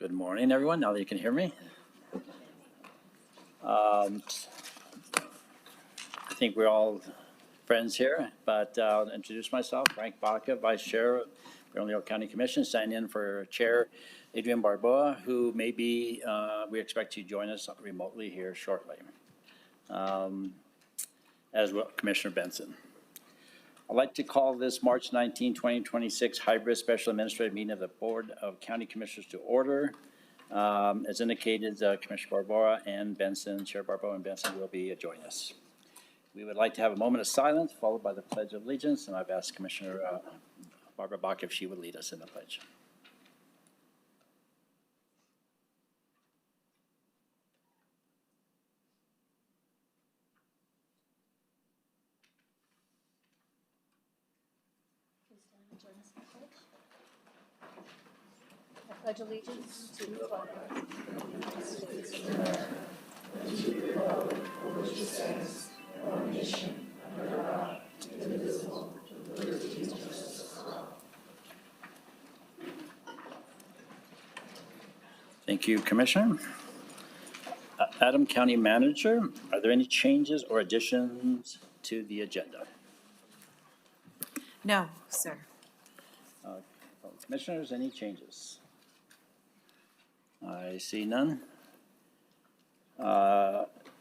Good morning, everyone. Now that you can hear me. I think we're all friends here, but I'll introduce myself. Frank Baca, Vice Chair of Bernalillo County Commission, standing in for Chair Adrian Barboa, who may be, we expect to join us remotely here shortly, as well Commissioner Benson. I'd like to call this March 19, 2026 hybrid special administrative meeting of the Board of County Commissioners to order. As indicated, Commissioner Barboa and Benson, Chair Barboa and Benson will be joining us. We would like to have a moment of silence followed by the Pledge of Allegiance, and I've asked Commissioner Barbara Bach if she would lead us in the pledge. Join us in the pledge. I pledge allegiance to the flag of the United States of America, and to the republic for which it stands, one nation, under God, indivisible, with liberty and justice for all. Thank you, Commissioner. Adam County Manager, are there any changes or additions to the agenda? No, sir. Commissioners, any changes? I see none.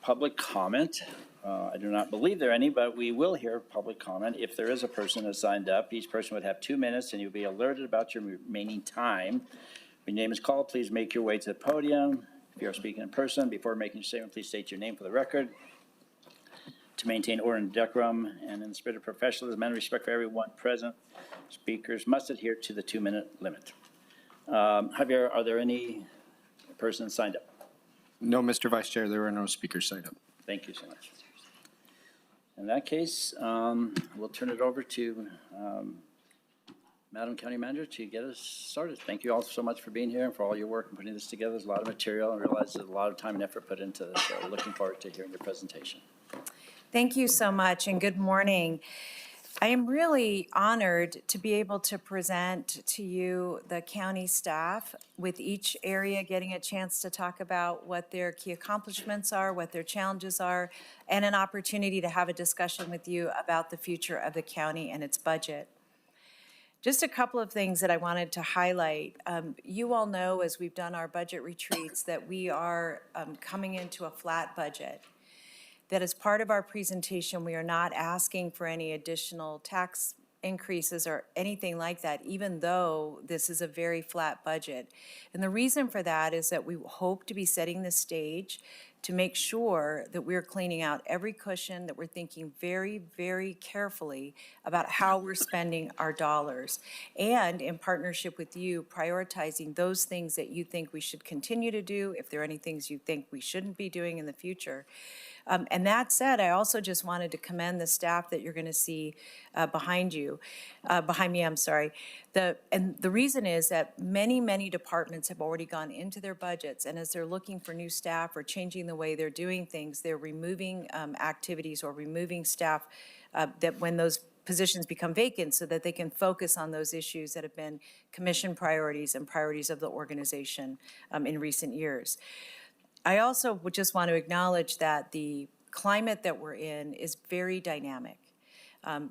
Public comment. I do not believe there are any, but we will hear public comment. If there is a person that signed up, each person would have 2 minutes, and you'll be alerted about your remaining time. When your name is called, please make your way to the podium. If you are speaking in person, before making your statement, please state your name for the record. To maintain order and decorum, and in the spirit of professionalism and respect for everyone present, speakers must adhere to the 2-minute limit. Javier, are there any persons signed up? No, Mr. Vice Chair, there are no speakers signed up. Thank you so much. In that case, we'll turn it over to Madam County Manager to get us started. Thank you all so much for being here and for all your work and putting this together. There's a lot of material. I realize there's a lot of time and effort put into this, so looking forward to hearing your presentation. Thank you so much, and good morning. I am really honored to be able to present to you the county staff, with each area getting a chance to talk about what their key accomplishments are, what their challenges are, and an opportunity to have a discussion with you about the future of the county and its budget. Just a couple of things that I wanted to highlight. You all know, as we've done our budget retreats, that we are coming into a flat budget. That as part of our presentation, we are not asking for any additional tax increases or anything like that, even though this is a very flat budget. And the reason for that is that we hope to be setting the stage to make sure that we're cleaning out every cushion, that we're thinking very, very carefully about how we're spending our dollars. And in partnership with you, prioritizing those things that you think we should continue to do, if there are any things you think we shouldn't be doing in the future. And that said, I also just wanted to commend the staff that you're going to see behind me, I'm sorry. And the reason is that many, many departments have already gone into their budgets, and as they're looking for new staff or changing the way they're doing things, they're removing activities or removing staff that when those positions become vacant, so that they can focus on those issues that have been commission priorities and priorities of the organization in recent years. I also would just want to acknowledge that the climate that we're in is very dynamic,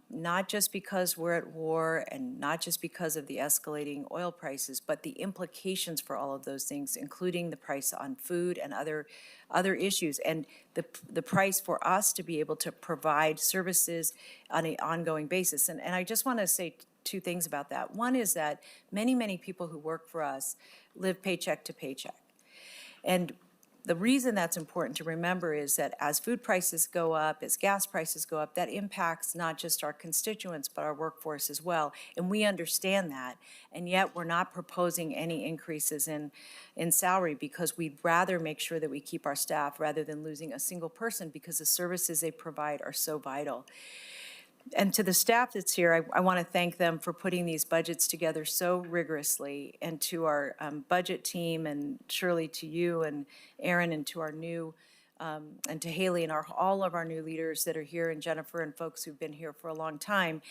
not just because we're at war and not just because of the escalating oil prices, but the implications for all of those things, including the price on food and other issues, and the price for us to be able to provide services on an ongoing basis. And I just want to say 2 things about that. One is that many, many people who work for us live paycheck to paycheck. And the reason that's important to remember is that as food prices go up, as gas prices go up, that impacts not just our constituents, but our workforce as well. And we understand that. And yet we're not proposing any increases in salary, because we'd rather make sure that we keep our staff rather than losing a single person, because the services they provide are so vital. And to the staff that's here, I want to thank them for putting these budgets together so rigorously, and to our budget team, and Shirley, to you and Aaron, and to our new, and to Haley and all of our new leaders that are here, and Jennifer and folks who've been here for a long time.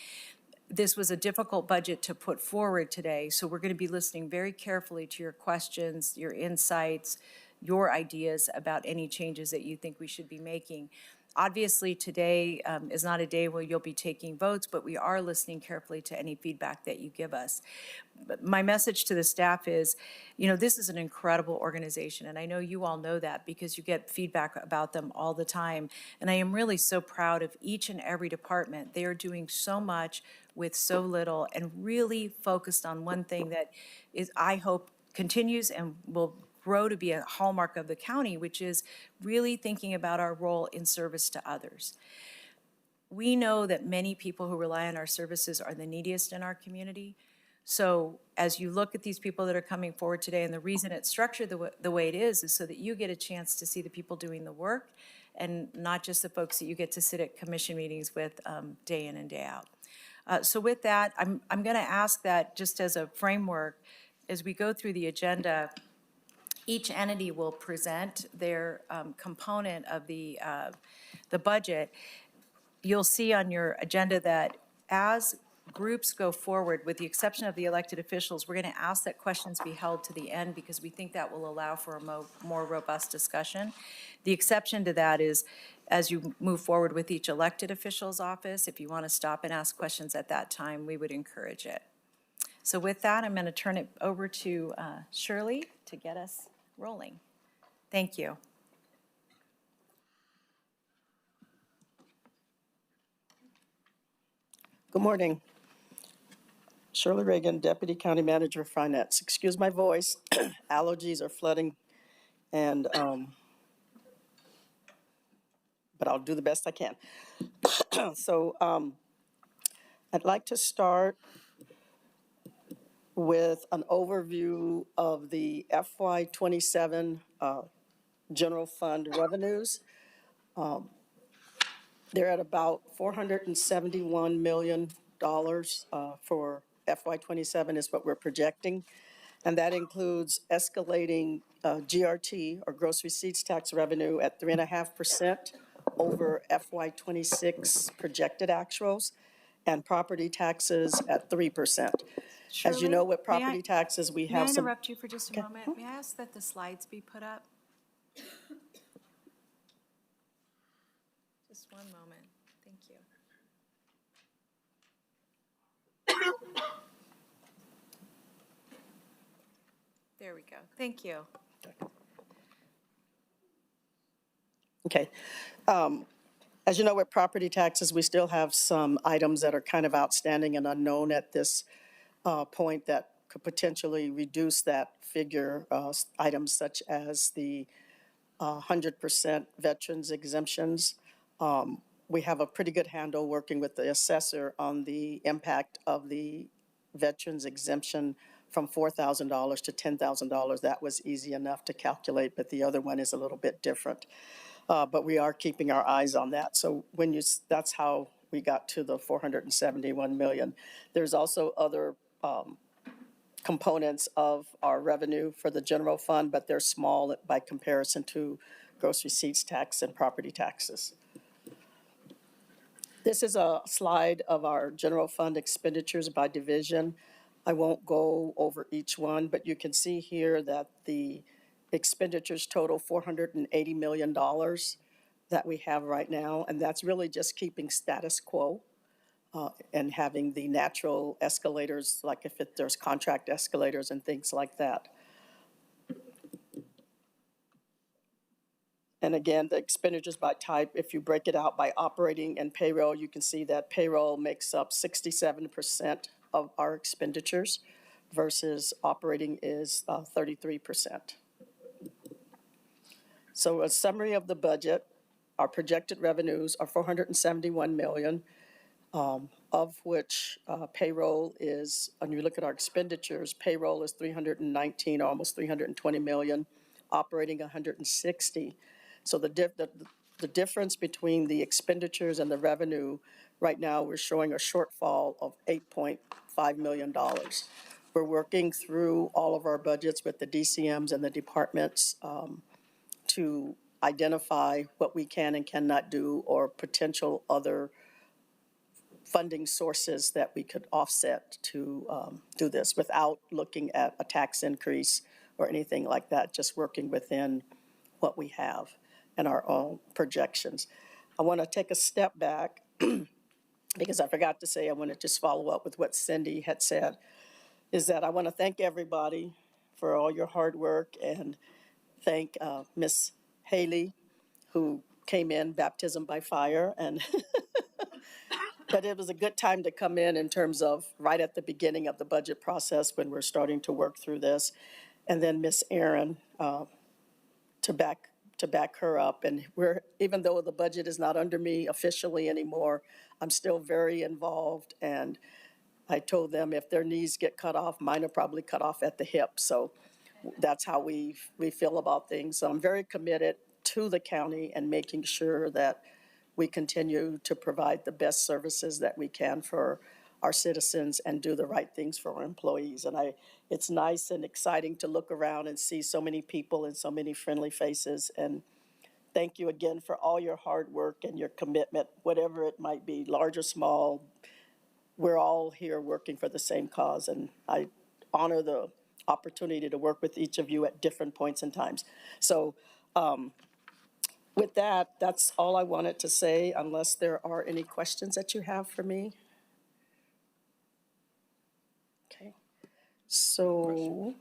this was a difficult budget to put forward today, so we're going to be listening very carefully to your questions, your insights, your ideas about any changes that you think we should be making. Obviously, today is not a day where you'll be taking votes, but we are listening carefully to any feedback that you give us. But my message to the staff is, this is an incredible organization, and I know you all know that because you get feedback about them all the time. And I am really so proud of each and every department. They are doing so much with so little and really focused on one thing that is, I hope, continues and will grow to be a hallmark of the county, which is really thinking about our role in service to others. We know that many people who rely on our services are the neediest in our community. So as you look at these people that are coming forward today, and the reason it's structured the way it is so that you get a chance to see the people doing the work and not just the folks that you get to sit at commission meetings with day in and day out. So with that, I'm going to ask that just as a framework, as we go through the agenda, each entity will present their component of the budget. You'll see on your agenda that as groups go forward, with the exception of the elected officials, we're going to ask that questions be held to the end because we think that will allow for a more robust discussion. The exception to that is as you move forward with each elected official's office, if you want to stop and ask questions at that time, we would encourage it. So with that, I'm going to turn it over to Shirley to get us rolling. Thank you. Good morning. Shirley Reagan, Deputy County Manager of Finance. Excuse my voice. Allergies are flooding, and but I'll do the best I can. So I'd like to start with an overview of the FY27 general fund revenues. They're at about $471 million for FY27 is what we're projecting. And that includes escalating GRT, or gross receipts tax revenue, at 3.5% over FY26 projected actuals, and property taxes at 3%. As you know, with property taxes, we have May I some. interrupt you for just a moment? May I ask that the slides be put up? Just one moment. Thank you. There we go. Thank you. Okay. As you know, with property taxes, we still have some items that are kind of outstanding and unknown at this point that could potentially reduce that figure. Items such as the 100% veterans exemptions. We have a pretty good handle working with the assessor on the impact of the veterans exemption from $4,000 to $10,000. That was easy enough to calculate, but the other one is a little bit different. But we are keeping our eyes on that. So that's how we got to the $471 million. There's also other components of our revenue for the general fund, but they're small by comparison to gross receipts tax and property taxes. This is a slide of our general fund expenditures by division. I won't go over each one, but you can see here that the expenditures total $480 million that we have right now, and that's really just keeping status quo and having the natural escalators, like if there's contract escalators and things like that. And again, the expenditures by type, if you break it out by operating and payroll, you can see that payroll makes up 67% of our expenditures versus operating is 33%. So a summary of the budget, our projected revenues are $471 million, of which payroll is, when you look at our expenditures, payroll is 319, almost 320 million, operating 160. So the difference between the expenditures and the revenue, right now we're showing a shortfall of $8.5 million. We're working through all of our budgets with the DCMs and the departments to identify what we can and cannot do or potential other funding sources that we could offset to do this without looking at a tax increase or anything like that, just working within what we have and our own projections. I want to take a step back because I forgot to say, I want to just follow up with what Cindy had said, is that I want to thank everybody for all your hard work and thank Miss Haley, who came in baptism by fire, and but it was a good time to come in terms of right at the beginning of the budget process when we're starting to work through this. And then Miss Erin to back her up. And even though the budget is not under me officially anymore, I'm still very involved. And I told them if their knees get cut off, mine are probably cut off at the hip. So that's how we feel about things. So I'm very committed to the county and making sure that we continue to provide the best services that we can for our citizens and do the right things for our employees. And it's nice and exciting to look around and see so many people and so many friendly faces. And thank you again for all your hard work and your commitment, whatever it might be, large or small. We're all here working for the same cause, and I honor the opportunity to work with each of you at different points in times. So with that, that's all I wanted to say, unless there are any questions that you have for me. Okay. So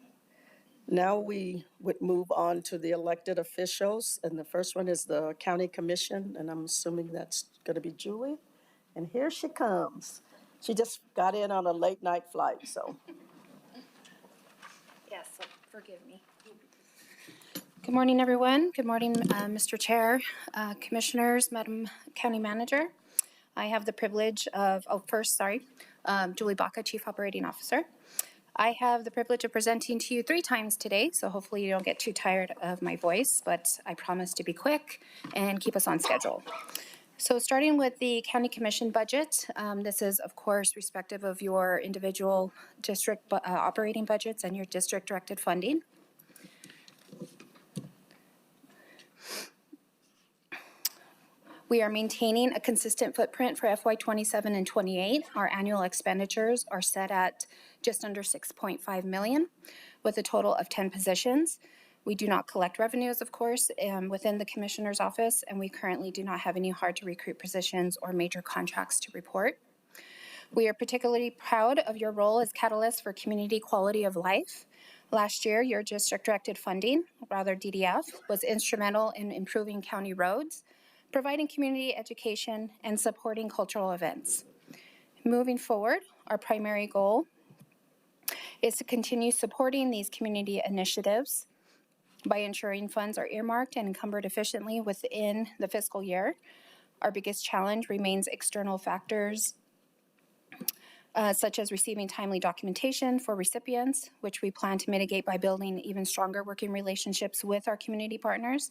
now we would move on to the elected officials, and the first one is the county commission, and I'm assuming that's going to be Julie. And here she comes. She just got in on a late night flight, so. Yes, so forgive me. Good morning, everyone. Good morning, Mr. Chair, Commissioners, Madam County Manager. I have the privilege of, Julie Baca, Chief Operating Officer. I have the privilege of presenting to you 3 times today, so hopefully you don't get too tired of my voice, but I promise to be quick and keep us on schedule. So starting with the County Commission budget, this is, of course, respective of your individual district operating budgets and your district-directed funding. We are maintaining a consistent footprint for FY27 and 28. Our annual expenditures are set at just under $6.5 million with a total of 10 positions. We do not collect revenues, of course, within the Commissioner's office, and we currently do not have any hard-to-recruit positions or major contracts to report. We are particularly proud of your role as catalyst for community quality of life. Last year, your district-directed funding, rather DDF, was instrumental in improving county roads, providing community education, and supporting cultural events. Moving forward, our primary goal is to continue supporting these community initiatives by ensuring funds are earmarked and encumbered efficiently within the fiscal year. Our biggest challenge remains external factors such as receiving timely documentation for recipients, which we plan to mitigate by building even stronger working relationships with our community partners.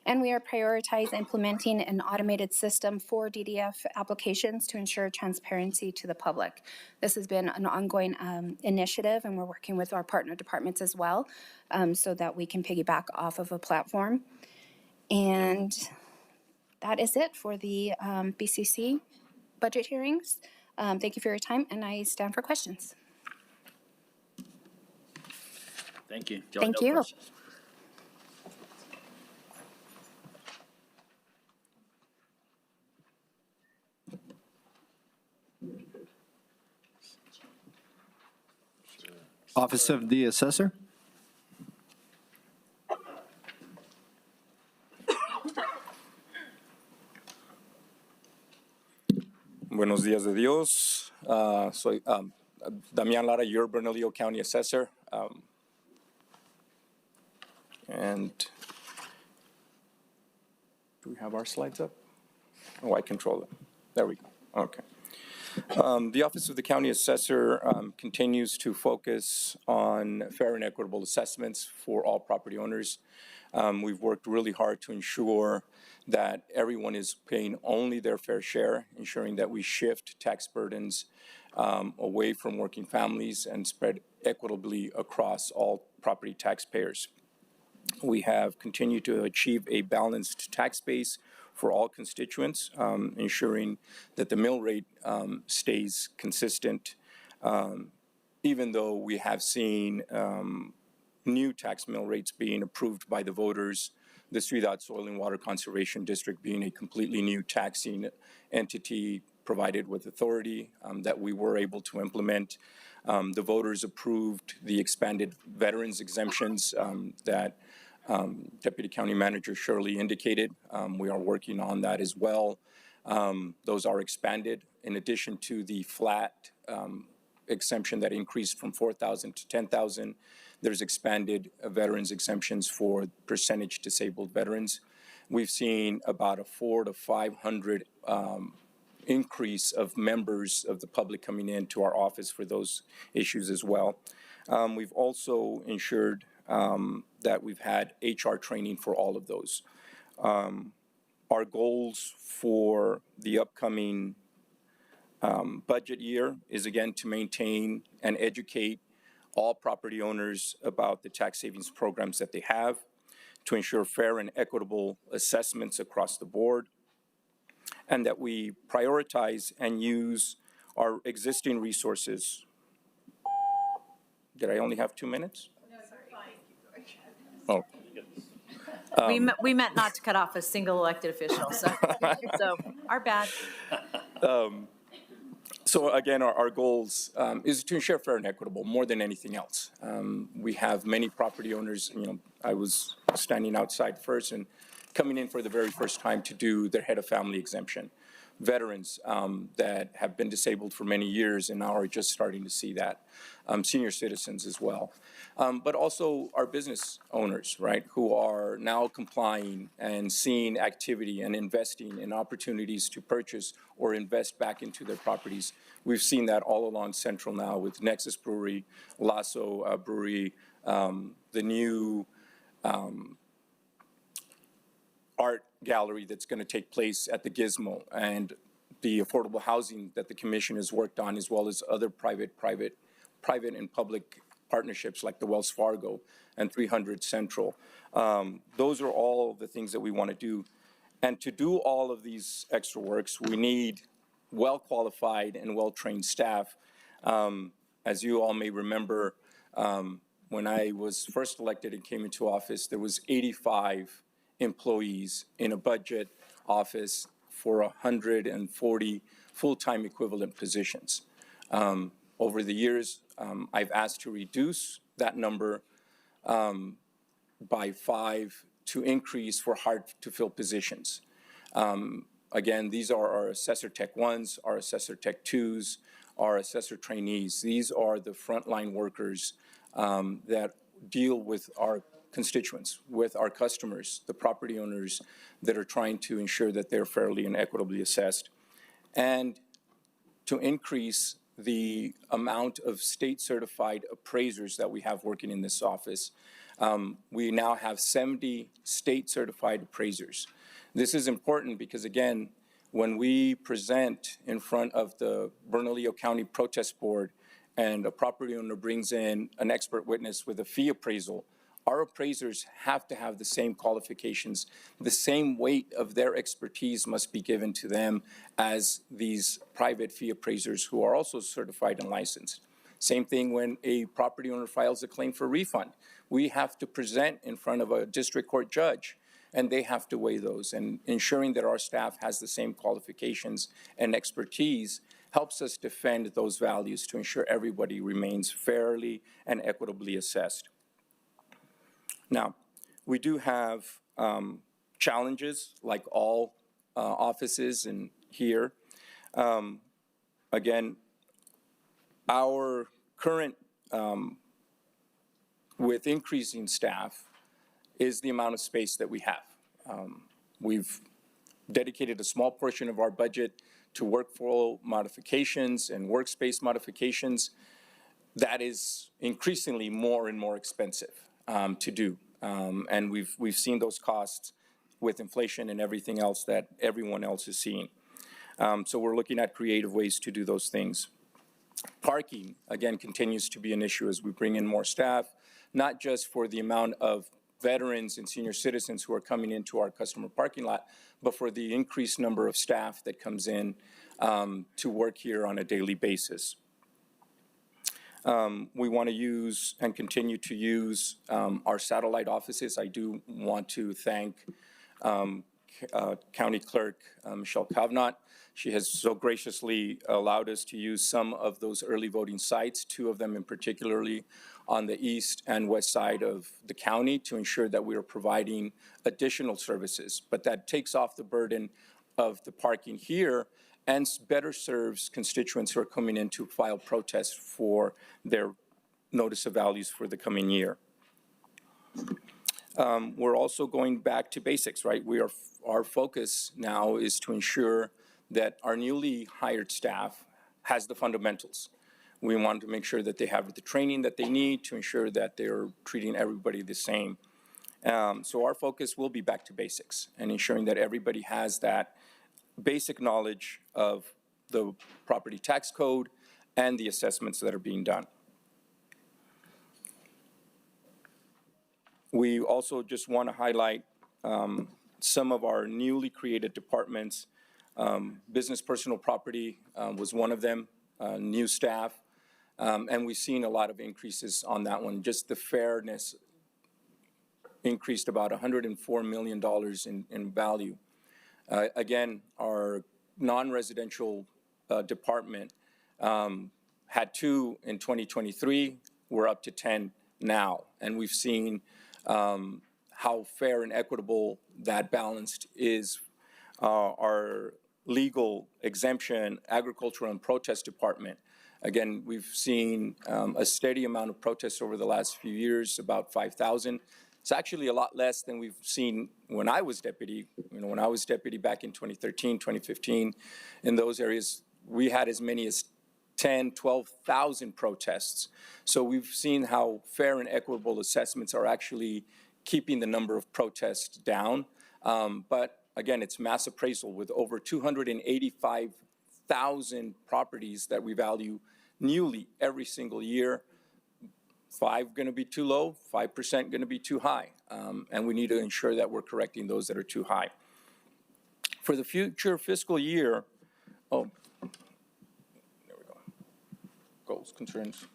And we are prioritizing implementing an automated system for DDF applications to ensure transparency to the public. This has been an ongoing initiative, and we're working with our partner departments as well so that we can piggyback off of a platform. And that is it for the BCC budget hearings. Thank you for your time, and I stand for questions. Thank you. Thank you. Questions? Office of the Assessor. Buenos días de Dios. Soy Damián Lara, your Bernalillo County Assessor. And do we have our slides up? Oh, I control it. There we go. Okay. The Office of the County Assessor continues to focus on fair and equitable assessments for all property owners. We've worked really hard to ensure that everyone is paying only their fair share, ensuring that we shift tax burdens away from working families and spread equitably across all property taxpayers. We have continued to achieve a balanced tax base for all constituents, ensuring that the mill rate stays consistent, even though we have seen new tax mill rates being approved by the voters, the Street Soil and Water Conservation District being a completely new taxing entity provided with authority that we were able to implement. The voters approved the expanded veterans exemptions that Deputy County Manager Shirley indicated. We are working on that as well. Those are expanded in addition to the flat exemption that increased from 4,000 to 10,000. There's expanded veterans exemptions for percentage disabled veterans. We've seen about a 400 to 500 increase of members of the public coming into our office for those issues as well. We've also ensured that we've had HR training for all of those. Our goals for the upcoming budget year is again to maintain and educate all property owners about the tax savings programs that they have, to ensure fair and equitable assessments across the board, and that we prioritize and use our existing resources. Did I only have 2 minutes? No, sorry. Oh. We meant not to cut off a single elected official, so our bad. So again, our goals is to ensure fair and equitable more than anything else. We have many property owners, I was standing outside first and coming in for the very first time to do their head of family exemption. Veterans that have been disabled for many years and now are just starting to see that. Senior citizens as well. But also our business owners, right, who are now complying and seeing activity and investing in opportunities to purchase or invest back into their properties. We've seen that all along Central now with Nexus Brewery, Lasso Brewery, the new art gallery that's going to take place at the Gizmo, and the affordable housing that the commission has worked on, as well as other private and public partnerships like the Wells Fargo and 300 Central. Those are all the things that we want to do. And to do all of these extra works, we need well-qualified and well-trained staff. As you all may remember, when I was first elected and came into office, there was 85 employees in a budget office for 140 full-time equivalent positions. Over the years, I've asked to reduce that number by 5 to increase for hard-to-fill positions. Again, these are our Assessor Tech 1s, our Assessor Tech 2s, our Assessor trainees. These are the frontline workers that deal with our constituents, with our customers, the property owners that are trying to ensure that they're fairly and equitably assessed, and to increase the amount of state-certified appraisers that we have working in this office. We now have 70 state-certified appraisers. This is important because, again, when we present in front of the Bernalillo County Protest Board and a property owner brings in an expert witness with a fee appraisal, our appraisers have to have the same qualifications. The same weight of their expertise must be given to them as these private fee appraisers who are also certified and licensed. Same thing when a property owner files a claim for refund. We have to present in front of a district court judge, and they have to weigh those. And ensuring that our staff has the same qualifications and expertise helps us defend those values to ensure everybody remains fairly and equitably assessed. Now, we do have challenges like all offices in here. Again, our current, with increasing staff, is the amount of space that we have. We've dedicated a small portion of our budget to workflow modifications and workspace modifications. That is increasingly more and more expensive to do. And we've seen those costs with inflation and everything else that everyone else is seeing. So we're looking at creative ways to do those things. Parking, again, continues to be an issue as we bring in more staff, not just for the amount of veterans and senior citizens who are coming into our customer parking lot, but for the increased number of staff that comes in to work here on a daily basis. We want to use and continue to use our satellite offices. I do want to thank County Clerk Michelle Kavnat. She has so graciously allowed us to use some of those early voting sites, 2 of them in particularly on the east and west side of the county, to ensure that we are providing additional services. But that takes off the burden of the parking here and better serves constituents who are coming in to file protests for their notice of values for the coming year. We're also going back to basics, right? Our focus now is to ensure that our newly hired staff has the fundamentals. We want to make sure that they have the training that they need to ensure that they're treating everybody the same. So our focus will be back to basics and ensuring that everybody has that basic knowledge of the property tax code and the assessments that are being done. We also just want to highlight some of our newly created departments. Business personal property was one of them, new staff, and we've seen a lot of increases on that one. Just the fairness increased about $104 million in value. Again, our non-residential department had 2 in 2023. We're up to 10 now, and we've seen how fair and equitable that balanced is. Our legal exemption, agricultural and protest department, again, we've seen a steady amount of protests over the last few years, about 5,000. It's actually a lot less than we've seen when I was deputy. When I was deputy back in 2013, 2015, in those areas, we had as many as 10, 12,000 protests. So we've seen how fair and equitable assessments are actually keeping the number of protests down. But again, it's mass appraisal with over 285,000 properties that we value newly every single year. 5 going to be too low, 5% going to be too high. And we need to ensure that we're correcting those that are too high. For the future fiscal year, there we go. Goals, concerns.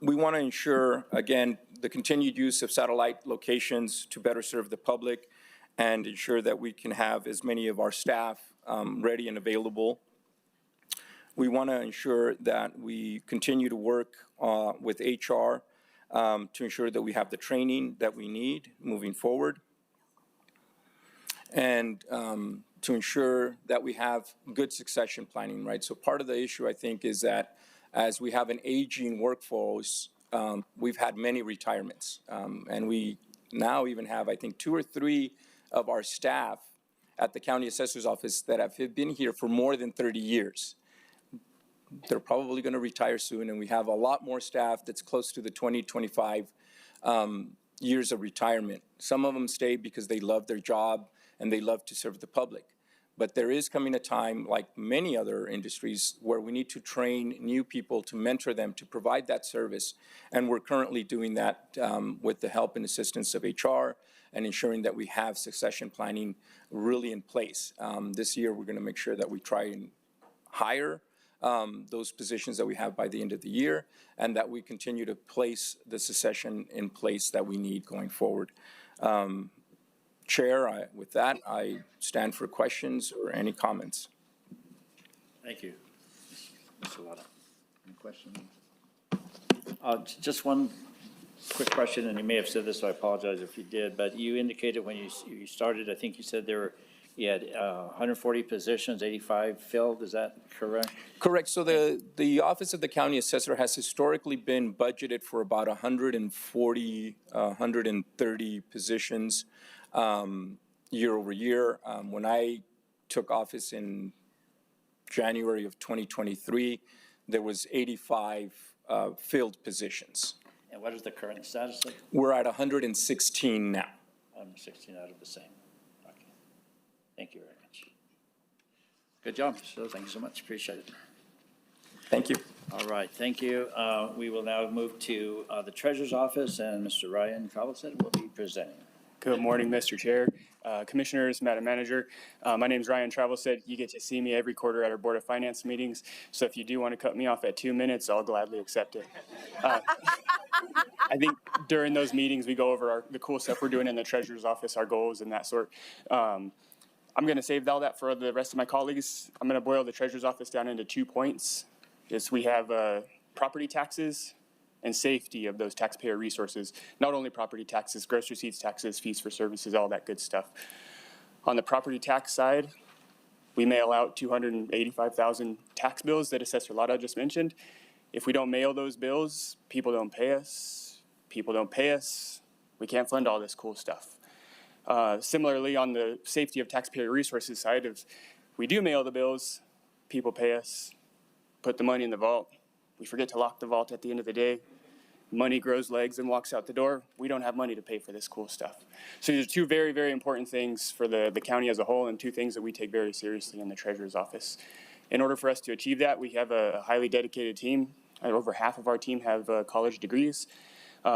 We want to ensure, again, the continued use of satellite locations to better serve the public and ensure that we can have as many of our staff ready and available. We want to ensure that we continue to work with HR to ensure that we have the training that we need moving forward, and to ensure that we have good succession planning, right? So part of the issue, I think, is that as we have an aging workforce, we've had many retirements, and we now even have, I think, 2 or 3 of our staff at the county assessor's office that have been here for more than 30 years. They're probably going to retire soon, and we have a lot more staff that's close to the 20, 25 years of retirement. Some of them stay because they love their job and they love to serve the public. But there is coming a time, like many other industries, where we need to train new people, to mentor them, to provide that service. And we're currently doing that with the help and assistance of HR and ensuring that we have succession planning really in place. This year, we're going to make sure that we try and hire those positions that we have by the end of the year, and that we continue to place the succession in place that we need going forward. Chair, with that, I stand for questions or any comments. Thank you. Mr. Lada. Any questions? Just one quick question, and you may have said this, so I apologize if you did, but you indicated when you started, I think you said you had 140 positions, 85 filled. Is that correct? Correct. So the Office of the County Assessor has historically been budgeted for about 140, 130 positions year over year. When I took office in January of 2023, there was 85 filled positions. And what is the current status? We're at 116 now. 116 out of the same. Okay. Thank you very much. Good job. So thank you so much. Appreciate it. Thank you. All right, thank you. We will now move to the treasurer's office, and Mr. Ryan Collison will be presenting. Good morning, Mr. Chair, Commissioners, Madam Manager. My name is Ryan Travelstead. You get to see me every quarter at our Board of Finance meetings. So if you do want to cut me off at 2 minutes, I'll gladly accept it. I think during those meetings, we go over the cool stuff we're doing in the Treasurer's office, our goals and that sort. I'm going to save all that for the rest of my colleagues. I'm going to boil the Treasurer's office down into 2 points. Yes, we have property taxes and safety of those taxpayer resources. Not only property taxes, gross receipts taxes, fees for services, all that good stuff. On the property tax side, we mail out 285,000 tax bills that Assessor Lada just mentioned. If we don't mail those bills, people don't pay us. People don't pay us. We can't fund all this cool stuff. Similarly, on the safety of taxpayer resources side, if we do mail the bills, people pay us, put the money in the vault. We forget to lock the vault at the end of the day. Money grows legs and walks out the door. We don't have money to pay for this cool stuff. So these are two very, very important things for the county as a whole, and two things that we take very seriously in the Treasurer's office. In order for us to achieve that, we have a highly dedicated team. Over half of our team have college degrees.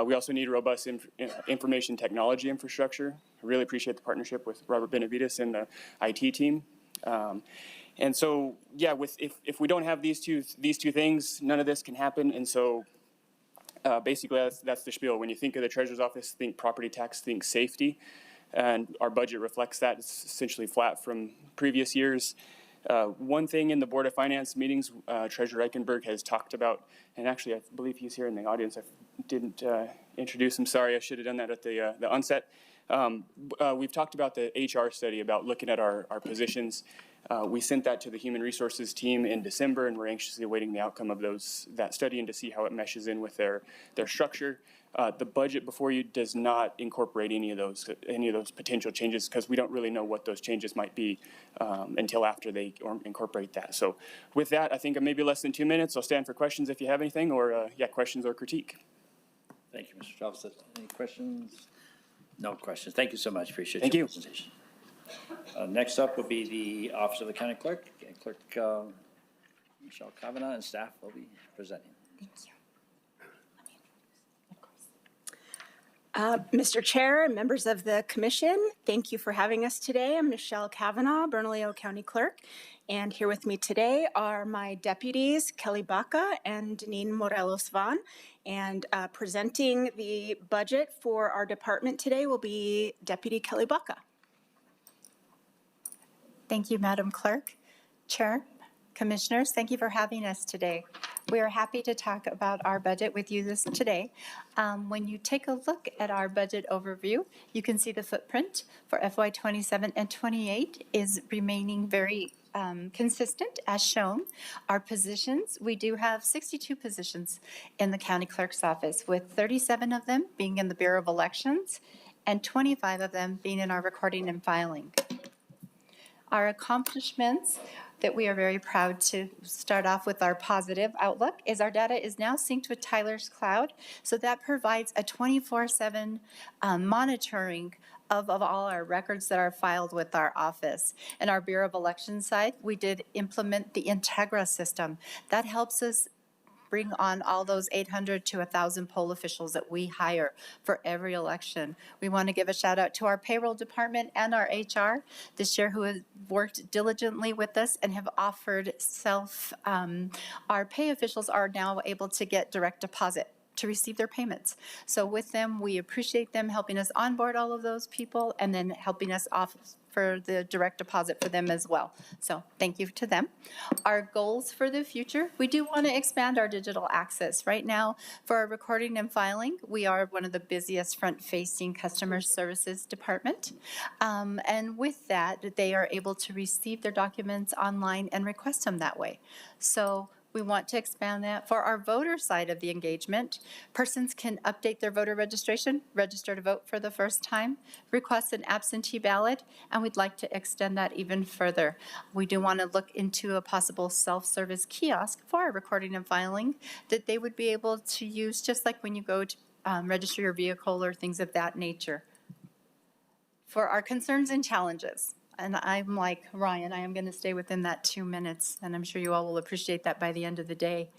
We also need robust information technology infrastructure. I really appreciate the partnership with Robert Benavides and the IT team. And so, yeah, if we don't have these two things, none of this can happen. And so, basically, that's the spiel. When you think of the Treasurer's office, think property tax, think safety, and our budget reflects that. It's essentially flat from previous years. One thing in the Board of Finance meetings, Treasurer Eichenberg has talked about, and actually I believe he's here in the audience. I didn't introduce him. Sorry, I should have done that at the onset. We've talked about the HR study, about looking at our positions. We sent that to the Human Resources team in December, and we're anxiously awaiting the outcome of that study and to see how it meshes in with their structure. The budget before you does not incorporate any of those potential changes, because we don't really know what those changes might be until after they incorporate that. So with that, I think maybe less than 2 minutes. I'll stand for questions if you have anything, or questions or critique. Thank you, Mr. Travis. Any questions? No questions. Thank you so much. Appreciate Thank your you. presentation. Next up will be the Office of the County Clerk. Clerk Michelle Kavanaugh and staff will be presenting. Thank you. Mr. Chair and members of the Commission, thank you for having us today. I'm Michelle Kavanaugh, Bernalillo County Clerk, and here with me today are my deputies, Kelly Baca and Deneen Morelos-Van, and presenting the budget for our department today will be Deputy Kelly Baca. Thank you, Madam Clerk. Chair, Commissioners, thank you for having us today. We are happy to talk about our budget with you today. When you take a look at our budget overview, you can see the footprint for FY27 and 28 is remaining very consistent as shown. Our positions, we do have 62 positions in the County Clerk's office, with 37 of them being in the Bureau of Elections and 25 of them being in our recording and filing. Our accomplishments that we are very proud to start off with our positive outlook is our data is now synced with Tyler's Cloud. So that provides a 24/7 monitoring of all our records that are filed with our office. And our Bureau of Elections side, we did implement the Integra system. That helps us bring on all those 800 to 1,000 poll officials that we hire for every election. We want to give a shout out to our payroll department and our HR this year, who have worked diligently with us and have offered our pay officials are now able to get direct deposit to receive their payments. So with them, we appreciate them helping us onboard all of those people and then helping us off for the direct deposit for them as well. So thank you to them. Our goals for the future, we do want to expand our digital access. Right now, for our recording and filing, we are one of the busiest front-facing customer services department. And with that, they are able to receive their documents online and request them that way. So we want to expand that. For our voter side of the engagement, persons can update their voter registration, register to vote for the first time, request an absentee ballot, and we'd like to extend that even further. We do want to look into a possible self-service kiosk for our recording and filing that they would be able to use, just like when you go to register your vehicle or things of that nature. For our concerns and challenges, and I'm like Ryan, I am going to stay within that 2 minutes, and I'm sure you all will appreciate that by the end of the day.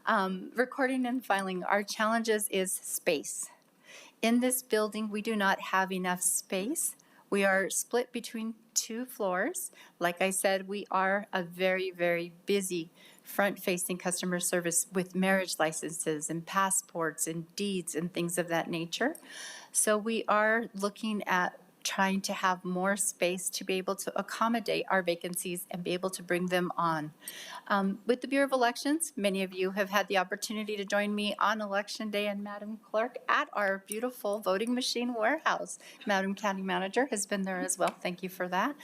Recording and filing, our challenges is space. In this building, we do not have enough space. We are split between 2 floors. Like I said, we are a very, very busy front-facing customer service with marriage licenses and passports and deeds and things of that nature. So we are looking at trying to have more space to be able to accommodate our vacancies and be able to bring them on. With the Bureau of Elections, many of you have had the opportunity to join me on Election Day and Madam Clerk at our beautiful voting machine warehouse. Madam County Manager has been there as well. Thank you for that.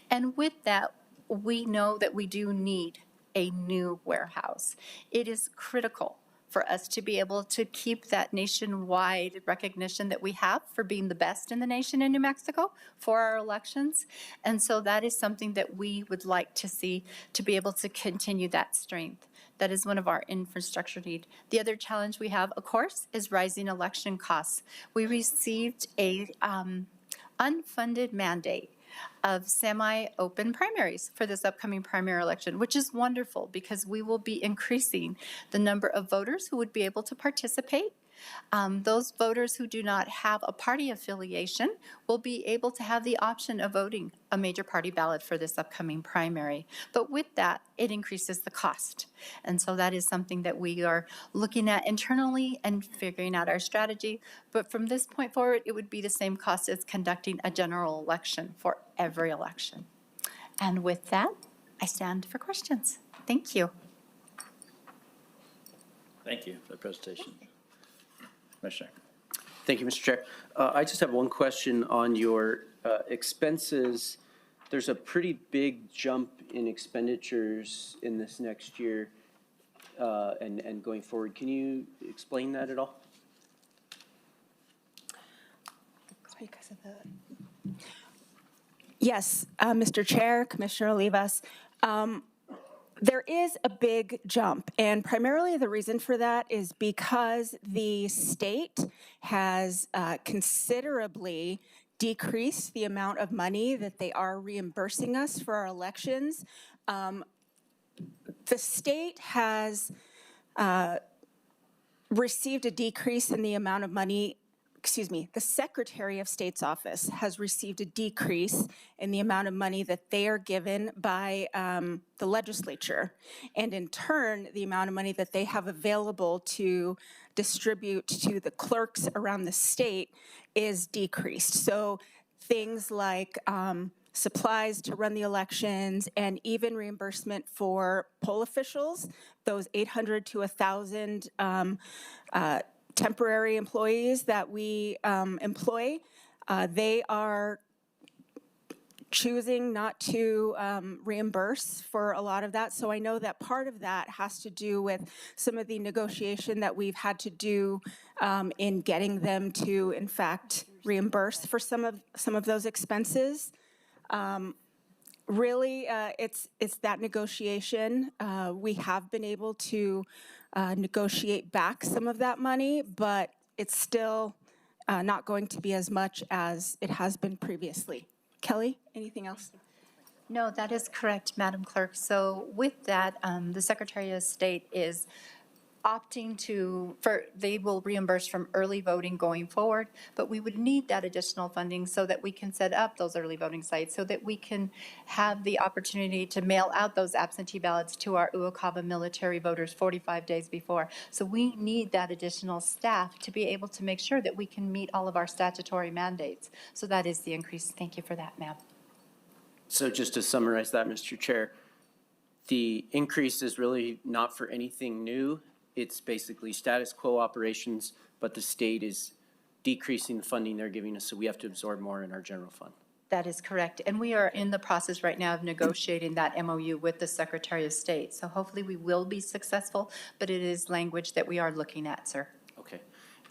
And with that, we know that we do need a new warehouse. It is critical for us to be able to keep that nationwide recognition that we have for being the best in the nation in New Mexico for our elections. And so that is something that we would like to see to be able to continue that strength. That is one of our infrastructure need. The other challenge we have, of course, is rising election costs. We received a unfunded mandate of semi-open primaries for this upcoming primary election, which is wonderful because we will be increasing the number of voters who would be able to participate. Those voters who do not have a party affiliation will be able to have the option of voting a major party ballot for this upcoming primary. But with that, it increases the cost. And so that is something that we are looking at internally and figuring out our strategy. But from this point forward, it would be the same cost as conducting a general election for every election. And with that, I stand for questions. Thank you. Thank you for the presentation. Commissioner. Thank you, Mr. Chair. I just have one question on your expenses. There's a pretty big jump in expenditures in this next year and going forward. Can you explain that at all? Yes, Mr. Chair, Commissioner Olivas. There is a big jump, and primarily the reason for that is because the state has considerably decreased the amount of money that they are reimbursing us for our elections. The state has received a decrease in the amount of money. The Secretary of State's office has received a decrease in the amount of money that they are given by the legislature. And in turn, the amount of money that they have available to distribute to the clerks around the state is decreased. So things like supplies to run the elections and even reimbursement for poll officials, those 800 to 1,000 temporary employees that we employ, they are choosing not to reimburse for a lot of that. So I know that part of that has to do with some of the negotiation that we've had to do in getting them to, in fact, reimburse for some of those expenses. Really, it's that negotiation. We have been able to negotiate back some of that money, but it's still not going to be as much as it has been previously. Kelly, anything else? No, that is correct, Madam Clerk. So with that, the Secretary of State is opting they will reimburse from early voting going forward, but we would need that additional funding so that we can set up those early voting sites, so that we can have the opportunity to mail out those absentee ballots to our Uwakava military voters 45 days before. So we need that additional staff to be able to make sure that we can meet all of our statutory mandates. So that is the increase. Thank you for that, ma'am. So just to summarize that, Mr. Chair, the increase is really not for anything new. It's basically status quo operations, but the state is decreasing the funding they're giving us, so we have to absorb more in our general fund. That is correct. And we are in the process right now of negotiating that MOU with the Secretary of State. So hopefully we will be successful, but it is language that we are looking at, sir. Okay.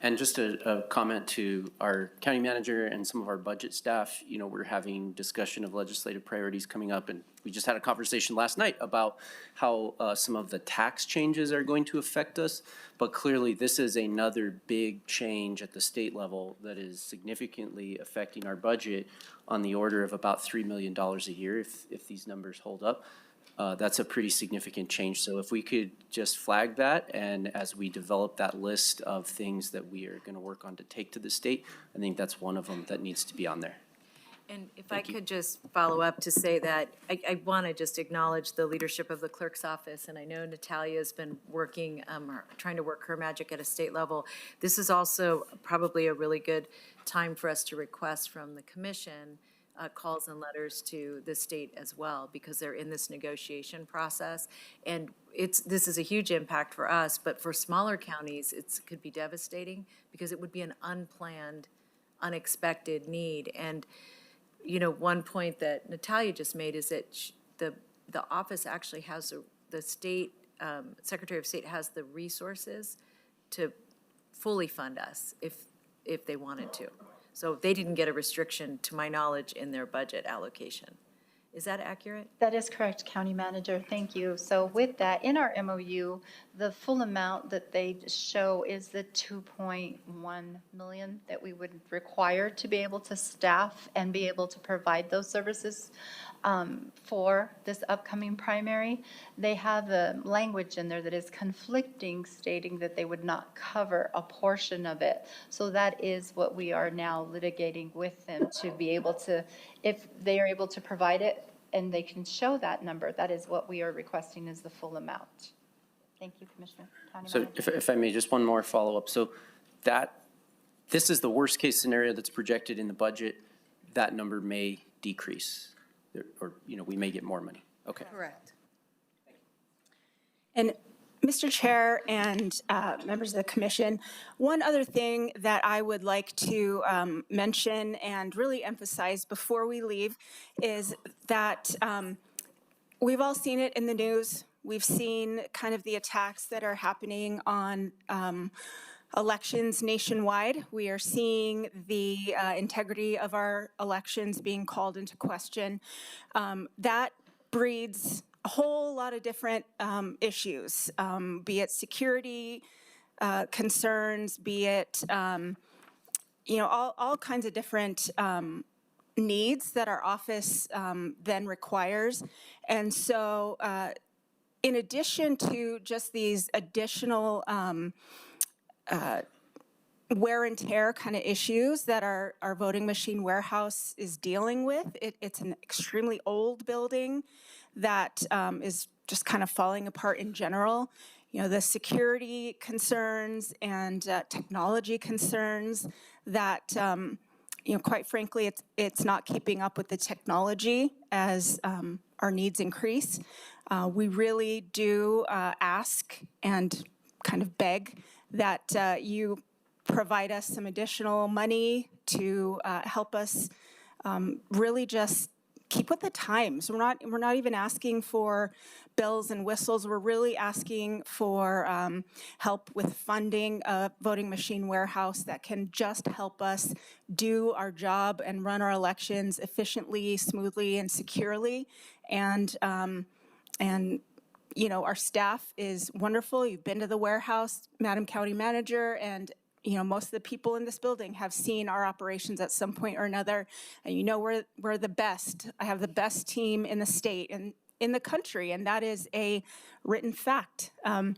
And just a comment to our county manager and some of our budget staff. You know, we're having discussion of legislative priorities coming up, and we just had a conversation last night about how some of the tax changes are going to affect us. But clearly, this is another big change at the state level that is significantly affecting our budget on the order of about $3 million a year if these numbers hold up. That's a pretty significant change. So if we could just flag that, and as we develop that list of things that we are going to work on to take to the state, I think that's one of them that needs to be on there. And if I could just follow up to say that, I want to just acknowledge the leadership of the clerk's office, and I know Natalia's been working, trying to work her magic at a state level. This is also probably a really good time for us to request from the commission calls and letters to the state as well, because they're in this negotiation process. And this is a huge impact for us, but for smaller counties, it could be devastating, because it would be an unplanned, unexpected need. And you know, one point that Natalia just made is that the office actually has, the state, Secretary of State has the resources to fully fund us if they wanted to. So they didn't get a restriction, to my knowledge, in their budget allocation. Is that accurate? That is correct, County Manager. Thank you. So with that, in our MOU, the full amount that they show is the 2.1 million that we would require to be able to staff and be able to provide those services for this upcoming primary. They have a language in there that is conflicting, stating that they would not cover a portion of it. So that is what we are now litigating with them, to be able to, if they are able to provide it and they can show that number, that is what we are requesting, is the full amount. Thank you, Commissioner. County So Manager. if I may, just one more follow-up. So this is the worst-case scenario that's projected in the budget. That number may decrease, or, you know, we may get more money. Okay. Correct. And Mr. Chair and members of the commission, one other thing that I would like to mention and really emphasize before we leave is that we've all seen it in the news. We've seen kind of the attacks that are happening on elections nationwide. We are seeing the integrity of our elections being called into question. That breeds a whole lot of different issues, be it security concerns, be it, you know, all kinds of different needs that our office then requires. And so in addition to just these additional wear and tear kind of issues that our voting machine warehouse is dealing with, it's an extremely old building that is just kind of falling apart in general. You know, the security concerns and technology concerns that, you know, quite frankly, it's not keeping up with the technology as our needs increase. We really do ask and kind of beg that you provide us some additional money to help us really just keep with the times. We're not even asking for bells and whistles. We're really asking for help with funding a voting machine warehouse that can just help us do our job and run our elections efficiently, smoothly, and securely. And you know, our staff is wonderful. You've been to the warehouse, Madam County Manager, and you know, most of the people in this building have seen our operations at some point or another, and you know we're the best. I have the best team in the state and in the country, and that is a written fact. You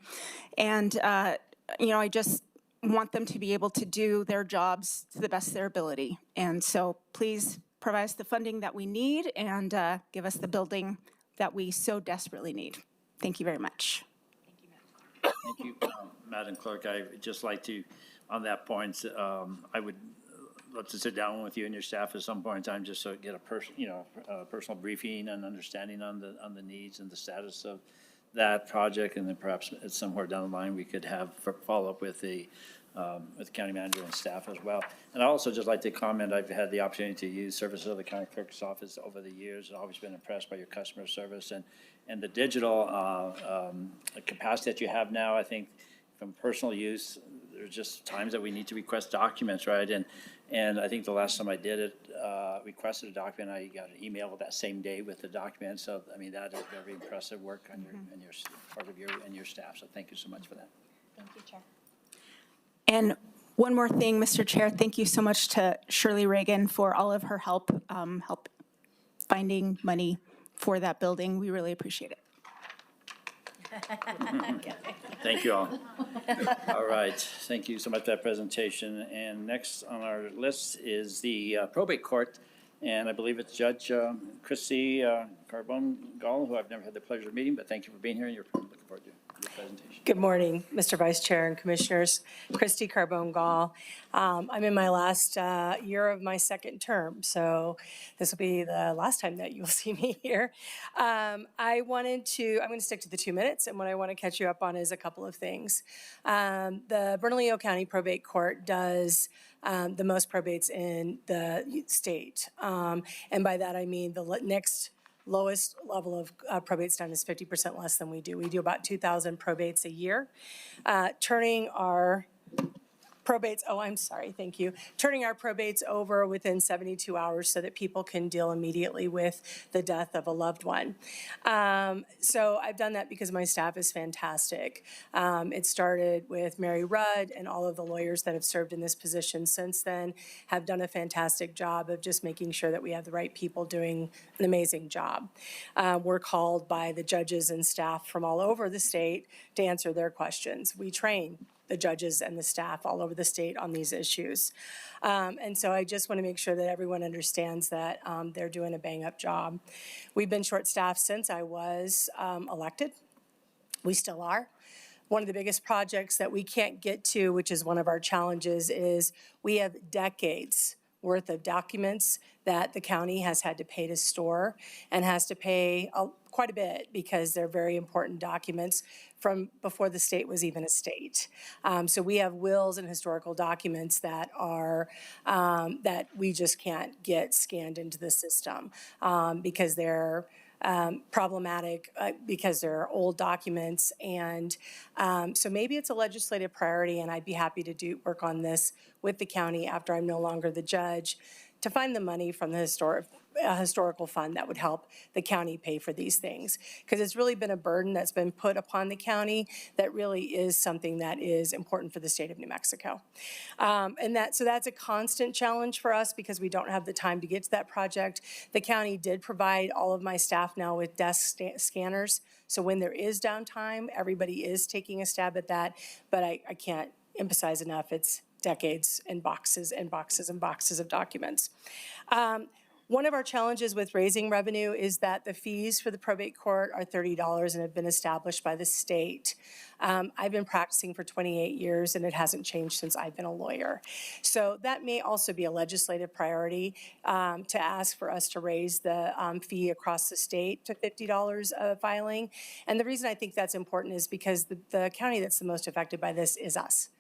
know, I just want them to be able to do their jobs to the best of their ability. And so please provide us the funding that we need and give us the building that we so desperately need. Thank you very much. Thank you, Madam Clerk. I would just like to, on that point, I would love to sit down with you and your staff at some point in time, just so get a personal briefing and understanding on the needs and the status of that project, and then perhaps somewhere down the line we could have follow up with the county manager and staff as well. And I also just like to comment, I've had the opportunity to use services of the county clerk's office over the years. I've always been impressed by your customer service and the digital capacity that you have now. I think from personal use, there's just times that we need to request documents, right? And I think the last time I did it, requested a document, I got an email that same day with the document. So, I mean, that is very impressive work on your part of your staff. So thank you so much for that. Thank you, Chair. And one more thing, Mr. Chair, thank you so much to Shirley Reagan for all of her help finding money for that building. We really appreciate it. Thank you all. All right, thank you so much for that presentation. And next on our list is the probate court. And I believe it's Judge Christy Carbone-Gall, who I've never had the pleasure of meeting, but thank you for being here, and you're looking forward to your presentation. Good morning, Mr. Vice Chair and Commissioners. Christy Carbone-Gall. I'm in my last year of my second term, so this will be the last time that you'll see me here. I'm going to stick to the 2 minutes, and what I want to catch you up on is a couple of things. The Bernalillo County Probate Court does the most probates in the state. And by that, I mean the next lowest level of probates done is 50% less than we do. We do about 2,000 probates a year. Turning our probates over within 72 hours so that people can deal immediately with the death of a loved one. So I've done that because my staff is fantastic. It started with Mary Rudd, and all of the lawyers that have served in this position since then have done a fantastic job of just making sure that we have the right people doing an amazing job. We're called by the judges and staff from all over the state to answer their questions. We train the judges and the staff all over the state on these issues. And so I just want to make sure that everyone understands that they're doing a bang-up job. We've been short-staffed since I was elected. We still are. One of the biggest projects that we can't get to, which is one of our challenges, is we have decades worth of documents that the county has had to pay to store and has to pay quite a bit because they're very important documents from before the state was even a state. So we have wills and historical documents that are that we just can't get scanned into the system because they're problematic because they're old documents. And so maybe it's a legislative priority, and I'd be happy to work on this with the county after I'm no longer the judge to find the money from the historical fund that would help the county pay for these things. Because it's really been a burden that's been put upon the county that really is something that is important for the state of New Mexico. So that's a constant challenge for us because we don't have the time to get to that project. The county did provide all of my staff now with desk scanners. So when there is downtime, everybody is taking a stab at that. But I can't emphasize enough, it's decades and boxes and boxes and boxes of documents. One of our challenges with raising revenue is that the fees for the probate court are $30 and have been established by the state. I've been practicing for 28 years and it hasn't changed since I've been a lawyer. So that may also be a legislative priority to ask for us to raise the fee across the state to $50 a filing. And the reason I think that's important is because the county that's the most affected by this is us.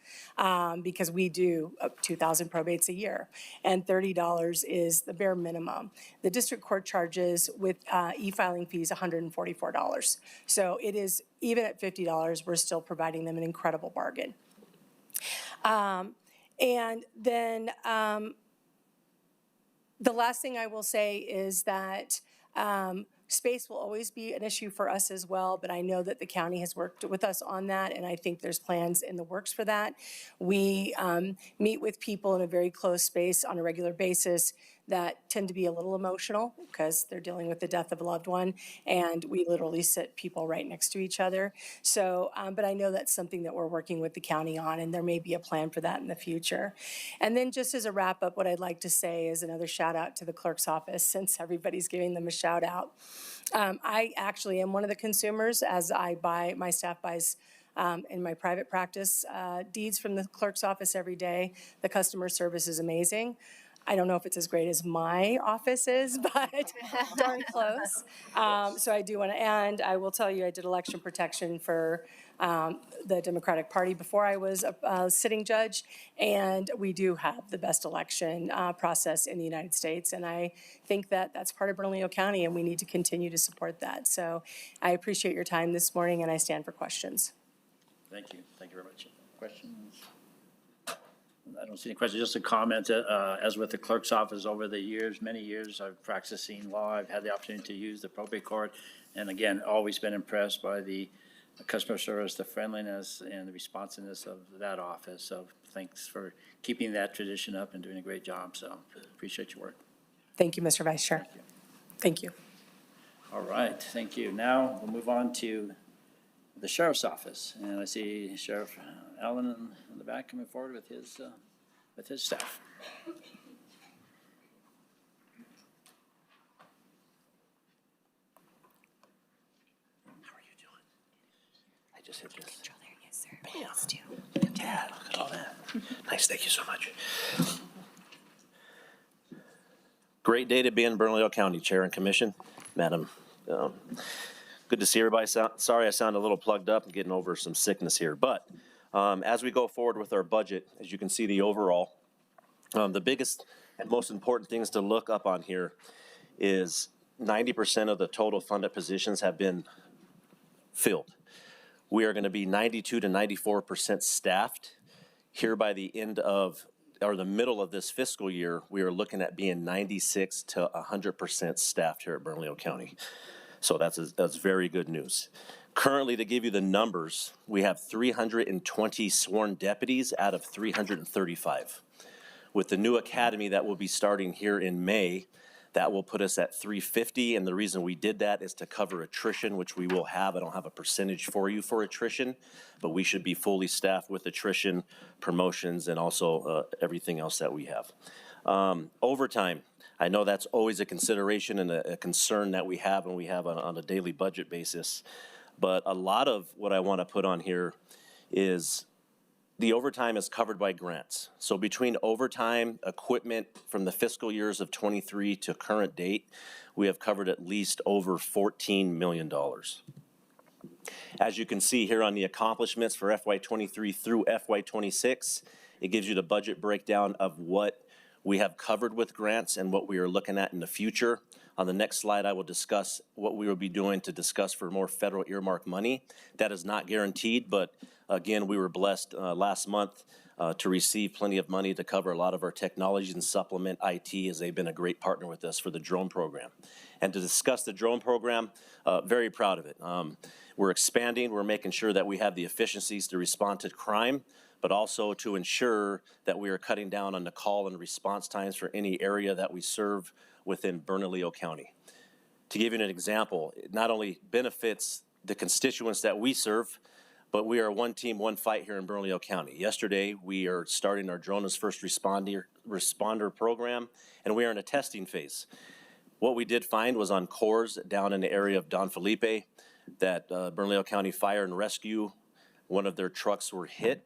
Because we do 2,000 probates a year, and $30 is the bare minimum. The district court charges with e-filing fees $144. So it is, even at $50, we're still providing them an incredible bargain. And then the last thing I will say is that space will always be an issue for us as well, but I know that the county has worked with us on that, and I think there's plans in the works for that. We meet with people in a very close space on a regular basis that tend to be a little emotional because they're dealing with the death of a loved one, and we literally sit people right next to each other. So, but I know that's something that we're working with the county on, and there may be a plan for that in the future. And then just as a wrap up, what I'd like to say is another shout out to the clerk's office, since everybody's giving them a shout out. I actually am one of the consumers as my staff buys in my private practice deeds from the clerk's office every day. The customer service is amazing. I don't know if it's as great as my office is, but darn close. So I do want to, and I will tell you, I did election protection for the Democratic Party before I was a sitting judge, and we do have the best election process in the United States, and I think that that's part of Bernalillo County, and we need to continue to support that. So I appreciate your time this morning, and I stand for questions. Thank you. Thank you very much. Questions? I don't see any questions. Just a comment, as with the clerk's office over the years, many years, I've practicing law. I've had the opportunity to use the probate court. And again, always been impressed by the customer service, the friendliness and the responsiveness of that office. So thanks for keeping that tradition up and doing a great job. So appreciate your work. Thank you, Mr. Vice Chair. Thank you. All right, thank you. Now we'll move on to the Sheriff's Office. And I see Sheriff Allen in the back coming forward with his staff. I just hit this. Yes, sir. Bam. Let's do. Yeah, look at all that. Nice, thank you so much. Great day to be in Bernalillo County, Chair and Commission. Madam, good to see everybody. Sorry I sound a little plugged up and getting over some sickness here. But as we go forward with our budget, as you can see the overall, the biggest and most important things to look up on here is 90% of the total funded positions have been filled. We are going to be 92 to 94% staffed. Here by the end of, or the middle of this fiscal year, we are looking at being 96 to 100% staffed here at Bernalillo County. So that's very good news. Currently, to give you the numbers, we have 320 sworn deputies out of 335. With the new academy that will be starting here in May, that will put us at 350, and the reason we did that is to cover attrition, which we will have. I don't have a percentage for you for attrition, but we should be fully staffed with attrition, promotions, and also everything else that we have. Overtime, I know that's always a consideration and a concern that we have, and we have on a daily budget basis. But a lot of what I want to put on here is the overtime is covered by grants. So between overtime, equipment from the fiscal years of 23 to current date, we have covered at least over $14 million. As you can see here on the accomplishments for FY23 through FY26, it gives you the budget breakdown of what we have covered with grants and what we are looking at in the future. On the next slide, I will discuss what we will be doing to discuss for more federal earmark money. That is not guaranteed, but again, we were blessed last month to receive plenty of money to cover a lot of our technologies and supplement IT, as they've been a great partner with us for the drone program. And to discuss the drone program, very proud of it. We're expanding, we're making sure that we have the efficiencies to respond to crime, but also to ensure that we are cutting down on the call and response times for any area that we serve within Bernalillo County. To give you an example, it not only benefits the constituents that we serve, but we are one team, one fight here in Bernalillo County. Yesterday, we are starting our Drone as First Responder program, and we are in a testing phase. What we did find was on cores down in the area of Don Felipe that Bernalillo County Fire and Rescue, one of their trucks were hit.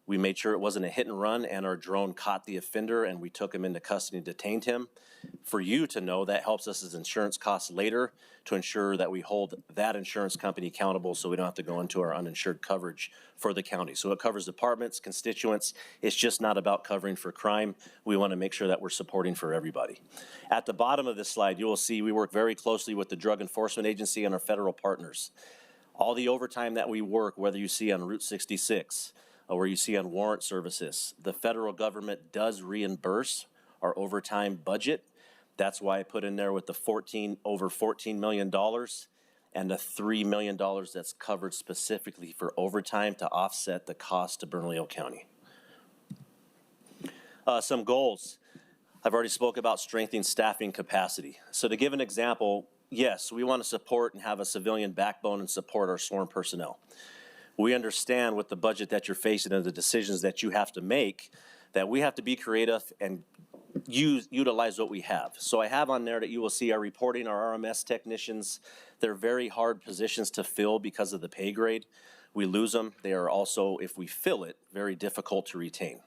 We made sure it wasn't a hit and run, and our drone caught the offender, and we took him into custody and detained him. For you to know, that helps us as insurance costs later to ensure that we hold that insurance company accountable so we don't have to go into our uninsured coverage for the county. So it covers departments, constituents. It's just not about covering for crime. We want to make sure that we're supporting for everybody. At the bottom of this slide, you will see we work very closely with the Drug Enforcement Agency and our federal partners. All the overtime that we work, whether you see on Route 66, or you see on warrant services, the federal government does reimburse our overtime budget. That's why I put in there with the over $14 million and the $3 million that's covered specifically for overtime to offset the cost to Bernalillo County. Some goals. I've already spoke about strengthening staffing capacity. So to give an example, yes, we want to support and have a civilian backbone and support our sworn personnel. We understand with the budget that you're facing and the decisions that you have to make, that we have to be creative and utilize what we have. So I have on there that you will see our reporting, our RMS technicians. They're very hard positions to fill because of the pay grade. We lose them. They are also, if we fill it, very difficult to retain.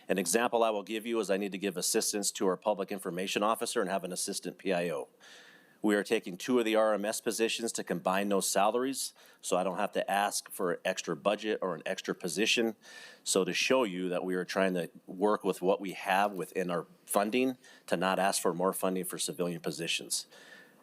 An example I will give you is I need to give assistance to our public information officer and have an assistant PIO. We are taking 2 of the RMS positions to combine those salaries, so I don't have to ask for an extra budget or an extra position. So to show you that we are trying to work with what we have within our funding to not ask for more funding for civilian positions.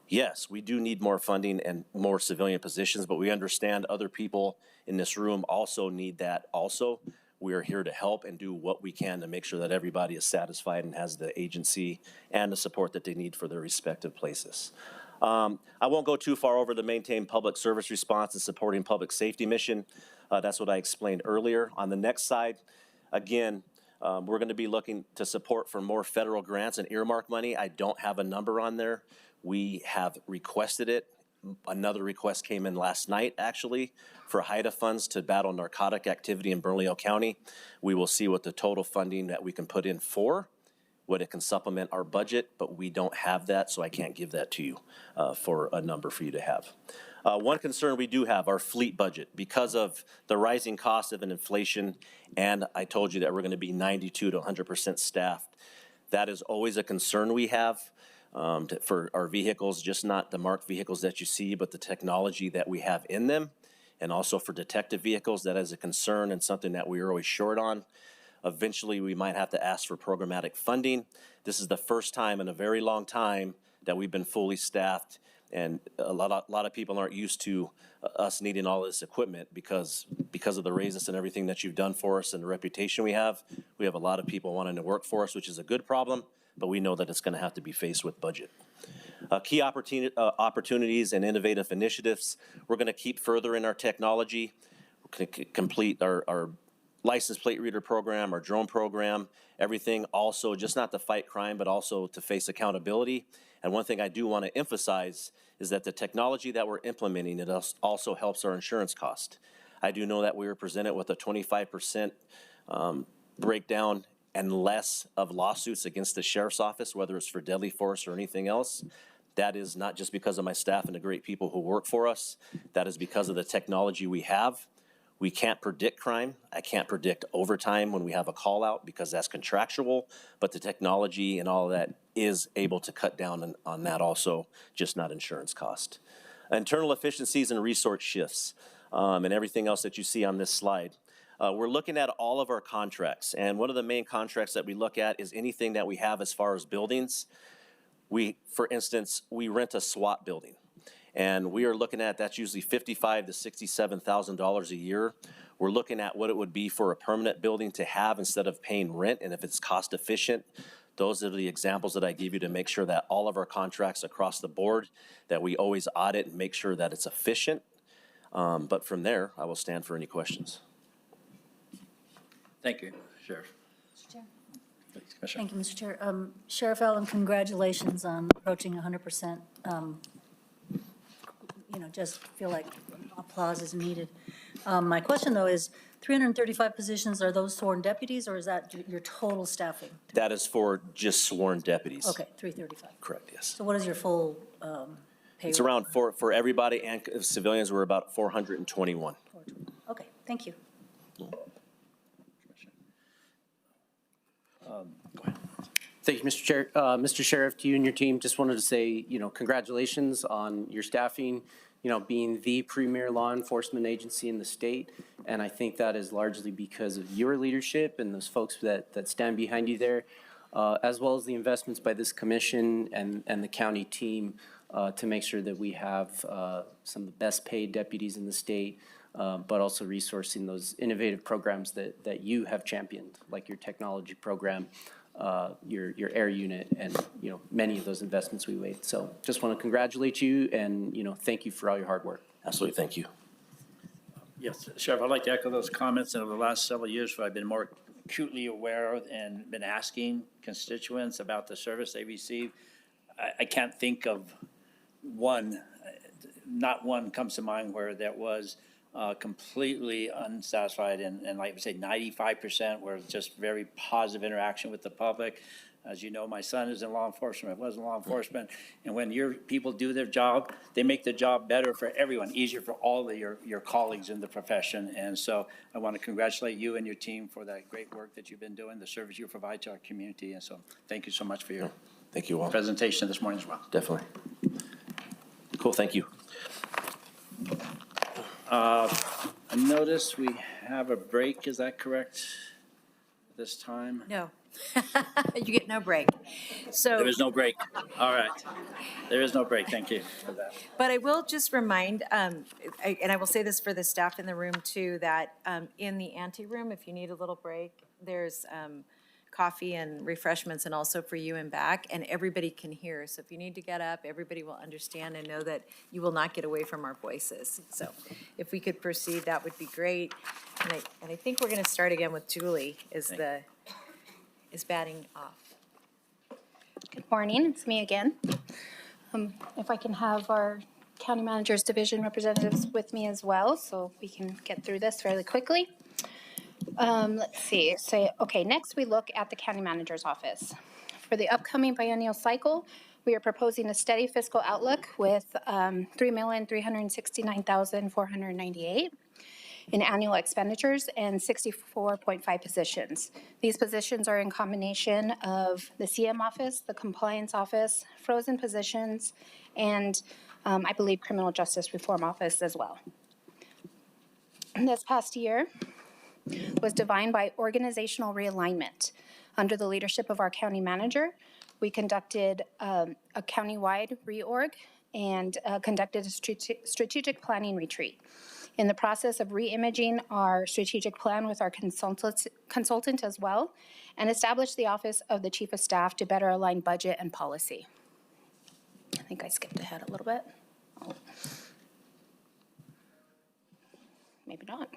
Yes, we do need more funding and more civilian positions, but we understand other people in this room also need that also. We are here to help and do what we can to make sure that everybody is satisfied and has the agency and the support that they need for their respective places. I won't go too far over the maintain public service response and supporting public safety mission. That's what I explained earlier. On the next side, again, we're going to be looking to support for more federal grants and earmark money. I don't have a number on there. We have requested it. Another request came in last night, actually, for HIDA funds to battle narcotic activity in Bernalillo County. We will see what the total funding that we can put in for, what it can supplement our budget, but we don't have that, so I can't give that to you for a number for you to have. One concern we do have, our fleet budget, because of the rising cost of an inflation, and I told you that we're going to be 92 to 100% staffed. That is always a concern we have for our vehicles, just not the marked vehicles that you see, but the technology that we have in them, and also for detective vehicles. That is a concern and something that we are always short on. Eventually, we might have to ask for programmatic funding. This is the first time in a very long time that we've been fully staffed, and a lot of people aren't used to us needing all this equipment because of the raises and everything that you've done for us and the reputation we have. We have a lot of people wanting to work for us, which is a good problem, but we know that it's going to have to be faced with budget. Key opportunities and innovative initiatives. We're going to keep furthering our technology. We're going to complete our license plate reader program, our drone program, everything also just not to fight crime, but also to face accountability. And one thing I do want to emphasize is that the technology that we're implementing, it also helps our insurance cost. I do know that we were presented with a 25% breakdown and less of lawsuits against the sheriff's office, whether it's for deadly force or anything else. That is not just because of my staff and the great people who work for us. That is because of the technology we have. We can't predict crime. I can't predict overtime when we have a call out because that's contractual, but the technology and all of that is able to cut down on that also, just not insurance cost. Internal efficiencies and resource shifts and everything else that you see on this slide. We're looking at all of our contracts, and one of the main contracts that we look at is anything that we have as far as buildings. For instance, we rent a SWAT building. And we are looking at, that's usually $55,000 to $67,000 a year. We're looking at what it would be for a permanent building to have instead of paying rent, and if it's cost efficient. Those are the examples that I give you to make sure that all of our contracts across the board, that we always audit and make sure that it's efficient. But from there, I will stand for any questions. Thank you, Sheriff. Mr. Chair. Commissioner. Thank you, Mr. Chair. Sheriff Allen, congratulations on approaching 100%. Just feel like applause is needed. My question, though, is 335 positions, are those sworn deputies, or is that your total staffing? That is for just sworn deputies. Okay, 335. Correct, yes. So what is your full pay? It's around, for everybody and civilians, we're about 421. Okay, thank you. Thank you, Mr. Chair. Mr. Sheriff, to you and your team, just wanted to say, congratulations on your staffing, being the premier law enforcement agency in the state. And I think that is largely because of your leadership and those folks that stand behind you there, as well as the investments by this commission and the county team to make sure that we have some of the best paid deputies in the state, but also resourcing those innovative programs that you have championed, like your technology program, your air unit, and many of those investments we made. So just want to congratulate you and thank you for all your hard work. Absolutely, thank you. Yes, Sheriff, I'd like to echo those comments. And over the last several years, I've been more acutely aware of and been asking constituents about the service they receive. I can't think of one, not one comes to mind where that was completely unsatisfied, and like I say, 95% were just very positive interaction with the public. As you know, my son is in law enforcement, I was in law enforcement, and when your people do their job, they make the job better for everyone, easier for all of your colleagues in the profession. And so I want to congratulate you and your team for that great work that you've been doing, the service you provide to our community. And so thank you so much for your Thank you all. presentation this morning as well. Definitely. Cool, thank you. I notice we have a break, is that correct, this time? No. You get no break. So. There is no break. All right. There is no break. Thank you for that. But I will just remind, and I will say this for the staff in the room too, that in the ante room, if you need a little break, there's coffee and refreshments, and also for you and back, and everybody can hear. So if you need to get up, everybody will understand and know that you will not get away from our voices. So if we could proceed, that would be great. And I think we're going to start again with Julie is batting off. Good morning, it's me again. If I can have our county manager's division representatives with me as well, so we can get through this fairly quickly. Let's see, okay, next we look at the county manager's office. For the upcoming biennial cycle, we are proposing a steady fiscal outlook with $3,369,498 in annual expenditures and 64.5 positions. These positions are in combination of the CM office, the compliance office, frozen positions, and I believe criminal justice reform office as well. This past year was defined by organizational realignment. Under the leadership of our county manager, we conducted a county-wide reorg and conducted a strategic planning retreat. In the process of re-imaging our strategic plan with our consultant as well, and established the office of the chief of staff to better align budget and policy. I think I skipped ahead a little bit. Oh. Maybe not.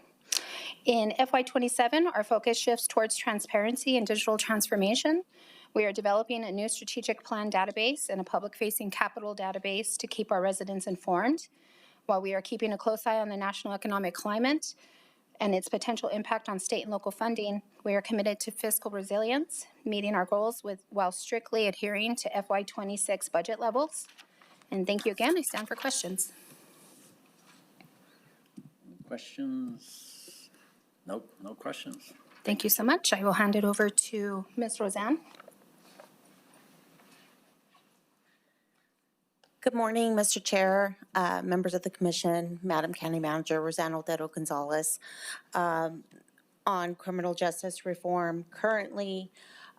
In FY27, our focus shifts towards transparency and digital transformation. We are developing a new strategic plan database and a public-facing capital database to keep our residents informed, while we are keeping a close eye on the national economic climate and its potential impact on state and local funding. We are committed to fiscal resilience, meeting our goals while strictly adhering to FY26 budget levels. And thank you again. I stand for questions. Questions? Nope, no questions. Thank you so much. I will hand it over to Ms. Roseanne. Good morning, Mr. Chair, members of the commission, Madam County Manager, Roseanne Aldero Gonzalez. On criminal justice reform, currently,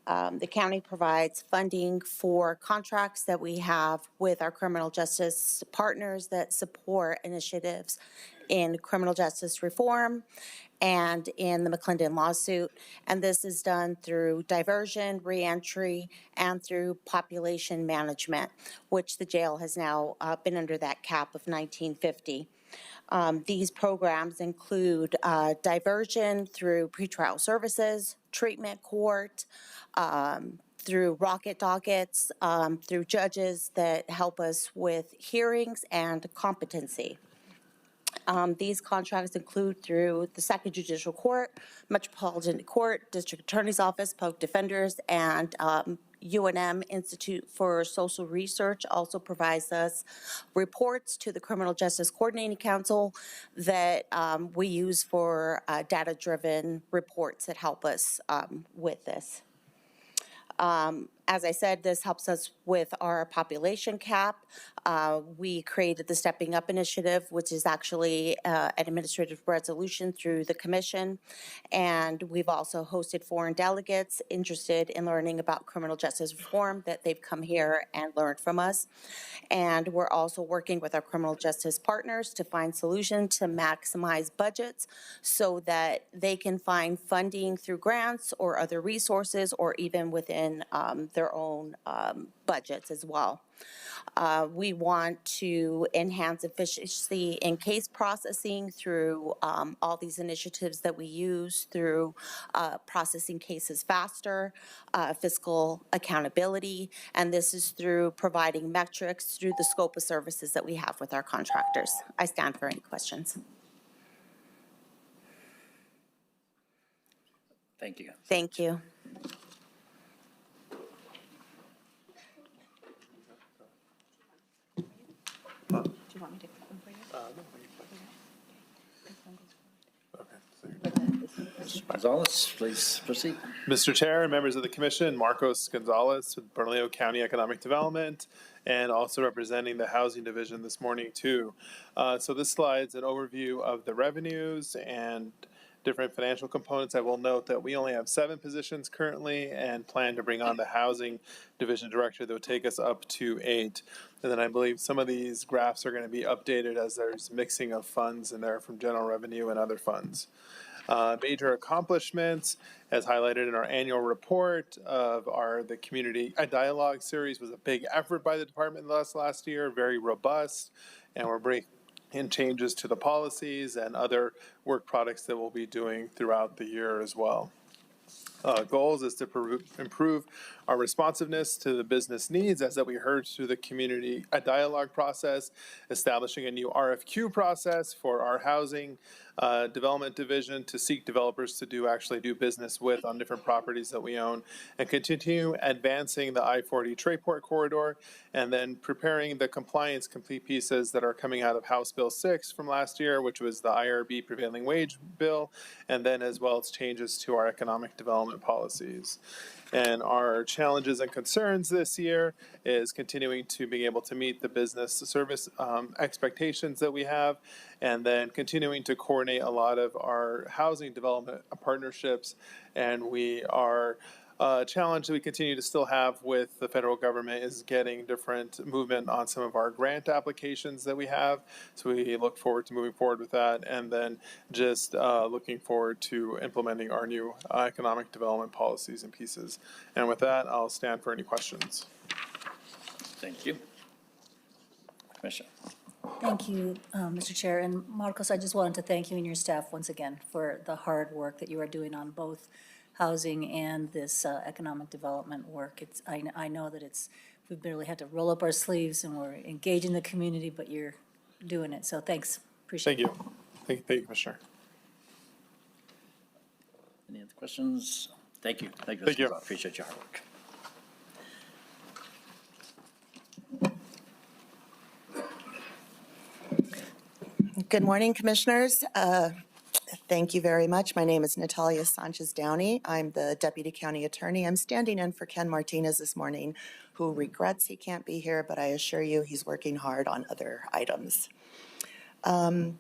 the county provides funding for contracts that we have with our criminal justice partners that support initiatives in criminal justice reform and in the McClendon lawsuit. And this is done through diversion, reentry, and through population management, which the jail has now been under that cap of 1950. These programs include diversion through pretrial services, treatment court, through rocket dockets, through judges that help us with hearings and competency. These contracts include through the Second Judicial Court, Metropolitan Court, District Attorney's Office, Public Defenders, and UNM Institute for Social Research also provides us reports to the Criminal Justice Coordinating Council that we use for data-driven reports that help us with this. As I said, this helps us with our population cap. We created the Stepping Up Initiative, which is actually an administrative resolution through the commission. And we've also hosted foreign delegates interested in learning about criminal justice reform that they've come here and learned from us. And we're also working with our criminal justice partners to find solutions to maximize budgets so that they can find funding through grants or other resources or even within their own budgets as well. We want to enhance efficiency in case processing through all these initiatives that we use through processing cases faster, fiscal accountability, and this is through providing metrics through the scope of services that we have with our contractors. I stand for any questions. Thank you. Thank you. Do you want me to click them for you? Mr. Gonzalez, please proceed. Mr. Chair, members of the commission, Marcos Gonzalez with Bernalillo County Economic Development, and also representing the housing division this morning too. So this slide's an overview of the revenues and different financial components. I will note that we only have 7 positions currently and plan to bring on the housing division director that would take us up to 8. And then I believe some of these graphs are going to be updated as there's mixing of funds in there from general revenue and other funds. Major accomplishments, as highlighted in our annual report of the community dialogue series, was a big effort by the department last year, very robust, and we're bringing in changes to the policies and other work products that we'll be doing throughout the year as well. goals is to improve our responsiveness to the business needs, as that we heard through the community dialogue process, establishing a new RFQ process for our housing development division to seek developers to actually do business with on different properties that we own, and continue advancing the I-40 Trayport corridor, and then preparing the compliance complete pieces that are coming out of House Bill 6 from last year, which was the IRB prevailing wage bill, and then as well as changes to our economic development policies. And our challenges and concerns this year is continuing to be able to meet the business service expectations that we have, and then continuing to coordinate a lot of our housing development partnerships. And we are challenge that we continue to still have with the federal government is getting different movement on some of our grant applications that we have. So we look forward to moving forward with that, and then just looking forward to implementing our new economic development policies and pieces. And with that, I'll stand for any questions. Thank you. Commissioner. Thank you, Mr. Chair. And Marcos, I just wanted to thank you and your staff once again for the hard work that you are doing on both housing and this economic development work. I know that we've really had to roll up our sleeves and we're engaging the community, but you're doing it. So thanks. Appreciate it. Thank you, Commissioner. Any other questions? Thank you. Thank you. Thank you. I appreciate your hard work. Good morning, Commissioners. Thank you very much. My name is Natalia Sanchez Downey. I'm the Deputy County Attorney. I'm standing in for Ken Martinez this morning, who regrets he can't be here, but I assure you he's working hard on other items. Let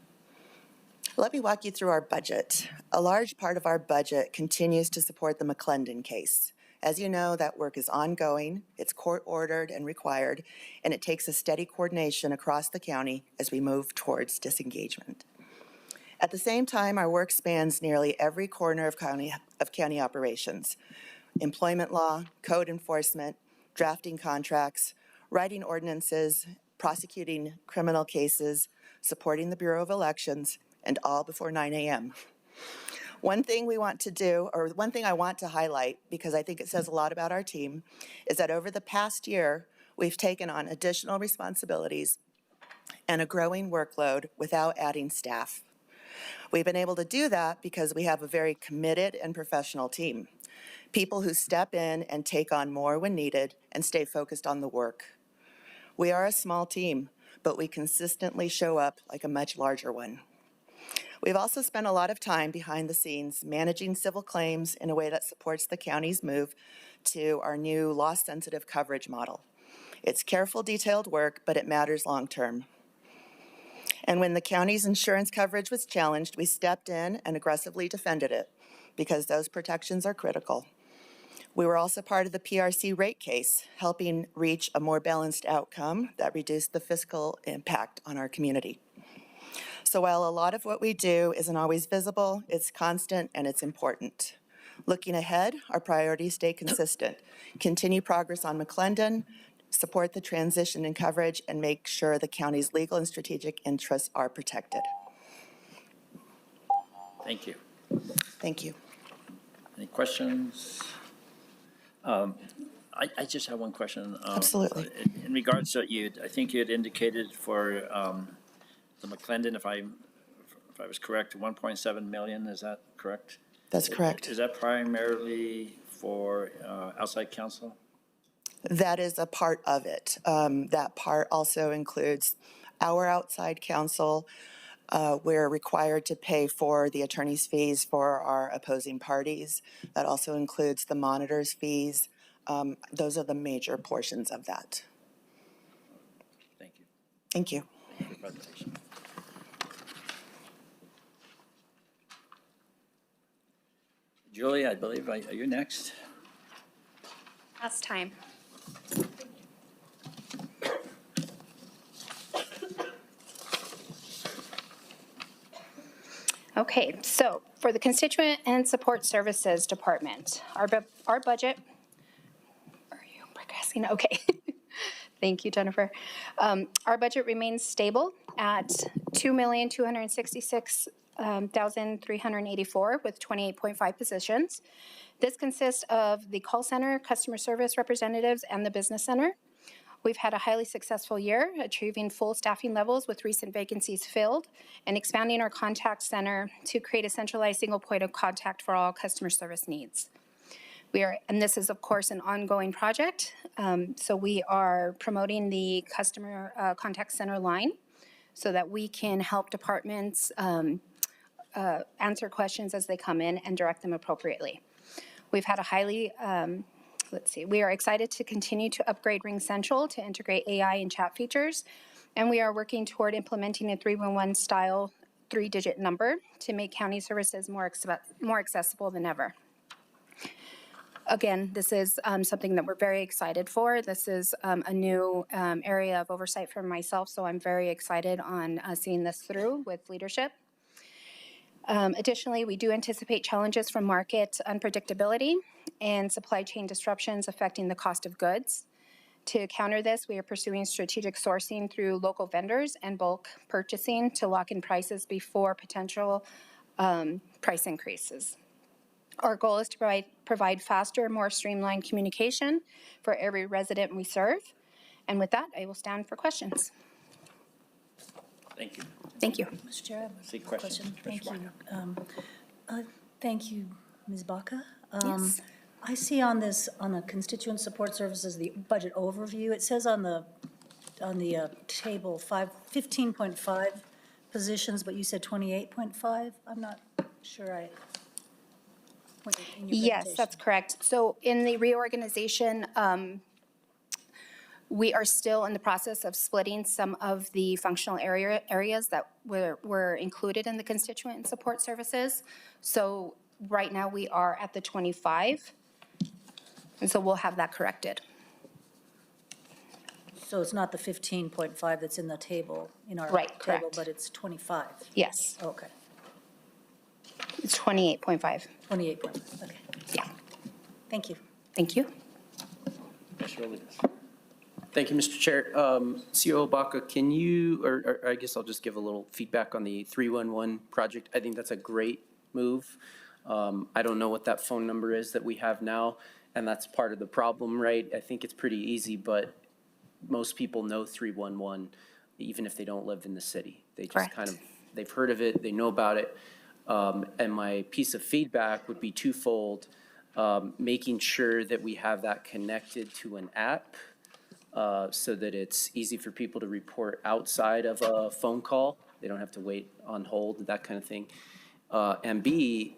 me walk you through our budget. A large part of our budget continues to support the McClendon case. As you know, that work is ongoing, it's court-ordered and required, and it takes a steady coordination across the county as we move towards disengagement. At the same time, our work spans nearly every corner of county operations: employment law, code enforcement, drafting contracts, writing ordinances, prosecuting criminal cases, supporting the Bureau of Elections, and all before 9 a.m. One thing I want to highlight, because I think it says a lot about our team, is that over the past year, we've taken on additional responsibilities and a growing workload without adding staff. We've been able to do that because we have a very committed and professional team, people who step in and take on more when needed and stay focused on the work. We are a small team, but we consistently show up like a much larger one. We've also spent a lot of time behind the scenes managing civil claims in a way that supports the county's move to our new loss-sensitive coverage model. It's careful, detailed work, but it matters long-term. And when the county's insurance coverage was challenged, we stepped in and aggressively defended it because those protections are critical. We were also part of the PRC rate case, helping reach a more balanced outcome that reduced the fiscal impact on our community. So while a lot of what we do isn't always visible, it's constant and it's important. Looking ahead, our priorities stay consistent. Continue progress on McClendon, support the transition in coverage, and make sure the county's legal and strategic interests are protected. Thank you. Thank you. Any questions? I just have one question. Absolutely. In regards to I think you had indicated for the McClendon, if I was correct, 1.7 million, is that correct? That's correct. Is that primarily for outside counsel? That is a part of it. That part also includes our outside counsel. We're required to pay for the attorney's fees for our opposing parties. That also includes the monitor's fees. Those are the major portions of that. Thank you. Thank you. Thank you for the presentation. Julie, I believe, are you next? Last time. Okay, so for the Constituent and Support Services Department, our budget, are you broadcasting? Okay. Thank you, Jennifer. Our budget remains stable at $2,266,384 with 28.5 positions. This consists of the call center, customer service representatives, and the business center. We've had a highly successful year, achieving full staffing levels with recent vacancies filled and expanding our contact center to create a centralized single point of contact for all customer service needs. And this is, of course, an ongoing project. So we are promoting the customer contact center line so that we can help departments answer questions as they come in and direct them appropriately. We've had a highly, we are excited to continue to upgrade Ring Central to integrate AI and chat features. And we are working toward implementing a 311 style 3-digit number to make county services more accessible than ever. Again, this is something that we're very excited for. This is a new area of oversight for myself, so I'm very excited on seeing this through with leadership. Additionally, we do anticipate challenges from market unpredictability and supply chain disruptions affecting the cost of goods. To counter this, we are pursuing strategic sourcing through local vendors and bulk purchasing to lock in prices before potential price increases. Our goal is to provide faster, more streamlined communication for every resident we serve. And with that, I will stand for questions. Thank you. Thank you. Mr. Chair, I have See a question. question. Thank you. Thank you, Ms. Baca. Yes. I see on the Constituent Support Services, the budget overview, it says on the table 15.5 positions, but you said 28.5? I'm not sure I pointed in your Yes, presentation. that's correct. So in the reorganization, we are still in the process of splitting some of the functional areas that were included in the Constituent Support Services. So right now we are at the 25, and so we'll have that corrected. So it's not the 15.5 that's in the table, in our Right, table, correct. but it's 25? Yes, Okay, it's 28.5. 28.5, okay. Yeah, Thank you. thank you. Commissioner Rodriguez. Thank you, Mr. Chair. CO Baca, can you, or I guess I'll just give a little feedback on the 311 project. I think that's a great move. I don't know what that phone number is that we have now, and that's part of the problem, right? I think it's pretty easy, but most people know 311, even if they don't live in the city. They just Correct. kind of, they've heard of it, they know about it. And my piece of feedback would be twofold, making sure that we have that connected to an app so that it's easy for people to report outside of a phone call. They don't have to wait on hold, that kind of thing. And B,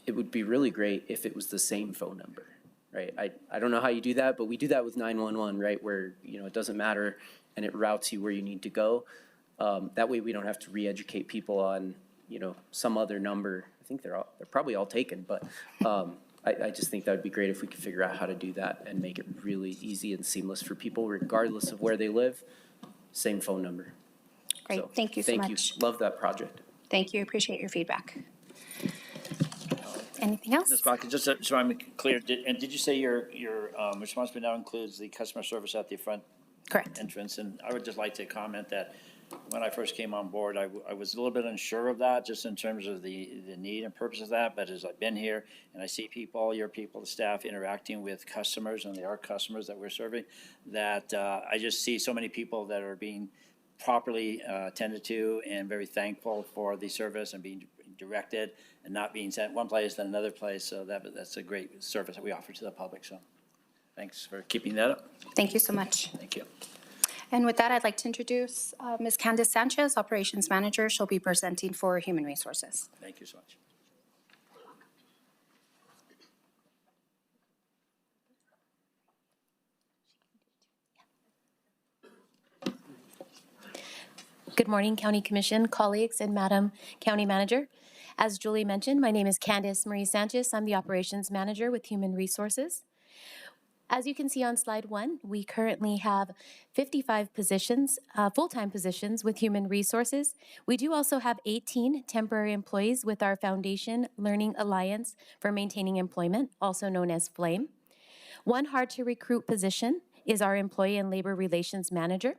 it would be really great if it was the same phone number, right? I don't know how you do that, but we do that with 911, right? Where, you know, it doesn't matter and it routes you where you need to go. That way we don't have to re-educate people on, you know, some other number. I think they're probably all taken, but I just think that would be great if we could figure out how to do that and make it really easy and seamless for people regardless of where they live, same phone number. Great, So, thank you so much. Thank you, love that project. Thank you, appreciate your feedback. Anything else? Ms. Baca, just so I'm clear, did you say your responsibility now includes the customer service at the front Correct. entrance? And I would just like to comment that when I first came on board, I was a little bit unsure of that, just in terms of the need and purpose of that. But as I've been here and I see people, your people, the staff interacting with customers, and they are customers that we're serving, that I just see so many people that are being properly attended to and very thankful for the service and being directed and not being sent one place then another place. So that's a great service that we offer to the public. So thanks for keeping that up. Thank you so much. Thank you. And with that, I'd like to introduce Ms. Candace Sanchez, Operations Manager. She'll be presenting for Human Resources. Thank you so much. Good morning, County Commission, colleagues, and Madam County Manager. As Julie mentioned, my name is Candace Marie Sanchez. I'm the Operations Manager with Human Resources. As you can see on slide 1, we currently have 55 positions, full-time positions with Human Resources. We do also have 18 temporary employees with our Foundation Learning Alliance for Maintaining Employment, also known as FLAME. One hard-to-recruit position is our Employee and Labor Relations Manager.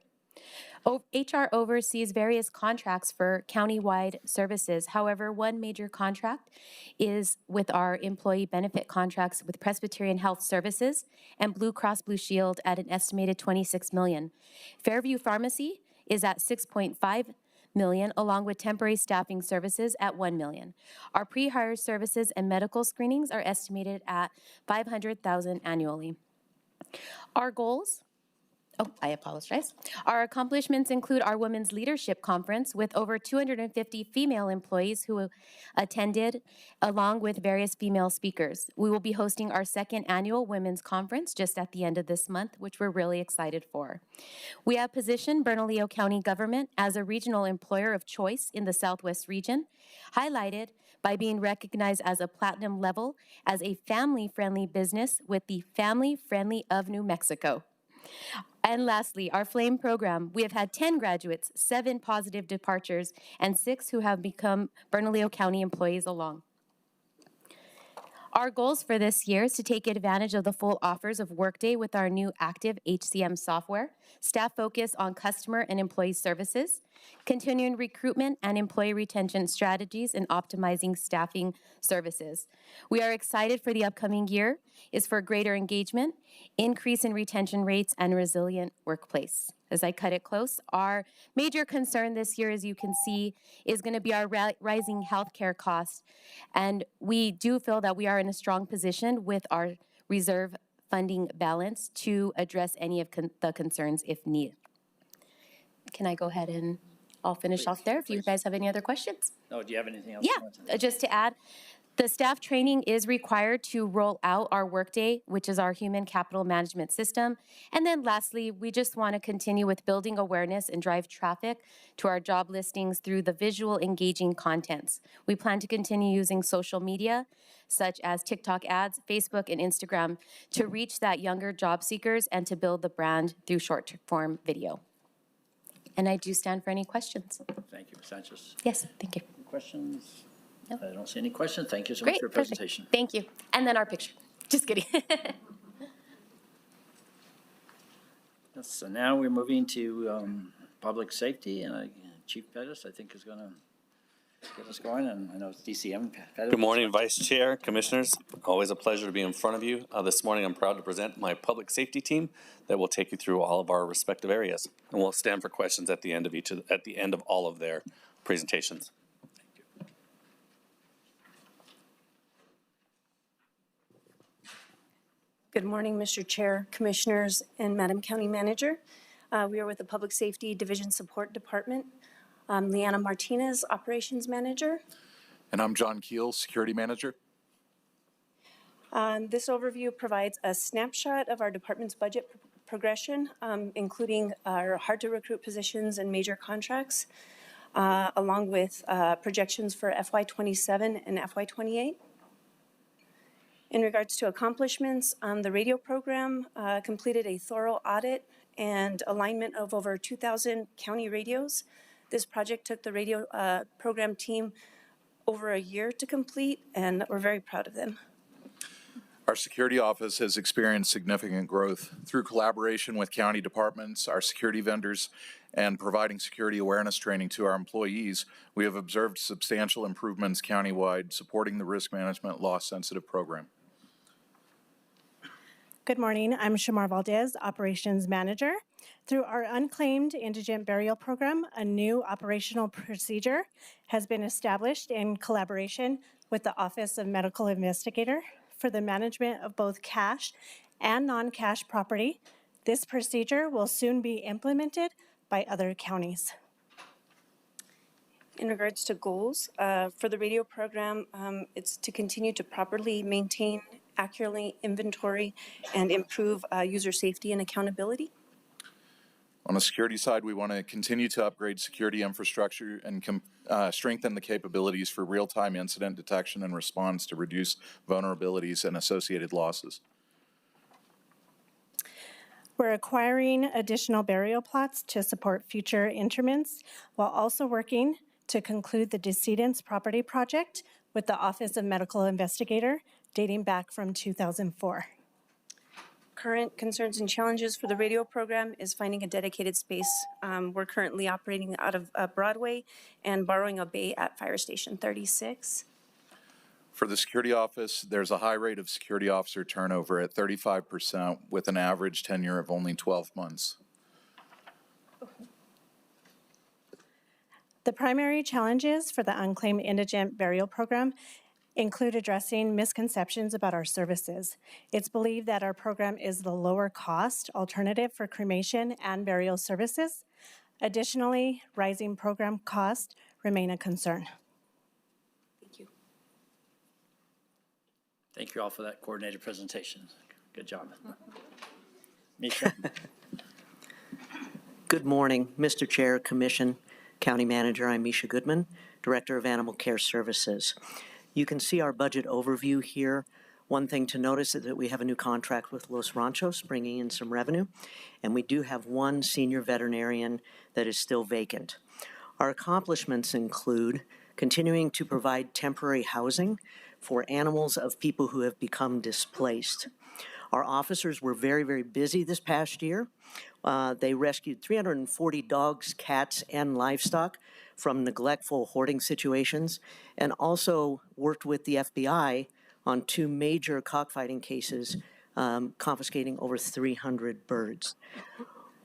HR oversees various contracts for countywide services. However, one major contract is with our employee benefit contracts with Presbyterian Health Services and Blue Cross Blue Shield at an estimated $26 million. Fairview Pharmacy is at $6.5 million, along with temporary staffing services at $1 million. Our pre-hire services and medical screenings are estimated at $500,000 annually. Our goals. I apologize. Our accomplishments include our Women's Leadership Conference with over 250 female employees who attended, along with various female speakers. We will be hosting our second annual Women's Conference just at the end of this month, which we're really excited for. We have positioned Bernalillo County government as a regional employer of choice in the Southwest region, highlighted by being recognized as a platinum level as a family-friendly business with the Family Friendly of New Mexico. And lastly, our FLAME program. We have had 10 graduates, 7 positive departures, and 6 who have become Bernalillo County employees along. Our goals for this year is to take advantage of the full offers of Workday with our new active HCM software, staff focus on customer and employee services, continuing recruitment and employee retention strategies, and optimizing staffing services. We are excited for the upcoming year is for greater engagement, increase in retention rates, and resilient workplace. As I cut it close, our major concern this year, as you can see, is going to be our rising healthcare costs. And we do feel that we are in a strong position with our reserve funding balance to address any of the concerns if needed. Can I go ahead and I'll finish off there if you guys have any other questions? No, do you have anything else? Yeah, just to add, the staff training is required to roll out our Workday, which is our human capital management system. And then lastly, we just want to continue with building awareness and drive traffic to our job listings through the visual engaging contents. We plan to continue using social media, such as TikTok ads, Facebook, and Instagram to reach that younger job seekers and to build the brand through short form video. And I do stand for any questions. Thank you, Ms. Sanchez. Yes, thank you. Questions? No. I don't see any questions. Thank you so much Great, for your perfect. presentation. Thank you. And then our picture. Just kidding. Yes, so now we're moving to public safety, and Chief Pettis, I think, is going to get us going, and I know it's DCM. Pettis. Good morning, Vice Chair, Commissioners. Always a pleasure to be in front of you. This morning, I'm proud to present my public safety team that will take you through all of our respective areas, and we'll stand for questions at the end of all of their presentations. Good morning, Mr. Chair, Commissioners, and Madam County Manager. We are with the Public Safety Division Support Department. I'm Leanna Martinez, Operations Manager. And I'm John Keel, Security Manager. This overview provides a snapshot of our department's budget progression, including our hard-to-recruit positions and major contracts, along with projections for FY27 and FY28. In regards to accomplishments, the radio program completed a thorough audit and alignment of over 2,000 county radios. This project took the radio program team over a year to complete, and we're very proud of them. Our security office has experienced significant growth through collaboration with county departments, our security vendors, and providing security awareness training to our employees. We have observed substantial improvements countywide, supporting the risk management loss-sensitive program. Good morning, I'm Shamar Valdez, Operations Manager. Through our Unclaimed Indigent Burial Program, a new operational procedure has been established in collaboration with the Office of Medical Investigator for the management of both cash and non-cash property. This procedure will soon be implemented by other counties. In regards to goals, for the radio program, it's to continue to properly maintain, accurately inventory, and improve user safety and accountability. On the security side, we want to continue to upgrade security infrastructure and strengthen the capabilities for real-time incident detection and response to reduce vulnerabilities and associated losses. We're acquiring additional burial plots to support future interments while also working to conclude the decedent's property project with the Office of Medical Investigator dating back from 2004. current concerns and challenges for the radio program is finding a dedicated space. We're currently operating out of Broadway and borrowing a bay at Fire Station 36. For the security office, there's a high rate of security officer turnover at 35% with an average tenure of only 12 months. The primary challenges for the unclaimed indigent burial program include addressing misconceptions about our services. It's believed that our program is the lower cost alternative for cremation and burial services. Additionally, rising program costs remain a concern. Thank you. Thank you all for that coordinated presentation. Good job. Misha? Good morning, Mr. Chair, Commission, County Manager. I'm Misha Goodman, Director of Animal Care Services. You can see our budget overview here. One thing to notice is that we have a new contract with Los Ranchos bringing in some revenue, and we do have one senior veterinarian that is still vacant. Our accomplishments include continuing to provide temporary housing for animals of people who have become displaced. Our officers were very, very busy this past year. They rescued 340 dogs, cats, and livestock from neglectful hoarding situations, and also worked with the FBI on 2 major cockfighting cases, confiscating over 300 birds.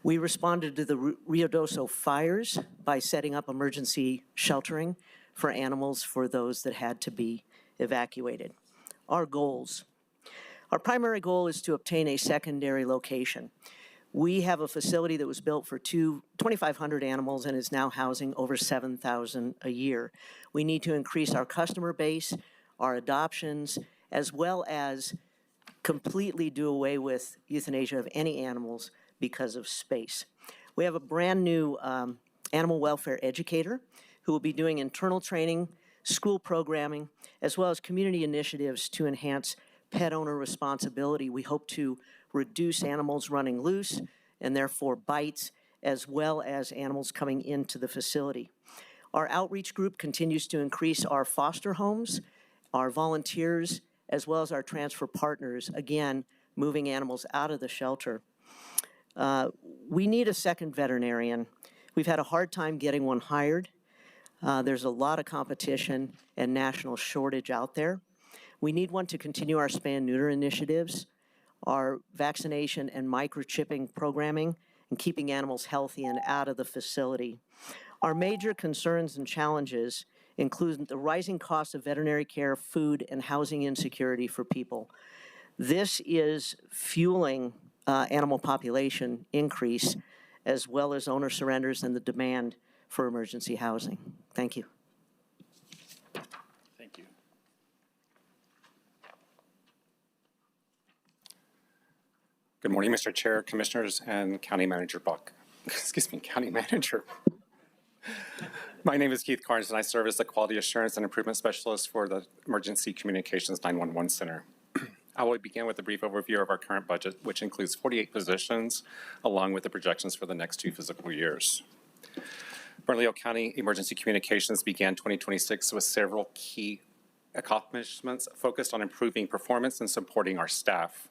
We responded to the Rio Doso fires by setting up emergency sheltering for animals for those that had to be evacuated. Our goals. Our primary goal is to obtain a secondary location. We have a facility that was built for 2,500 animals and is now housing over 7,000 a year. We need to increase our customer base, our adoptions, as well as completely do away with euthanasia of any animals because of space. We have a brand new animal welfare educator who will be doing internal training, school programming, as well as community initiatives to enhance pet owner responsibility. We hope to reduce animals running loose and therefore bites, as well as animals coming into the facility. Our outreach group continues to increase our foster homes, our volunteers, as well as our transfer partners, again, moving animals out of the shelter. We need a second veterinarian. We've had a hard time getting one hired. There's a lot of competition and national shortage out there. We need one to continue our spay-and-neuter initiatives, our vaccination and microchipping programming, and keeping animals healthy and out of the facility. Our major concerns and challenges include the rising cost of veterinary care, food, and housing insecurity for people. This is fueling animal population increase, as well as owner surrenders and the demand for emergency housing. Thank you. Thank you. Good morning, Mr. Chair, Commissioners, and County Manager Buck. Excuse me, County Manager. My name is Keith Carnes, and I serve as the Quality Assurance and Improvement Specialist for the Emergency Communications 911 Center. I will begin with a brief overview of our current budget, which includes 48 positions, along with the projections for the next 2 fiscal years. Bernalillo County Emergency Communications began 2026 with several key accomplishments focused on improving performance and supporting our staff.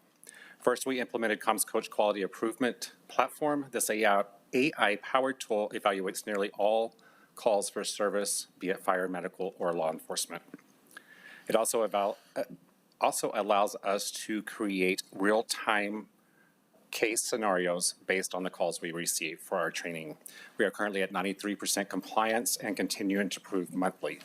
First, we implemented CommsCoach Quality Improvement Platform. This AI-powered tool evaluates nearly all calls for service, be it fire, medical, or law enforcement. It also allows us to create real-time case scenarios based on the calls we receive for our training. We are currently at 93% compliance and continuing to improve monthly.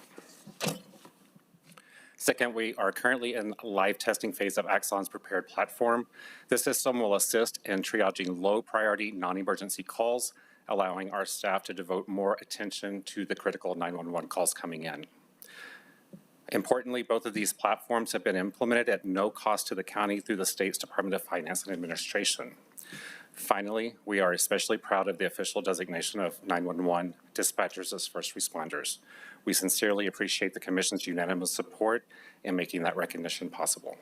Second, we are currently in live testing phase of Axon's prepared platform. The system will assist in triaging low-priority, non-emergency calls, allowing our staff to devote more attention to the critical 911 calls coming in. Importantly, both of these platforms have been implemented at no cost to the county through the state's Department of Finance and Administration. Finally, we are especially proud of the official designation of 911 dispatchers as first responders. We sincerely appreciate the Commission's unanimous support in making that recognition possible.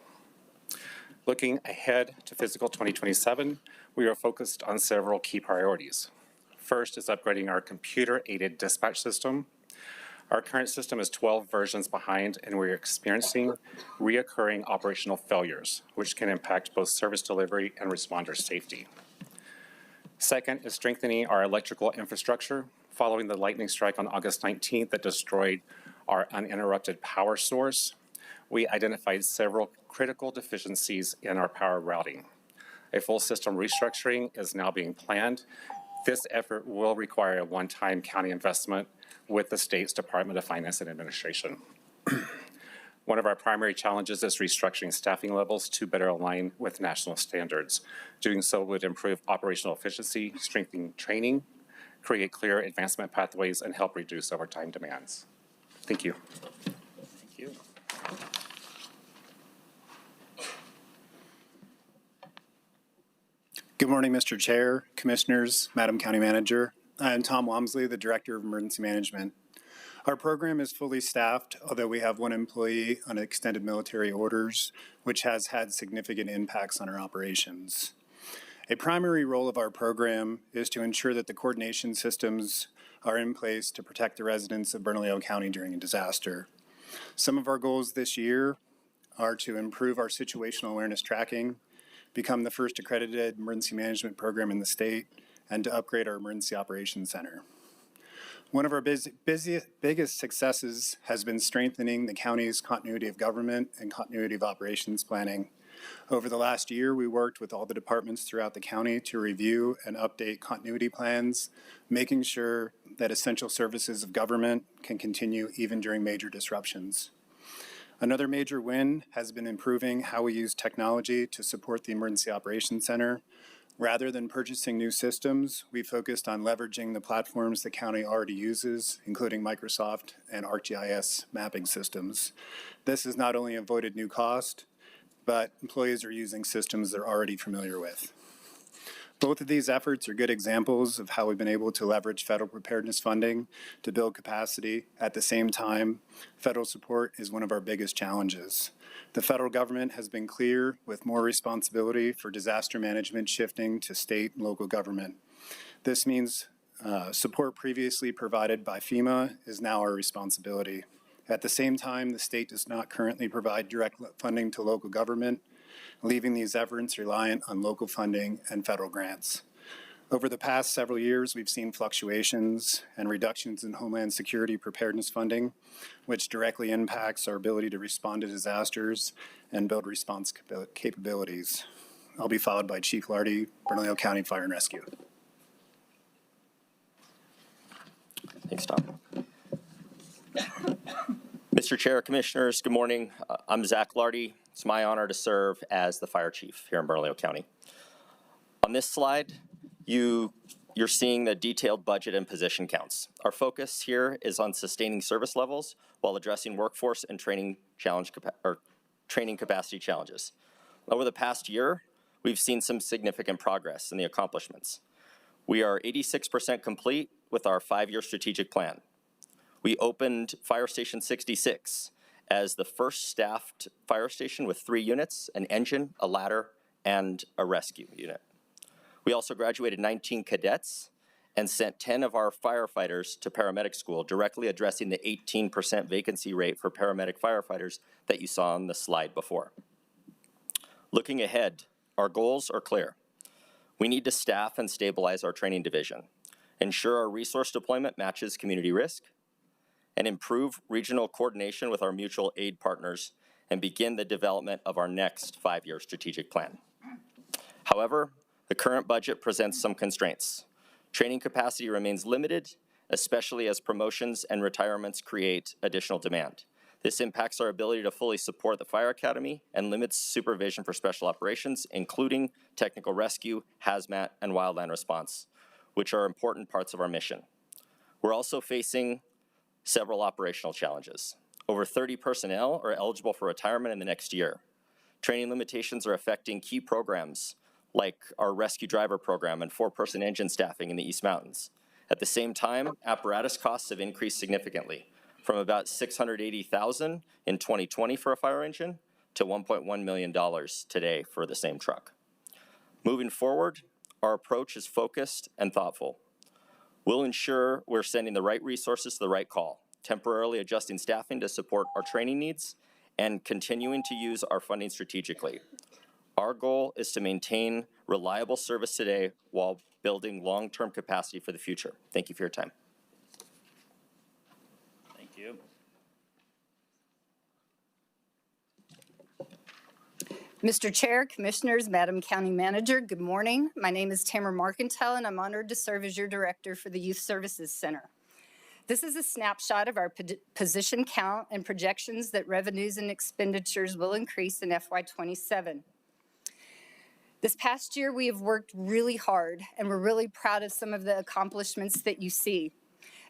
Looking ahead to fiscal 2027, we are focused on several key priorities. First is upgrading our computer-aided dispatch system. Our current system is 12 versions behind, and we're experiencing reoccurring operational failures, which can impact both service delivery and responder safety. Second is strengthening our electrical infrastructure. Following the lightning strike on August 19th that destroyed our uninterrupted power source, we identified several critical deficiencies in our power routing. A full system restructuring is now being planned. This effort will require a one-time county investment with the state's Department of Finance and Administration. One of our primary challenges is restructuring staffing levels to better align with national standards. Doing so would improve operational efficiency, strengthen training, create clear advancement pathways, and help reduce overtime demands. Thank you. Thank you. Good morning, Mr. Chair, Commissioners, Madam County Manager. I am Tom Wamsley, the Director of Emergency Management. Our program is fully staffed, although we have one employee on extended military orders, which has had significant impacts on our operations. A primary role of our program is to ensure that the coordination systems are in place to protect the residents of Bernalillo County during a disaster. Some of our goals this year are to improve our situational awareness tracking, become the first accredited emergency management program in the state, and to upgrade our emergency operations center. One of our biggest successes has been strengthening the county's continuity of government and continuity of operations planning. Over the last year, we worked with all the departments throughout the county to review and update continuity plans, making sure that essential services of government can continue even during major disruptions. Another major win has been improving how we use technology to support the Emergency Operations Center. Rather than purchasing new systems, we focused on leveraging the platforms the county already uses, including Microsoft and ArcGIS mapping systems. This has not only avoided new cost, but employees are using systems they're already familiar with. Both of these efforts are good examples of how we've been able to leverage federal preparedness funding to build capacity. At the same time, federal support is one of our biggest challenges. The federal government has been clear with more responsibility for disaster management shifting to state and local government. This means support previously provided by FEMA is now our responsibility. At the same time, the state does not currently provide direct funding to local government, leaving these efforts reliant on local funding and federal grants. Over the past several years, we've seen fluctuations and reductions in Homeland Security preparedness funding, which directly impacts our ability to respond to disasters and build response capabilities. I'll be followed by Chief Lardy, Bernalillo County Fire and Rescue. Thanks, Tom. Mr. Chair, Commissioners, good morning. I'm Zach Lardy. It's my honor to serve as the Fire Chief here in Bernalillo County. On this slide, you're seeing the detailed budget and position counts. Our focus here is on sustaining service levels while addressing workforce and training capacity challenges. Over the past year, we've seen some significant progress in the accomplishments. We are 86% complete with our 5-year strategic plan. We opened Fire Station 66 as the first staffed fire station with 3 units, an engine, a ladder, and a rescue unit. We also graduated 19 cadets and sent 10 of our firefighters to paramedic school, directly addressing the 18% vacancy rate for paramedic firefighters that you saw on the slide before. Looking ahead, our goals are clear. We need to staff and stabilize our training division, ensure our resource deployment matches community risk, and improve regional coordination with our mutual aid partners and begin the development of our next 5-year strategic plan. However, the current budget presents some constraints. Training capacity remains limited, especially as promotions and retirements create additional demand. This impacts our ability to fully support the Fire Academy and limits supervision for special operations, including technical rescue, hazmat, and wildland response, which are important parts of our mission. We're also facing several operational challenges. Over 30 personnel are eligible for retirement in the next year. Training limitations are affecting key programs like our rescue driver program and 4-person engine staffing in the East Mountains. At the same time, apparatus costs have increased significantly, from about $680,000 in 2020 for a fire engine to $1.1 million today for the same truck. Moving forward, our approach is focused and thoughtful. We'll ensure we're sending the right resources to the right call, temporarily adjusting staffing to support our training needs, and continuing to use our funding strategically. Our goal is to maintain reliable service today while building long-term capacity for the future. Thank you for your time. Thank you. Mr. Chair, Commissioners, Madam County Manager, good morning. My name is Tamara Marcantel, and I'm honored to serve as your Director for the Youth Services Center. This is a snapshot of our position count and projections that revenues and expenditures will increase in FY27. This past year, we have worked really hard, and we're really proud of some of the accomplishments that you see.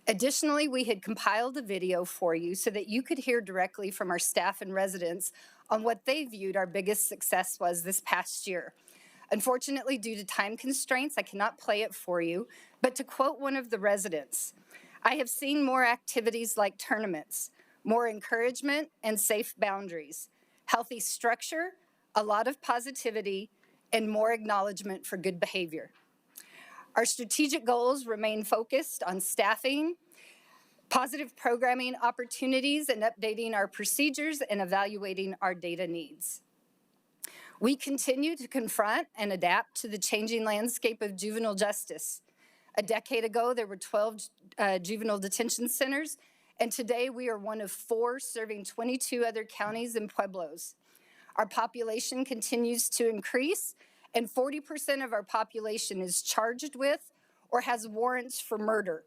Additionally, we had compiled a video for you so that you could hear directly from our staff and residents on what they viewed our biggest success was this past year. Unfortunately, due to time constraints, I cannot play it for you, but to quote one of the residents, "I have seen more activities like tournaments, more encouragement and safe boundaries, healthy structure, a lot of positivity, and more acknowledgement for good behavior." Our strategic goals remain focused on staffing, positive programming opportunities, and updating our procedures and evaluating our data needs. We continue to confront and adapt to the changing landscape of juvenile justice. A decade ago, there were 12 juvenile detention centers, and today we are one of 4 serving 22 other counties and pueblos. Our population continues to increase, and 40% of our population is charged with or has warrants for murder.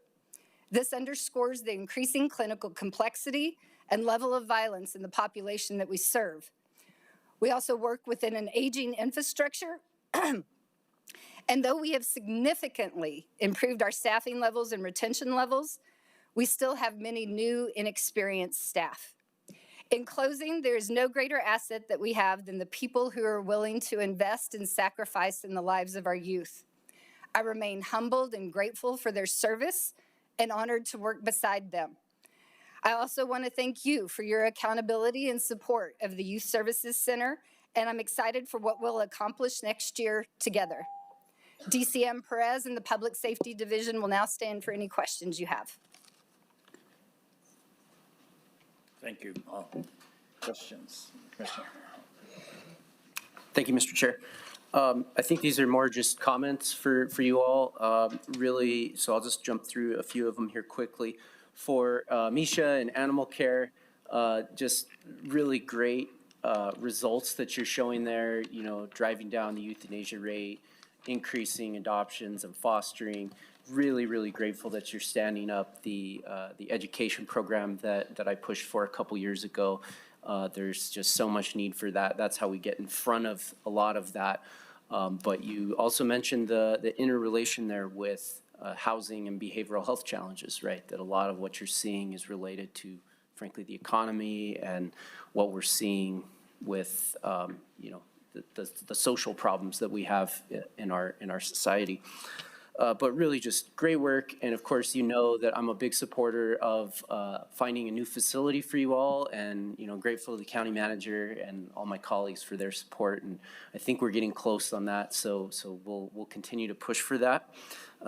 This underscores the increasing clinical complexity and level of violence in the population that we serve. We also work within an aging infrastructure, and though we have significantly improved our staffing levels and retention levels, we still have many new, inexperienced staff. In closing, there is no greater asset that we have than the people who are willing to invest and sacrifice in the lives of our youth. I remain humbled and grateful for their service and honored to work beside them. I also want to thank you for your accountability and support of the Youth Services Center, and I'm excited for what we'll accomplish next year together. DCM Perez and the Public Safety Division will now stand for any questions you have. Thank you. Questions, Commissioner? Thank you, Mr. Chair. I think these are more just comments for you all, really, so I'll just jump through a few of them here quickly. For Misha and Animal Care, just really great results that you're showing there, you know, driving down the euthanasia rate, increasing adoptions and fostering. Really, really grateful that you're standing up the education program that I pushed for a couple years ago. There's just so much need for that. That's how we get in front of a lot of that. But you also mentioned the interrelation there with housing and behavioral health challenges, right? That a lot of what you're seeing is related to, frankly, the economy and what we're seeing with, you know, the social problems that we have in our society. But really just great work. And of course, you know that I'm a big supporter of finding a new facility for you all, and, you know, grateful to the county manager and all my colleagues for their support. And I think we're getting close on that. So we'll continue to push for that.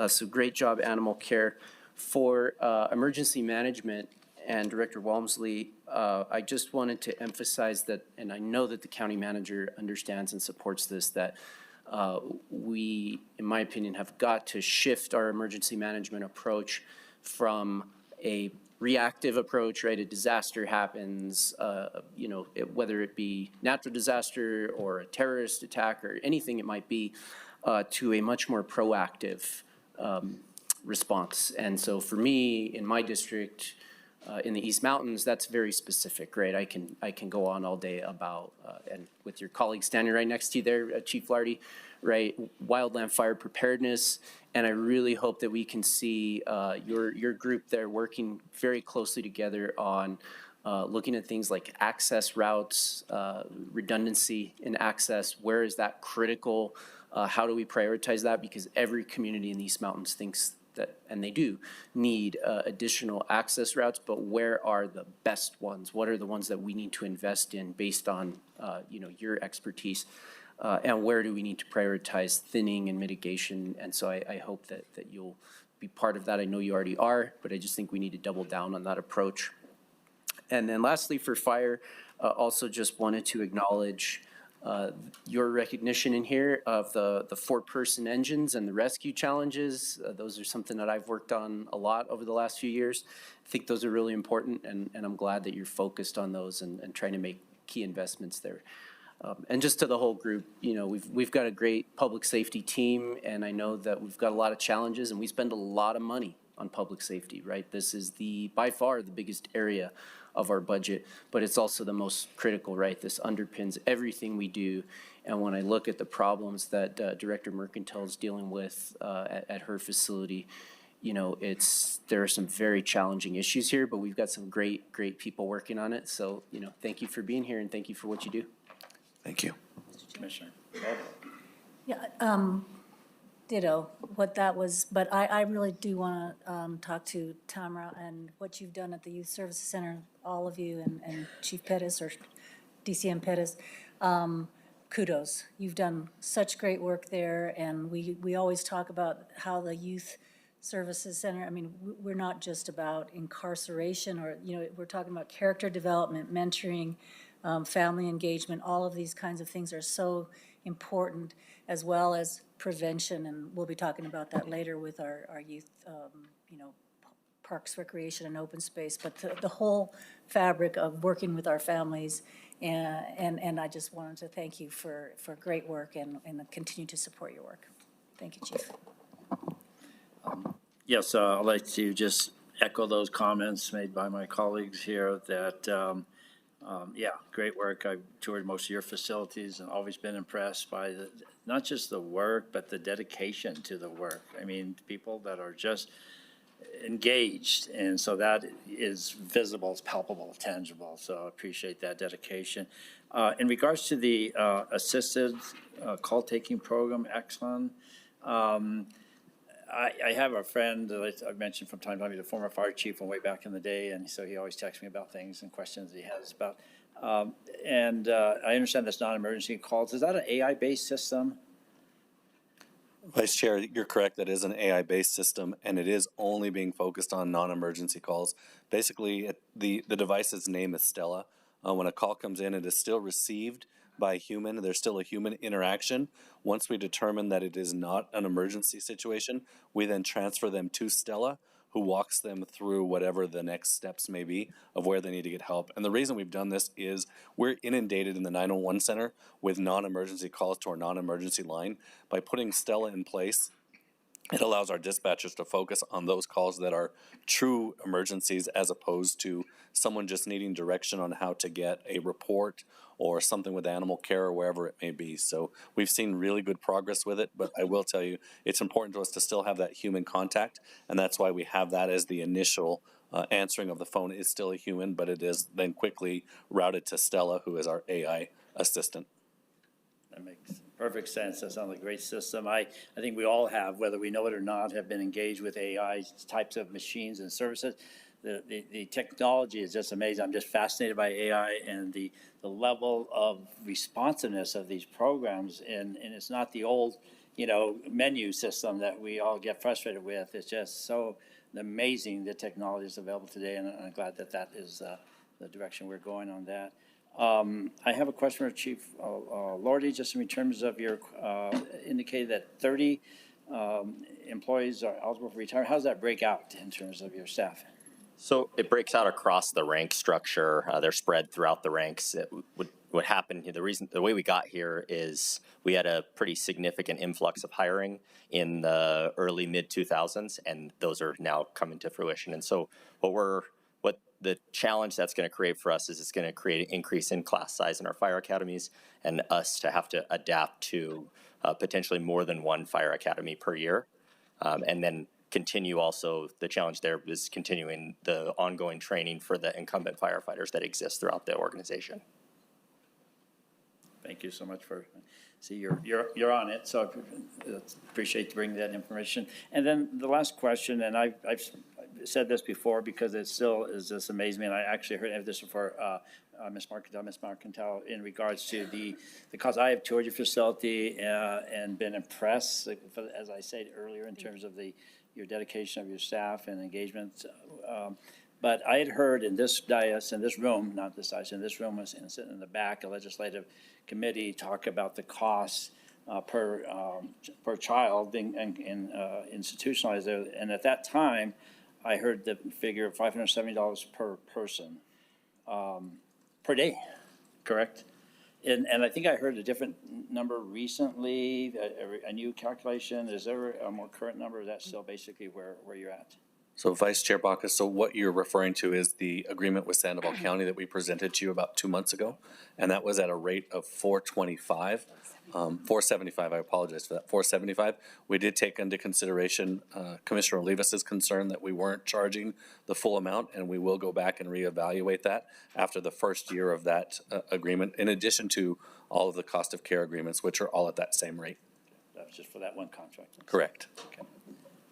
So great job, Animal Care. For emergency management and Director Walmsley, I just wanted to emphasize that, and I know that the county manager understands and supports this, that we, in my opinion, have got to shift our emergency management approach from a reactive approach, right? A disaster happens, you know, whether it be natural disaster or a terrorist attack or anything it might be, to a much more proactive response. And so for me, in my district, in the East Mountains, that's very specific, right? I can go on all day about, and with your colleague standing right next to you there, Chief Lardy, right? Wildland fire preparedness, and I really hope that we can see your group there working very closely together on looking at things like access routes, redundancy in access. Where is that critical? How do we prioritize that? Because every community in the East Mountains thinks that, and they do need additional access routes, but where are the best ones? What are the ones that we need to invest in based on you know, your expertise? And where do we need to prioritize thinning and mitigation? And so I hope that you'll be part of that. I know you already are, but I just think we need to double down on that approach. And then lastly, for fire, also just wanted to acknowledge your recognition in here of the 4-person engines and the rescue challenges. Those are something that I've worked on a lot over the last few years. I think those are really important, and I'm glad that you're focused on those and trying to make key investments there. And just to the whole group, you know, we've got a great public safety team, and I know that we've got a lot of challenges, and we spend a lot of money on public safety, right? This is by far the biggest area of our budget, but it's also the most critical, right? This underpins everything we do. And when I look at the problems that Director Mercantile is dealing with at her facility, you know, there are some very challenging issues here, but we've got some great people working on it. So, you know, thank you for being here and thank you for what you do. Thank you. Commissioner. Yeah, ditto what that was, but I really do want to talk to Tamara and what you've done at the Youth Services Center, all of you, and Chief Pettis or DCM Pettis. Kudos. You've done such great work there, and we always talk about how the Youth Services Center, I mean, we're not just about incarceration or, you know, we're talking about character development, mentoring, family engagement. All of these kinds of things are so important, as well as prevention, and we'll be talking about that later with our youth, you know, parks, recreation, and open space, but the whole fabric of working with our families, and I just wanted to thank you for great work and continue to support your work. Thank you, Chief. Yes, I'd like to just echo those comments made by my colleagues here that, yeah, great work. I've toured most of your facilities and always been impressed by not just the work, but the dedication to the work. I mean, people that are just engaged, and so that is visible, it's palpable, tangible. So I appreciate that dedication. In regards to the assisted call-taking program, Exxon, I have a friend that I've mentioned from time to time. He's a former fire chief from way back in the day, and so he always texts me about things and questions he has about. I understand that's non-emergency calls. Is that an AI-based system? Vice Chair, you're correct. That is an AI-based system, and it is only being focused on non-emergency calls. Basically, the device's name is Stella. When a call comes in, it is still received by a human. There's still a human interaction. Once we determine that it is not an emergency situation, we then transfer them to Stella, who walks them through whatever the next steps may be of where they need to get help. And the reason we've done this is we're inundated in the 911 center with non-emergency calls to our non-emergency line. By putting Stella in place, it allows our dispatchers to focus on those calls that are true emergencies, as opposed to someone just needing direction on how to get a report or something with animal care or wherever it may be. So we've seen really good progress with it, but I will tell you, it's important to us to still have that human contact, and that's why we have that as the initial answering of the phone is still a human, but it is then quickly routed to Stella, who is our AI assistant. That makes perfect sense. That sounds like a great system. I think we all have, whether we know it or not, have been engaged with AI types of machines and services. The technology is just amazing. I'm just fascinated by AI and the level of responsiveness of these programs. And it's not the old, you know, menu system that we all get frustrated with. It's just so amazing the technology is available today, and I'm glad that that is the direction we're going on that. I have a question for Chief Lordy, just in terms of your indicated that 30 employees are eligible for retirement. How does that break out in terms of your staff? So it breaks out across the rank structure. They're spread throughout the ranks. What happened, the way we got here is we had a pretty significant influx of hiring in the early mid-2000s, and those are now coming to fruition. And so what the challenge that's going to create for us is it's going to create an increase in class size in our fire academies, and us to have to adapt to potentially more than one fire academy per year. And then continue also, the challenge there is continuing the ongoing training for the incumbent firefighters that exist throughout the organization. Thank you so much for, see, you're on it, so I appreciate bringing that information. And then the last question, and I've said this before because it still is just amazing me, and I actually heard this before, Ms. Marcantel, in regards to because I have toured your facility and been impressed, as I said earlier, in terms of your dedication of your staff and engagement. But I had heard in this dais, in this room, not this dais, in this room, was sitting in the back, a legislative committee talk about the costs per child being institutionalized there. And at that time, I heard the figure of $570 per person per day, correct? And I think I heard a different number recently, a new calculation. Is there a more current number? Or is that still basically where you're at? So Vice Chair Baca, so what you're referring to is the agreement with Sandoval County that we presented to you about 2 months ago, and that was at a rate of $425, $475. I apologize for that. $475. We did take into consideration Commissioner Olivas's concern that we weren't charging the full amount, and we will go back and reevaluate that after the first year of that agreement, in addition to all of the cost of care agreements, which are all at that same rate. That was just for that one contract. Correct. Okay.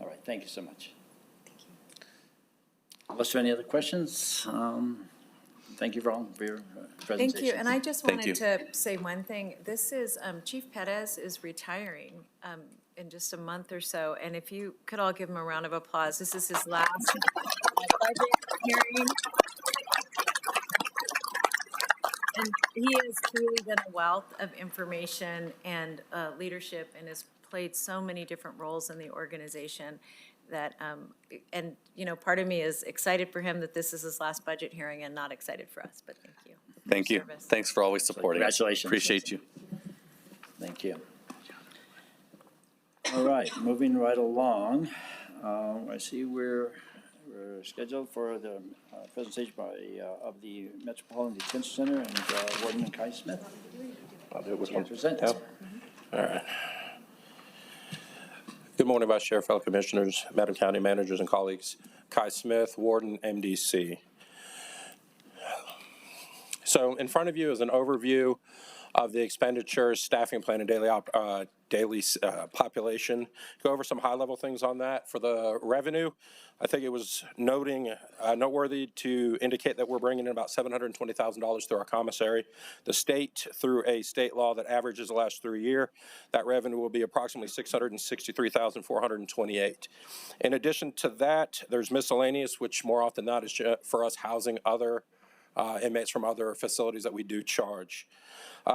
All right. Thank you so much. Unless there are any other questions, thank you for your presentation. Thank you, and I just Thank wanted to say one thing. This is, Chief Perez is retiring in just a month or so, and if you could all give him a round of applause. This is his last budget hearing. And he has truly been a wealth of information and leadership, and has played so many different roles in the organization that, and, you know, part of me is excited for him that this is his last budget hearing and not excited for us, but thank you. Thank you. Service. Thanks for always supporting us. Congratulations. Appreciate you. Thank you. All right, moving right along. I see we're scheduled for the presentation of the Metropolitan Detention Center and Warden Kai Smith. I'll do it with one. Present. All right. Good morning, Vice Chair, fellow commissioners, Madam County Managers, and colleagues. Kai Smith, Warden, MDC. So in front of you is an overview of the expenditures, staffing plan, and daily population. Go over some high-level things on that. For the revenue, I think it was noteworthy to indicate that we're bringing in about $720,000 through our commissary. The state, through a state law that averages the last 3 years, that revenue will be approximately $663,428. In addition to that, there's miscellaneous, which more often than not is for us housing other inmates from other facilities that we do charge.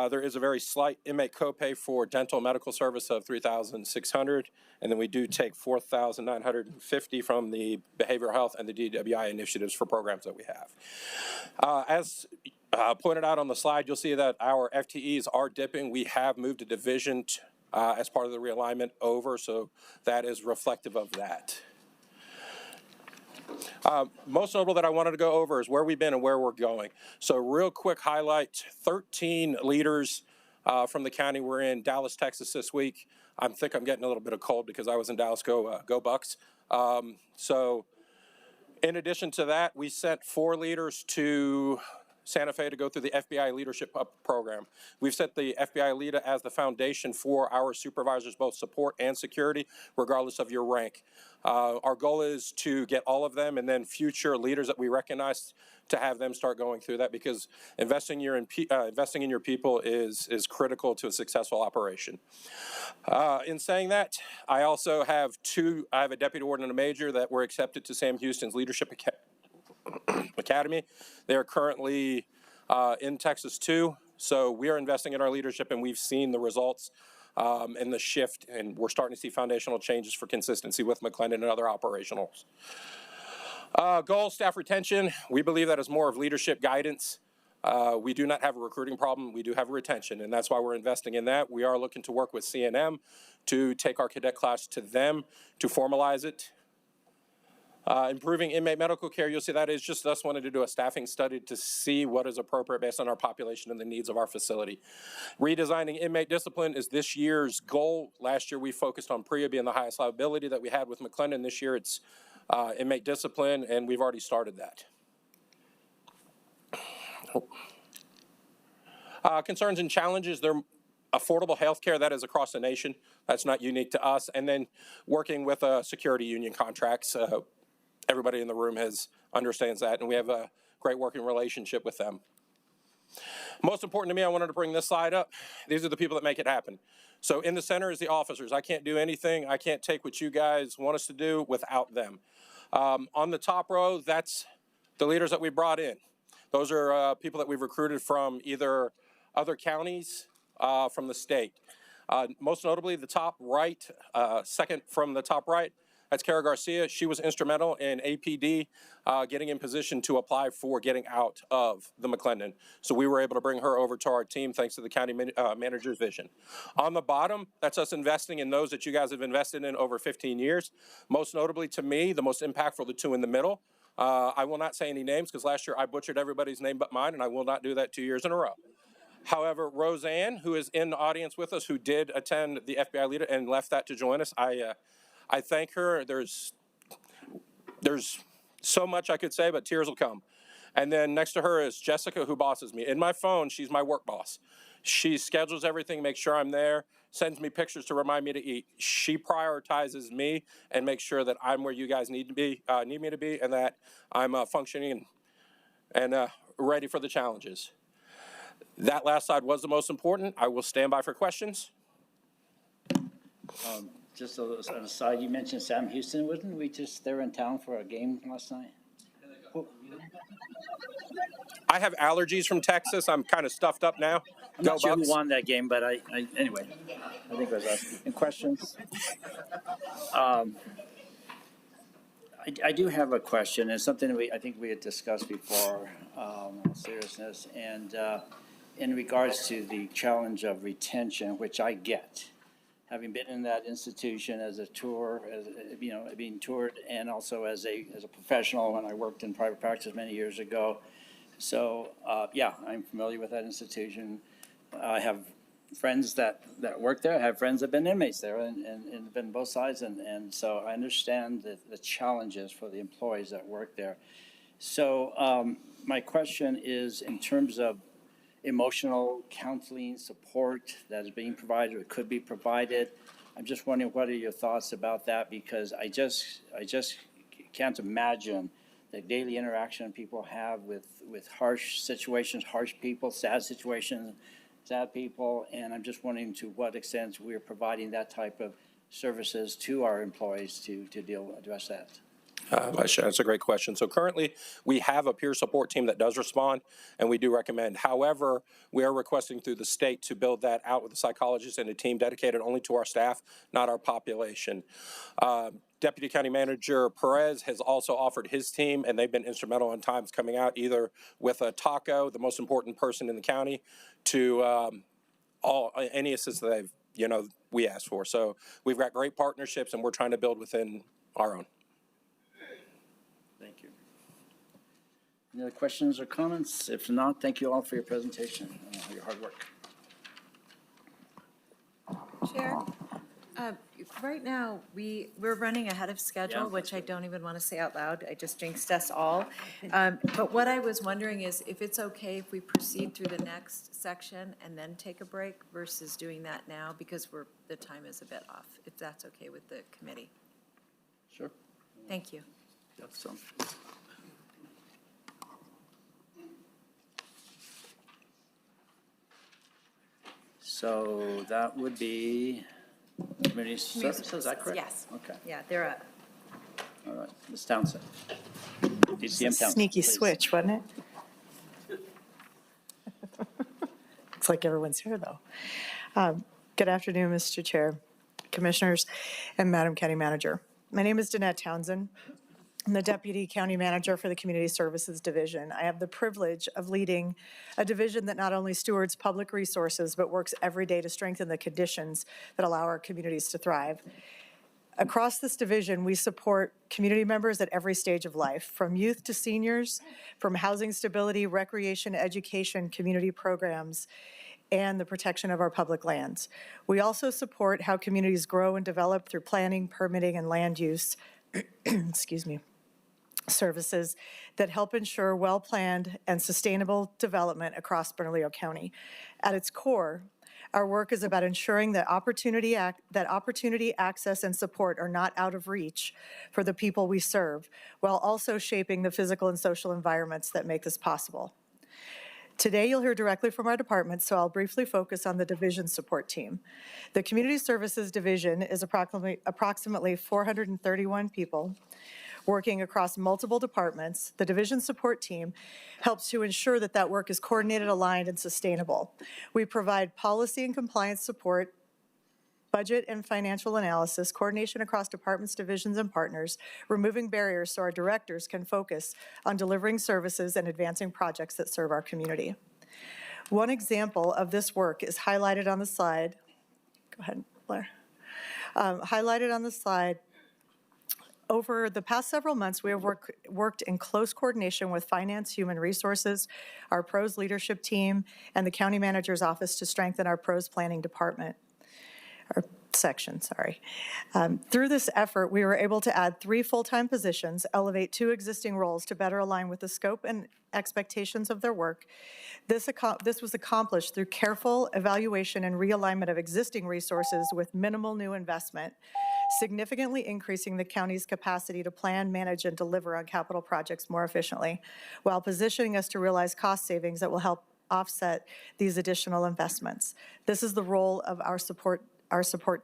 There is a very slight inmate copay for dental medical service of $3,600, and then we do take $4,950 from the behavioral health and the DWI initiatives for programs that we have. As pointed out on the slide, you'll see that our FTEs are dipping. We have moved a division as part of the realignment over, so that is reflective of that. Most notable that I wanted to go over is where we've been and where we're going. So real quick highlight, 13 leaders from the county were in Dallas, Texas this week. I think I'm getting a little bit of cold because I was in Dallas, go Bucks. So in addition to that, we sent 4 leaders to Santa Fe to go through the FBI Leadership Program. We've set the FBI leader as the foundation for our supervisors, both support and security, regardless of your rank. Our goal is to get all of them, and then future leaders that we recognize to have them start going through that, because investing in your people is critical to a successful operation. In saying that, I also have I have a deputy warden and a major that were accepted to Sam Houston's Leadership Academy. They are currently in Texas too, so we are investing in our leadership, and we've seen the results and the shift, and we're starting to see foundational changes for consistency with McClendon and other operationals. Goal, staff retention. We believe that is more of leadership guidance. We do not have a recruiting problem. We do have a retention, and that's why we're investing in that. We are looking to work with CNM to take our cadet class to them to formalize it. Improving inmate medical care, you'll see that is just us wanting to do a staffing study to see what is appropriate based on our population and the needs of our facility. Redesigning inmate discipline is this year's goal. Last year we focused on PREA being the highest liability that we had with McClendon. This year it's inmate discipline, and we've already started that. Concerns and challenges, they're affordable health care, that is across the nation. That's not unique to us. And then working with security union contracts. Everybody in the room understands that, and we have a great working relationship with them. Most important to me, I wanted to bring this slide up. These are the people that make it happen. So in the center is the officers. I can't do anything. I can't take what you guys want us to do without them. On the top row, that's the leaders that we brought in. Those are people that we've recruited from either other counties, from the state. Most notably, the top right, second from the top right, that's Kara Garcia. She was instrumental in APD getting in position to apply for getting out of the McClendon. So we were able to bring her over to our team thanks to the county manager's vision. On the bottom, that's us investing in those that you guys have invested in over 15 years. Most notably to me, the most impactful, the two in the middle. I will not say any names because last year I butchered everybody's name but mine, and I will not do that 2 years in a row. However, Roseanne, who is in the audience with us, who did attend the FBI leader and left that to join us, I thank her. There's so much I could say, but tears will come. And then next to her is Jessica, who bosses me. In my phone, she's my work boss. She schedules everything, makes sure I'm there, sends me pictures to remind me to eat. She prioritizes me and makes sure that I'm where you guys need me to be, and that I'm functioning and ready for the challenges. That last slide was the most important. I will stand by for questions. Just an aside, you mentioned Sam Houston. Wasn't we just there in town for a game last night? I have allergies from Texas. I'm kind of stuffed up now. I'm not sure who won that game, but anyway, I think it was us. Any questions? I do have a question. It's something I think we had discussed before, in seriousness, and in regards to the challenge of retention, which I get. Having been in that institution as a tour, being toured, and also as a professional when I worked in private practice many years ago. So, yeah, I'm familiar with that institution. I have friends that work there. I have friends that have been inmates there and been both sides. And so I understand the challenges for the employees that work there. So my question is in terms of emotional counseling support that is being provided or could be provided. I'm just wondering, what are your thoughts about that? Because I just can't imagine the daily interaction people have with harsh situations, harsh people, sad situations, sad people. And I'm just wondering to what extent we're providing that type of services to our employees to address that. That's a great question. So currently, we have a peer support team that does respond, and we do recommend. However, we are requesting through the state to build that out with a psychologist and a team dedicated only to our staff, not our population. Deputy County Manager Perez has also offered his team, and they've been instrumental in times coming out either with a taco, the most important person in the county, to any assistance that we ask for. So we've got great partnerships, and we're trying to build within our own. Thank you. Any other questions or comments? If not, thank you all for your presentation and your hard work. Chair, right now, we're running ahead of schedule, which I don't even want to say out loud. I just jinxed us all. But what I was wondering is if it's okay if we proceed through the next section and then take a break versus doing that now, because the time is a bit off, if that's okay with the committee. Sure. Thank you. So that would be community services, is that correct? Yes. Okay. Yeah, they're up. All right, Ms. Townsend. DCM Townsend, Sneaky please. switch, wasn't it? It's like everyone's here, though. Good afternoon, Mr. Chair, Commissioners, and Madam County Manager. My name is Danette Townsend. I'm the Deputy County Manager for the Community Services Division. I have the privilege of leading a division that not only stewards public resources, but works every day to strengthen the conditions that allow our communities to thrive. Across this division, we support community members at every stage of life, from youth to seniors, from housing stability, recreation, education, community programs, and the protection of our public lands. We also support how communities grow and develop through planning, permitting, and land use, excuse me, services that help ensure well-planned and sustainable development across Bernalillo County. At its core, our work is about ensuring that opportunity, access, and support are not out of reach for the people we serve, while also shaping the physical and social environments that make this possible. Today, you'll hear directly from our department, so I'll briefly focus on the division support team. The Community Services Division is approximately 431 people working across multiple departments. The division support team helps to ensure that that work is coordinated, aligned, and sustainable. We provide policy and compliance support, budget and financial analysis, coordination across departments, divisions, and partners, removing barriers so our directors can focus on delivering services and advancing projects that serve our community. One example of this work is highlighted on the slide. Go ahead, Blair. Highlighted on the slide. Over the past several months, we have worked in close coordination with Finance, Human Resources, our PROS leadership team, and the County Manager's Office to strengthen our PROS planning department. Or section, sorry. Through this effort, we were able to add 3 full-time positions, elevate 2 existing roles to better align with the scope and expectations of their work. This was accomplished through careful evaluation and realignment of existing resources with minimal new investment, significantly increasing the county's capacity to plan, manage, and deliver on capital projects more efficiently, while positioning us to realize cost savings that will help offset these additional investments. This is the role of our support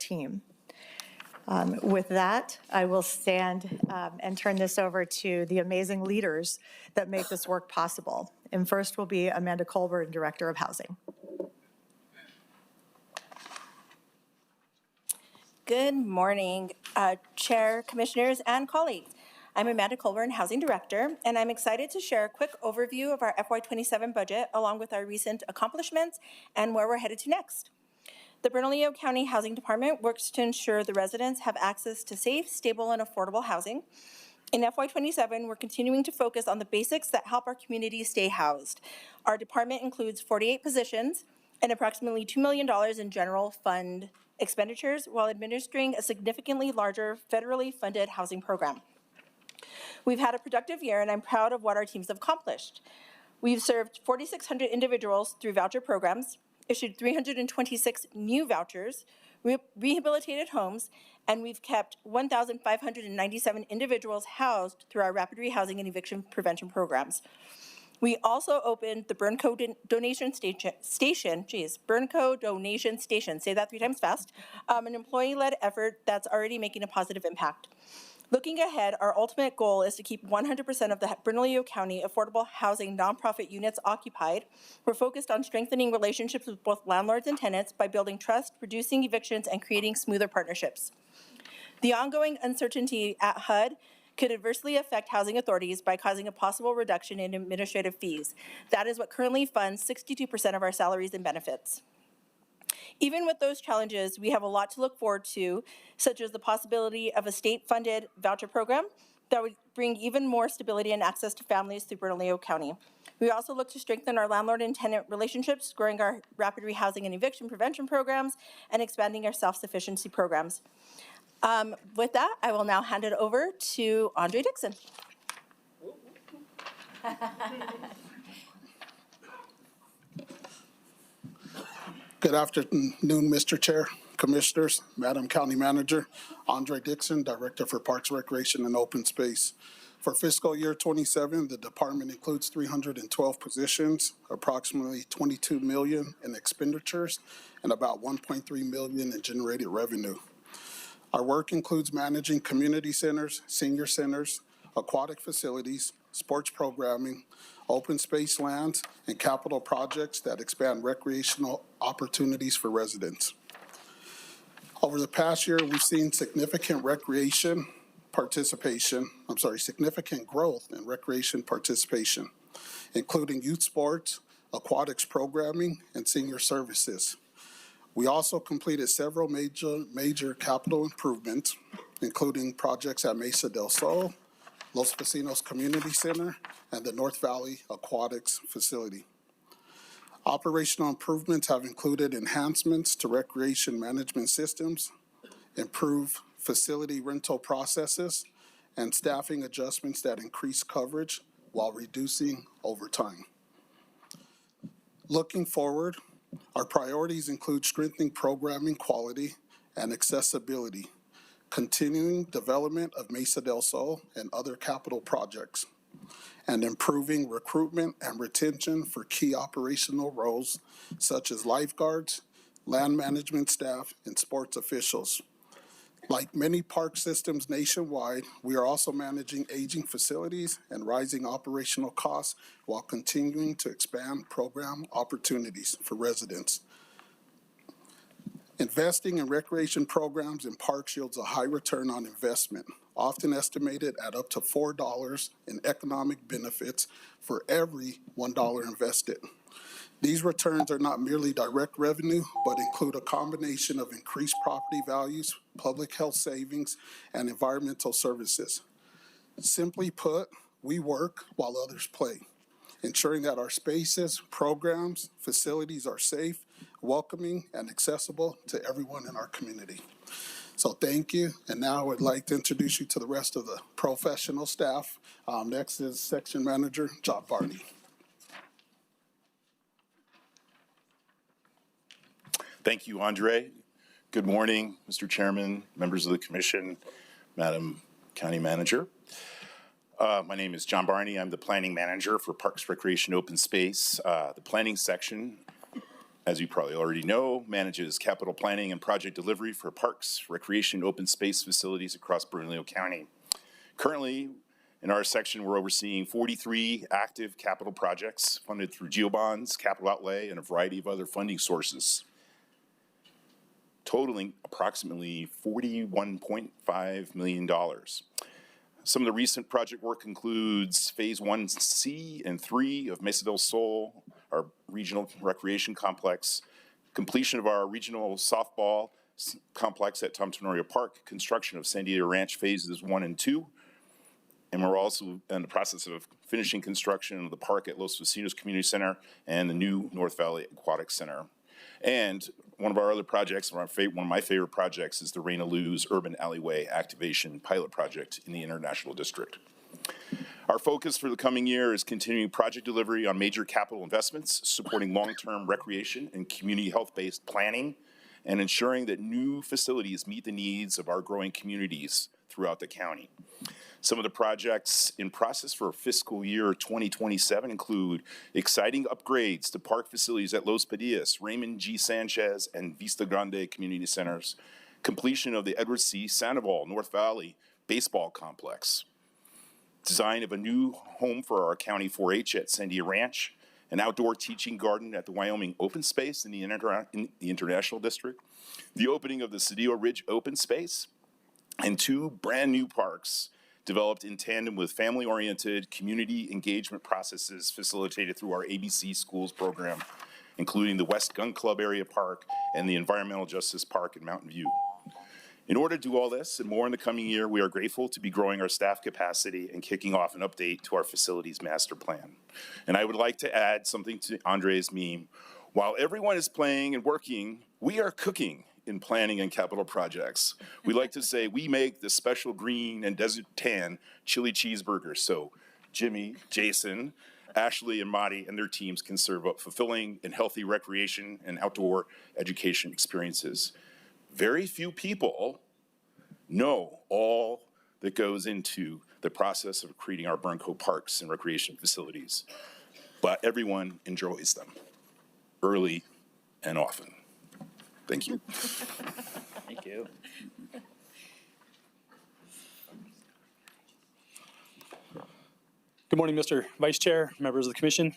team. With that, I will stand and turn this over to the amazing leaders that make this work possible. And first will be Amanda Colburn, Director of Housing. Good morning, Chair, Commissioners, and colleagues. I'm Amanda Colburn, Housing Director, and I'm excited to share a quick overview of our FY27 budget along with our recent accomplishments and where we're headed to next. The Bernalillo County Housing Department works to ensure the residents have access to safe, stable, and affordable housing. In FY27, we're continuing to focus on the basics that help our community stay housed. Our department includes 48 positions and approximately $2 million in general fund expenditures while administering a significantly larger federally funded housing program. We've had a productive year, and I'm proud of what our teams have accomplished. We've served 4,600 individuals through voucher programs, issued 326 new vouchers, rehabilitated homes, and we've kept 1,597 individuals housed through our rapid rehousing and eviction prevention programs. We also opened the Burnco Donation Station, Burnco Donation Station, say that 3 times fast, an employee-led effort that's already making a positive impact. Looking ahead, our ultimate goal is to keep 100% of the Bernalillo County affordable housing nonprofit units occupied. We're focused on strengthening relationships with both landlords and tenants by building trust, reducing evictions, and creating smoother partnerships. The ongoing uncertainty at HUD could adversely affect housing authorities by causing a possible reduction in administrative fees. That is what currently funds 62% of our salaries and benefits. Even with those challenges, we have a lot to look forward to, such as the possibility of a state-funded voucher program that would bring even more stability and access to families through Bernalillo County. We also look to strengthen our landlord and tenant relationships, growing our rapid rehousing and eviction prevention programs, and expanding our self-sufficiency programs. With that, I will now hand it over to Andre Dixon. Good afternoon, Mr. Chair, Commissioners, Madam County Manager. Andre Dixon, Director for Parks, Recreation, and Open Space. For fiscal year 27, the department includes 312 positions, approximately $22 million in expenditures, and about $1.3 million in generated revenue. Our work includes managing community centers, senior centers, aquatic facilities, sports programming, open space lands, and capital projects that expand recreational opportunities for residents. Over the past year, we've seen significant growth in recreation participation, including youth sports, aquatics programming, and senior services. We also completed several major capital improvements, including projects at Mesa del Sol, Los Vecinos Community Center, and the North Valley Aquatics Facility. Operational improvements have included enhancements to recreation management systems, improved facility rental processes, and staffing adjustments that increase coverage while reducing overtime. Looking forward, our priorities include strengthening programming quality and accessibility, continuing development of Mesa del Sol and other capital projects, and improving recruitment and retention for key operational roles such as lifeguards, land management staff, and sports officials. Like many park systems nationwide, we are also managing aging facilities and rising operational costs while continuing to expand program opportunities for residents. Investing in recreation programs in parks yields a high return on investment, often estimated at up to $4 in economic benefits for every $1 invested. These returns are not merely direct revenue, but include a combination of increased property values, public health savings, and environmental services. Simply put, we work while others play, ensuring that our spaces, programs, facilities are safe, welcoming, and accessible to everyone in our community. So thank you, and now I would like to introduce you to the rest of the professional staff. Next is Section Manager John Barney. Thank you, Andre. Good morning, Mr. Chairman, members of the Commission, Madam County Manager. My name is John Barney. I'm the Planning Manager for Parks, Recreation, Open Space. The Planning section, as you probably already know, manages capital planning and project delivery for parks, recreation, open space facilities across Bernalillo County. Currently, in our section, we're overseeing 43 active capital projects funded through GeoBonds, capital outlay, and a variety of other funding sources, totaling approximately $41.5 million. Some of the recent project work includes Phase 1C and 3 of Mesa del Sol, our regional recreation complex, completion of our regional softball complex at Tom Tenorio Park, construction of San Diego Ranch Phases 1 and 2, and we're also in the process of finishing construction of the park at Los Vecinos Community Center and the new North Valley Aquatics Center. And one of our other projects, one of my favorite projects, is the Reina Luz Urban Alleyway Activation Pilot Project in the International District. Our focus for the coming year is continuing project delivery on major capital investments, supporting long-term recreation and community health-based planning, and ensuring that new facilities meet the needs of our growing communities throughout the county. Some of the projects in process for fiscal year 2027 include exciting upgrades to park facilities at Los Padillas, Raymond G. Sanchez, and Vista Grande community centers, completion of the Edward C. Sandoval North Valley baseball complex, design of a new home for our county 4-H at San Diego Ranch, an outdoor teaching garden at the Wyoming Open Space in the International District, the opening of the Cedillo Ridge Open Space, and 2 brand new parks developed in tandem with family-oriented community engagement processes facilitated through our ABC Schools program, including the West Gun Club Area Park and the Environmental Justice Park in Mountain View. In order to do all this and more in the coming year, we are grateful to be growing our staff capacity and kicking off an update to our facilities master plan. And I would like to add something to Andre's meme. While everyone is playing and working, we are cooking in planning and capital projects. We like to say we make the special green and desert tan chili cheeseburgers. So Jimmy, Jason, Ashley, and Madi and their teams can serve up fulfilling and healthy recreation and outdoor education experiences. Very few people know all that goes into the process of creating our Burnco parks and recreation facilities, but everyone enjoys them early and often. Thank you. Thank you. Good morning, Mr. Vice Chair, members of the Commission.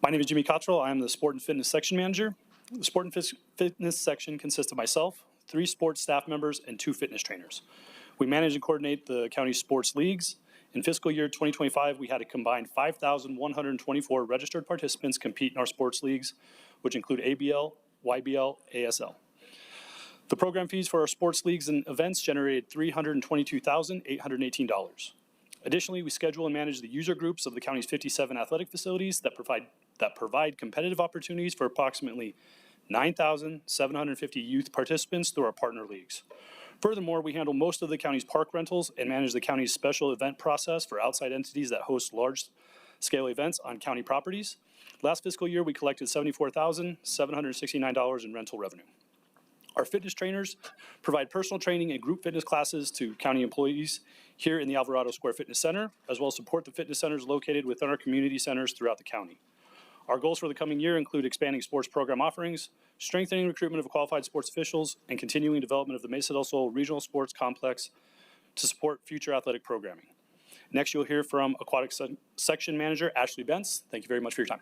My name is Jimmy Cottrell. I am the Sport and Fitness Section Manager. The Sport and Fitness Section consists of myself, 3 sports staff members, and 2 fitness trainers. We manage and coordinate the county's sports leagues. In fiscal year 2025, we had a combined 5,124 registered participants compete in our sports leagues, which include ABL, YBL, ASL. The program fees for our sports leagues and events generated $322,818. Additionally, we schedule and manage the user groups of the county's 57 athletic facilities that provide competitive opportunities for approximately 9,750 youth participants through our partner leagues. Furthermore, we handle most of the county's park rentals and manage the county's special event process for outside entities that host large-scale events on county properties. Last fiscal year, we collected $74,769 in rental revenue. Our fitness trainers provide personal training and group fitness classes to county employees here in the Alvarado Square Fitness Center, as well as support the fitness centers located within our community centers throughout the county. Our goals for the coming year include expanding sports program offerings, strengthening recruitment of qualified sports officials, and continuing development of the Mesa del Sol Regional Sports Complex to support future athletic programming. Next, you'll hear from Aquatics Section Manager Ashley Bentz. Thank you very much for your time.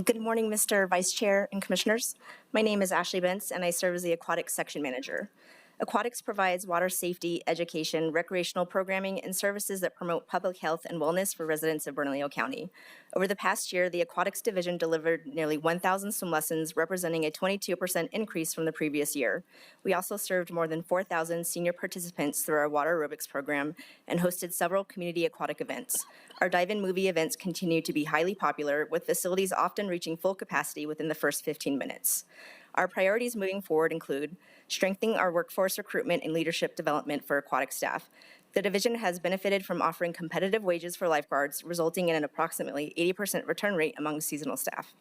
Good morning, Mr. Vice Chair and Commissioners. My name is Ashley Bentz, and I serve as the Aquatics Section Manager. Aquatics provides water safety, education, recreational programming, and services that promote public health and wellness for residents of Bernalillo County. Over the past year, the Aquatics Division delivered nearly 1,000 swim lessons, representing a 22% increase from the previous year. We also served more than 4,000 senior participants through our water aerobics program and hosted several community aquatic events. Our dive-in movie events continue to be highly popular, with facilities often reaching full capacity within the first 15 minutes. Our priorities moving forward include strengthening our workforce recruitment and leadership development for aquatic staff. The division has benefited from offering competitive wages for lifeguards, resulting in an approximately 80% return rate among seasonal staff.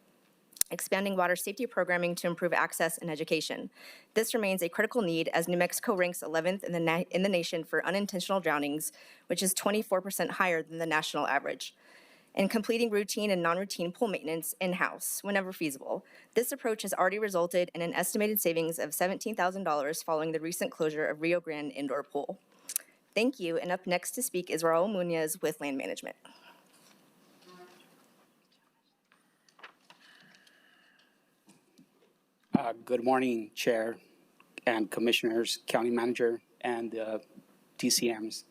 Expanding water safety programming to improve access and education. This remains a critical need as New Mexico ranks 11th in the nation for unintentional drownings, which is 24% higher than the national average. And completing routine and non-routine pool maintenance in-house whenever feasible. This approach has already resulted in an estimated savings of $17,000 following the recent closure of Rio Grande Indoor Pool. Thank you, and up next to speak is Raul Munoz with Land Management. Good morning, Chair and Commissioners, County Manager, and TCMs.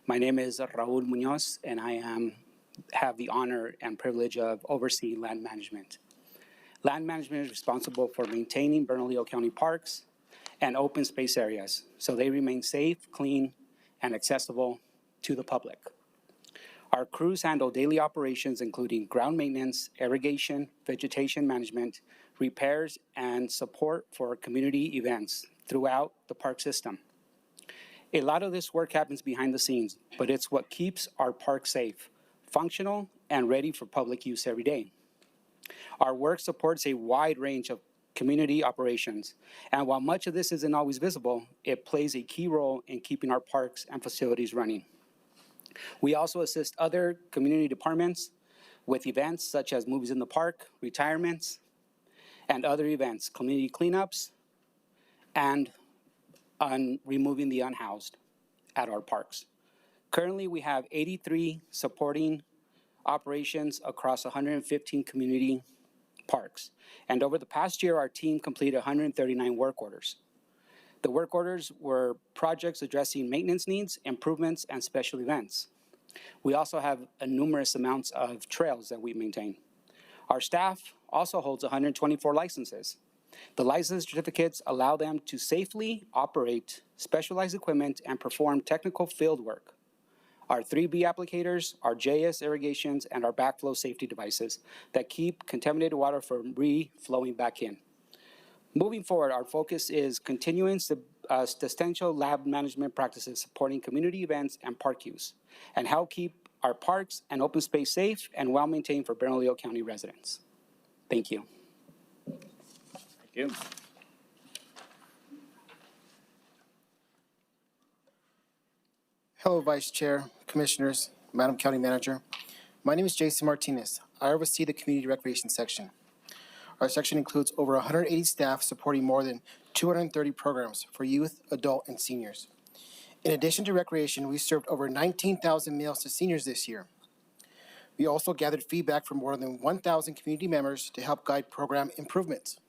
My name is Raul Munoz, and I have the honor and privilege of overseeing land management. Land management is responsible for maintaining Bernalillo County parks and open space areas so they remain safe, clean, and accessible to the public. Our crews handle daily operations including ground maintenance, irrigation, vegetation management, repairs, and support for community events throughout the park system. A lot of this work happens behind the scenes, but it's what keeps our park safe, functional, and ready for public use every day. Our work supports a wide range of community operations, and while much of this isn't always visible, it plays a key role in keeping our parks and facilities running. We also assist other community departments with events such as movies in the park, retirements, and other events, community cleanups, and on removing the unhoused at our parks. Currently, we have 83 supporting operations across 115 community parks. And over the past year, our team completed 139 work orders. The work orders were projects addressing maintenance needs, improvements, and special events. We also have numerous amounts of trails that we maintain. Our staff also holds 124 licenses. The license certificates allow them to safely operate specialized equipment and perform technical field work. Our 3B applicators, our JS irrigations, and our backflow safety devices that keep contaminated water from re-flowing back in. Moving forward, our focus is continuing substantial lab management practices supporting community events and park use, and help keep our parks and open space safe and well-maintained for Bernalillo County residents. Thank you. Thank you. Hello, Vice Chair, Commissioners, Madam County Manager. My name is Jason Martinez. I oversee the Community Recreation Section. Our section includes over 180 staff supporting more than 230 programs for youth, adult, and seniors. In addition to recreation, we served over 19,000 meals to seniors this year. We also gathered feedback from more than 1,000 community members to help guide program improvements.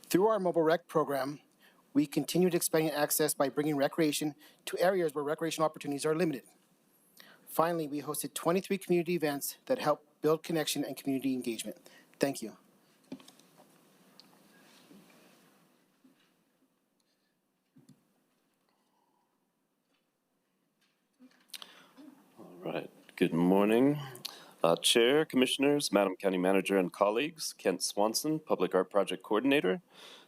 Through our mobile rec program, we continued expanding access by bringing recreation to areas where recreational opportunities are limited. Finally, we hosted 23 community events that help build connection and community engagement. Thank you. All right, good morning. Chair, Commissioners, Madam County Manager, and colleagues, Kent Swanson, Public Art Project Coordinator.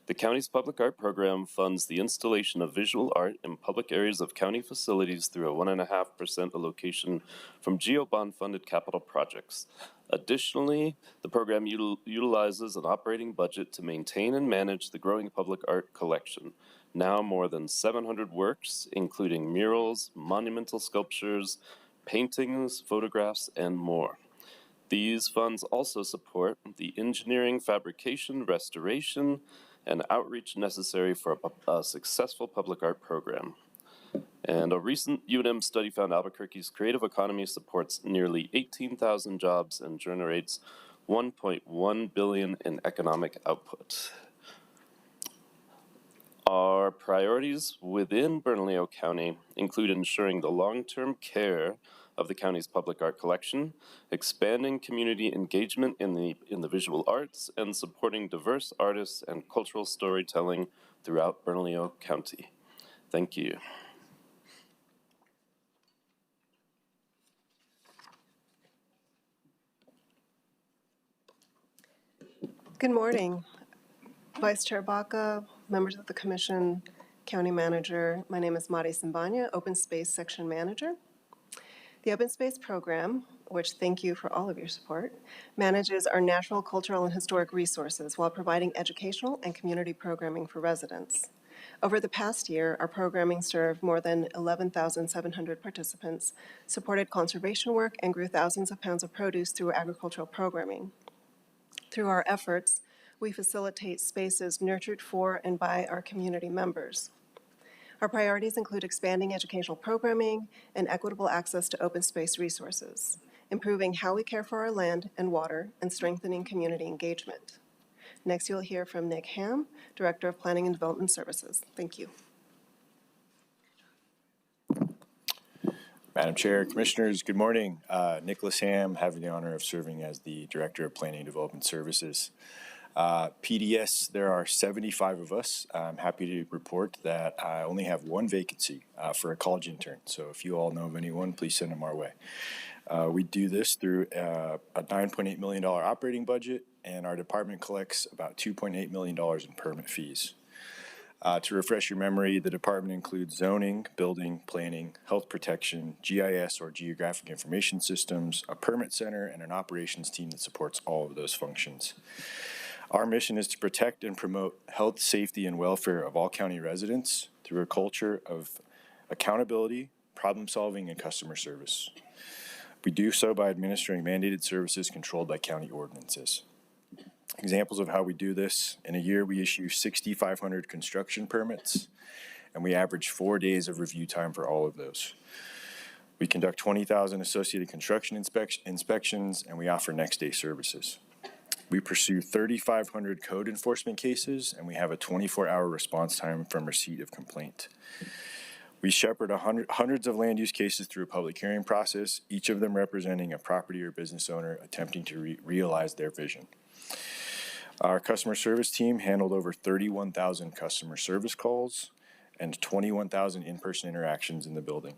The county's public art program funds the installation of visual art in public areas of county facilities through a 1.5% allocation from GEO bond funded capital projects. Additionally, the program utilizes an operating budget to maintain and manage the growing public art collection. Now more than 700 works, including murals, monumental sculptures, paintings, photographs, and more. These funds also support the engineering, fabrication, restoration, and outreach necessary for a successful public art program. And a recent UNM study found Albuquerque's creative economy supports nearly 18,000 jobs and generates $1.1 billion in economic output. Our priorities within Bernalillo County include ensuring the long-term care of the county's public art collection, expanding community engagement in the visual arts, and supporting diverse artists and cultural storytelling throughout Bernalillo County. Thank you. Good morning, Vice Chair Baca, members of the Commission, County Manager. My name is Mari Simbanya, Open Space Section Manager. The Open Space Program, which thank you for all of your support, manages our natural, cultural, and historic resources while providing educational and community programming for residents. Over the past year, our programming served more than 11,700 participants, supported conservation work, and grew thousands of pounds of produce through agricultural programming. Through our efforts, we facilitate spaces nurtured for and by our community members. Our priorities include expanding educational programming and equitable access to open space resources, improving how we care for our land and water, and strengthening community engagement. Next, you'll hear from Nick Ham, Director of Planning and Development Services. Thank you. Madam Chair, Commissioners, good morning. Nicholas Ham, having the honor of serving as the Director of Planning and Development Services. PDS, there are 75 of us. I'm happy to report that I only have one vacancy for a college intern. So if you all know of anyone, please send them our way. We do this through a $9.8 million operating budget, and our department collects about $2.8 million in permit fees. To refresh your memory, the department includes zoning, building, planning, health protection, GIS or geographic information systems, a permit center, and an operations team that supports all of those functions. Our mission is to protect and promote health, safety, and welfare of all county residents through a culture of accountability, problem solving, and customer service. We do so by administering mandated services controlled by county ordinances. Examples of how we do this: in a year we issue 6,500 construction permits, and we average 4 days of review time for all of those. We conduct 20,000 associated construction inspections, and we offer next day services. We pursue 3,500 code enforcement cases, and we have a 24-hour response time from receipt of complaint. We shepherd hundreds of land use cases through a public hearing process, each of them representing a property or business owner attempting to realize their vision. Our customer service team handled over 31,000 customer service calls and 21,000 in-person interactions in the building.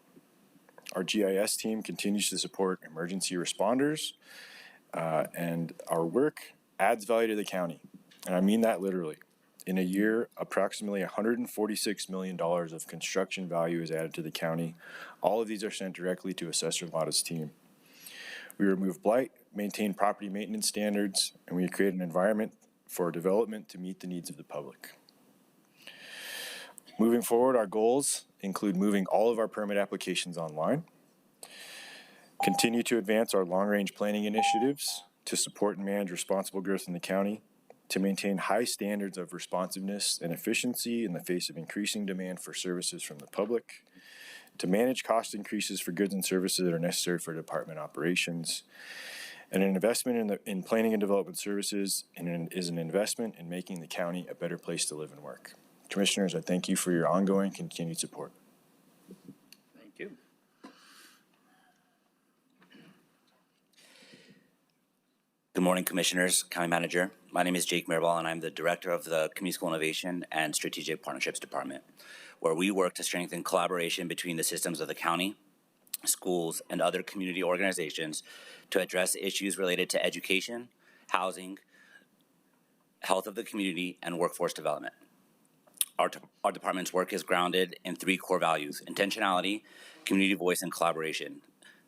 Our GIS team continues to support emergency responders, and our work adds value to the county, and I mean that literally. In a year, approximately $146 million of construction value is added to the county. All of these are sent directly to Assessor Lotta's team. We remove blight, maintain property maintenance standards, and we create an environment for development to meet the needs of the public. Moving forward, our goals include moving all of our permit applications online, continue to advance our long-range planning initiatives to support and manage responsible growth in the county, to maintain high standards of responsiveness and efficiency in the face of increasing demand for services from the public, to manage cost increases for goods and services that are necessary for department operations. And an investment in planning and development services is an investment in making the county a better place to live and work. Commissioners, I thank you for your ongoing continued support. Thank you. Good morning, Commissioners, County Manager. My name is Jake Mirabal, and I'm the Director of the Community School Innovation and Strategic Partnerships Department, where we work to strengthen collaboration between the systems of the county, schools, and other community organizations to address issues related to education, housing, health of the community, and workforce development. Our department's work is grounded in 3 core values: intentionality, community voice, and collaboration.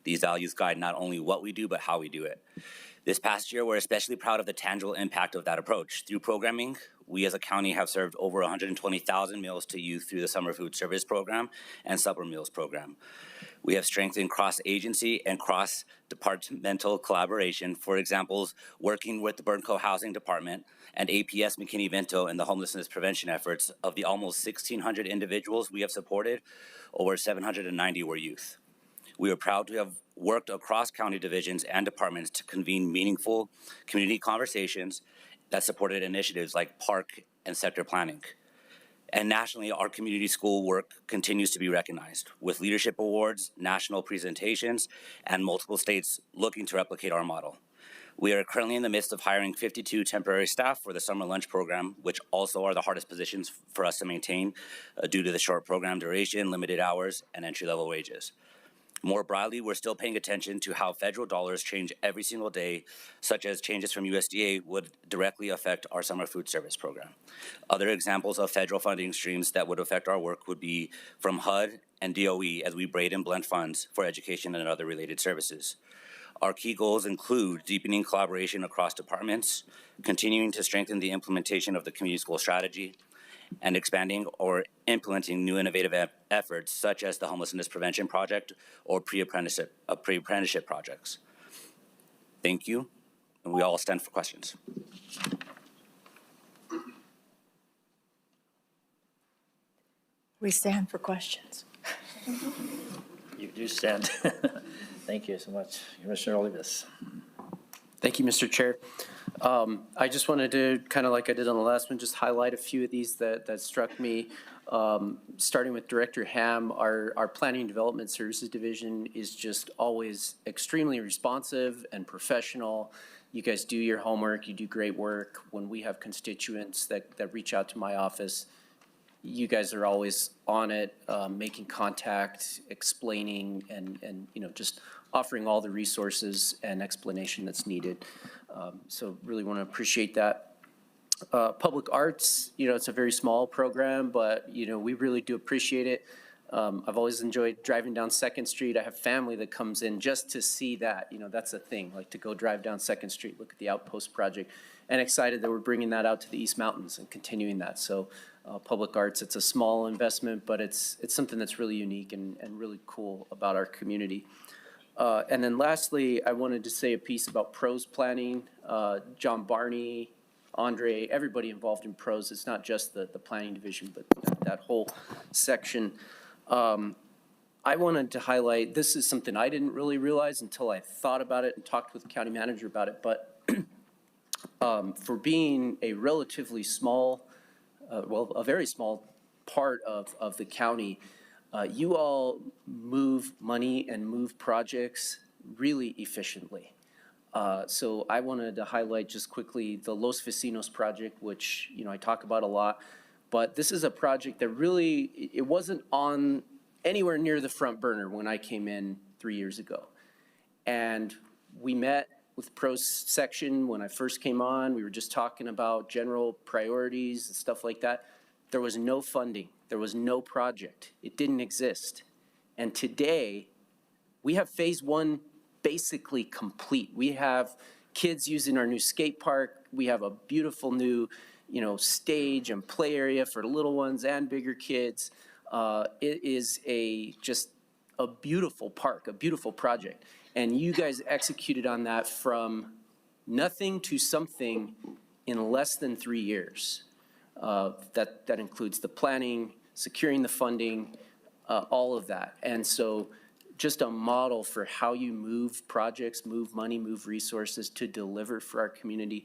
These values guide not only what we do, but how we do it. This past year, we're especially proud of the tangible impact of that approach. Through programming, we as a county have served over 120,000 meals to youth through the Summer Food Service Program and Supper Meals Program. We have strengthened cross-agency and cross-departmental collaboration. For example, working with the Bernco Housing Department and APS McKinney-Vento in the homelessness prevention efforts. Of the almost 1,600 individuals we have supported, over 790 were youth. We are proud to have worked across county divisions and departments to convene meaningful community conversations that supported initiatives like park and sector planning. And nationally, our community school work continues to be recognized with leadership awards, national presentations, and multiple states looking to replicate our model. We are currently in the midst of hiring 52 temporary staff for the summer lunch program, which also are the hardest positions for us to maintain due to the short program duration, limited hours, and entry-level wages. More broadly, we're still paying attention to how federal dollars change every single day, such as changes from USDA would directly affect our summer food service program. Other examples of federal funding streams that would affect our work would be from HUD and DOE as we braid and blend funds for education and other related services. Our key goals include deepening collaboration across departments, continuing to strengthen the implementation of the community school strategy, and expanding or implementing new innovative efforts such as the Homelessness Prevention Project or pre-apprenticeship projects. Thank you, and we all stand for questions. We stand for questions. You do stand. Thank you so much. Commissioner Olivas. Thank you, Mr. Chair. I just wanted to, kind of like I did on the last one, just highlight a few of these that struck me. Starting with Director Ham, our Planning and Development Services Division is just always extremely responsive and professional. You guys do your homework, you do great work. When we have constituents that reach out to my office, you guys are always on it, making contact, explaining, and just offering all the resources and explanation that's needed. So really want to appreciate that. Public arts, it's a very small program, but we really do appreciate it. I've always enjoyed driving down 2nd Street. I have family that comes in just to see that. That's a thing, like to go drive down 2nd Street, look at the Outpost project, and excited that we're bringing that out to the East Mountains and continuing that. So public arts, it's a small investment, but it's something that's really unique and really cool about our community. And then lastly, I wanted to say a piece about PROS planning. John Barney, Andre, everybody involved in PROS. It's not just the planning division, but that whole section. I wanted to highlight, this is something I didn't really realize until I thought about it and talked with the county manager about it, but for being a relatively small, a very small part of the county, you all move money and move projects really efficiently. So I wanted to highlight just quickly the Los Vecinos project, which I talk about a lot, but this is a project that really, it wasn't on anywhere near the front burner when I came in 3 years ago. And we met with PROS section when I first came on. We were just talking about general priorities and stuff like that. There was no funding. There was no project. It didn't exist. And today, we have phase 1 basically complete. We have kids using our new skate park. We have a beautiful new, stage and play area for little ones and bigger kids. It is just a beautiful park, a beautiful project. And you guys executed on that from nothing to something in less than 3 years. That includes the planning, securing the funding, all of that. And so just a model for how you move projects, move money, move resources to deliver for our community.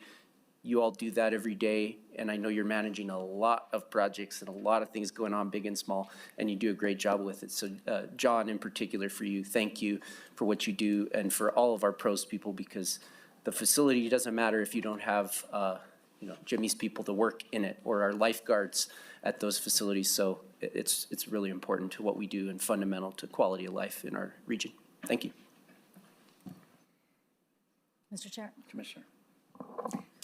You all do that every day, and I know you're managing a lot of projects and a lot of things going on, big and small, and you do a great job with it. So John, in particular for you, thank you for what you do and for all of our PROS people, because the facility doesn't matter if you don't have Jimmy's people to work in it or our lifeguards at those facilities. So it's really important to what we do and fundamental to quality of life in our region. Thank you. Mr. Chair. Commissioner.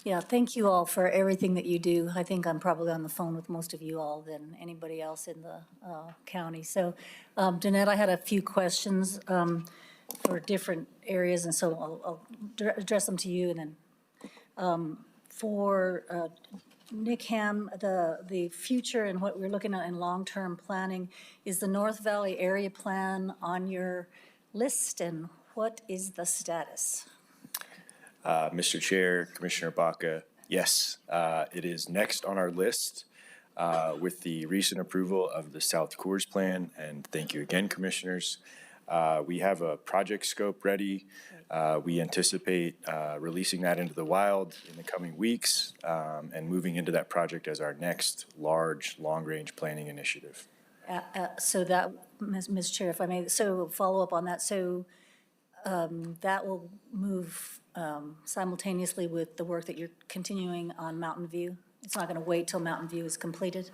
Yeah, thank you all for everything that you do. I think I'm probably on the phone with most of you all than anybody else in the county. So, Danette, I had a few questions. for different areas, and so I'll address them to you, and then for NICHAM, the future and what we're looking at in long-term planning, is the North Valley Area Plan on your list, and what is the status? Mr. Chair, Commissioner Baca, yes, it is next on our list with the recent approval of the South Coors Plan, and thank you again, Commissioners. We have a project scope ready. We anticipate releasing that into the wild in the coming weeks and moving into that project as our next large, long-range planning initiative. So that, Ms. Chair, if I may, so follow up on that. So that will move simultaneously with the work that you're continuing on Mountain View? It's not going to wait till Mountain View is completed?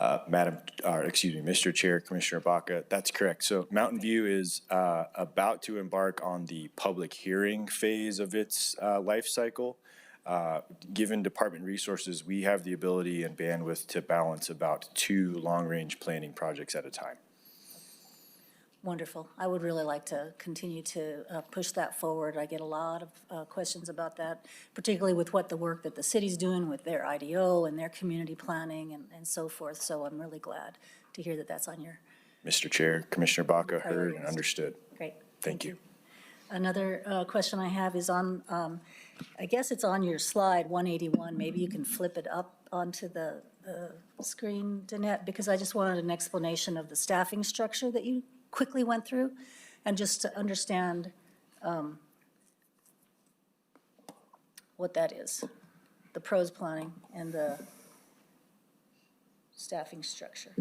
Mr. Chair, Commissioner Baca, that's correct. So Mountain View is about to embark on the public hearing phase of its life cycle. Given department resources, we have the ability and bandwidth to balance about 2 long-range planning projects at a time. Wonderful. I would really like to continue to push that forward. I get a lot of questions about that, particularly with what the work that the city's doing with their IDO and their community planning and so forth. So I'm really glad to hear that that's on your Mr. Chair, Commissioner Baca heard and understood. Great. Thank you. Another question I have is on, I guess it's on your slide 181. Maybe you can flip it up onto the screen, Danette, because I just wanted an explanation of the staffing structure that you quickly went through, and just to understand what that is, the pros planning and the staffing structure.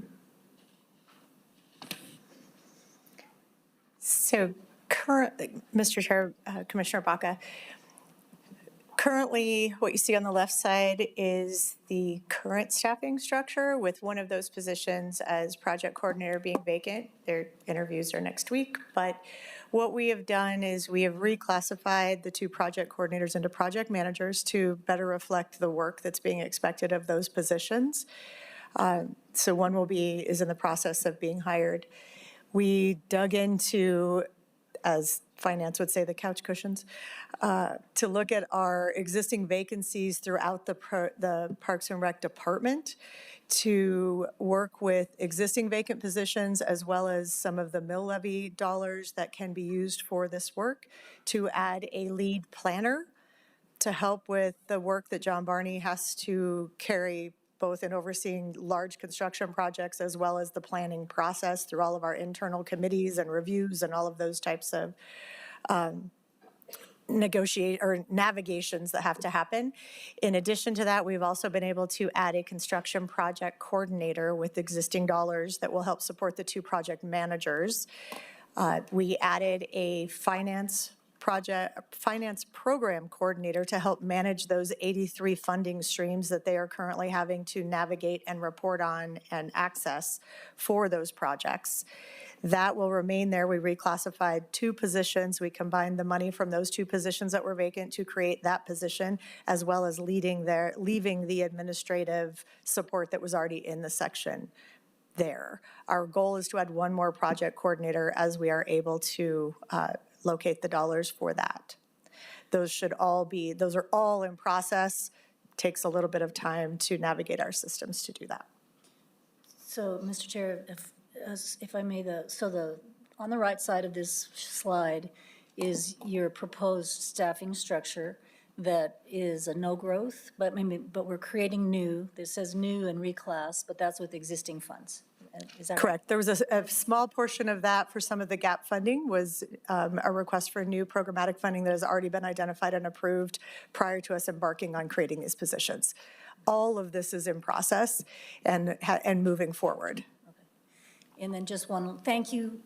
So currently, Mr. Chair, Commissioner Baca, currently what you see on the left side is the current staffing structure with one of those positions as project coordinator being vacant. Their interviews are next week, but what we have done is we have reclassified the 2 project coordinators into project managers to better reflect the work that's being expected of those positions. So one is in the process of being hired. We dug into, as finance would say, the couch cushions, to look at our existing vacancies throughout the Parks and Rec department, to work with existing vacant positions as well as some of the mill levy dollars that can be used for this work, to add a lead planner to help with the work that John Barney has to carry, both in overseeing large construction projects as well as the planning process through all of our internal committees and reviews and all of those types of navigations that have to happen. In addition to that, we've also been able to add a construction project coordinator with existing dollars that will help support the 2 project managers. We added a finance program coordinator to help manage those 83 funding streams that they are currently having to navigate and report on and access for those projects. That will remain there. We reclassified 2 positions. We combined the money from those 2 positions that were vacant to create that position, as well as leaving the administrative support that was already in the section there. Our goal is to add 1 more project coordinator as we are able to locate the dollars for that. Those are all in process. Takes a little bit of time to navigate our systems to do that. So, Mr. Chair, if I may, on the right side of this slide is your proposed staffing structure that is a no growth, but we're creating new. This says new and reclass, but that's with existing funds. Is that correct? Right? There was a small portion of that for some of the gap funding was a request for new programmatic funding that has already been identified and approved prior to us embarking on creating these positions. All of this is in process and moving forward. Okay. And then just one, thank you,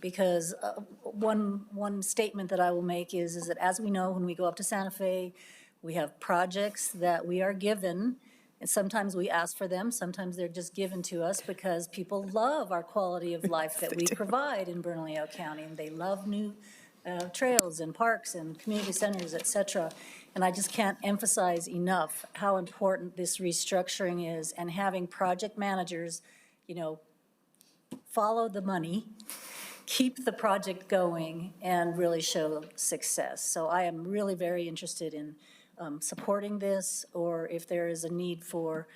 because one statement that I will make is that as we know, when we go up to Santa Fe, we have projects that we are given, and sometimes we ask for them, sometimes they're just given to us because people love our quality of life that we provide in Bernalillo County, and they love new trails and parks and community centers, et cetera. And I just can't emphasize enough how important this restructuring is, and having project managers, follow the money keep the project going and really show success. So I am really very interested in supporting this, or if there is a need for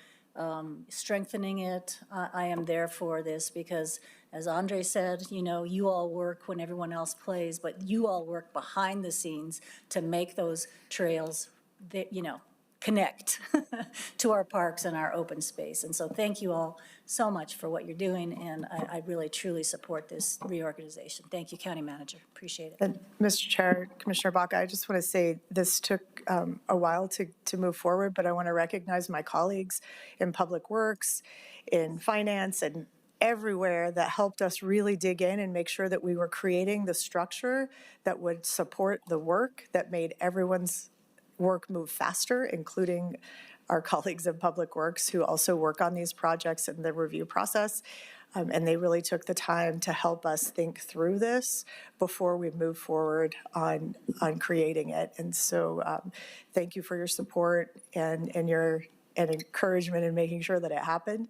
strengthening it, I am there for this, because as Andre said, you know, you all work when everyone else plays, but you all work behind the scenes to make those trails that, you know, connect to our parks and our open space. And so thank you all so much for what you're doing, and I really truly support this reorganization. Thank you, County Manager, appreciate it. And Mr. Chair, Commissioner Baca, I just want to say this took a while to move forward, but I want to recognize my colleagues in Public Works, in Finance, and everywhere that helped us really dig in and make sure that we were creating the structure that would support the work that made everyone's work move faster, including our colleagues in Public Works who also work on these projects in the review process. And they really took the time to help us think through this before we move forward on creating it. And so thank you for your support and your encouragement in making sure that it happened.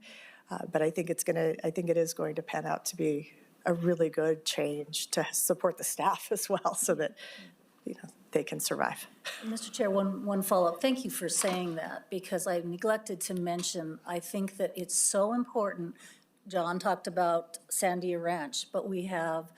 But I think it is going to pan out to be a really good change to support the staff as well, so that, you know, they can survive. Mr. Chair, one follow-up. Thank you for saying that, because I neglected to mention, I think that it's so important. John talked about Sandia Ranch, but we have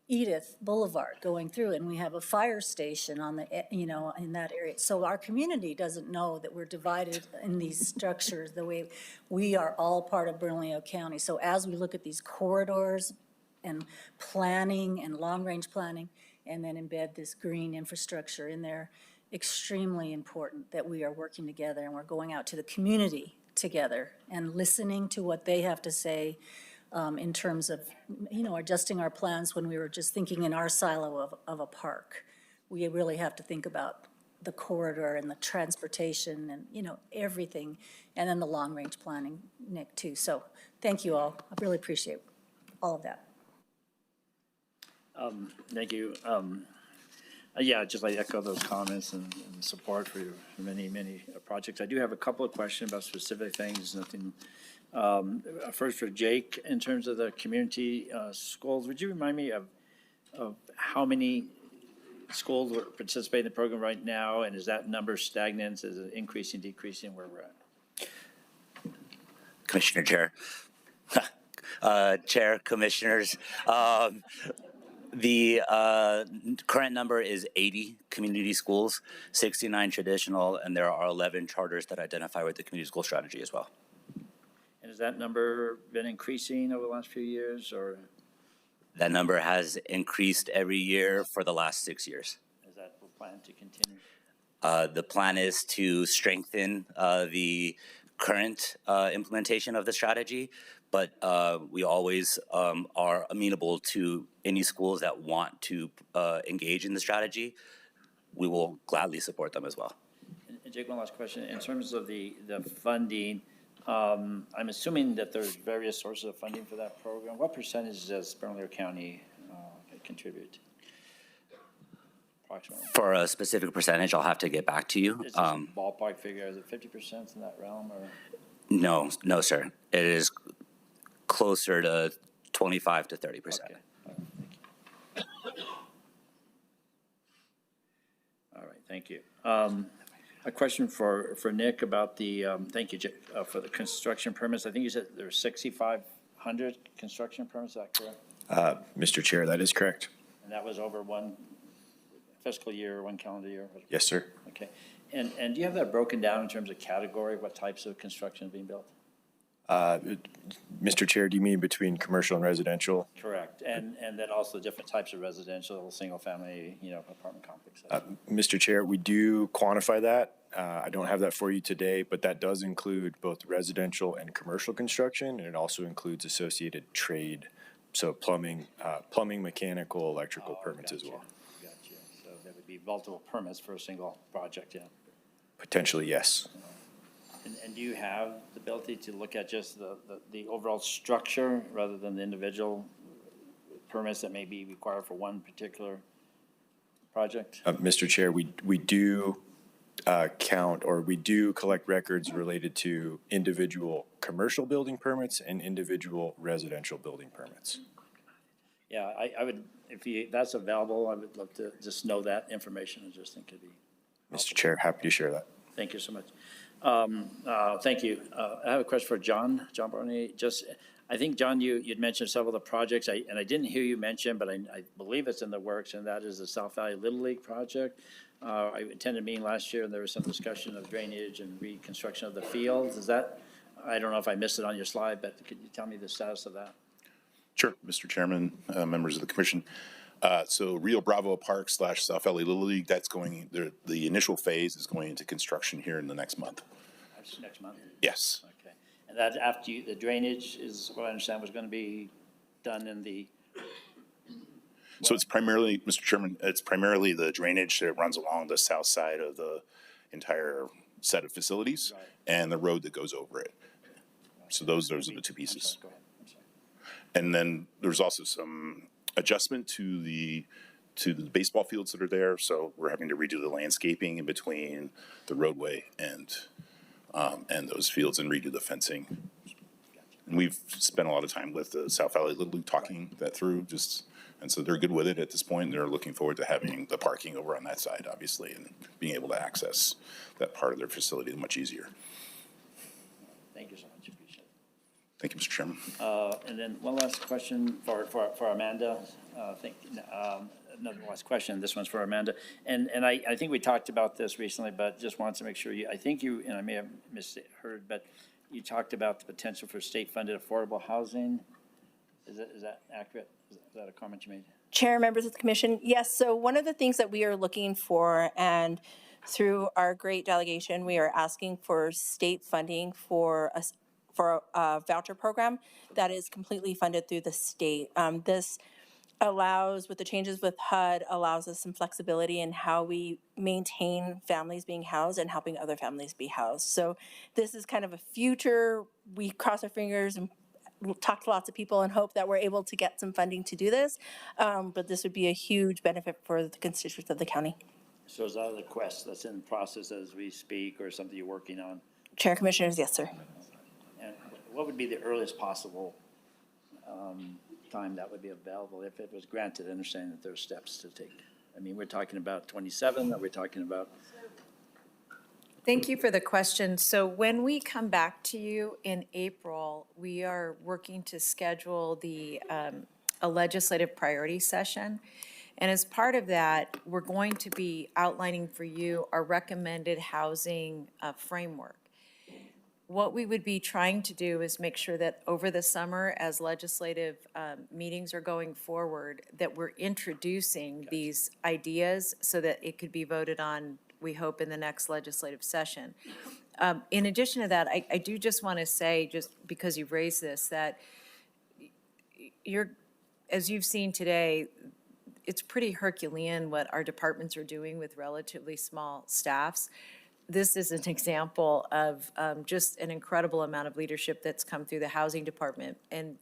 Edith Boulevard going through, and we have a fire station on the, you know, in that area. So our community doesn't know that we're divided in these structures the way we are all part of Bernalillo County. So as we look at these corridors and planning and long-range planning, and then embed this green infrastructure in there, extremely important that we are working together and we're going out to the community together and listening to what they have to say in terms of, you know, adjusting our plans when we were just thinking in our silo of a park. We really have to think about the corridor and the transportation and, you know, everything, and then the long-range planning, Nick, too. So thank you all. I really appreciate all of that. Thank you. Yeah, just like echo those comments and support for your many projects. I do have a couple of questions about specific things. Nothing. First for Jake, in terms of the community schools, would you remind me of how many schools are participating in the program right now, and is that number stagnant? Is it increasing, decreasing, where we're at? Commissioner Chair. Chair, Commissioners. The current number is 80 community schools, 69 traditional, and there are 11 charters that identify with the community school strategy as well. And has that number been increasing over the last few years, or? That number has increased every year for the last 6 years. Is that the plan to continue? The plan is to strengthen the current implementation of the strategy, but we always are amenable to any schools that want to engage in the strategy. We will gladly support them as well. And Jake, one last question. In terms of the funding, I'm assuming that there's various sources of funding for that program. What percentage does Bernalillo County contribute? Approximately. For a specific percentage, I'll have to get back to you. Is this a ballpark figure? Is it 50% in that realm, or? No, sir. It is closer to 25 to 30%. Okay. All right, thank you. A question for Nick about the, thank you, for the construction permits. I think you said there were 6,500 construction permits, is that correct? Mr. Chair, that is correct. And that was over one fiscal year, one calendar year? Yes, sir. Okay. And do you have that broken down in terms of category, what types of construction is being built? Mr. Chair, do you mean between commercial and residential? Correct. And then also different types of residential, single family, apartment complexes. Mr. Chair, we do quantify that. I don't have that for you today, but that does include both residential and commercial construction, and it also includes associated trade, so plumbing, mechanical, electrical permits as well. Gotcha. So there would be multiple permits for a single project, yeah? Potentially, yes. And do you have the ability to look at just the overall structure rather than the individual permits that may be required for one particular project? Mr. Chair, we do count, or we do collect records related to individual commercial building permits and individual residential building permits. Yeah, I would, if that's available, I would love to just know that information. I just think it'd be. Mr. Chair, happy to share that. Thank you so much. Thank you. I have a question for John Barney. Just, I think, John, you'd mentioned several of the projects, and I didn't hear you mention, but I believe it's in the works, and that is the South Valley Little League project. I attended a meeting last year, and there was some discussion of drainage and reconstruction of the fields. Is that, I don't know if I missed it on your slide, but could you tell me the status of that? Sure, Mr. Chairman, members of the commission. So Rio Bravo Park / South Valley Little League, that's going, the initial phase is going into construction here in the next month. Next month? Yes. Okay. And that after the drainage is, what I understand, was going to be done in the. So it's primarily, Mr. Chairman, it's primarily the drainage that runs along the south side of the entire set of facilities and the road that goes over it. So those are the two pieces. Go ahead. I'm sorry. And then there's also some adjustment to the baseball fields that are there. So we're having to redo the landscaping in between the roadway and those fields and redo the fencing. And we've spent a lot of time with the South Valley Little League talking that through, and so they're good with it at this point. And they're looking forward to having the parking over on that side, obviously, and being able to access that part of their facility much easier. Thank you so much. Appreciate it. Thank you, Mr. Chairman. And then one last question for Amanda. Another last question. This one's for Amanda. And I think we talked about this recently, but just wanted to make sure I think you, and I may have misheard, but you talked about the potential for state-funded affordable housing. Is that accurate? Is that a comment you made? Chair, members of the commission, yes. So one of the things that we are looking for, and through our great delegation, we are asking for state funding for a voucher program that is completely funded through the state. This allows, with the changes with HUD, allows us some flexibility in how we maintain families being housed and helping other families be housed. So this is kind of a future, we cross our fingers and talk to lots of people and hope that we're able to get some funding to do this. But this would be a huge benefit for the constituents of the county. So is that a request that's in process as we speak or something you're working on? Chair, commissioners, yes, sir. And what would be the earliest possible time that would be available if it was granted, understanding that there are steps to take? I mean, we're talking about 27, are we talking about? Thank you for the question. So when we come back to you in April, we are working to schedule a legislative priority session. And as part of that, we're going to be outlining for you our recommended housing framework. What we would be trying to do is make sure that over the summer, as legislative meetings are going forward, that we're introducing these ideas so that it could be voted on, we hope, in the next legislative session. In addition to that, I do just want to say, just because you've raised this, that as you've seen today, it's pretty Herculean what our departments are doing with relatively small staffs. This is an example of just an incredible amount of leadership that's come through the housing department. And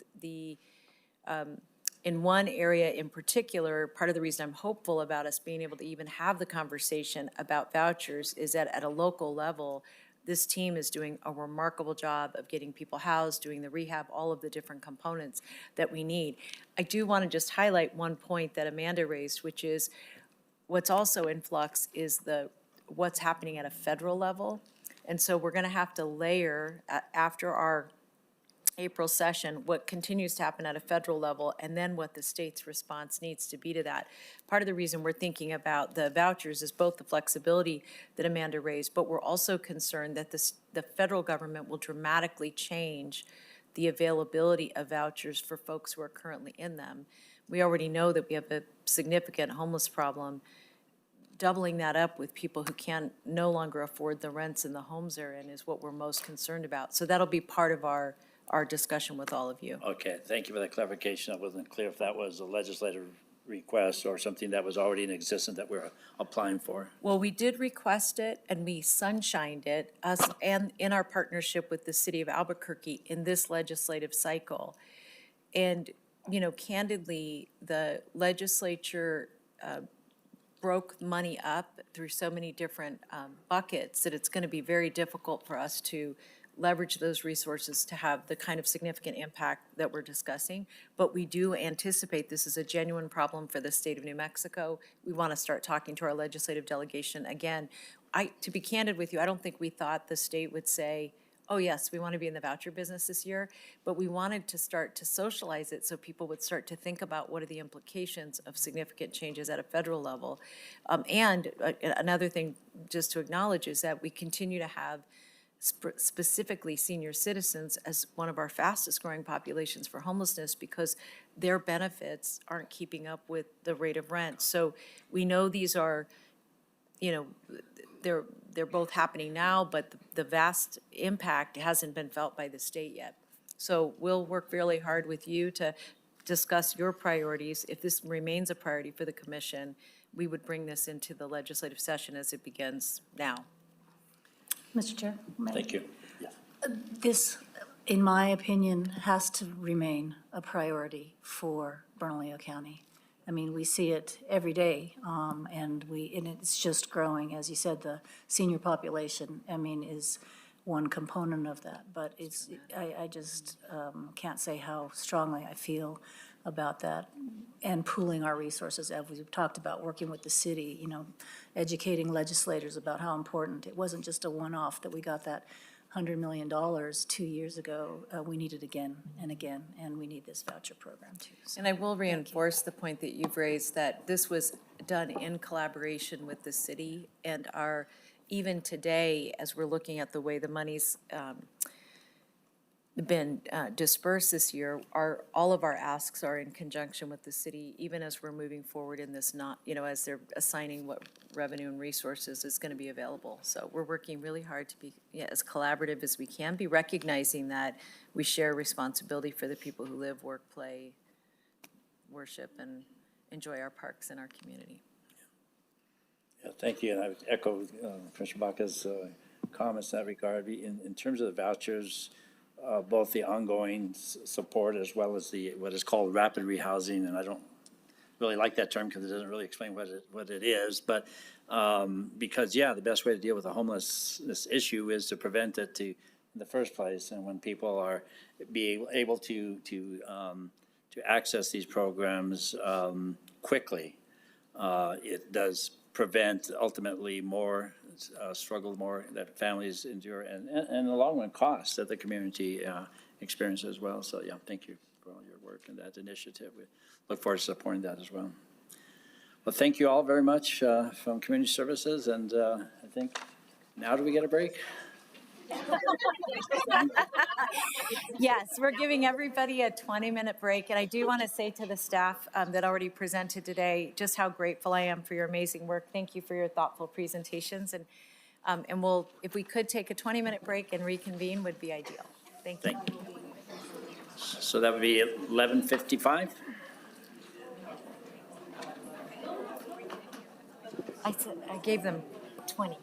in one area in particular, part of the reason I'm hopeful about us being able to even have the conversation about vouchers is that at a local level, this team is doing a remarkable job of getting people housed, doing the rehab, all of the different components that we need. I do want to just highlight one point that Amanda raised, which is what's also in flux is what's happening at a federal level. And so we're going to have to layer after our April session what continues to happen at a federal level and then what the state's response needs to be to that. Part of the reason we're thinking about the vouchers is both the flexibility that Amanda raised, but we're also concerned that the federal government will dramatically change the availability of vouchers for folks who are currently in them. We already know that we have a significant homeless problem. Doubling that up with people who can no longer afford the rents in the homes they're in is what we're most concerned about. So that'll be part of our discussion with all of you. Okay, thank you for that clarification. I wasn't clear if that was a legislative request or something that was already in existence that we're applying for. Well, we did request it and we sunshined it, us and in our partnership with the city of Albuquerque in this legislative cycle. And, you know, candidly, the legislature broke money up through so many different buckets that it's going to be very difficult for us to leverage those resources to have the kind of significant impact that we're discussing. But we do anticipate this is a genuine problem for the state of New Mexico. We want to start talking to our legislative delegation again. To be candid with you, I don't think we thought the state would say, oh, yes, we want to be in the voucher business this year, but we wanted to start to socialize it so people would start to think about what are the implications of significant changes at a federal level. And another thing just to acknowledge is that we continue to have specifically senior citizens as one of our fastest growing populations for homelessness because their benefits aren't keeping up with the rate of rent. So we know these are, you know, they're both happening now, but the vast impact hasn't been felt by the state yet. So we'll work really hard with you to discuss your priorities. If this remains a priority for the commission, we would bring this into the legislative session as it begins now. Mr. Chair? Thank you. This, in my opinion, has to remain a priority for Bernalillo County. I mean, we see it every day, and it's just growing. As you said, the senior population, I mean, is one component of that. But I just can't say how strongly I feel about that and pooling our resources, as we've talked about, working with the city, you know, educating legislators about how important. It wasn't just a one-off that we got that $100 million 2 years ago. We need it again and again, and we need this voucher program too. So, and I will reinforce the point that you've raised, that this was done in collaboration with the city, and even today, as we're looking at the way the money's been dispersed this year, all of our asks are in conjunction with the city, even as we're moving forward in this, not, you know, as they're assigning what revenue and resources is going to be available. So we're working really hard to be as collaborative as we can be, recognizing that we share responsibility for the people who live, work, play, worship, and enjoy our parks and our community. Yeah, thank you, and I would echo Commissioner Baca's comments in that regard. In terms of the vouchers, both the ongoing support as well as what is called rapid rehousing, and I don't really like that term because it doesn't really explain what it is, but because, yeah, the best way to deal with the homelessness issue is to prevent it in the first place. And when people are able to access these programs quickly, it does prevent ultimately more struggle, more that families endure, and in the long run, costs that the community experiences as well. So, yeah, thank you for all your work and that initiative. We look forward to supporting that as well. Well, thank you all very much from Community Services, and I think now do we get a break? Yes, we're giving everybody a 20-minute break, and I do want to say to the staff that already presented today just how grateful I am for your amazing work. Thank you for your thoughtful presentations, and we'll, if we could take a 20-minute break and reconvene, would be ideal. Thank you. So that would be 11:55. I gave them 20.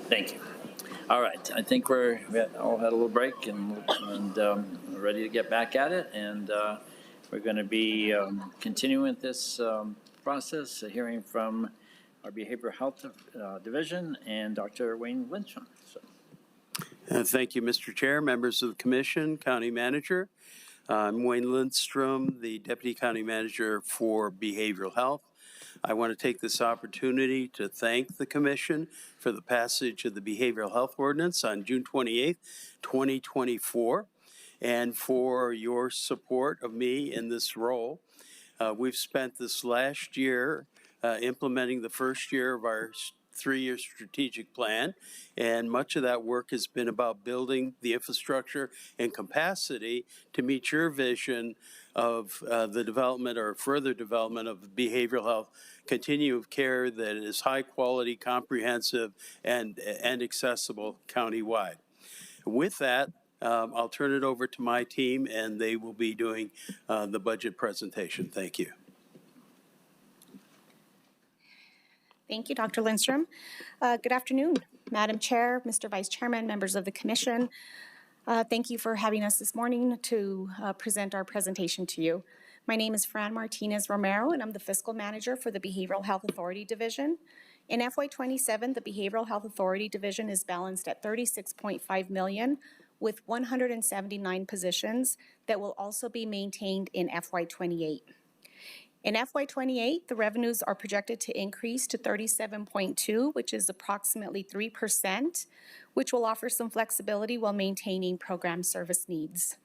Thank you. All right, I think we all had a little break and we're ready to get back at it. And we're going to be continuing this process, hearing from our Behavioral Health Division and Dr. Wayne Lindstrom. So. Thank you, Mr. Chair, members of the Commission, County Manager. I'm Wayne Lindstrom, the Deputy County Manager for Behavioral Health. I want to take this opportunity to thank the Commission for the passage of the Behavioral Health Ordinance on June 28th, 2024, and for your support of me in this role. We've spent this last year implementing the first year of our 3-year strategic plan, and much of that work has been about building the infrastructure and capacity to meet your vision of the development or further development of behavioral health continuum of care that is high quality, comprehensive, and accessible countywide. With that, I'll turn it over to my team, and they will be doing the budget presentation. Thank you. Thank you, Dr. Lindstrom. Good afternoon, Madam Chair, Mr. Vice Chairman, members of the Commission. Thank you for having us this morning to present our presentation to you. My name is Fran Martinez Romero, and I'm the Fiscal Manager for the Behavioral Health Authority Division. In FY27, the Behavioral Health Authority Division is balanced at $36.5 million with 179 positions that will also be maintained in FY28. In FY28, the revenues are projected to increase to 37.2, which is approximately 3%, which will offer some flexibility while maintaining program service needs.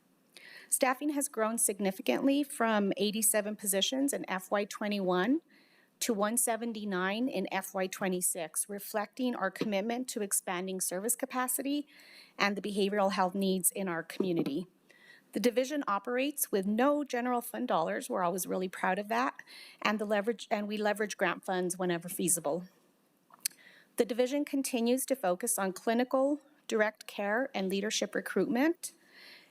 Staffing has grown significantly from 87 positions in FY21 to 179 in FY26, reflecting our commitment to expanding service capacity and the behavioral health needs in our community. The division operates with no general fund dollars. We're always really proud of that, and we leverage grant funds whenever feasible. The division continues to focus on clinical, direct care, and leadership recruitment,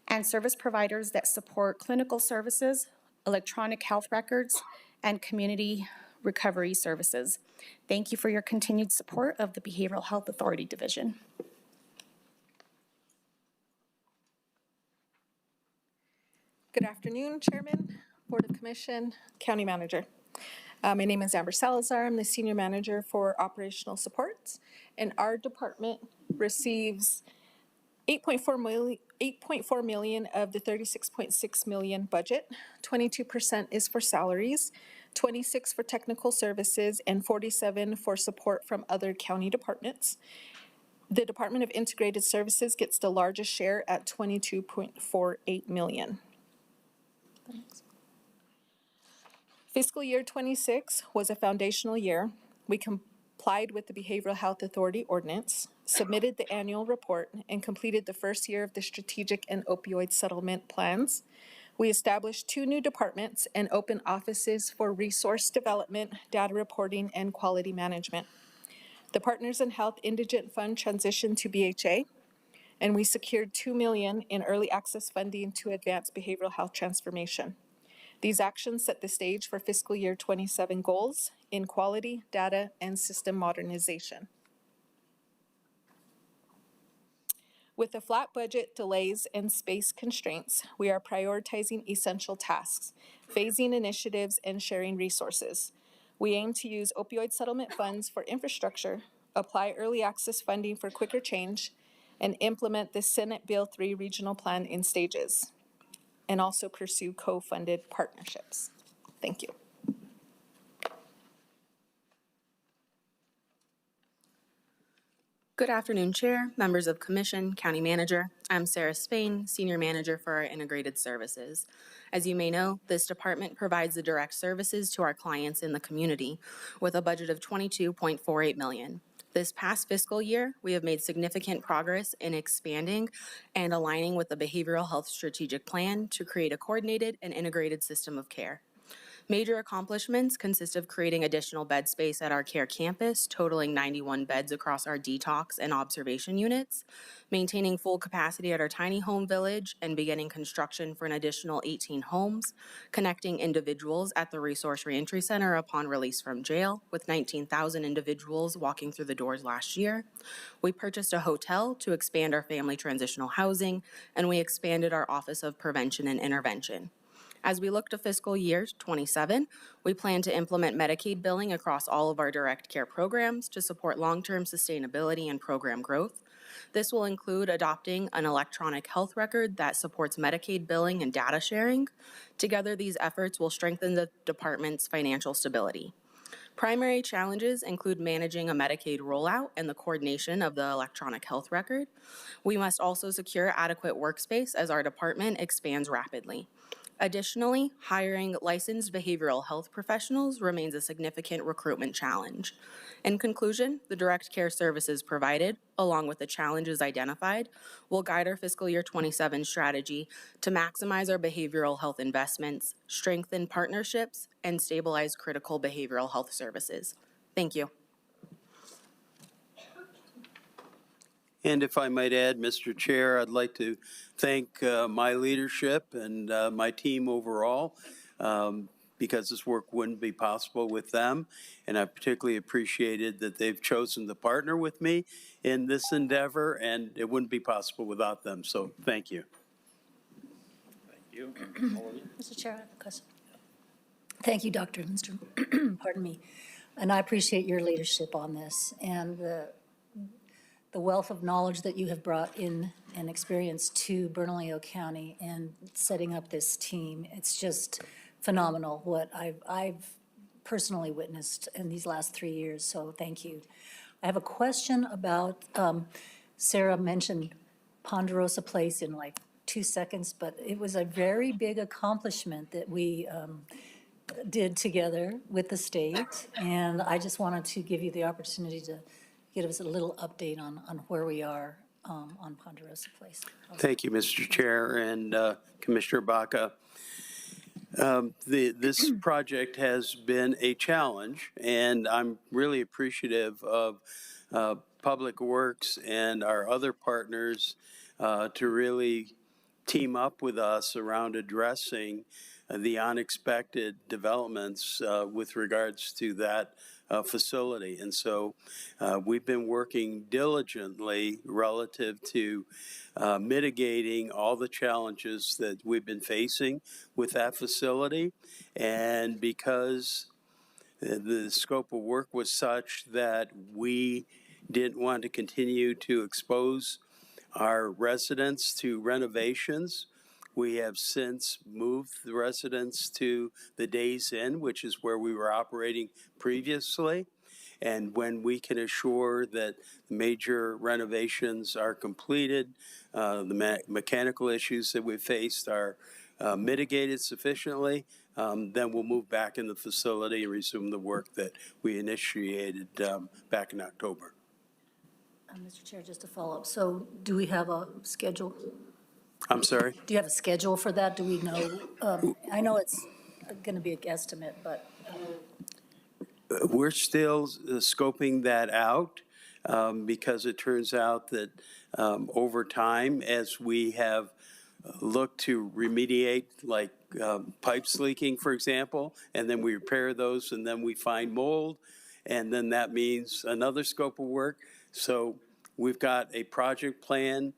and service providers that support clinical services, electronic health records, and community recovery services. Thank you for your continued support of the Behavioral Health Authority Division. Good afternoon, Chairman, Board of Commission, County Manager. My name is Amber Salazar. I'm the Senior Manager for Operational Supports, and our department receives $8.4 million of the $36.6 million budget. 22% is for salaries, 26% for technical services, and 47% for support from other county departments. The Department of Integrated Services gets the largest share at $22.48 million. Fiscal year 26 was a foundational year. We complied with the Behavioral Health Authority Ordinance, submitted the annual report, and completed the first year of the strategic and opioid settlement plans. We established 2 new departments and opened offices for resource development, data reporting, and quality management. The Partners in Health Indigent Fund transitioned to BHA, and we secured $2 million in early access funding to advance behavioral health transformation. These actions set the stage for fiscal year 27 goals in quality, data, and system modernization. With the flat budget, delays, and space constraints, we are prioritizing essential tasks, phasing initiatives, and sharing resources. We aim to use opioid settlement funds for infrastructure, apply early access funding for quicker change, and implement the Senate Bill 3 regional plan in stages, and also pursue co-funded partnerships. Thank you. Good afternoon, Chair, members of Commission, County Manager. I'm Sarah Spain, Senior Manager for our Integrated Services. As you may know, this department provides the direct services to our clients in the community with a budget of $22.48 million. This past fiscal year, we have made significant progress in expanding and aligning with the Behavioral Health Strategic Plan to create a coordinated and integrated system of care. Major accomplishments consist of creating additional bed space at our care campus, totaling 91 beds across our detox and observation units, maintaining full capacity at our tiny home village, and beginning construction for an additional 18 homes, connecting individuals at the Resource Reentry Center upon release from jail, with 19,000 individuals walking through the doors last year. We purchased a hotel to expand our family transitional housing, and we expanded our Office of Prevention and Intervention. As we look to fiscal year 27, we plan to implement Medicaid billing across all of our direct care programs to support long-term sustainability and program growth. This will include adopting an electronic health record that supports Medicaid billing and data sharing. Together, these efforts will strengthen the department's financial stability. Primary challenges include managing a Medicaid rollout and the coordination of the electronic health record. We must also secure adequate workspace as our department expands rapidly. Additionally, hiring licensed behavioral health professionals remains a significant recruitment challenge. In conclusion, the direct care services provided, along with the challenges identified, will guide our fiscal year 27 strategy to maximize our behavioral health investments, strengthen partnerships, and stabilize critical behavioral health services. Thank you. And if I might add, Mr. Chair, I'd like to thank my leadership and my team overall, because this work wouldn't be possible with them. And I particularly appreciated that they've chosen to partner with me in this endeavor, and it wouldn't be possible without them. So thank you. Thank you. Mr. Chair, I have a question. Thank you, Dr. Lindstrom. Pardon me. And I appreciate your leadership on this and the wealth of knowledge that you have brought in and experience to Bernalillo County and setting up this team. It's just phenomenal what I've personally witnessed in these last 3 years, so thank you. I have a question about, Sarah mentioned Ponderosa Place in like 2 seconds, but it was a very big accomplishment that we did together with the state, and I just wanted to give you the opportunity to give us a little update on where we are on Ponderosa Place. Thank you, Mr. Chair and Commissioner Baca. This project has been a challenge, and I'm really appreciative of Public Works and our other partners to really team up with us around addressing the unexpected developments with regards to that facility. And so we've been working diligently relative to mitigating all the challenges that we've been facing with that facility. And because the scope of work was such that we didn't want to continue to expose our residents to renovations, we have since moved the residents to the Days Inn, which is where we were operating previously. And when we can assure that major renovations are completed, the mechanical issues that we faced are mitigated sufficiently, then we'll move back in the facility and resume the work that we initiated back in October. Mr. Chair, just to follow up, so do we have a schedule? I'm sorry? Do you have a schedule for that? Do we know? I know it's going to be a guesstimate, but. We're still scoping that out because it turns out that over time, as we have looked to remediate, like pipes leaking, for example, and then we repair those and then we find mold, and then that means another scope of work. So we've got a project plan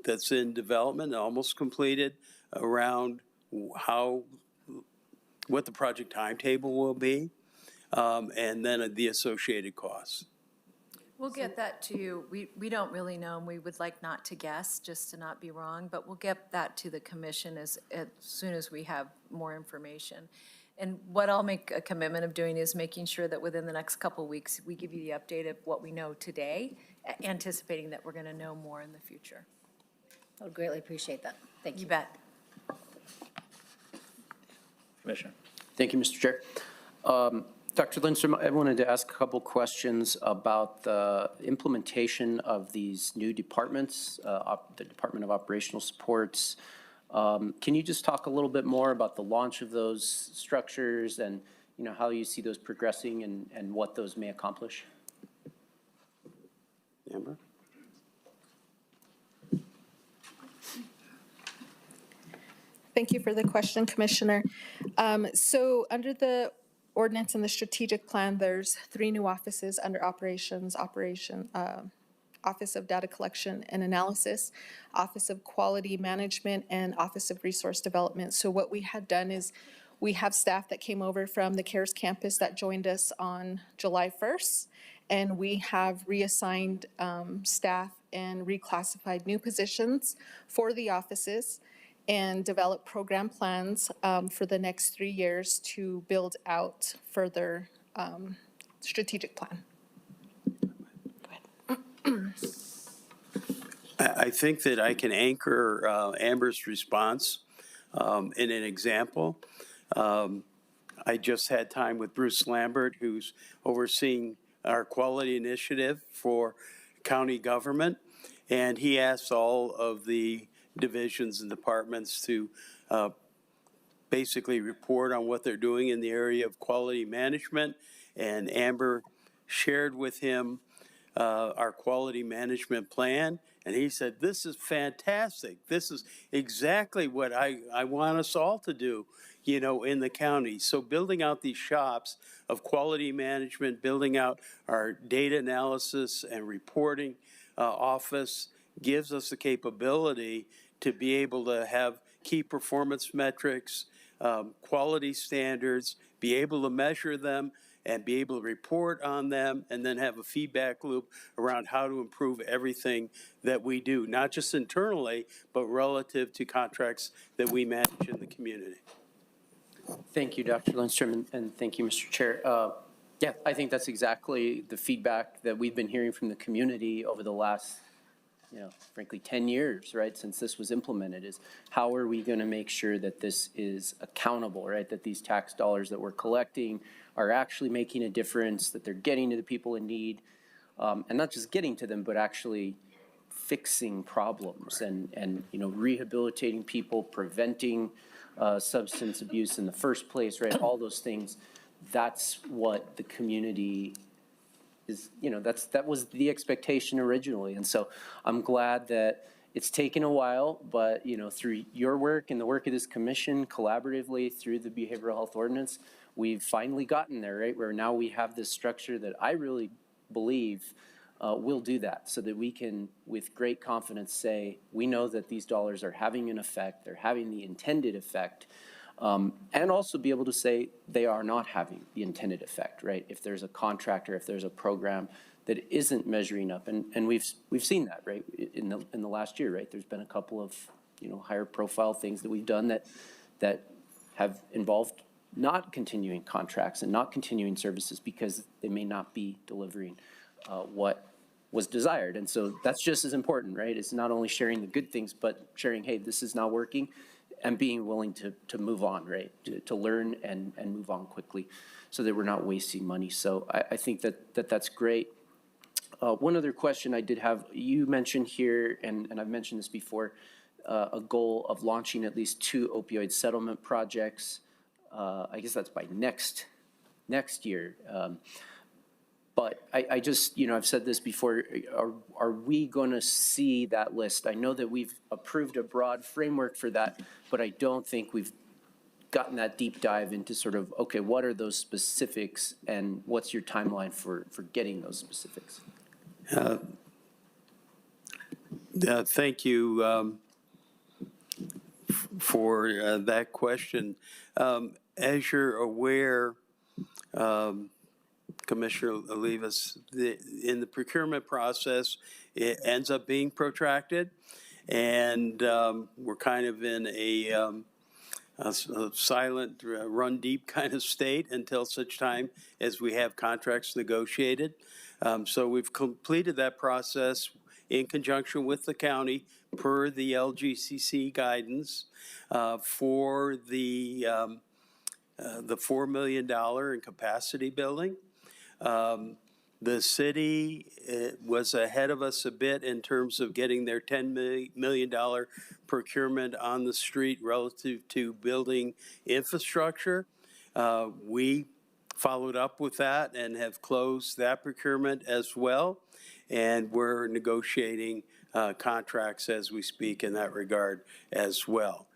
that's in development, almost completed, around what the project timetable will be, and then the associated costs. We'll get that to you. We don't really know, and we would like not to guess, just to not be wrong, but we'll get that to the commission as soon as we have more information. And what I'll make a commitment of doing is making sure that within the next couple of weeks, we give you the update of what we know today, anticipating that we're going to know more in the future. I would greatly appreciate that. Thank you. You bet. Commissioner. Thank you, Mr. Chair. Dr. Lindstrom, I wanted to ask a couple questions about the implementation of these new departments, the Department of Operational Supports, Can you just talk a little bit more about the launch of those structures and, how you see those progressing and what those may accomplish? Amber? Thank you for the question, Commissioner. So under the ordinance and the strategic plan, there's 3 new offices under operations, Office of Data Collection and Analysis, Office of Quality Management, and Office of Resource Development. So what we had done is we have staff that came over from the CARES campus that joined us on July 1st, and we have reassigned staff and reclassified new positions for the offices and developed program plans for the next 3 years to build out further strategic plan. I think that I can anchor Amber's response in an example. I just had time with Bruce Lambert, who's overseeing our quality initiative for county government, and he asked all of the divisions and departments to basically report on what they're doing in the area of quality management, and Amber shared with him our quality management plan, and he said, this is fantastic. This is exactly what I want us all to do, in the county. So building out these shops of quality management, building out our data analysis and reporting office gives us the capability to be able to have key performance metrics, quality standards, be able to measure them, and be able to report on them, and then have a feedback loop around how to improve everything that we do, not just internally, but relative to contracts that we manage in the community. Thank you, Dr. Lindstrom, and thank you, Mr. Chair. Yeah, I think that's exactly the feedback that we've been hearing from the community over the last, frankly, 10 years, right, since this was implemented, is how are we going to make sure that this is accountable, right, that these tax dollars that we're collecting are actually making a difference, that they're getting to the people in need, and not just getting to them, but actually fixing problems and rehabilitating people, preventing substance abuse in the first place, right, all those things. That's what the community is, that was the expectation originally. And so I'm glad that it's taken a while, but, through your work and the work of this commission, collaboratively through the behavioral health ordinance, we've finally gotten there, right, where now we have this structure that I really believe will do that, so that we can, with great confidence, say, we know that these dollars are having an effect, they're having the intended effect, and also be able to say they are not having the intended effect, right? If there's a contractor, if there's a program that isn't measuring up, and we've seen that, right, in the last year, right? There's been a couple of higher profile things that we've done that have involved not continuing contracts and not continuing services because they may not be delivering what was desired. And so that's just as important, right? It's not only sharing the good things, but sharing, hey, this is not working, and being willing to move on, right? To learn and move on quickly so that we're not wasting money. So I think that's great. One other question I did have, you mentioned here, and I've mentioned this before, a goal of launching at least 2 opioid settlement projects. I guess that's by next year. But I just, I've said this before, are we going to see that list? I know that we've approved a broad framework for that, but I don't think we've gotten that deep dive into sort of, okay, what are those specifics and what's your timeline for getting those specifics? Thank you for that question. As you're aware, Commissioner Olivas, in the procurement process, it ends up being protracted, and we're kind of in a silent, run deep kind of state until such time as we have contracts negotiated. So we've completed that process in conjunction with the county per the LGCC guidance for the $4 million in capacity building. The city was ahead of us a bit in terms of getting their $10 million procurement on the street relative to building infrastructure. We followed up with that and have closed that procurement as well. And we're negotiating contracts as we speak in that regard as well.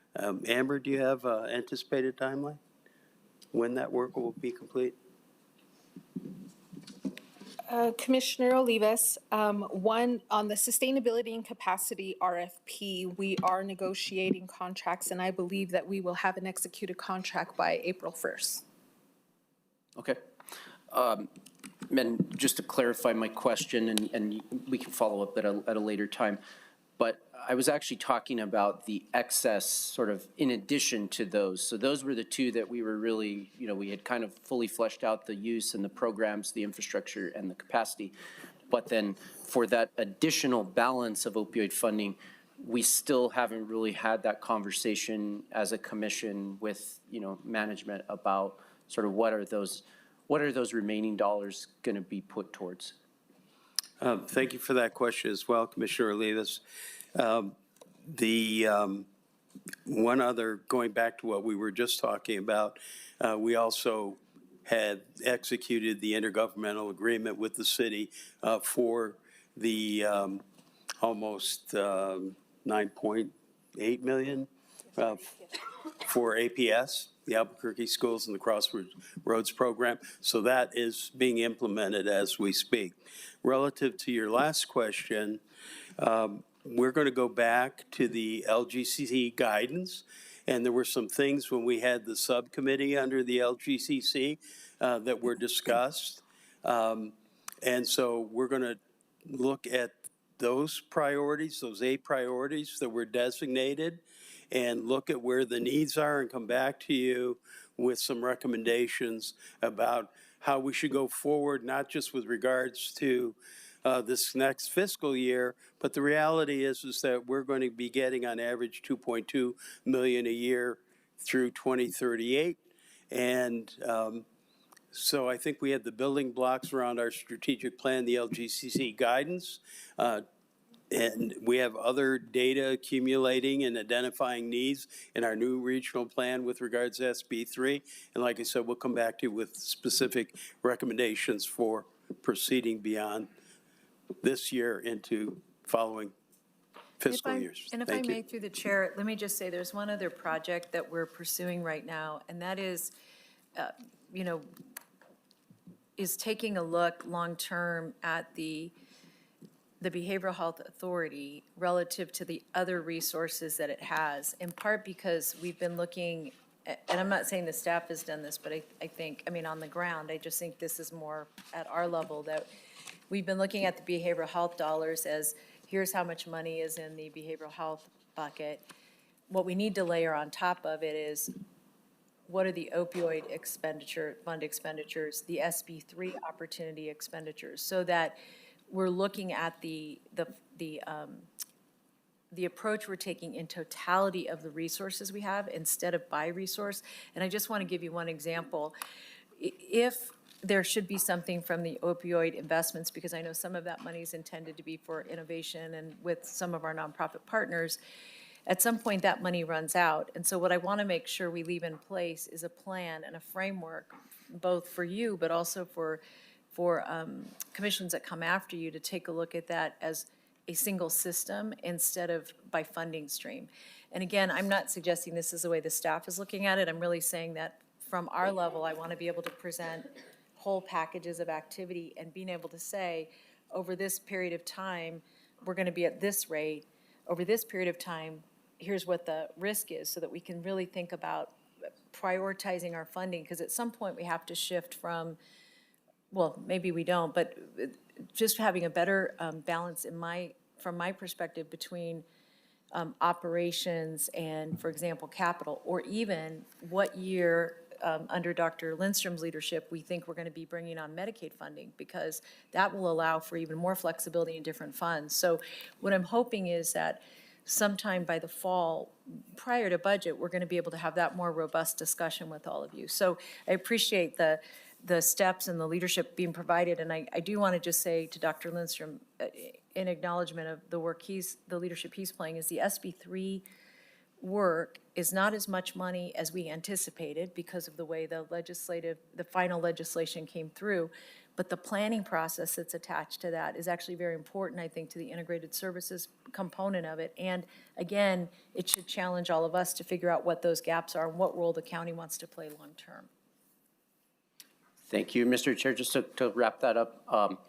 Amber, do you have an anticipated timeline when that work will be complete? Commissioner Olivas, one, on the sustainability and capacity RFP, we are negotiating contracts, and I believe that we will have an executed contract by April 1st. Okay. And just to clarify my question, and we can follow up at a later time, but I was actually talking about the excess sort of in addition to those. So those were the two that we were really, we had kind of fully fleshed out the use and the programs, the infrastructure and the capacity. But then for that additional balance of opioid funding, we still haven't really had that conversation as a commission with, management about sort of what are those remaining dollars going to be put towards? Thank you for that question as well, Commissioner Olivas. One other, going back to what we were just talking about, we also had executed the intergovernmental agreement with the city for the almost 9.8 million for APS, the Albuquerque Schools and the Crossroads program. So that is being implemented as we speak. Relative to your last question, we're going to go back to the LGCC guidance, and there were some things when we had the subcommittee under the LGCC that were discussed. And so we're going to look at those priorities, those 8 priorities that were designated, and look at where the needs are and come back to you with some recommendations about how we should go forward, not just with regards to this next fiscal year, but the reality is that we're going to be getting on average 2.2 million a year through 2038. And so I think we have the building blocks around our strategic plan, the LGCC guidance, and we have other data accumulating and identifying needs in our new regional plan with regards to SB3. And like I said, we'll come back to you with specific recommendations for proceeding beyond this year into following fiscal years. And if I may, through the chair, let me just say there's one other project that we're pursuing right now, and that is, is taking a look long-term at the Behavioral Health Authority relative to the other resources that it has, in part because we've been looking, and I'm not saying the staff has done this, but I think, on the ground, I just think this is more at our level, that we've been looking at the behavioral health dollars as here's how much money is in the behavioral health bucket. What we need to layer on top of it is what are the opioid fund expenditures, the SB3 opportunity expenditures, so that we're looking at the approach we're taking in totality of the resources we have instead of by resource. And I just want to give you one example. If there should be something from the opioid investments, because I know some of that money is intended to be for innovation and with some of our nonprofit partners, at some point that money runs out. And so what I want to make sure we leave in place is a plan and a framework, both for you, but also for commissions that come after you, to take a look at that as a single system instead of by funding stream. And again, I'm not suggesting this is the way the staff is looking at it. I'm really saying that from our level, I want to be able to present whole packages of activity and being able to say, over this period of time, we're going to be at this rate. Over this period of time, here's what the risk is, so that we can really think about prioritizing our funding. Because at some point we have to shift from, well, maybe we don't, but just having a better balance from my perspective between operations and, for example, capital, or even what year under Dr. Lindstrom's leadership we think we're going to be bringing on Medicaid funding, because that will allow for even more flexibility in different funds. So what I'm hoping is that sometime by the fall, prior to budget, we're going to be able to have that more robust discussion with all of you. So I appreciate the the steps and the leadership being provided. And I do want to just say to Dr. Lindstrom, in acknowledgement of the work the leadership he's playing, is the SB3 work is not as much money as we anticipated because of the way the final legislation came through. But the planning process that's attached to that is actually very important, I think, to the integrated services component of it. And again, it should challenge all of us to figure out what those gaps are and what role the county wants to play long-term. Thank you, Mr. Chair. Just to wrap that up,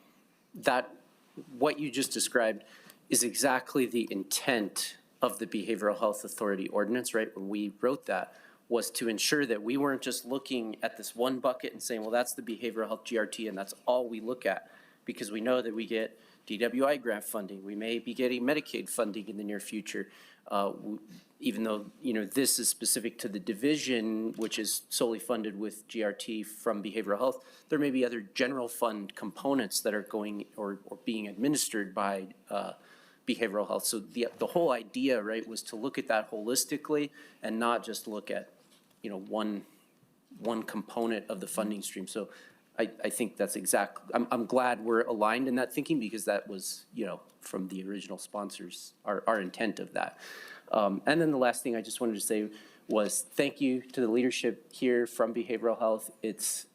what you just described is exactly the intent of the Behavioral Health Authority ordinance, right? When we wrote that, was to ensure that we weren't just looking at this one bucket and saying, well, that's the behavioral health GRT and that's all we look at, because we know that we get DWI grant funding. We may be getting Medicaid funding in the near future, even though, this is specific to the division, which is solely funded with GRT from behavioral health. There may be other general fund components that are going or being administered by behavioral health. So the whole idea, right, was to look at that holistically and not just look at, one component of the funding stream. So I think that's I'm glad we're aligned in that thinking, because that was, from the original sponsors, our intent of that. And then the last thing I just wanted to say was thank you to the leadership here from behavioral health. It's,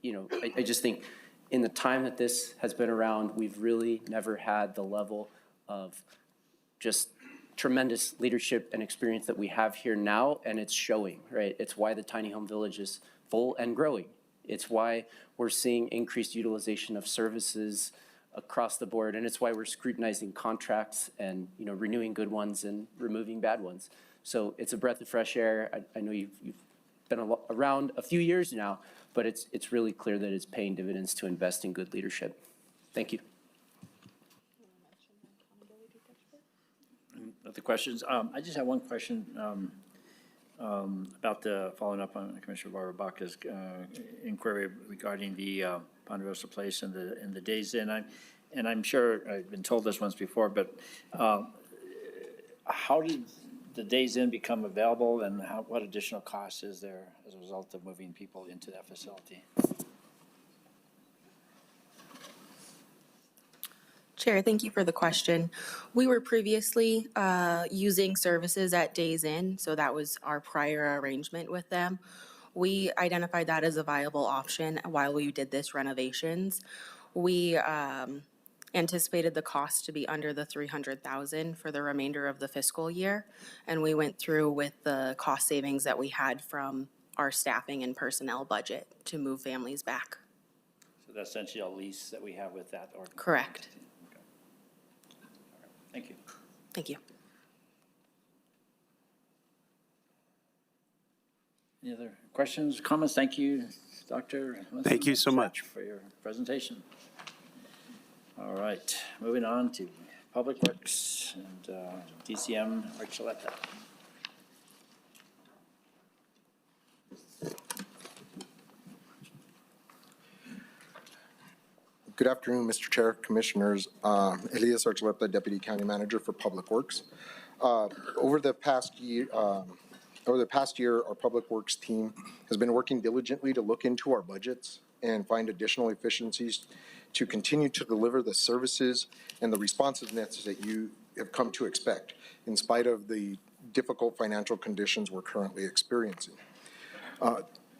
I just think in the time that this has been around, we've really never had the level of just tremendous leadership and experience that we have here now, and it's showing, right? It's why the tiny home village is full and growing. It's why we're seeing increased utilization of services across the board, and it's why we're scrutinizing contracts and renewing good ones and removing bad ones. So it's a breath of fresh air. I know you've been around a few years now, but it's really clear that it's paying dividends to invest in good leadership. Thank you. The questions. I just have one question about following up on Commissioner Barbaca's inquiry regarding the Ponderosa Place and the days in. I'm sure I've been told this once before, but how did the days in become available, and what additional cost is there as a result of moving people into that facility? Chair, thank you for the question. We were previously using services at Days Inn, so that was our prior arrangement with them. We identified that as a viable option while we did this renovations. We anticipated the cost to be under the $300,000 for the remainder of the fiscal year, and we went through with the cost savings that we had from our staffing and personnel budget to move families back. So that's essentially a lease that we have with that ordinance? Correct. Thank you. Thank you. Any other questions, comments? Thank you, Dr. Thank you so much for your presentation. All right, moving on to Public Works and DCM Archuleta. Good afternoon, Mr. Chair, Commissioners. Elias Archuleta, Deputy County Manager for Public Works. Over the past year, our Public Works team has been working diligently to look into our budgets and find additional efficiencies to continue to deliver the services and the responsiveness that you have come to expect, in spite of the difficult financial conditions we're currently experiencing.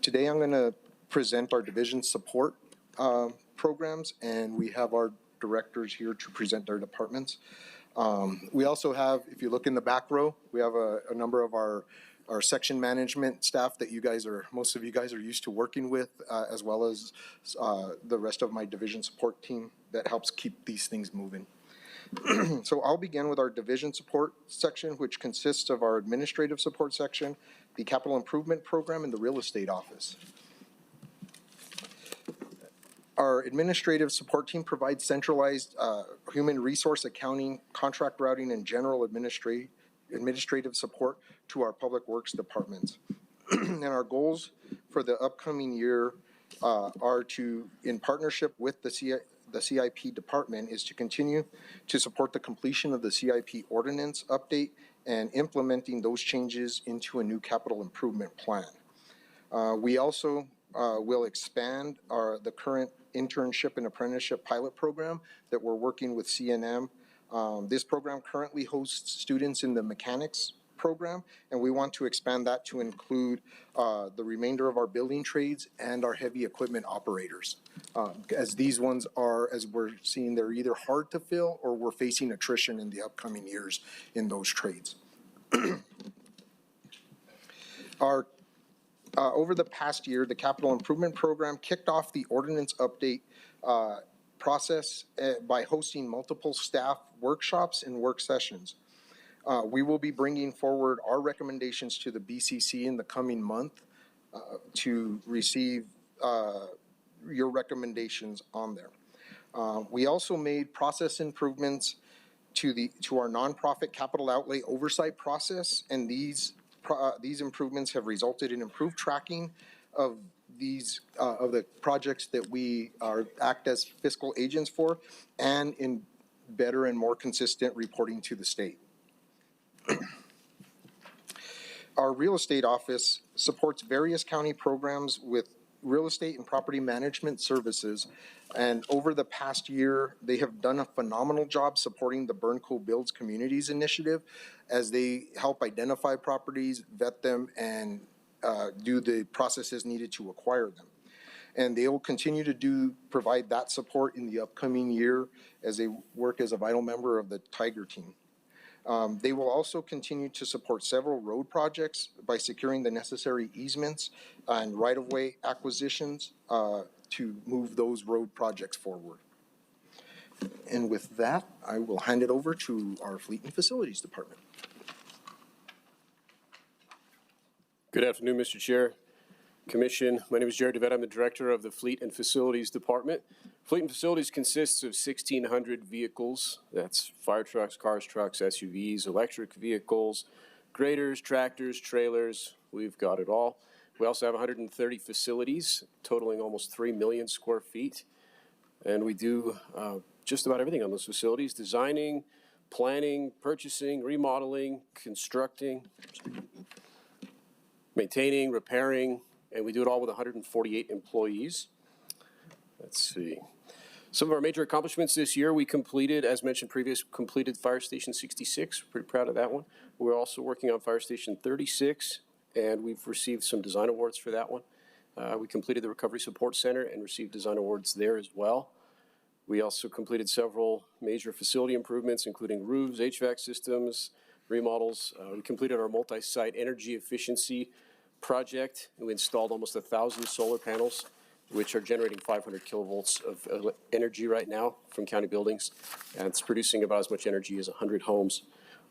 Today, I'm going to present our division support programs, and we have our directors here to present their departments. We also have, if you look in the back row, we have a number of our section management staff that most of you guys are used to working with, as well as the rest of my division support team that helps keep these things moving. So I'll begin with our division support section, which consists of our administrative support section, the capital improvement program, and the real estate office. Our administrative support team provides centralized human resource accounting, contract routing, and general administrative support to our public works departments. And our goals for the upcoming year are to, in partnership with the CIP department, is to continue to support the completion of the CIP ordinance update and implementing those changes into a new capital improvement plan. We also will expand the current internship and apprenticeship pilot program that we're working with CNM. This program currently hosts students in the mechanics program, and we want to expand that to include the remainder of our building trades and our heavy equipment operators. As these ones are, as we're seeing, they're either hard to fill or we're facing attrition in the upcoming years in those trades. Over the past year, the capital improvement program kicked off the ordinance update process by hosting multiple staff workshops and work sessions. We will be bringing forward our recommendations to the BCC in the coming month to receive your recommendations on there. We also made process improvements to our nonprofit capital outlay oversight process, and these improvements have resulted in improved tracking of the projects that we act as fiscal agents for, and in better and more consistent reporting to the state. Our real estate office supports various county programs with real estate and property management services. And over the past year, they have done a phenomenal job supporting the Burn Cool Builds Communities Initiative as they help identify properties, vet them, and do the processes needed to acquire them. And they will continue to provide that support in the upcoming year as they work as a vital member of the Tiger team. They will also continue to support several road projects by securing the necessary easements and right-of-way acquisitions to move those road projects forward. And with that, I will hand it over to our Fleet and Facilities Department. Good afternoon, Mr. Chair, Commission. My name is Jared DeVette. I'm the Director of the Fleet and Facilities Department. Fleet and Facilities consists of 1,600 vehicles. That's fire trucks, cars, trucks, SUVs, electric vehicles, graders, tractors, trailers. We've got it all. We also have 130 facilities, totaling almost 3 million square feet. And we do just about everything on those facilities: designing, planning, purchasing, remodeling, constructing, maintaining, repairing, and we do it all with 148 employees. Let's see. Some of our major accomplishments this year, we completed, as mentioned previously, completed Fire Station 66. Pretty proud of that one. We're also working on Fire Station 36, and we've received some design awards for that one. We completed the Recovery Support Center and received design awards there as well. We also completed several major facility improvements, including roofs, HVAC systems, remodels. We completed our multi-site energy efficiency project, and we installed almost 1,000 solar panels, which are generating 500 kilovolts of energy right now from county buildings, and it's producing about as much energy as 100 homes.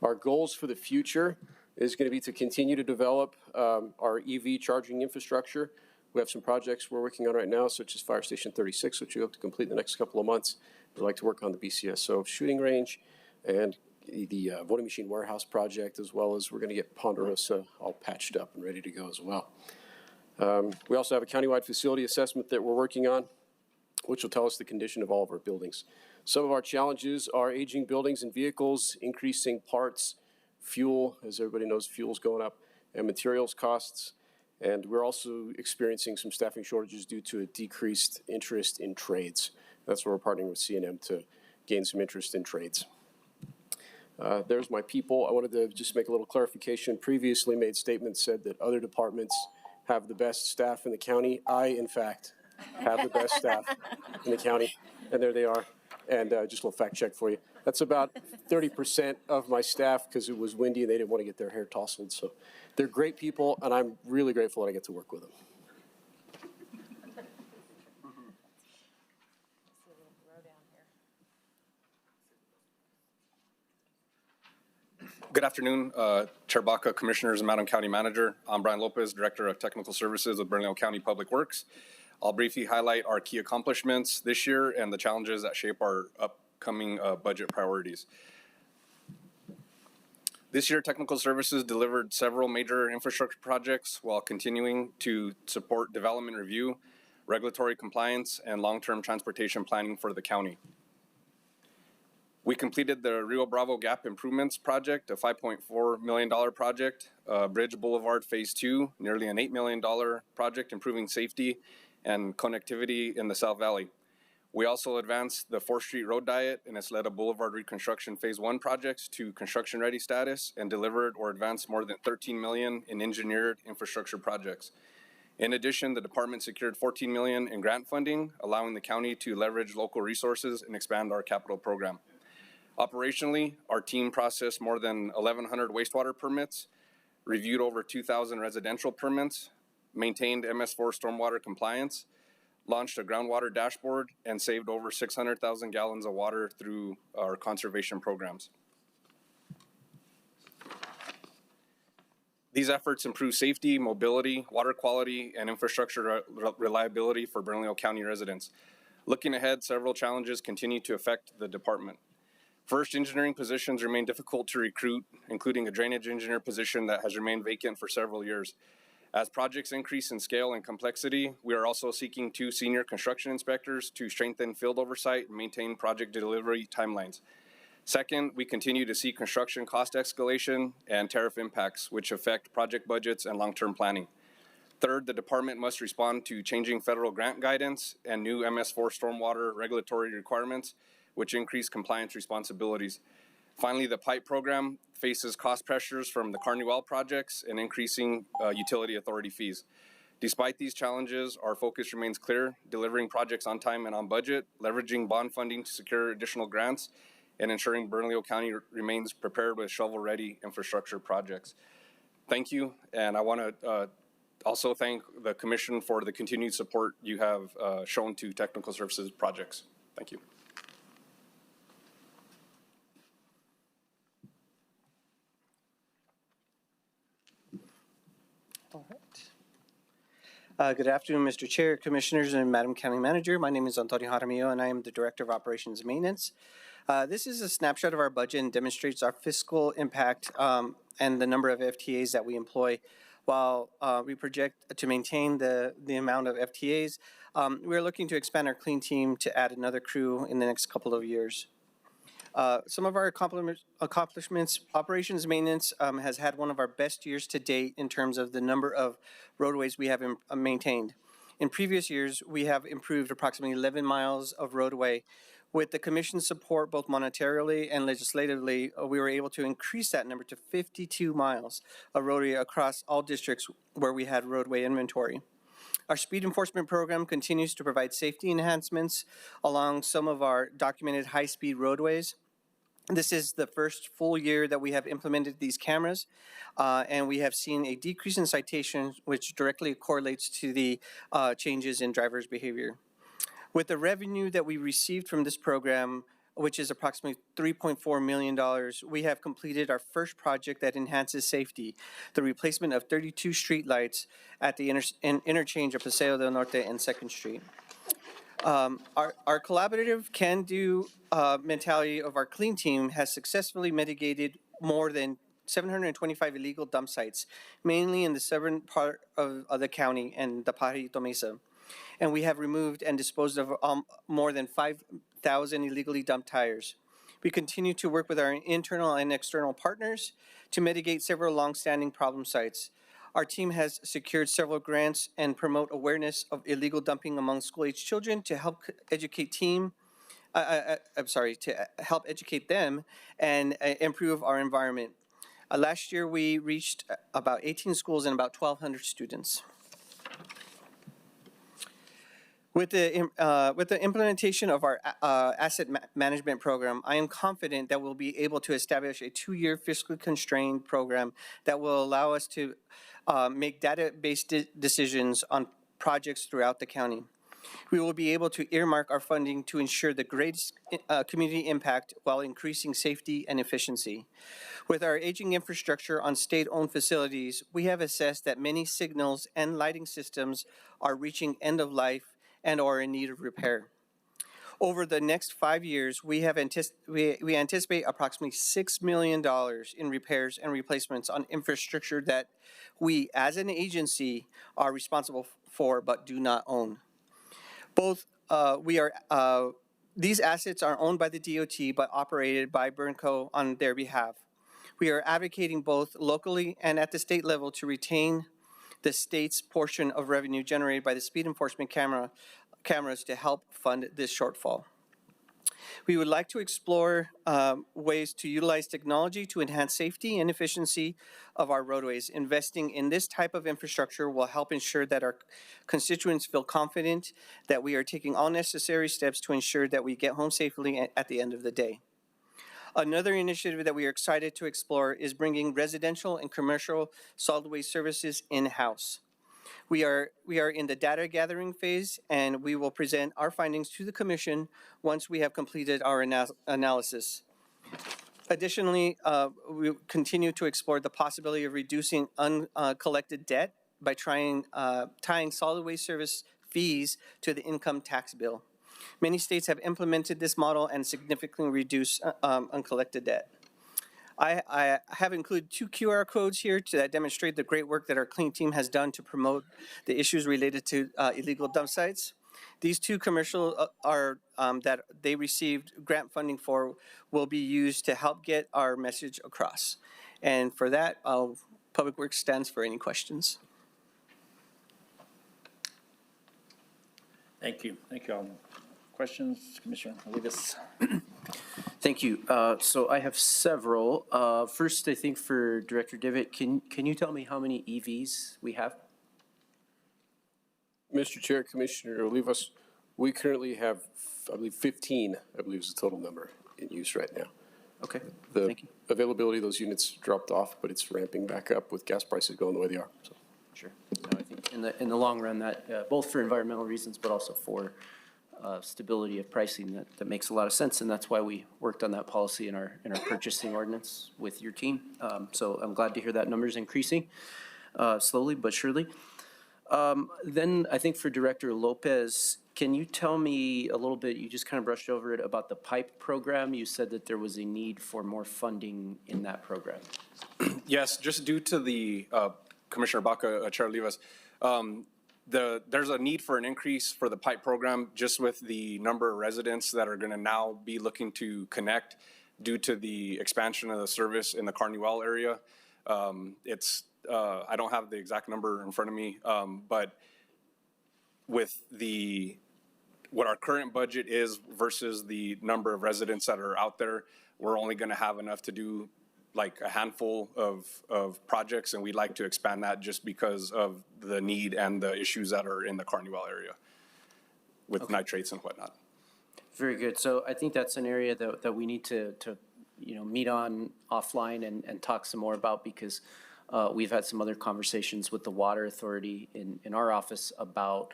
Our goals for the future is going to be to continue to develop our EV charging infrastructure. We have some projects we're working on right now, such as Fire Station 36, which we hope to complete in the next couple of months. We'd like to work on the BCSO shooting range and the voting machine warehouse project, as well as we're going to get Ponderosa all patched up and ready to go as well. We also have a countywide facility assessment that we're working on, which will tell us the condition of all of our buildings. Some of our challenges are aging buildings and vehicles, increasing parts, fuel, as everybody knows, fuel's going up, and materials costs. And we're also experiencing some staffing shortages due to a decreased interest in trades. That's where we're partnering with CNM to gain some interest in trades. There's my people. I wanted to just make a little clarification. Previously made statements said that other departments have the best staff in the county. I, in fact, have the best staff in the county, and there they are. And just a little fact check for you. That's about 30% of my staff, because it was windy and they didn't want to get their hair tousled. So they're great people, and I'm really grateful that I get to work with them. Good afternoon, Chair Baca, Commissioners, and Madam County Manager. I'm Brian Lopez, Director of Technical Services with Bernalillo County Public Works. I'll briefly highlight our key accomplishments this year and the challenges that shape our upcoming budget priorities. This year, Technical Services delivered several major infrastructure projects while continuing to support development review, regulatory compliance, and long-term transportation planning for the county. We completed the Rio Bravo Gap Improvements Project, a $5.4 million project, Bridge Boulevard Phase 2, nearly an $8 million project improving safety and connectivity in the South Valley. We also advanced the 4th Street Road Diet and Isleta Boulevard Reconstruction Phase 1 projects to construction-ready status and delivered or advanced more than $13 million in engineered infrastructure projects. In addition, the department secured $14 million in grant funding, allowing the county to leverage local resources and expand our capital program. Operationally, our team processed more than 1,100 wastewater permits, reviewed over 2,000 residential permits, maintained MS4 stormwater compliance, launched a groundwater dashboard, and saved over 600,000 gallons of water through our conservation programs. These efforts improve safety, mobility, water quality, and infrastructure reliability for Bernalillo County residents. Looking ahead, several challenges continue to affect the department. First, engineering positions remain difficult to recruit, including a drainage engineer position that has remained vacant for several years. As projects increase in scale and complexity, we are also seeking 2 senior construction inspectors to strengthen field oversight and maintain project delivery timelines. Second, we continue to see construction cost escalation and tariff impacts, which affect project budgets and long-term planning. Third, the department must respond to changing federal grant guidance and new MS4 stormwater regulatory requirements, which increase compliance responsibilities. Finally, the PIPE program faces cost pressures from the Carnival projects and increasing utility authority fees. Despite these challenges, our focus remains clear: delivering projects on time and on budget, leveraging bond funding to secure additional grants, and ensuring Bernalillo County remains prepared with shovel-ready infrastructure projects. Thank you, and I want to also thank the Commission for the continued support you have shown to technical services projects. Thank you. All right. Good afternoon, Mr. Chair, Commissioners, and Madam County Manager. My name is Antonio Jaramillo, and I am the Director of Operations and Maintenance. This is a snapshot of our budget and demonstrates our fiscal impact and the number of FTAs that we employ. While we project to maintain the amount of FTAs, we're looking to expand our clean team to add another crew in the next couple of years. Some of our accomplishments, operations maintenance has had one of our best years to date in terms of the number of roadways we have maintained. In previous years, we have improved approximately 11 miles of roadway. With the Commission's support, both monetarily and legislatively, we were able to increase that number to 52 miles of roadway across all districts where we had roadway inventory. Our speed enforcement program continues to provide safety enhancements along some of our documented high-speed roadways. This is the first full year that we have implemented these cameras, and we have seen a decrease in citations, which directly correlates to the changes in drivers' behavior. With the revenue that we received from this program, which is approximately $3.4 million, we have completed our first project that enhances safety, the replacement of 32 streetlights at the interchange of Paseo del Norte and 2nd Street. Our collaborative can-do mentality of our clean team has successfully mitigated more than 725 illegal dump sites, mainly in the southern part of the county and the Pajarito Mesa. And we have removed and disposed of more than 5,000 illegally dumped tires. We continue to work with our internal and external partners to mitigate several long-standing problem sites. Our team has secured several grants and promote awareness of illegal dumping among school-age children to help educate to help educate them and improve our environment. Last year, we reached about 18 schools and about 1,200 students. With the implementation of our asset management program, I am confident that we'll be able to establish a 2-year fiscally constrained program that will allow us to make data-based decisions on projects throughout the county. We will be able to earmark our funding to ensure the greatest community impact while increasing safety and efficiency. With our aging infrastructure on state-owned facilities, we have assessed that many signals and lighting systems are reaching end of life and are in need of repair. Over the next 5 years, we anticipate approximately $6 million in repairs and replacements on infrastructure that we, as an agency, are responsible for but do not own. We are These assets are owned by the DOT but operated by Bernco on their behalf. We are advocating both locally and at the state level to retain the state's portion of revenue generated by the speed enforcement cameras to help fund this shortfall. We would like to explore ways to utilize technology to enhance safety and efficiency of our roadways. Investing in this type of infrastructure will help ensure that our constituents feel confident that we are taking all necessary steps to ensure that we get home safely at the end of the day. Another initiative that we are excited to explore is bringing residential and commercial solid waste services in-house. We are in the data gathering phase, and we will present our findings to the Commission once we have completed our analysis. Additionally, we continue to explore the possibility of reducing uncollected debt by tying solid waste service fees to the income tax bill. Many states have implemented this model and significantly reduced uncollected debt. I have included 2 QR codes here that demonstrate the great work that our clean team has done to promote the issues related to illegal dump sites. These 2 commercial that they received grant funding for will be used to help get our message across. And for that, Public Works stands for any questions. Thank you. Thank you all. Questions, Commissioner Olivas? Thank you. So I have several. First, I think for Director Divitt, can you tell me how many EVs we have? Mr. Chair, Commissioner Olivas, we currently have, I believe, 15, I believe is the total number in use right now. Okay, thank you. The availability of those units dropped off, but it's ramping back up with gas prices going the way they are. So. Sure. No, I think in the long run, that both for environmental reasons, but also for stability of pricing, that makes a lot of sense, and that's why we worked on that policy in our purchasing ordinance with your team. So I'm glad to hear that number is increasing slowly but surely. Then I think for Director Lopez, can you tell me a little bit, you just kind of brushed over it, about the PIPE program? You said that there was a need for more funding in that program. Yes, just due to the Commissioner Baca, Chair Olivas, there's a need for an increase for the PIPE program just with the number of residents that are going to now be looking to connect due to the expansion of the service in the Carnival area. I don't have the exact number in front of me, but with what our current budget is versus the number of residents that are out there, we're only going to have enough to do like a handful of projects, and we'd like to expand that just because of the need and the issues that are in the Carnival area with nitrates and whatnot. Very good. So I think that's an area that we need to meet on offline and talk some more about, because we've had some other conversations with the Water Authority in our office about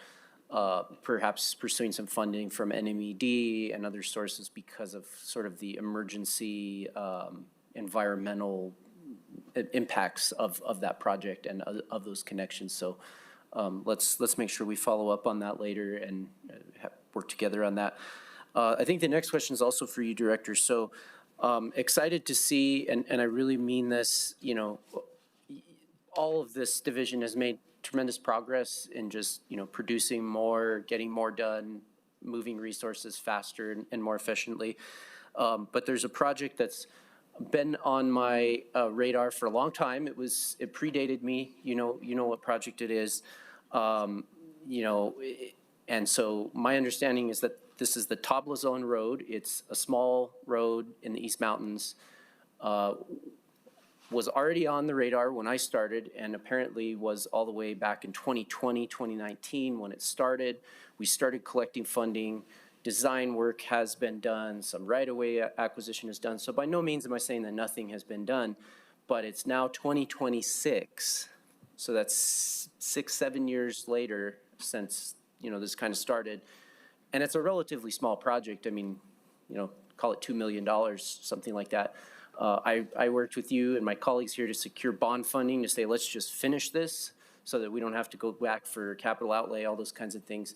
perhaps pursuing some funding from NMED and other sources because of sort of the emergency environmental impacts of that project and of those connections. So let's make sure we follow up on that later and work together on that. I think the next question is also for you, Director. So excited to see, and I really mean this, all of this division has made tremendous progress in just, producing more, getting more done, moving resources faster and more efficiently. But there's a project that's been on my radar for a long time. It predated me. You know what project it is. And so my understanding is that this is the Tablazone Road. It's a small road in the East Mountains. Was already on the radar when I started, and apparently was all the way back in 2020, 2019 when it started. We started collecting funding. Design work has been done. Some right-of-way acquisition is done. So by no means am I saying that nothing has been done, but it's now 2026. So that's 6-7 years later since, this kind of started. And it's a relatively small project. I mean, call it $2 million, something like that. I worked with you and my colleagues here to secure bond funding to say, let's just finish this so that we don't have to go back for capital outlay, all those kinds of things.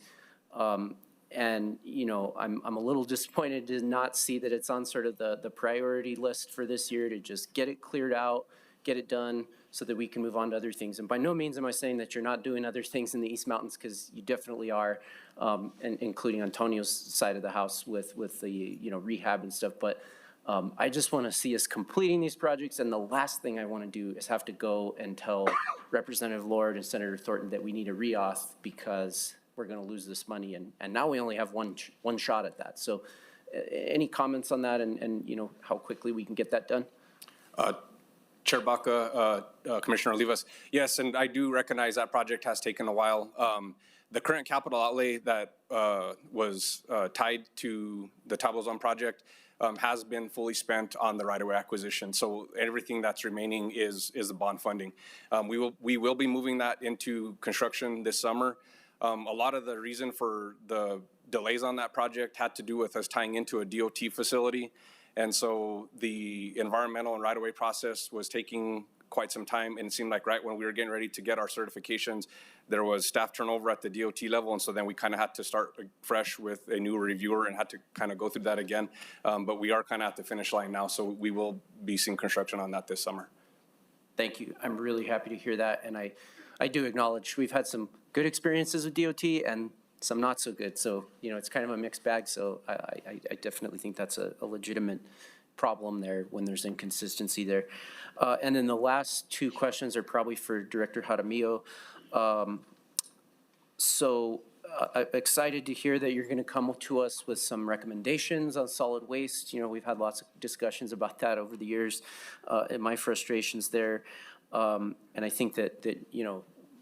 And, I'm a little disappointed to not see that it's on sort of the priority list for this year to just get it cleared out, get it done, so that we can move on to other things. And by no means am I saying that you're not doing other things in the East Mountains, because you definitely are, and including Antonio's side of the house with the rehab and stuff. But I just want to see us completing these projects, and the last thing I want to do is have to go and tell Representative Lord and Senator Thornton that we need a reauth because we're going to lose this money, and now we only have one shot at that. So any comments on that, and how quickly we can get that done? Chair Baca, Commissioner Olivas, yes, and I do recognize that project has taken a while. The current capital outlay that was tied to the Tablazon project has been fully spent on the right-of-way acquisition. So everything that's remaining is the bond funding. We will be moving that into construction this summer. A lot of the reason for the delays on that project had to do with us tying into a DOT facility. And so the environmental and right-of-way process was taking quite some time, and it seemed like right when we were getting ready to get our certifications, there was staff turnover at the DOT level, and so then we kind of had to start fresh with a new reviewer and had to kind of go through that again. But we are kind of at the finish line now, so we will be seeing construction on that this summer. Thank you. I'm really happy to hear that, and I do acknowledge we've had some good experiences with DOT and some not so good. So, it's kind of a mixed bag. So I definitely think that's a legitimate problem there when there's inconsistency there. And then the last two questions are probably for Director Jaramillo. I'm excited to hear that you're going to come to us with some recommendations on solid waste. We've had lots of discussions about that over the years, and my frustrations there. And I think that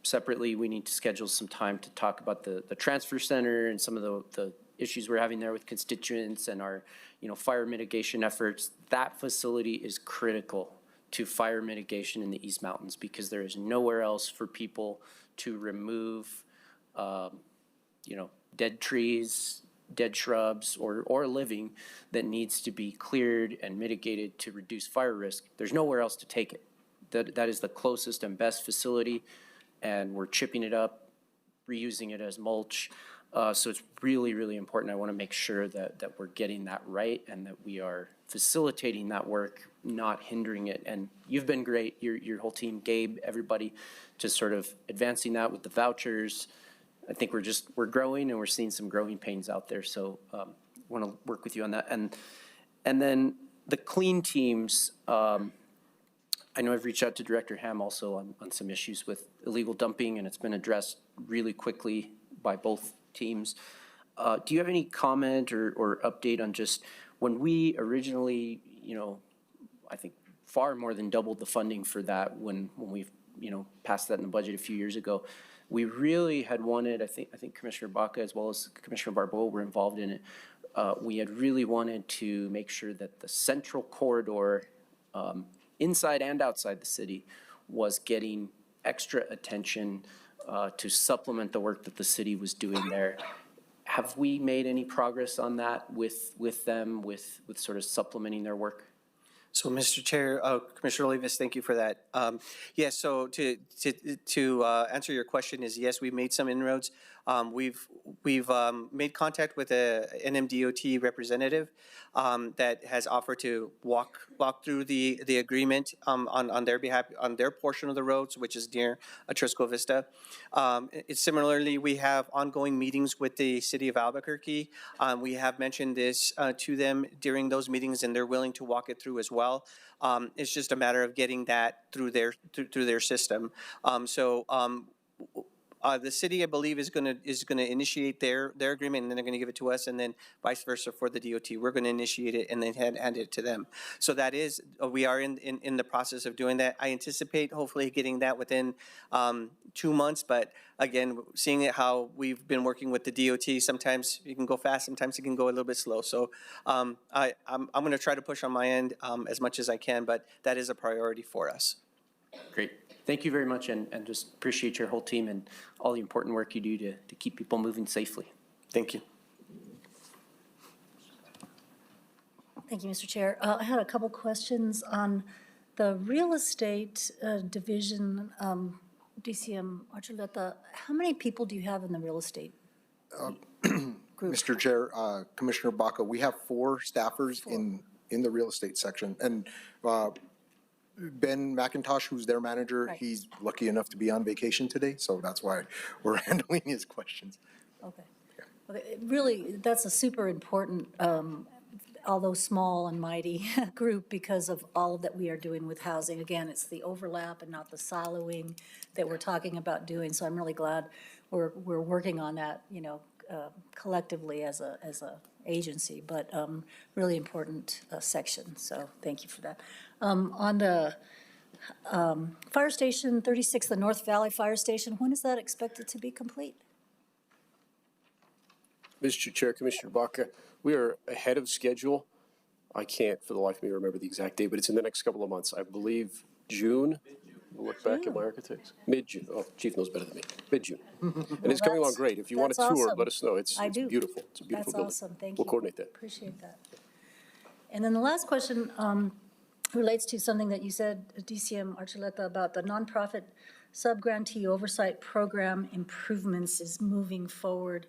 separately, we need to schedule some time to talk about the transfer center and some of the issues we're having there with constituents and our, fire mitigation efforts. That facility is critical to fire mitigation in the East Mountains because there is nowhere else for people to remove, dead trees, dead shrubs, or living that needs to be cleared and mitigated to reduce fire risk. There's nowhere else to take it. That is the closest and best facility, and we're chipping it up, reusing it as mulch. So it's really, really important. I want to make sure that we're getting that right and that we are facilitating that work, not hindering it. And you've been great, your whole team, Gabe, everybody, just sort of advancing that with the vouchers. I think we're growing and we're seeing some growing pains out there. So I want to work with you on that. And then the clean teams, I know I've reached out to Director Ham also on some issues with illegal dumping, and it's been addressed really quickly by both teams. Do you have any comment or update on just when we originally, I think far more than doubled the funding for that when we, passed that in the budget a few years ago. We really had wanted, I think Commissioner Baca as well as Commissioner Barbeau were involved in it. We had really wanted to make sure that the central corridor, inside and outside the city, was getting extra attention to supplement the work that the city was doing there. Have we made any progress on that with them, with sort of supplementing their work? So, Mr. Chair, Commissioner Olivas, thank you for that. Yes, so to answer your question is yes, we've made some inroads. We've made contact with a NMDOT representative that has offered to walk through the agreement on their behalf, on their portion of the roads, which is near Atrisco Vista. Similarly, we have ongoing meetings with the city of Albuquerque. We have mentioned this to them during those meetings, and they're willing to walk it through as well. It's just a matter of getting that through their system. The city, I believe, is going to initiate their agreement, and then they're going to give it to us, and then vice versa for the DOT. We're going to initiate it and then hand it to them. So that is, we are in the process of doing that. I anticipate hopefully getting that within 2 months, but again, seeing how we've been working with the DOT, sometimes you can go fast, sometimes you can go a little bit slow. So I'm going to try to push on my end as much as I can, but that is a priority for us. Great. Thank you very much, and just appreciate your whole team and all the important work you do to keep people moving safely. Thank you. Thank you, Mr. Chair. I had a couple questions on the real estate division, DCM Archuleta. How many people do you have in the real estate group? Mr. Chair, Commissioner Baca, we have 4 staffers in the real estate section, and Ben McIntosh, who's their manager, Right. he's lucky enough to be on vacation today, so that's why we're handling his questions. Okay. Okay, really, that's a super important, although small and mighty group because of all that we are doing with housing. Again, it's the overlap and not the siloing that we're talking about doing. So I'm really glad we're working on that, you know, collectively as a agency, but really important section. So thank you for that. On the Fire Station 36, the North Valley Fire Station, when is that expected to be complete? Mr. Chair, Commissioner Baca, we are ahead of schedule. I can't for the life of me remember the exact date, but it's in the next couple of months. I believe June. We'll look back at my architects. Mid-June. Oh, Chief knows better than me. Mid-June. And it's coming along great. If you want a tour, awesome. let us know. It's I do. beautiful. It's a beautiful building. That's awesome. Thank you. We'll coordinate that. Appreciate that. And then the last question relates to something that you said, DCM Archuleta, about the nonprofit subgrantee oversight program improvements is moving forward.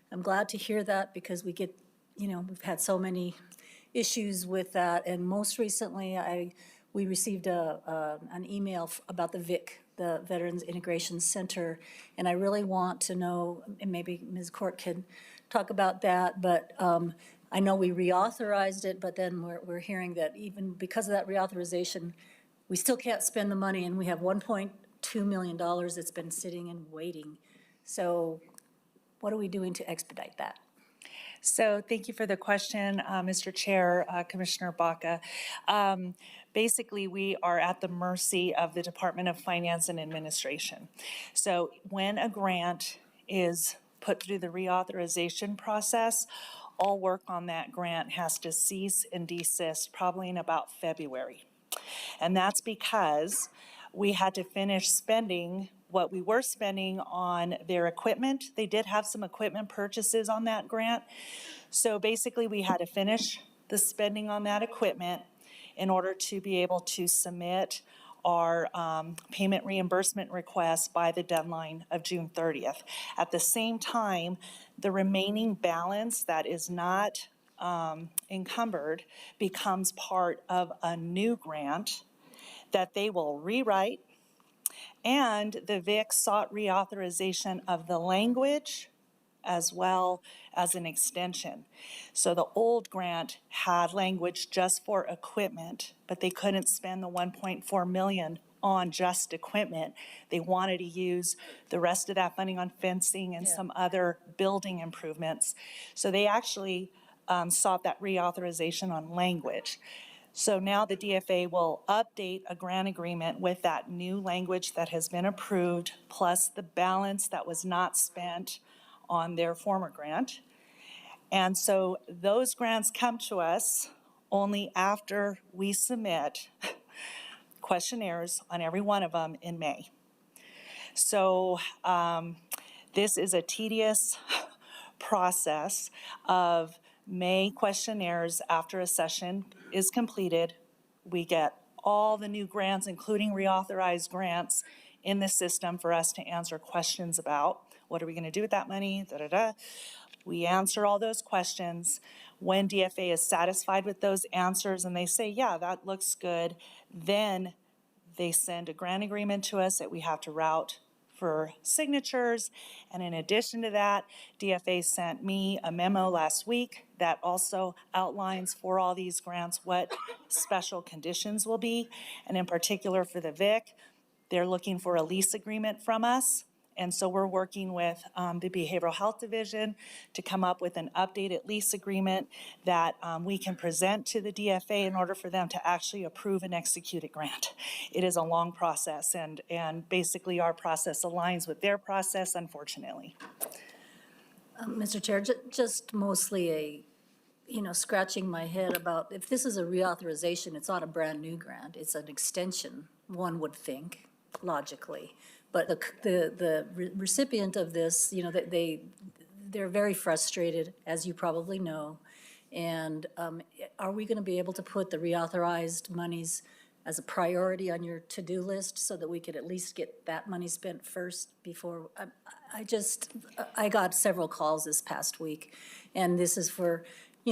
I'm glad to hear that because we get, you know, we've had so many issues with that. And most recently, we received an email about the VIC, the Veterans Integration Center. And I really want to know, and maybe Ms. Court can talk about that, but I know we reauthorized it, but then we're hearing that even because of that reauthorization, we still can't spend the money, and we have $1.2 million that's been sitting and waiting. So what are we doing to expedite that? So thank you for the question, Mr. Chair, Commissioner Baca. Basically, we are at the mercy of the Department of Finance and Administration. So when a grant is put through the reauthorization process, all work on that grant has to cease and desist probably in about February. And that's because we had to finish spending what we were spending on their equipment. They did have some equipment purchases on that grant. So basically, we had to finish the spending on that equipment in order to be able to submit our payment reimbursement request by the deadline of June 30th. At the same time, the remaining balance that is not encumbered becomes part of a new grant that they will rewrite. And the VIC sought reauthorization of the language as well as an extension. So the old grant had language just for equipment, but they couldn't spend the 1.4 million on just equipment. They wanted to use the rest of that funding on fencing and some other building improvements. So they actually sought that reauthorization on language. So now the DFA will update a grant agreement with that new language that has been approved, plus the balance that was not spent on their former grant. And so those grants come to us only after we submit questionnaires on every one of them in May. So this is a tedious process of May questionnaires after a session is completed. We get all the new grants, including reauthorized grants, in the system for us to answer questions about. What are we going to do with that money? We answer all those questions. When DFA is satisfied with those answers and they say, yeah, that looks good, then they send a grant agreement to us that we have to route for signatures. And in addition to that, DFA sent me a memo last week that also outlines for all these grants what special conditions will be. And in particular for the VIC, they're looking for a lease agreement from us. And so we're working with the Behavioral Health Division to come up with an updated lease agreement that we can present to the DFA in order for them to actually approve and execute a grant. It is a long process, and basically our process aligns with their process, unfortunately. Mr. Chair, just mostly scratching my head about if this is a reauthorization, it's not a brand new grant, it's an extension, one would think, logically. But the recipient of this, they're very frustrated, as you probably know. And are we going to be able to put the reauthorized monies as a priority on your to-do list so that we could at least get that money spent first before? I got several calls this past week, and this is for,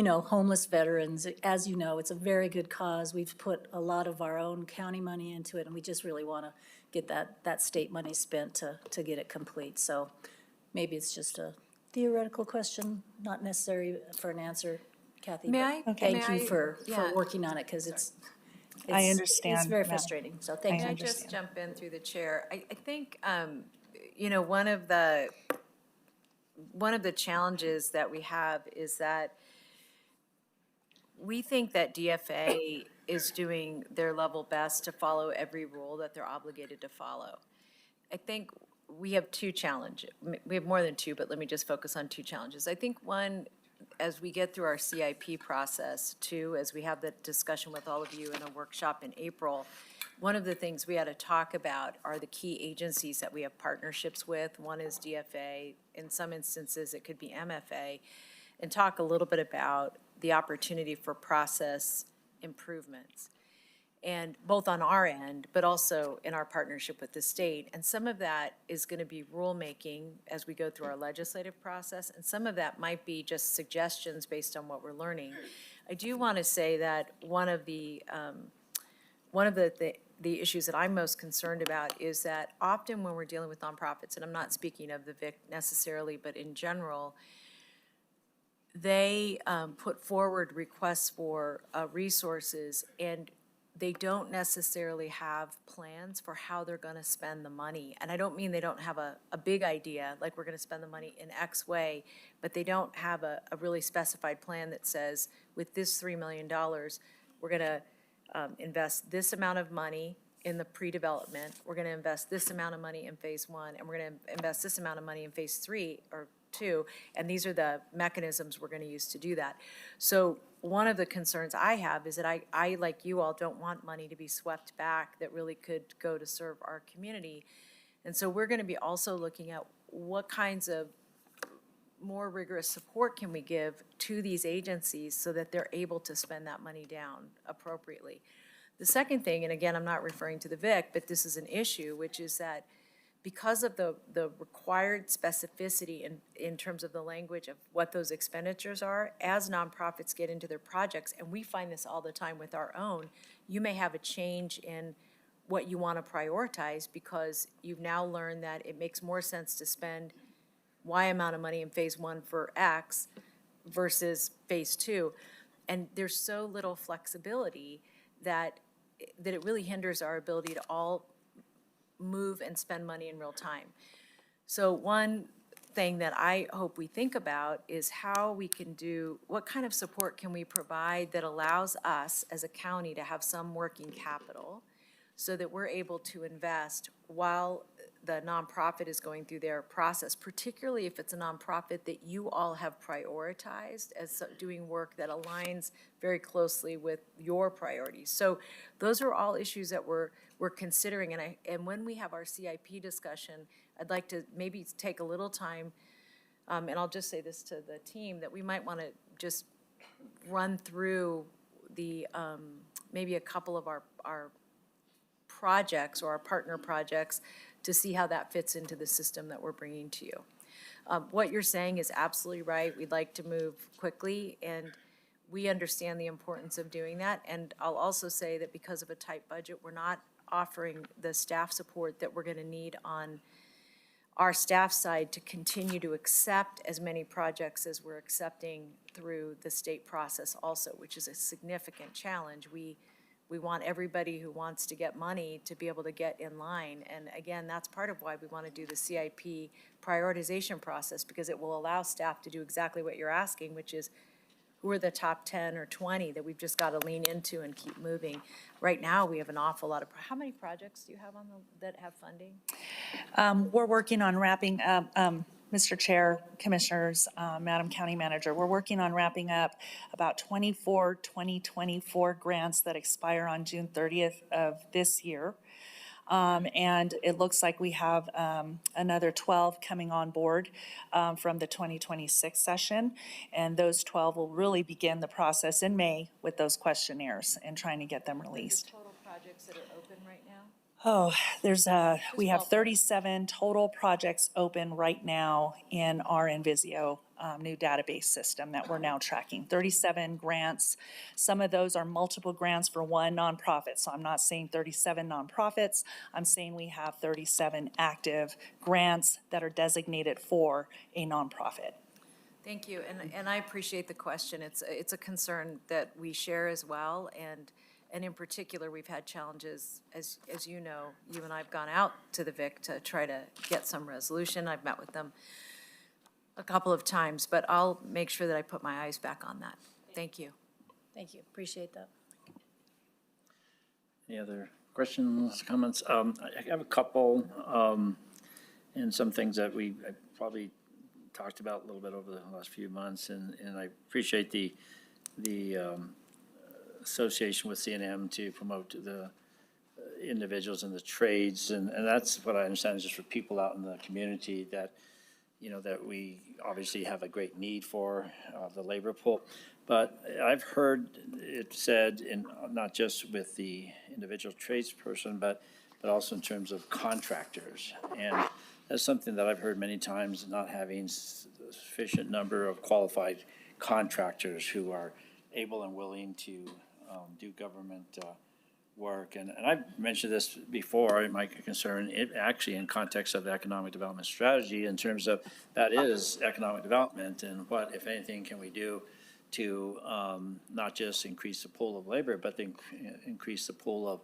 homeless veterans. As you know, it's a very good cause. We've put a lot of our own county money into it, and we just really want to get that state money spent to get it complete. So maybe it's just a theoretical question, not necessary for an answer, Kathy. May but I- Thank may you I- for yeah. working on it, because it's I understand, It's very ma'am. frustrating, so thank Can you. I just jump in through the chair? I think, one of the challenges that we have is that we think that DFA is doing their level best to follow every rule that they're obligated to follow. I think we have two challenges. We have more than two, but let me just focus on two challenges. I think one, as we get through our CIP process, two, as we have the discussion with all of you in a workshop in April, one of the things we had to talk about are the key agencies that we have partnerships with. One is DFA. In some instances, it could be MFA. And talk a little bit about the opportunity for process improvements, and both on our end, but also in our partnership with the state. And some of that is going to be rulemaking as we go through our legislative process, and some of that might be just suggestions based on what we're learning. I do want to say that one of the issues that I'm most concerned about is that often when we're dealing with nonprofits, and I'm not speaking of the VIC necessarily, but in general, they put forward requests for resources, and they don't necessarily have plans for how they're going to spend the money. And I don't mean they don't have a big idea, like we're going to spend the money in X way, but they don't have a really specified plan that says, with this $3 million, we're going to invest this amount of money in the pre-development, we're going to invest this amount of money in phase one, and we're going to invest this amount of money in phase three or two, and these are the mechanisms we're going to use to do that. So one of the concerns I have is that I, like you all, don't want money to be swept back that really could go to serve our community. And so we're going to be also looking at what kinds of more rigorous support can we give to these agencies so that they're able to spend that money down appropriately. The second thing, and again, I'm not referring to the VIC, but this is an issue, which is that because of the required specificity in terms of the language of what those expenditures are, as nonprofits get into their projects, and we find this all the time with our own, you may have a change in what you want to prioritize because you've now learned that it makes more sense to spend Y amount of money in phase one for X versus phase two. And there's so little flexibility that it really hinders our ability to all move and spend money in real time. So one thing that I hope we think about is how we can do, what kind of support can we provide that allows us as a county to have some working capital so that we're able to invest while the nonprofit is going through their process, particularly if it's a nonprofit that you all have prioritized as doing work that aligns very closely with your priorities. So those are all issues that we're considering, and when we have our CIP discussion, I'd like to maybe take a little time, and I'll just say this to the team, that we might want to just run through the maybe a couple of our projects or our partner projects to see how that fits into the system that we're bringing to you. What you're saying is absolutely right. We'd like to move quickly, and we understand the importance of doing that. And I'll also say that because of a tight budget, we're not offering the staff support that we're going to need on our staff side to continue to accept as many projects as we're accepting through the state process also, which is a significant challenge. We want everybody who wants to get money to be able to get in line. And again, that's part of why we want to do the CIP prioritization process, because it will allow staff to do exactly what you're asking, which is who are the top 10 or 20 that we've just got to lean into and keep moving. Right now, we have an awful lot of, how many projects do you have on that have funding? We're working on wrapping up, Mr. Chair, Commissioners, Madam County Manager, we're working on wrapping up about 2024 grants that expire on June 30th of this year. And it looks like we have another 12 coming on board from the 2026 session. And those 12 will really begin the process in May with those questionnaires and trying to get them released. Total projects that are open right now? Oh, we have 37 total projects open right now in our Envisio new database system that we're now tracking. 37 grants. Some of those are multiple grants for one nonprofit. So I'm not saying 37 nonprofits. I'm saying we have 37 active grants that are designated for a nonprofit. Thank you, and I appreciate the question. It's a concern that we share as well, and in particular, we've had challenges, as you know, you and I have gone out to the VIC to try to get some resolution. I've met with them a couple of times, but I'll make sure that I put my eyes back on that. Thank you. Thank you, appreciate that. Any other questions, comments? I have a couple, and some things that I probably talked about a little bit over the last few months, and I appreciate the association with CNM to promote the individuals in the trades, and that's what I understand is just for people out in the community that, you know, that we obviously have a great need for the labor pool. But I've heard it said, in not just with the individual tradesperson, but also in terms of contractors. And that's something that I've heard many times, not having sufficient number of qualified contractors who are able and willing to do government work. And I've mentioned this before, my concern, actually in context of the economic development strategy, in terms of that is economic development, and what, if anything, can we do to not just increase the pool of labor, but increase the pool of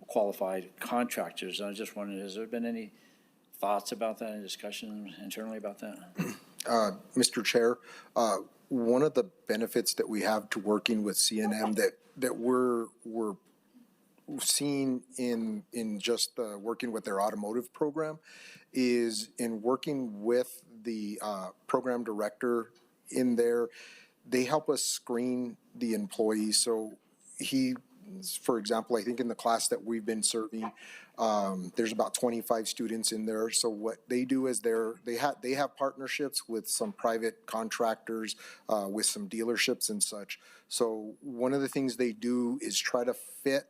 qualified contractors. And I just wondered, has there been any thoughts about that, any discussion internally about that? Mr. Chair, one of the benefits that we have to working with CNM that we're seeing in just working with their automotive program is in working with the program director in there. They help us screen the employees. So for example, I think in the class that we've been serving, there's about 25 students in there. So what they do is they have partnerships with some private contractors, with some dealerships and such. So one of the things they do is try to fit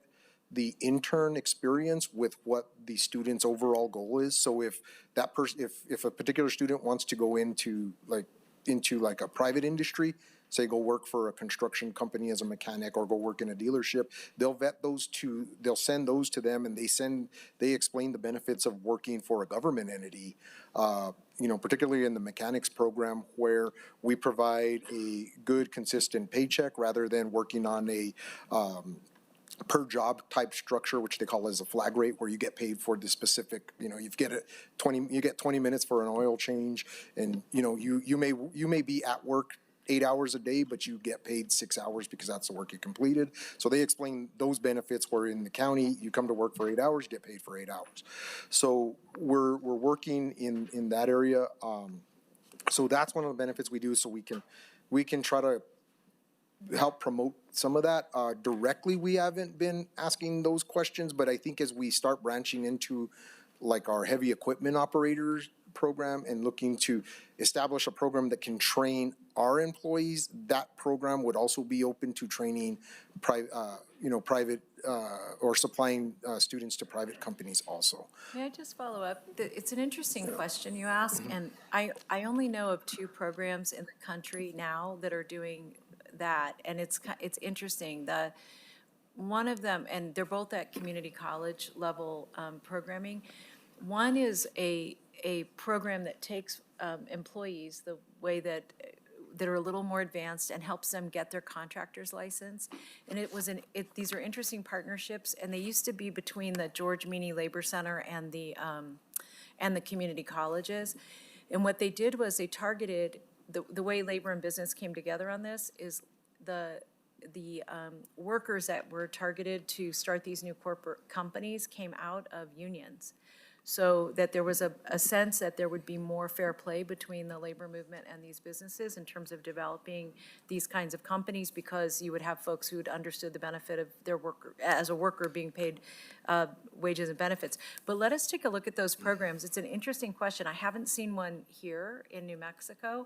the intern experience with what the student's overall goal is. So if that person, if a particular student wants to go into a private industry, say go work for a construction company as a mechanic or go work in a dealership, they'll vet those to, they'll send those to them, and they explain the benefits of working for a government entity, particularly in the mechanics program, where we provide a good, consistent paycheck rather than working on a per job type structure, which they call as a flag rate, where you get paid for the specific, you get 20 minutes for an oil change, and you may be at work 8 hours a day, but you get paid 6 hours because that's the work you completed. So they explain those benefits where in the county, you come to work for 8 hours, you get paid for 8 hours. So we're working in that area. So that's one of the benefits we do, so we can try to help promote some of that. Directly, we haven't been asking those questions, but I think as we start branching into like our heavy equipment operators program and looking to establish a program that can train our employees, that program would also be open to training private or supplying students to private companies also. May I just follow up? It's an interesting question you ask, and I only know of 2 programs in the country now that are doing that, and it's interesting. One of them, and they're both at community college level programming. One is a program that takes employees the way that are a little more advanced and helps them get their contractor's license. And these are interesting partnerships, and they used to be between the George Meany Labor Center and the community colleges. And what they did was they targeted, the way labor and business came together on this is the workers that were targeted to start these new corporate companies came out of unions. So that there was a sense that there would be more fair play between the labor movement and these businesses in terms of developing these kinds of companies, because you would have folks who had understood the benefit of their worker, as a worker, being paid wages and benefits. But let us take a look at those programs. It's an interesting question. I haven't seen one here in New Mexico.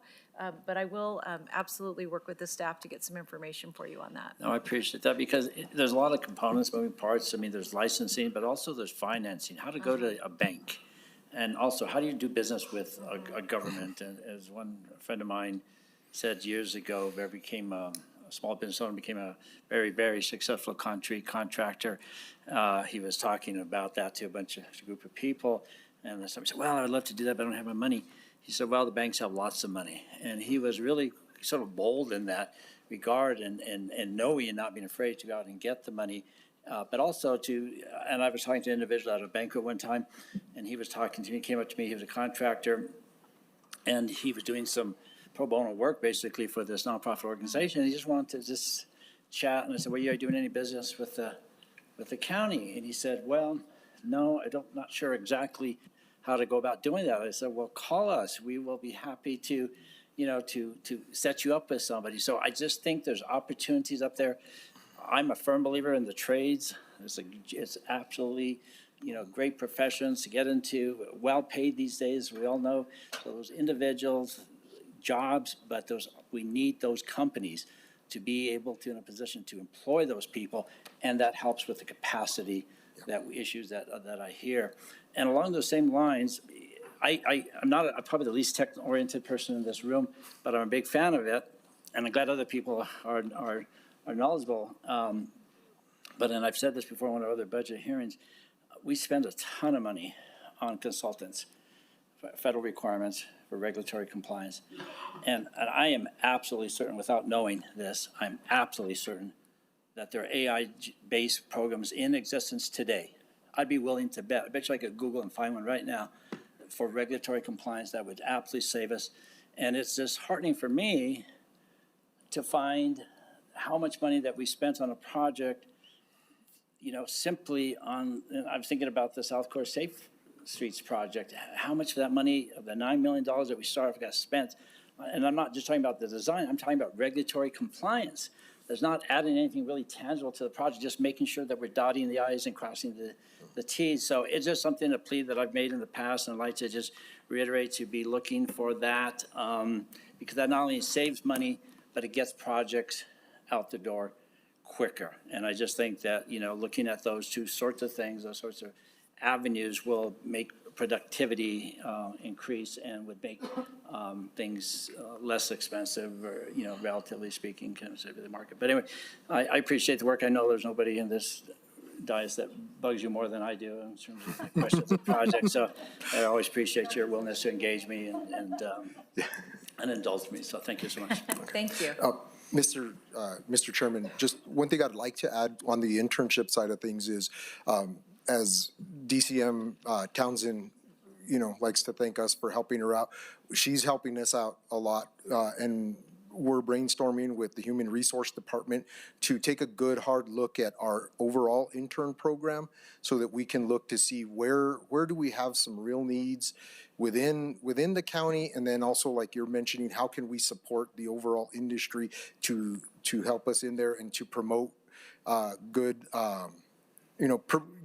But I will absolutely work with the staff to get some information for you on that. No, I appreciate that because there's a lot of components, moving parts. I mean, there's licensing, but also there's financing, how to go to a bank. And also, how do you do business with a government? And as one friend of mine said years ago, there became a small business owner, became a very, very successful contractor. He was talking about that to a group of people. And somebody said, well, I'd love to do that, but I don't have my money. He said, well, the banks have lots of money. And he was really sort of bold in that regard and knowing and not being afraid to go out and get the money. But also and I was talking to an individual at a banquet one time, and he was talking to me, he came up to me, he was a contractor, and he was doing some pro bono work basically for this nonprofit organization. And he just wanted to just chat, and I said, well, are you doing any business with the county? And he said, well, no, not sure exactly how to go about doing that. I said, well, call us. We will be happy to set you up with somebody. So I just think there's opportunities up there. I'm a firm believer in the trades. It's absolutely, great professions to get into, well paid these days, we all know. So those individuals, jobs, but we need those companies to be able to, in a position to employ those people, and that helps with the capacity issues that I hear. And along those same lines, I'm probably the least tech-oriented person in this room, but I'm a big fan of it, and I'm glad other people are knowledgeable. And I've said this before in one of our other budget hearings, we spend a ton of money on consultants, federal requirements for regulatory compliance. And I am absolutely certain, without knowing this, I'm absolutely certain that there are AI-based programs in existence today. I'd be willing to bet. I bet you I could Google and find one right now for regulatory compliance that would absolutely save us. And it's disheartening for me to find how much money that we spent on a project, simply on, and I'm thinking about the South Coast Safe Streets project, how much of that money, of the $9 million that we started, got spent. And I'm not just talking about the design, I'm talking about regulatory compliance. There's not adding anything really tangible to the project, just making sure that we're dotting the i's and crossing the t's. So it's just something, a plea that I've made in the past, and I'd like to just reiterate to be looking for that, because that not only saves money, but it gets projects out the door quicker. And I just think that, looking at those two sorts of things, those sorts of avenues will make productivity increase and would make things less expensive, or, relatively speaking, consider the market. But anyway, I appreciate the work. I know there's nobody in this dais that bugs you more than I do in terms of my questions of projects. So I always appreciate your willingness to engage me and indulge me. So thank you so much. Thank you. Mr. Chairman, just one thing I'd like to add on the internship side of things is, as DCM Townsend, likes to thank us for helping her out. She's helping us out a lot, and we're brainstorming with the Human Resource Department to take a good hard look at our overall intern program so that we can look to see where do we have some real needs within the county, and then also, like you're mentioning, how can we support the overall industry to help us in there and to promote good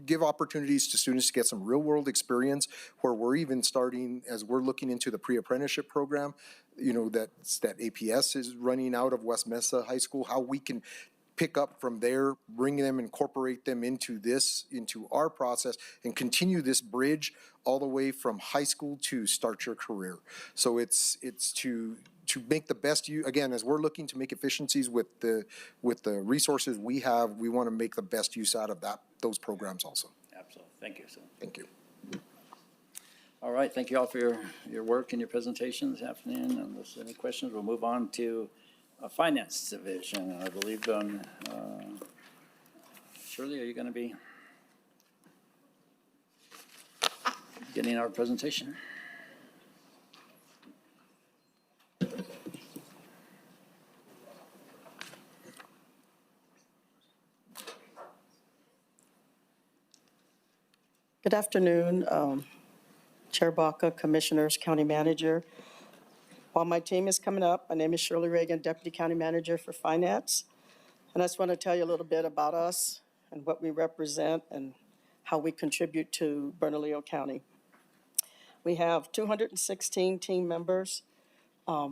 give opportunities to students to get some real world experience, where we're even starting, as we're looking into the pre-apprenticeship program, that APS is running out of West Mesa High School, how we can pick up from there, bring them, incorporate them into our process, and continue this bridge all the way from high school to start your career. So it's to make the best use, again, as we're looking to make efficiencies with the resources we have, we want to make the best use out of those programs also. Absolutely. Thank you. Thank you. All right. Thank you all for your work and your presentation this afternoon. Unless any questions, we'll move on to Finance Division. I believe, Shirley, are you going to be getting our presentation? Good afternoon, Chair Baca, Commissioners, County Manager. While my team is coming up, my name is Shirley Reagan, Deputy County Manager for Finance. And I just want to tell you a little bit about us and what we represent and how we contribute to Bernalillo County. We have 216 team members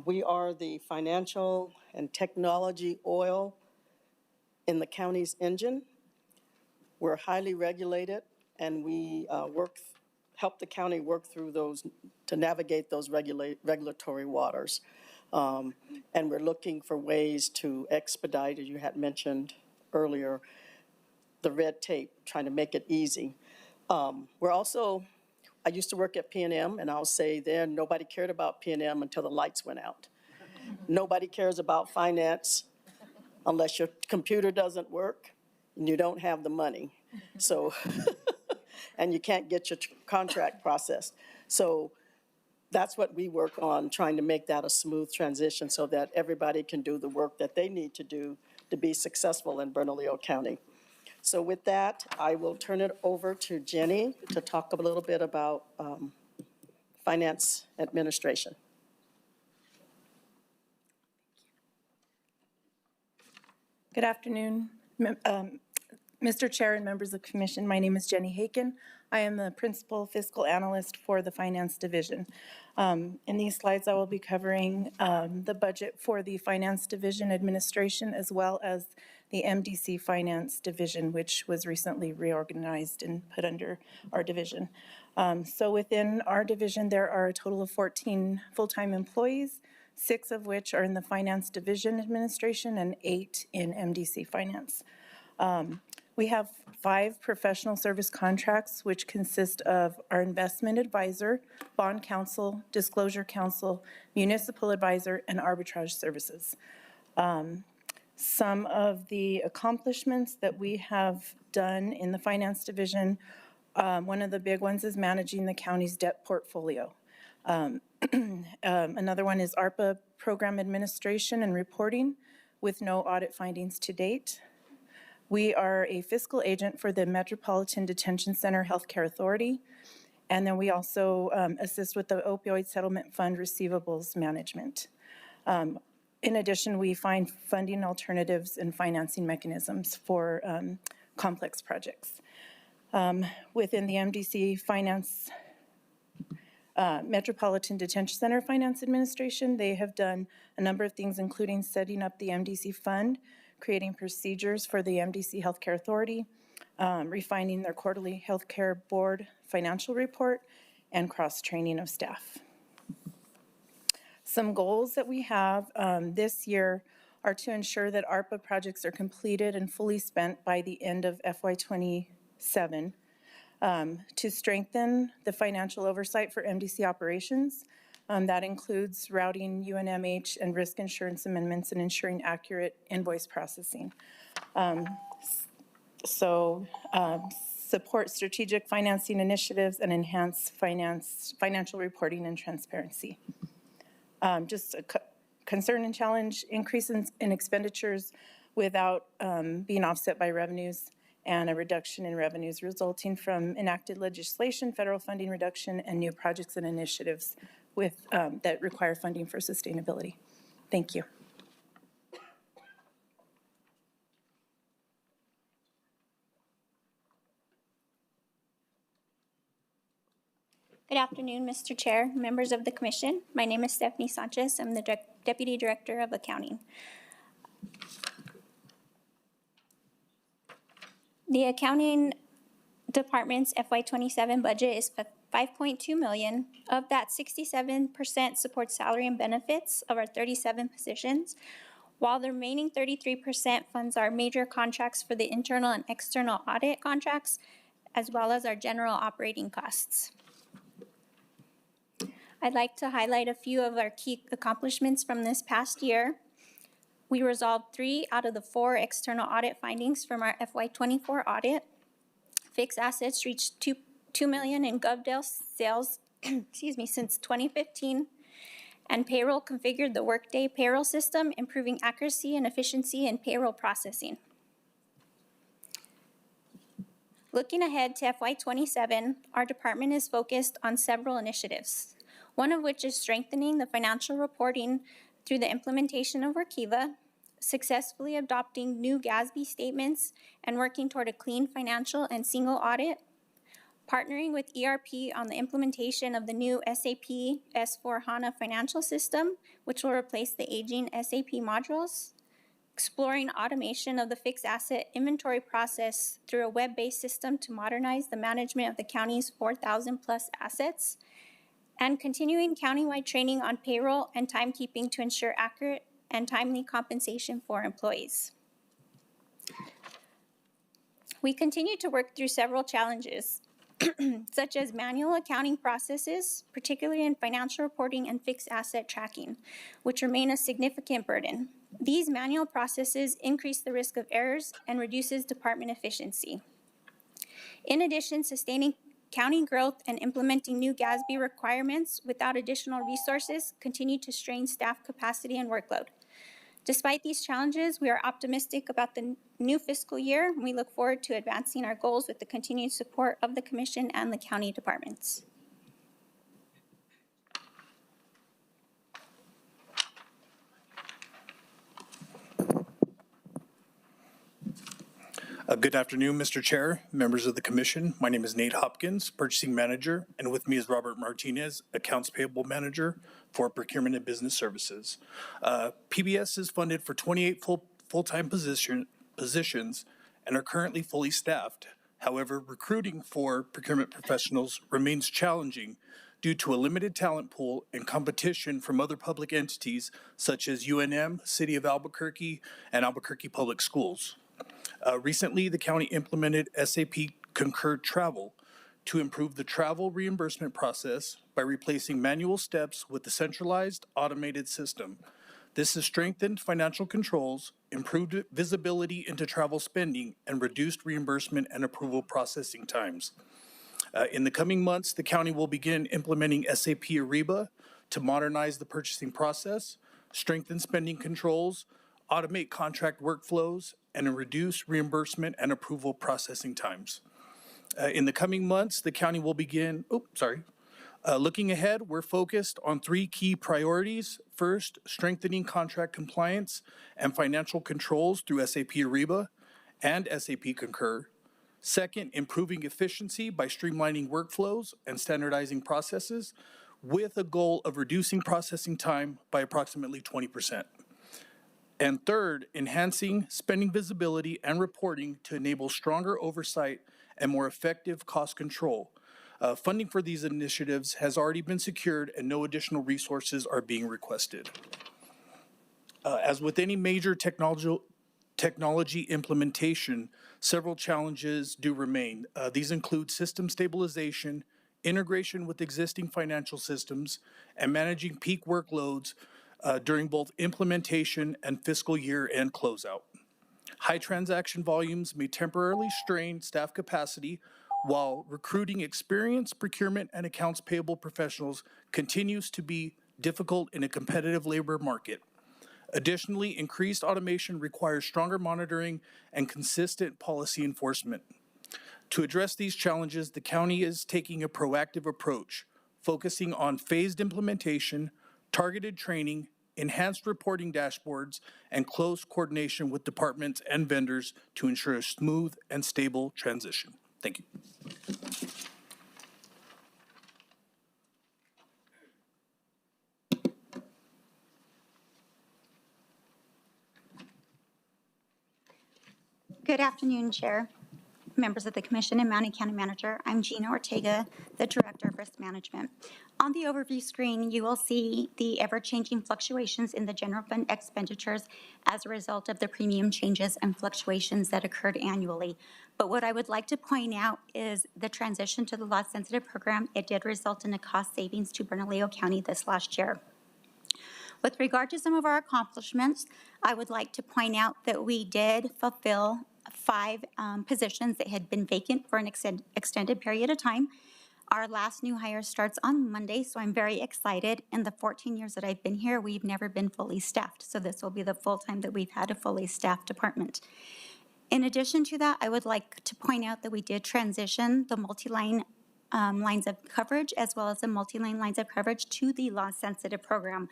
We are the financial and technology oil in the county's engine. We're highly regulated, and we help the county work through those, to navigate those regulatory waters. And we're looking for ways to expedite, as you had mentioned earlier, the red tape, trying to make it easy. We're also, I used to work at P&M, and I'll say there, nobody cared about P&M until the lights went out. Nobody cares about finance unless your computer doesn't work and you don't have the money. So, and you can't get your contract processed. So that's what we work on, trying to make that a smooth transition so that everybody can do the work that they need to do to be successful in Bernalillo County. So with that, I will turn it over to Jenny to talk a little bit about finance administration. Good afternoon, Mr. Chair and members of the Commission. My name is Jenny Haken. I am the Principal Fiscal Analyst for the Finance Division. In these slides, I will be covering the budget for the Finance Division Administration as well as the MDC Finance Division, which was recently reorganized and put under our division. So within our division, there are a total of 14 full-time employees, 6 of which are in the Finance Division Administration and 8 in MDC Finance. We have 5 professional service contracts, which consist of our investment advisor, bond counsel, disclosure counsel, municipal advisor, and arbitrage services. Some of the accomplishments that we have done in the Finance Division, one of the big ones is managing the county's debt portfolio. Another one is ARPA program administration and reporting with no audit findings to date. We are a fiscal agent for the Metropolitan Detention Center Healthcare Authority, and then we also assist with the opioid settlement fund receivables management. In addition, we find funding alternatives and financing mechanisms for complex projects. Within the MDC Finance Metropolitan Detention Center Finance Administration, they have done a number of things, including setting up the MDC Fund, creating procedures for the MDC Healthcare Authority, refining their quarterly healthcare board financial report, and cross-training of staff. Some goals that we have this year are to ensure that ARPA projects are completed and fully spent by the end of FY27, to strengthen the financial oversight for MDC operations. That includes routing UNMH and risk insurance amendments and ensuring accurate invoice processing. Support strategic financing initiatives and enhance financial reporting and transparency. Just a concern and challenge, increases in expenditures without being offset by revenues, and a reduction in revenues resulting from enacted legislation, federal funding reduction, and new projects and initiatives that require funding for sustainability. Thank you. Good afternoon, Mr. Chair, members of the Commission. My name is Stephanie Sanchez. I'm the Deputy Director of Accounting. The Accounting Department's FY27 budget is $5.2 million. Of that, 67% supports salary and benefits of our 37 positions, while the remaining 33% funds our major contracts for the internal and external audit contracts, as well as our general operating costs. I'd like to highlight a few of our key accomplishments from this past year. We resolved 3 out of the 4 external audit findings from our FY24 audit. Fixed assets reached $2 million in GovDeal sales since 2015, and payroll configured the Workday payroll system, improving accuracy and efficiency in payroll processing. Looking ahead to FY27, our department is focused on several initiatives, one of which is strengthening the financial reporting through the implementation of Workiva, successfully adopting new GASB statements, and working toward a clean financial and single audit. partnering with ERP on the implementation of the new SAP S/4HANA financial system, which will replace the aging SAP modules, exploring automation of the fixed asset inventory process through a web-based system to modernize the management of the county's 4,000 plus assets, and continuing countywide training on payroll and timekeeping to ensure accurate and timely compensation for employees. We continue to work through several challenges, such as manual accounting processes, particularly in financial reporting and fixed asset tracking, which remain a significant burden. These manual processes increase the risk of errors and reduces department efficiency. In addition, sustaining county growth and implementing new GASB requirements without additional resources continue to strain staff capacity and workload. Despite these challenges, we are optimistic about the new fiscal year. We look forward to advancing our goals with the continued support of the Commission and the county departments. Good afternoon, Mr. Chair, members of the Commission. My name is Nate Hopkins, Purchasing Manager, and with me is Robert Martinez, Accounts Payable Manager for Procurement and Business Services. PBS is funded for 28 full-time positions and are currently fully staffed. However, recruiting for procurement professionals remains challenging due to a limited talent pool and competition from other public entities such as UNM, City of Albuquerque, and Albuquerque Public Schools. Recently, the county implemented SAP Concur Travel to improve the travel reimbursement process by replacing manual steps with a centralized automated system. This has strengthened financial controls, improved visibility into travel spending, and reduced reimbursement and approval processing times. In the coming months, the county will begin implementing SAP Ariba to modernize the purchasing process, strengthen spending controls, automate contract workflows, and reduce reimbursement and approval processing times. In the coming months, the county will begin, looking ahead, we're focused on 3 key priorities. First, strengthening contract compliance and financial controls through SAP Ariba and SAP Concur. Second, improving efficiency by streamlining workflows and standardizing processes with a goal of reducing processing time by approximately 20%. And third, enhancing spending visibility and reporting to enable stronger oversight and more effective cost control. Funding for these initiatives has already been secured and no additional resources are being requested. As with any major technology implementation, several challenges do remain. These include system stabilization, integration with existing financial systems, and managing peak workloads during both implementation and fiscal year-end closeout. High transaction volumes may temporarily strain staff capacity, while recruiting experienced procurement and accounts payable professionals continues to be difficult in a competitive labor market. Additionally, increased automation requires stronger monitoring and consistent policy enforcement. To address these challenges, the county is taking a proactive approach, focusing on phased implementation, targeted training, enhanced reporting dashboards, and close coordination with departments and vendors to ensure a smooth and stable transition. Thank you. Good afternoon, Chair, members of the Commission, and Mountain County Manager. I'm Gina Ortega, the Director of Risk Management. On the overview screen, you will see the ever-changing fluctuations in the general fund expenditures as a result of the premium changes and fluctuations that occurred annually. But what I would like to point out is the transition to the loss-sensitive program. It did result in a cost savings to Bernalillo County this last year. With regard to some of our accomplishments, I would like to point out that we did fulfill 5 positions that had been vacant for an extended period of time. Our last new hire starts on Monday, so I'm very excited. In the 14 years that I've been here, we've never been fully staffed, so this will be the full time that we've had a fully staffed department. In addition to that, I would like to point out that we did transition the multi-line lines of coverage as well as the multi-line lines of coverage to the loss-sensitive program,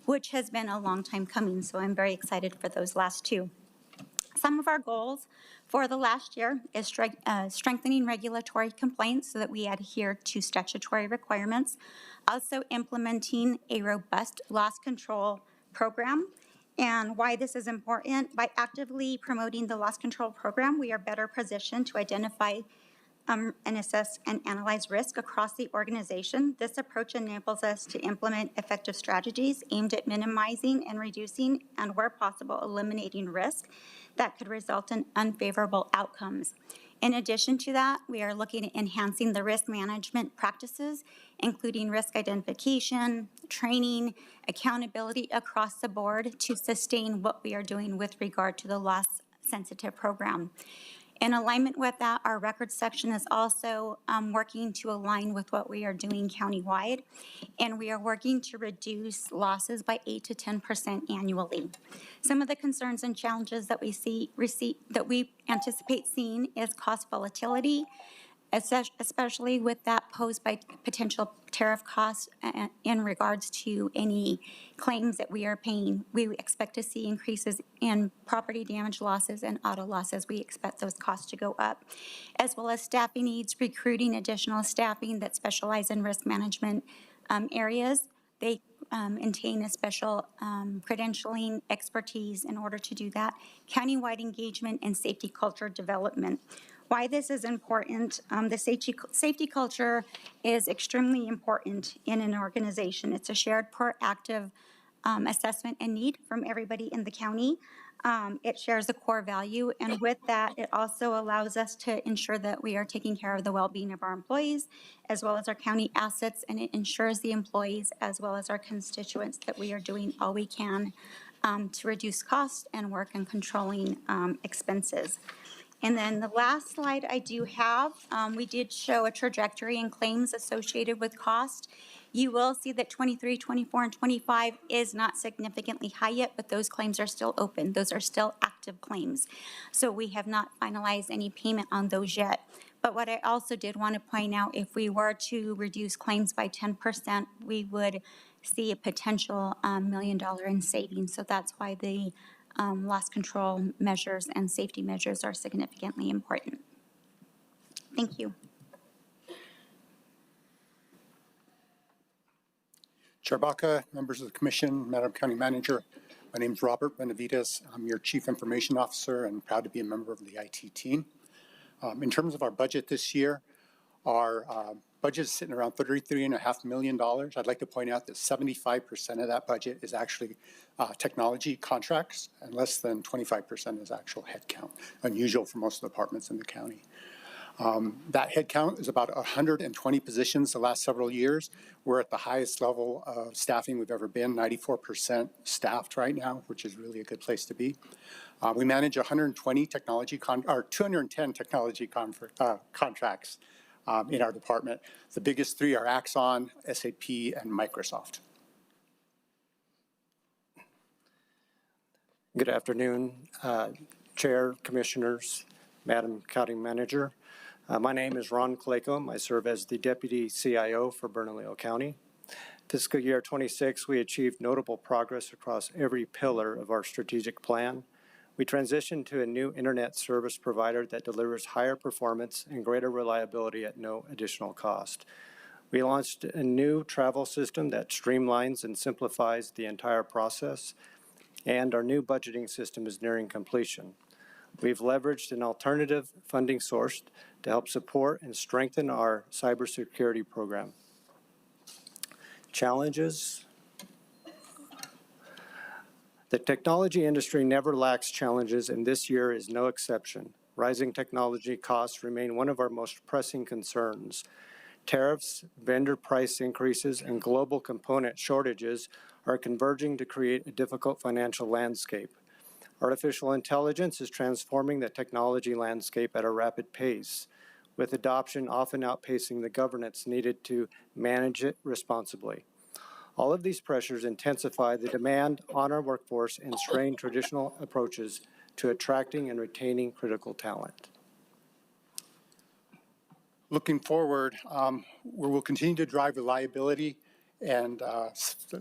which has been a long time coming, so I'm very excited for those last 2. Some of our goals for the last year is strengthening regulatory compliance so that we adhere to statutory requirements, also implementing a robust loss control program. And why this is important, by actively promoting the loss control program, we are better positioned to identify and assess and analyze risk across the organization. This approach enables us to implement effective strategies aimed at minimizing and reducing, and where possible, eliminating risk that could result in unfavorable outcomes. In addition to that, we are looking at enhancing the risk management practices, including risk identification, training, accountability across the board to sustain what we are doing with regard to the loss-sensitive program. In alignment with that, our records section is also working to align with what we are doing countywide, and we are working to reduce losses by 8 to 10% annually. Some of the concerns and challenges that we anticipate seeing is cost volatility, especially with that posed by potential tariff costs in regards to any claims that we are paying. We expect to see increases in property damage losses and auto losses. We expect those costs to go up, as well as staffing needs, recruiting additional staffing that specialize in risk management areas. They maintain a special credentialing expertise in order to do that. Countywide engagement and safety culture development. Why this is important, the safety culture is extremely important in an organization. It's a shared proactive assessment and need from everybody in the county. It shares a core value, and with that, it also allows us to ensure that we are taking care of the well-being of our employees, as well as our county assets, and it ensures the employees, as well as our constituents, that we are doing all we can to reduce costs and work on controlling expenses. And then the last slide I do have, we did show a trajectory in claims associated with cost. You will see that 23, 24, and 25 is not significantly high yet, but those claims are still open. Those are still active claims. So we have not finalized any payment on those yet. But what I also did want to point out, if we were to reduce claims by 10%, we would see a potential $1 million in savings. So that's why the loss control measures and safety measures are significantly important. Thank you. Chair Baca, members of the Commission, Madam County Manager, my name is Robert Benavides. I'm your Chief Information Officer and proud to be a member of the IT team. In terms of our budget this year, our budget is sitting around $33.5 million. I'd like to point out that 75% of that budget is actually technology contracts, and less than 25% is actual headcount, unusual for most departments in the county. That headcount is about 120 positions the last several years. We're at the highest level of staffing we've ever been, 94% staffed right now, which is really a good place to be. We manage 210 technology contracts in our department. The biggest three are Axon, SAP, and Microsoft. Good afternoon, Chair, Commissioners, Madam County Manager. My name is Ron Claycomb. I serve as the Deputy CIO for Bernalillo County. Fiscal year 26, we achieved notable progress across every pillar of our strategic plan. We transitioned to a new internet service provider that delivers higher performance and greater reliability at no additional cost. We launched a new travel system that streamlines and simplifies the entire process, and our new budgeting system is nearing completion. We've leveraged an alternative funding source to help support and strengthen our cybersecurity program. Challenges. The technology industry never lacks challenges, and this year is no exception. Rising technology costs remain one of our most pressing concerns. Tariffs, vendor price increases, and global component shortages are converging to create a difficult financial landscape. Artificial intelligence is transforming the technology landscape at a rapid pace, with adoption often outpacing the governance needed to manage it responsibly. All of these pressures intensify the demand on our workforce and strain traditional approaches to attracting and retaining critical talent. Looking forward, we will continue to drive reliability and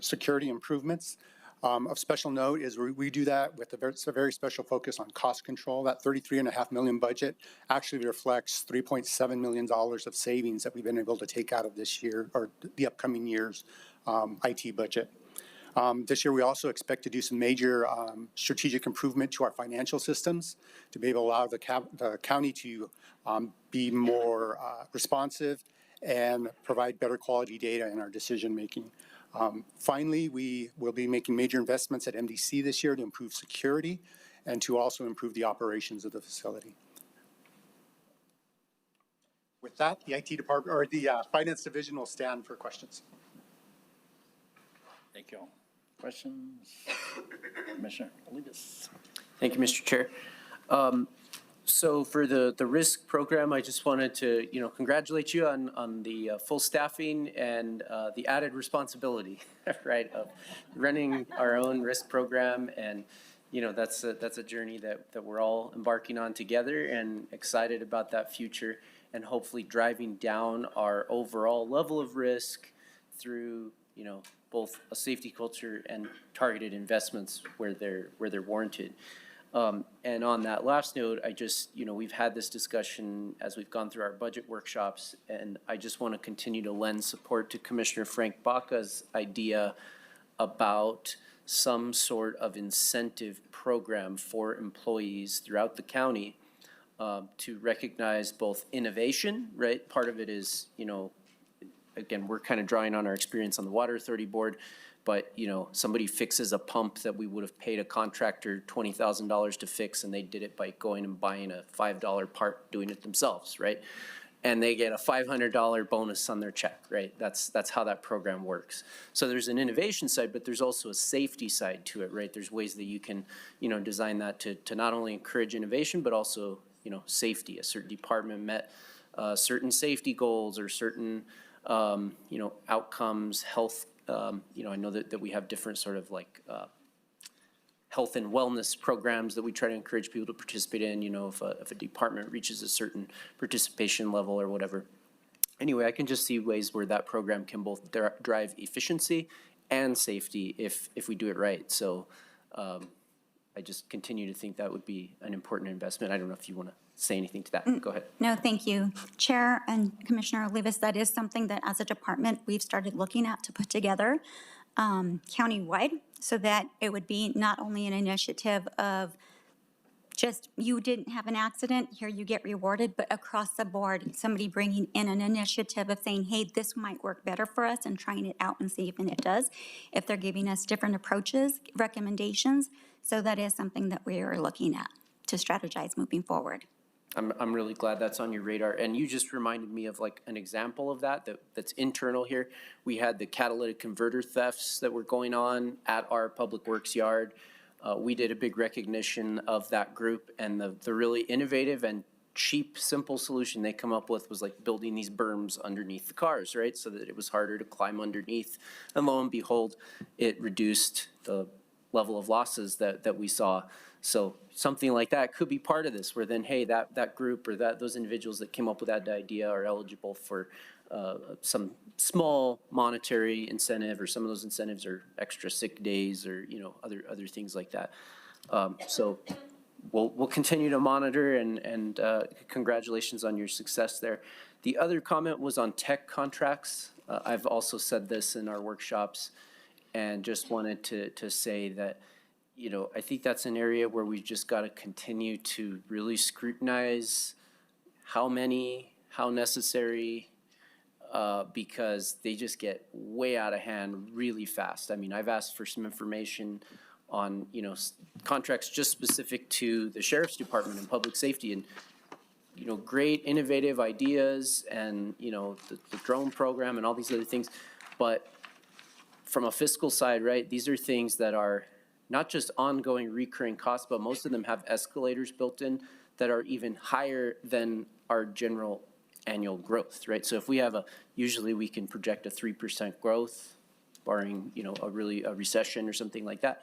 security improvements. Of special note is we do that with a very special focus on cost control. That $33.5 million budget actually reflects $3.7 million of savings that we've been able to take out of this year or the upcoming year's IT budget. This year, we also expect to do some major strategic improvement to our financial systems to be able to allow the county to be more responsive and provide better quality data in our decision making. Finally, we will be making major investments at MDC this year to improve security and to also improve the operations of the facility. With that, the IT department or the finance division will stand for questions. Thank you all. Questions? Commissioner Olivas. Thank you, Mr. Chair. So for the risk program, I just wanted to, congratulate you on the full staffing and the added responsibility, right, of running our own risk program. And, that's a journey that we're all embarking on together and excited about that future and hopefully driving down our overall level of risk through, both a safety culture and targeted investments where they're warranted. And on that last note, I just, we've had this discussion as we've gone through our budget workshops, and I just want to continue to lend support to Commissioner Frank Baca's idea about some sort of incentive program for employees throughout the county to recognize both innovation, right? Part of it is, again, we're kind of drawing on our experience on the Water Authority Board, but, somebody fixes a pump that we would have paid a contractor $20,000 to fix, and they did it by going and buying a $5 part, doing it themselves, right? And they get a $500 bonus on their check, right? That's how that program works. So there's an innovation side, but there's also a safety side to it, right? There's ways that you can, design that to not only encourage innovation, but also, safety. A certain department met certain safety goals or certain outcomes, health, I know that we have different sort of like health and wellness programs that we try to encourage people to participate in, if a department reaches a certain participation level or whatever. Anyway, I can just see ways where that program can both drive efficiency and safety if we do it right. So I just continue to think that would be an important investment. I don't know if you want to say anything to that. Go ahead. No, thank you. Chair and Commissioner Olivas, that is something that as a department we've started looking at to put together countywide so that it would be not only an initiative of just you didn't have an accident, here you get rewarded, but across the board, somebody bringing in an initiative of saying, hey, this might work better for us and trying it out and see if it does, if they're giving us different approaches, recommendations. So that is something that we are looking at to strategize moving forward. I'm really glad that's on your radar. And you just reminded me of like an example of that's internal here. We had the catalytic converter thefts that were going on at our public works yard. We did a big recognition of that group, and the really innovative and cheap, simple solution they come up with was like building these berms underneath the cars, right? So that it was harder to climb underneath. And lo and behold, it reduced the level of losses that we saw. So something like that could be part of this, where then, hey, that group or those individuals that came up with that idea are eligible for some small monetary incentive, or some of those incentives are extra sick days or other things like that. So we'll continue to monitor, and congratulations on your success there. The other comment was on tech contracts. I've also said this in our workshops, and just wanted to say that I think that's an area where we've just got to continue to really scrutinize how many, how necessary, because they just get way out of hand really fast. I mean, I've asked for some information on, contracts just specific to the Sheriff's Department and public safety, and, great innovative ideas and, the drone program and all these other things. But from a fiscal side, right, these are things that are not just ongoing recurring costs, but most of them have escalators built in that are even higher than our general annual growth, right? So if we have usually we can project a 3% growth, barring, a recession or something like that.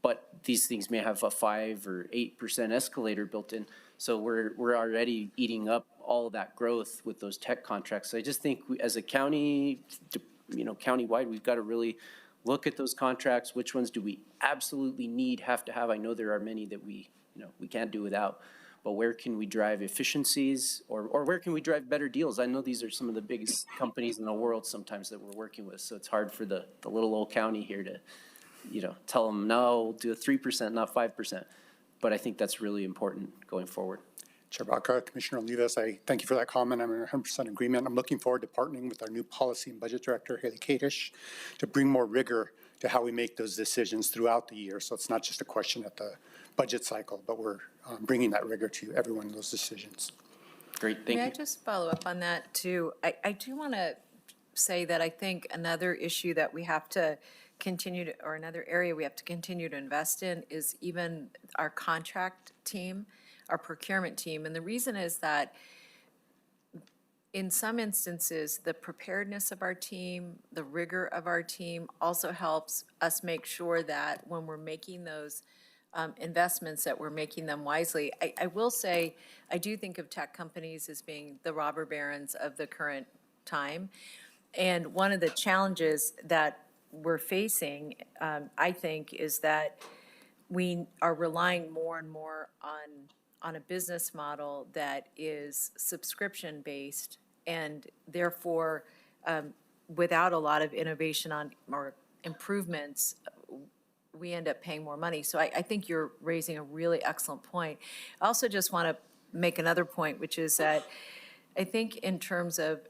But these things may have a 5 or 8% escalator built in. So we're already eating up all of that growth with those tech contracts. So I just think as a county, countywide, we've got to really look at those contracts, which ones do we absolutely need, have to have? I know there are many that we can't do without, but where can we drive efficiencies or where can we drive better deals? I know these are some of the biggest companies in the world sometimes that we're working with, so it's hard for the little old county here to, tell them, no, we'll do a 3%, not 5%. But I think that's really important going forward. Chair Baca, Commissioner Olivas, I thank you for that comment. I'm in 100% agreement. I'm looking forward to partnering with our new Policy and Budget Director, Haley Kadish, to bring more rigor to how we make those decisions throughout the year. So it's not just a question at the budget cycle, but we're bringing that rigor to every one of those decisions. Great, thank you. May I just follow up on that too? I do want to say that I think another issue that we have to continue to, or another area we have to continue to invest in is even our contract team, our procurement team. And the reason is that in some instances, the preparedness of our team, the rigor of our team also helps us make sure that when we're making those investments that we're making them wisely. I will say, I do think of tech companies as being the robber barons of the current time. And one of the challenges that we're facing, I think, is that we are relying more and more on a business model that is subscription-based and therefore without a lot of innovation on or improvements, we end up paying more money. So I think you're raising a really excellent point. I also just want to make another point, which is that I think in terms of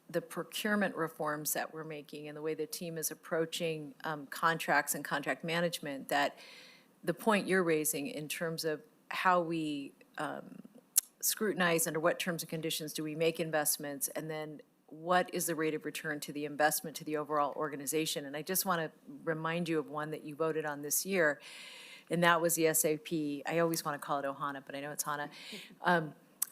the procurement reforms that we're making and the way the team is approaching contracts and contract management, that the point you're raising in terms of how we scrutinize under what terms and conditions do we make investments, and then what is the rate of return to the investment to the overall organization. And I just want to remind you of one that you voted on this year, and that was the SAP. I always want to call it OHANA, but I know it's HANA.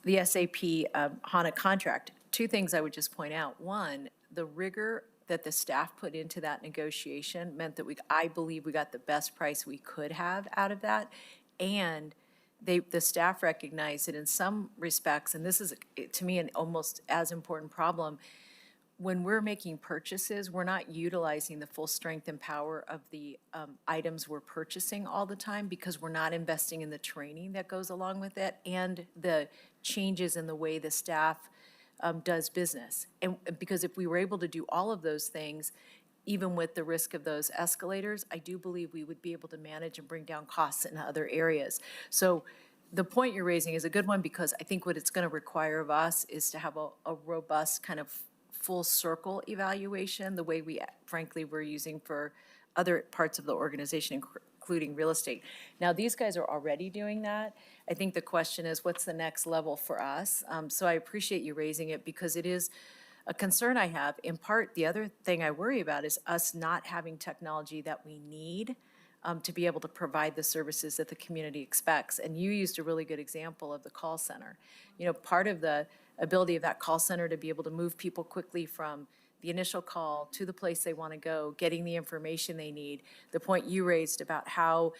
The SAP HANA contract. Two things I would just point out. One, the rigor that the staff put into that negotiation meant that I believe we got the best price we could have out of that. And the staff recognized that in some respects, and this is, to me, an almost as important problem, when we're making purchases, we're not utilizing the full strength and power of the items we're purchasing all the time because we're not investing in the training that goes along with it and the changes in the way the staff does business. And because if we were able to do all of those things, even with the risk of those escalators, I do believe we would be able to manage and bring down costs in other areas. So the point you're raising is a good one because I think what it's going to require of us is to have a robust kind of full circle evaluation, the way we frankly we're using for other parts of the organization, including real estate. Now, these guys are already doing that. I think the question is, what's the next level for us? So I appreciate you raising it because it is a concern I have. In part, the other thing I worry about is us not having technology that we need to be able to provide the services that the community expects. And you used a really good example of the call center. You know, part of the ability of that call center to be able to move people quickly from the initial call to the place they want to go, getting the information they need, the point you raised about how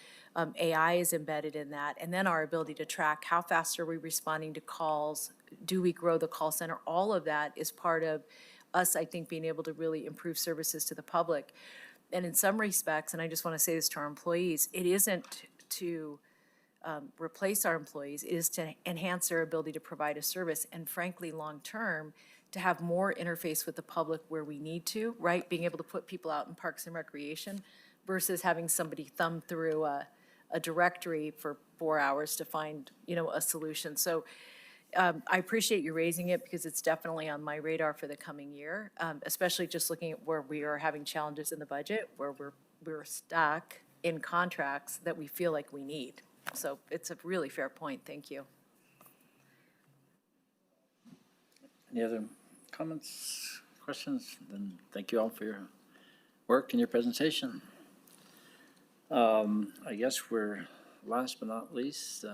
AI is embedded in that, and then our ability to track how fast are we responding to calls, do we grow the call center, all of that is part of us, I think, being able to really improve services to the public. And in some respects, and I just want to say this to our employees, it isn't to replace our employees, it is to enhance their ability to provide a service, and frankly, long-term, to have more interface with the public where we need to, right? Being able to put people out in parks and recreation versus having somebody thumb through a directory for 4 hours to find, a solution. So I appreciate you raising it because it's definitely on my radar for the coming year, especially just looking at where we are having challenges in the budget, where we're stuck in contracts that we feel like we need. So it's a really fair point. Thank you. Any other comments, questions? Then thank you all for your work and your presentation. I guess we're last but not least, the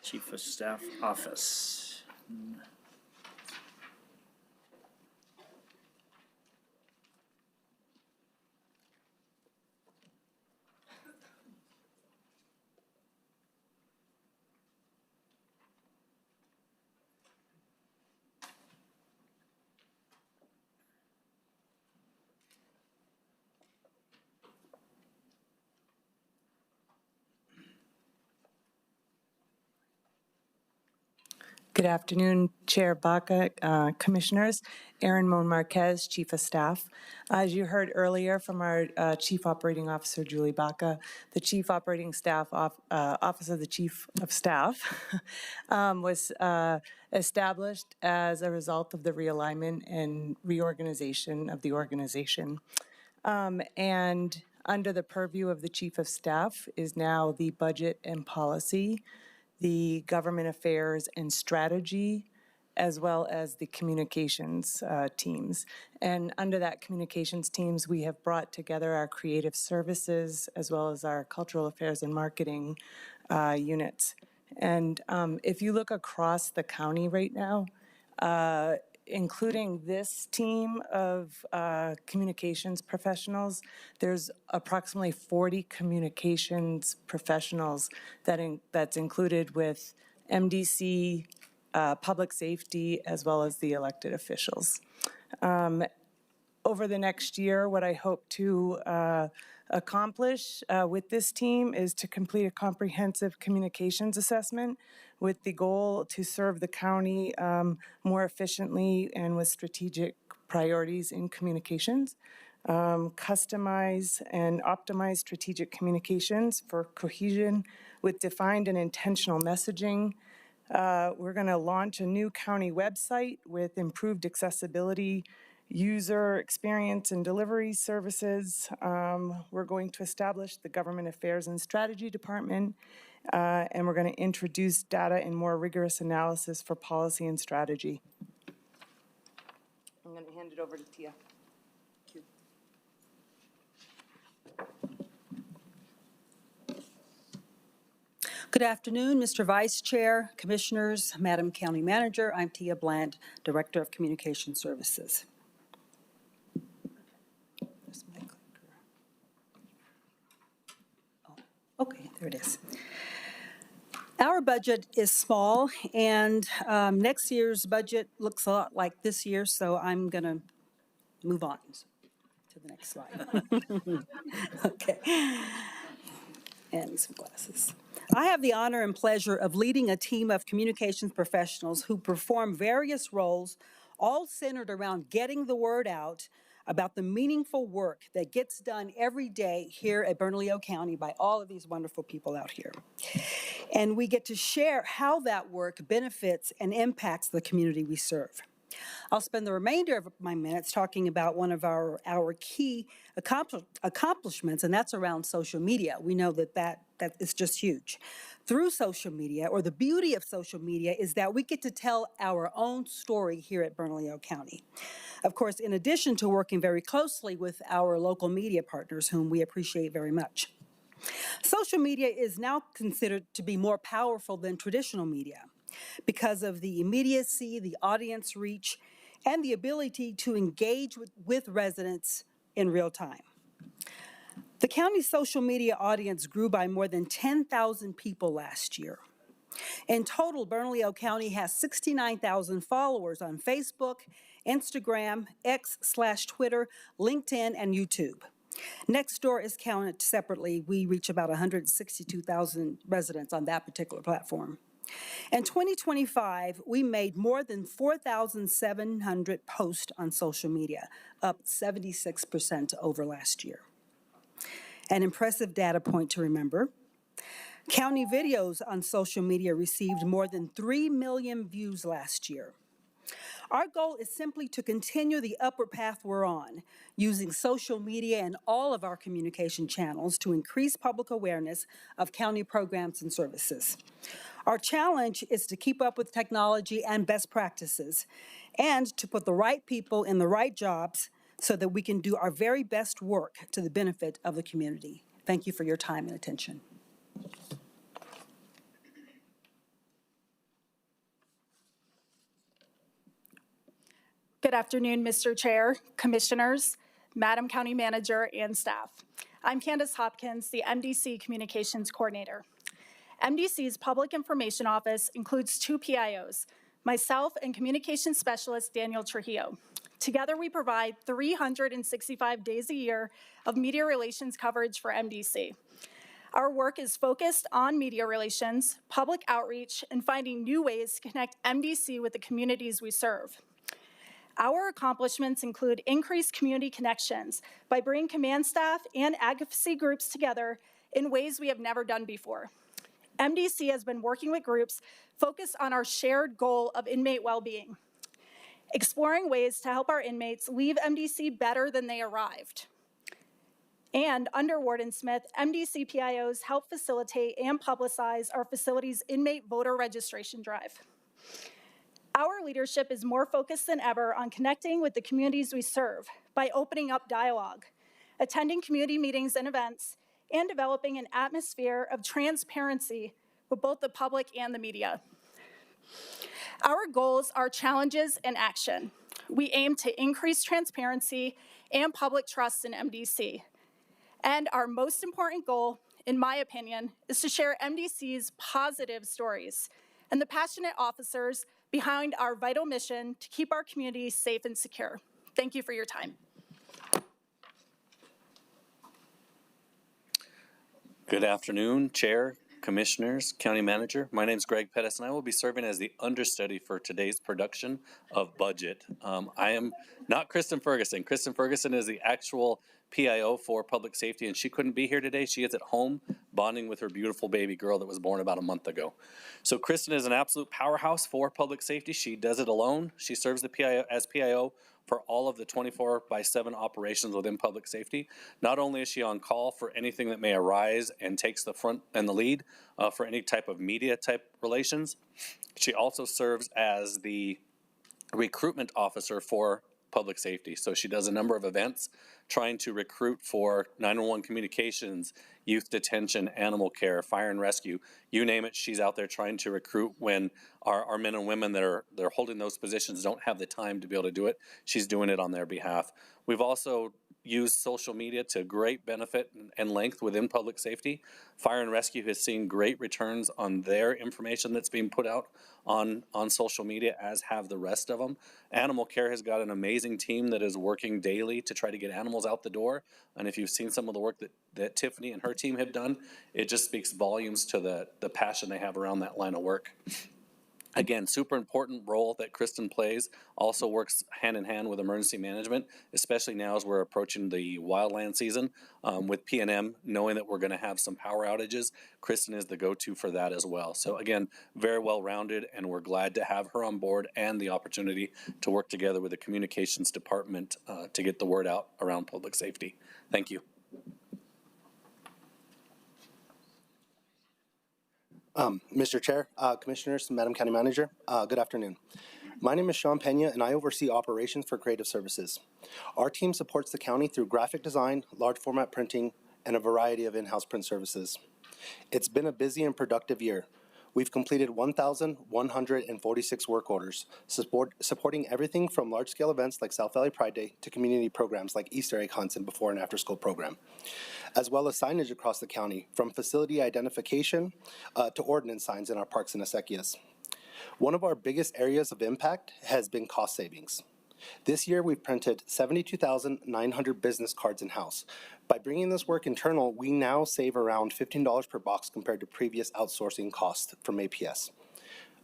Chief of Staff Office. Good afternoon, Chair Baca, Commissioners. Erin Moan Marquez, Chief of Staff. As you heard earlier from our Chief Operating Officer, Julie Baca, the Chief Operating Staff Office of the Chief of Staff was established as a result of the realignment and reorganization of the organization. And under the purview of the Chief of Staff is now the Budget and Policy, the Government Affairs and Strategy, as well as the communications teams. And under that communications teams, we have brought together our creative services as well as our cultural affairs and marketing units. And if you look across the county right now, including this team of communications professionals, there's approximately 40 communications professionals that's included with MDC, public safety, as well as the elected officials. Over the next year, what I hope to accomplish with this team is to complete a comprehensive communications assessment with the goal to serve the county more efficiently and with strategic priorities in communications, customize and optimize strategic communications for cohesion with defined and intentional messaging. We're going to launch a new county website with improved accessibility, user experience and delivery services. We're going to establish the Government Affairs and Strategy Department, and we're going to introduce data and more rigorous analysis for policy and strategy. I'm going to hand it over to Tia. Thank you. Good afternoon, Mr. Vice Chair, Commissioners, Madam County Manager. I'm Tia Bland, Director of Communication Services. Okay, there it is. Our budget is small, and next year's budget looks a lot like this year, so I'm going to move on to the next slide. Okay. And some glasses. I have the honor and pleasure of leading a team of communications professionals who perform various roles, all centered around getting the word out about the meaningful work that gets done every day here at Bernalillo County by all of these wonderful people out here. And we get to share how that work benefits and impacts the community we serve. I'll spend the remainder of my minutes talking about one of our key accomplishments, and that's around social media. We know that is just huge. Through social media, or the beauty of social media, is that we get to tell our own story here at Bernalillo County. Of course, in addition to working very closely with our local media partners, whom we appreciate very much. Social media is now considered to be more powerful than traditional media because of the immediacy, the audience reach, and the ability to engage with residents in real time. The county's social media audience grew by more than 10,000 people last year. In total, Bernalillo County has 69,000 followers on Facebook, Instagram, X/Twitter, LinkedIn, and YouTube. Nextdoor is counted separately. We reach about 162,000 residents on that particular platform. In 2025, we made more than 4,700 posts on social media, up 76% over last year. An impressive data point to remember. County videos on social media received more than 3 million views last year. Our goal is simply to continue the upward path we're on, using social media and all of our communication channels to increase public awareness of county programs and services. Our challenge is to keep up with technology and best practices, and to put the right people in the right jobs so that we can do our very best work to the benefit of the community. Thank you for your time and attention. Good afternoon, Mr. Chair, Commissioners, Madam County Manager, and staff. I'm Candace Hopkins, the MDC Communications Coordinator. MDC's Public Information Office includes 2 PIOs, myself and Communications Specialist Daniel Trujillo. Together, we provide 365 days a year of media relations coverage for MDC. Our work is focused on media relations, public outreach, and finding new ways to connect MDC with the communities we serve. Our accomplishments include increased community connections by bringing command staff and advocacy groups together in ways we have never done before. MDC has been working with groups focused on our shared goal of inmate well-being, exploring ways to help our inmates leave MDC better than they arrived. And under Warden Smith, MDC PIOs help facilitate and publicize our facility's inmate voter registration drive. Our leadership is more focused than ever on connecting with the communities we serve by opening up dialogue, attending community meetings and events, and developing an atmosphere of transparency with both the public and the media. Our goals are challenges and action. We aim to increase transparency and public trust in MDC. And our most important goal, in my opinion, is to share MDC's positive stories and the passionate officers behind our vital mission to keep our communities safe and secure. Thank you for your time. Good afternoon, Chair, Commissioners, County Manager. My name is Greg Pettis, and I will be serving as the understudy for today's production of budget. I am not Kristen Ferguson. Kristen Ferguson is the actual PIO for public safety, and she couldn't be here today. She is at home bonding with her beautiful baby girl that was born about a month ago. So Kristen is an absolute powerhouse for public safety. She does it alone. She serves the PIO as PIO for all of the 24/7 operations within public safety. Not only is she on call for anything that may arise and takes the front and the lead for any type of media type relations, she also serves as the recruitment officer for public safety. So she does a number of events trying to recruit for 911 communications, youth detention, animal care, fire and rescue, you name it, she's out there trying to recruit when our men and women that are holding those positions don't have the time to be able to do it. She's doing it on their behalf. We've also used social media to great benefit and length within public safety. Fire and rescue has seen great returns on their information that's being put out on social media, as have the rest of them. Animal care has got an amazing team that is working daily to try to get animals out the door. And if you've seen some of the work that Tiffany and her team have done, it just speaks volumes to the passion they have around that line of work. Again, super important role that Kristen plays, also works hand in hand with emergency management, especially now as we're approaching the wildland season with PNM, knowing that we're going to have some power outages. Kristen is the go-to for that as well. So again, very well-rounded, and we're glad to have her on board and the opportunity to work together with the communications department to get the word out around public safety. Thank you. Mr. Chair, Commissioners, Madam County Manager, good afternoon. My name is Sean Pena, and I oversee operations for Creative Services. Our team supports the county through graphic design, large format printing, and a variety of in-house print services. It's been a busy and productive year. We've completed 1,146 work orders, supporting everything from large-scale events like South Valley Pride Day to community programs like Easter egg hunts and before and after school program, as well as signage across the county, from facility identification to ordinance signs in our parks and acequias. One of our biggest areas of impact has been cost savings. This year, we've printed 72,900 business cards in-house. By bringing this work internal, we now save around $15 per box compared to previous outsourcing costs from APS.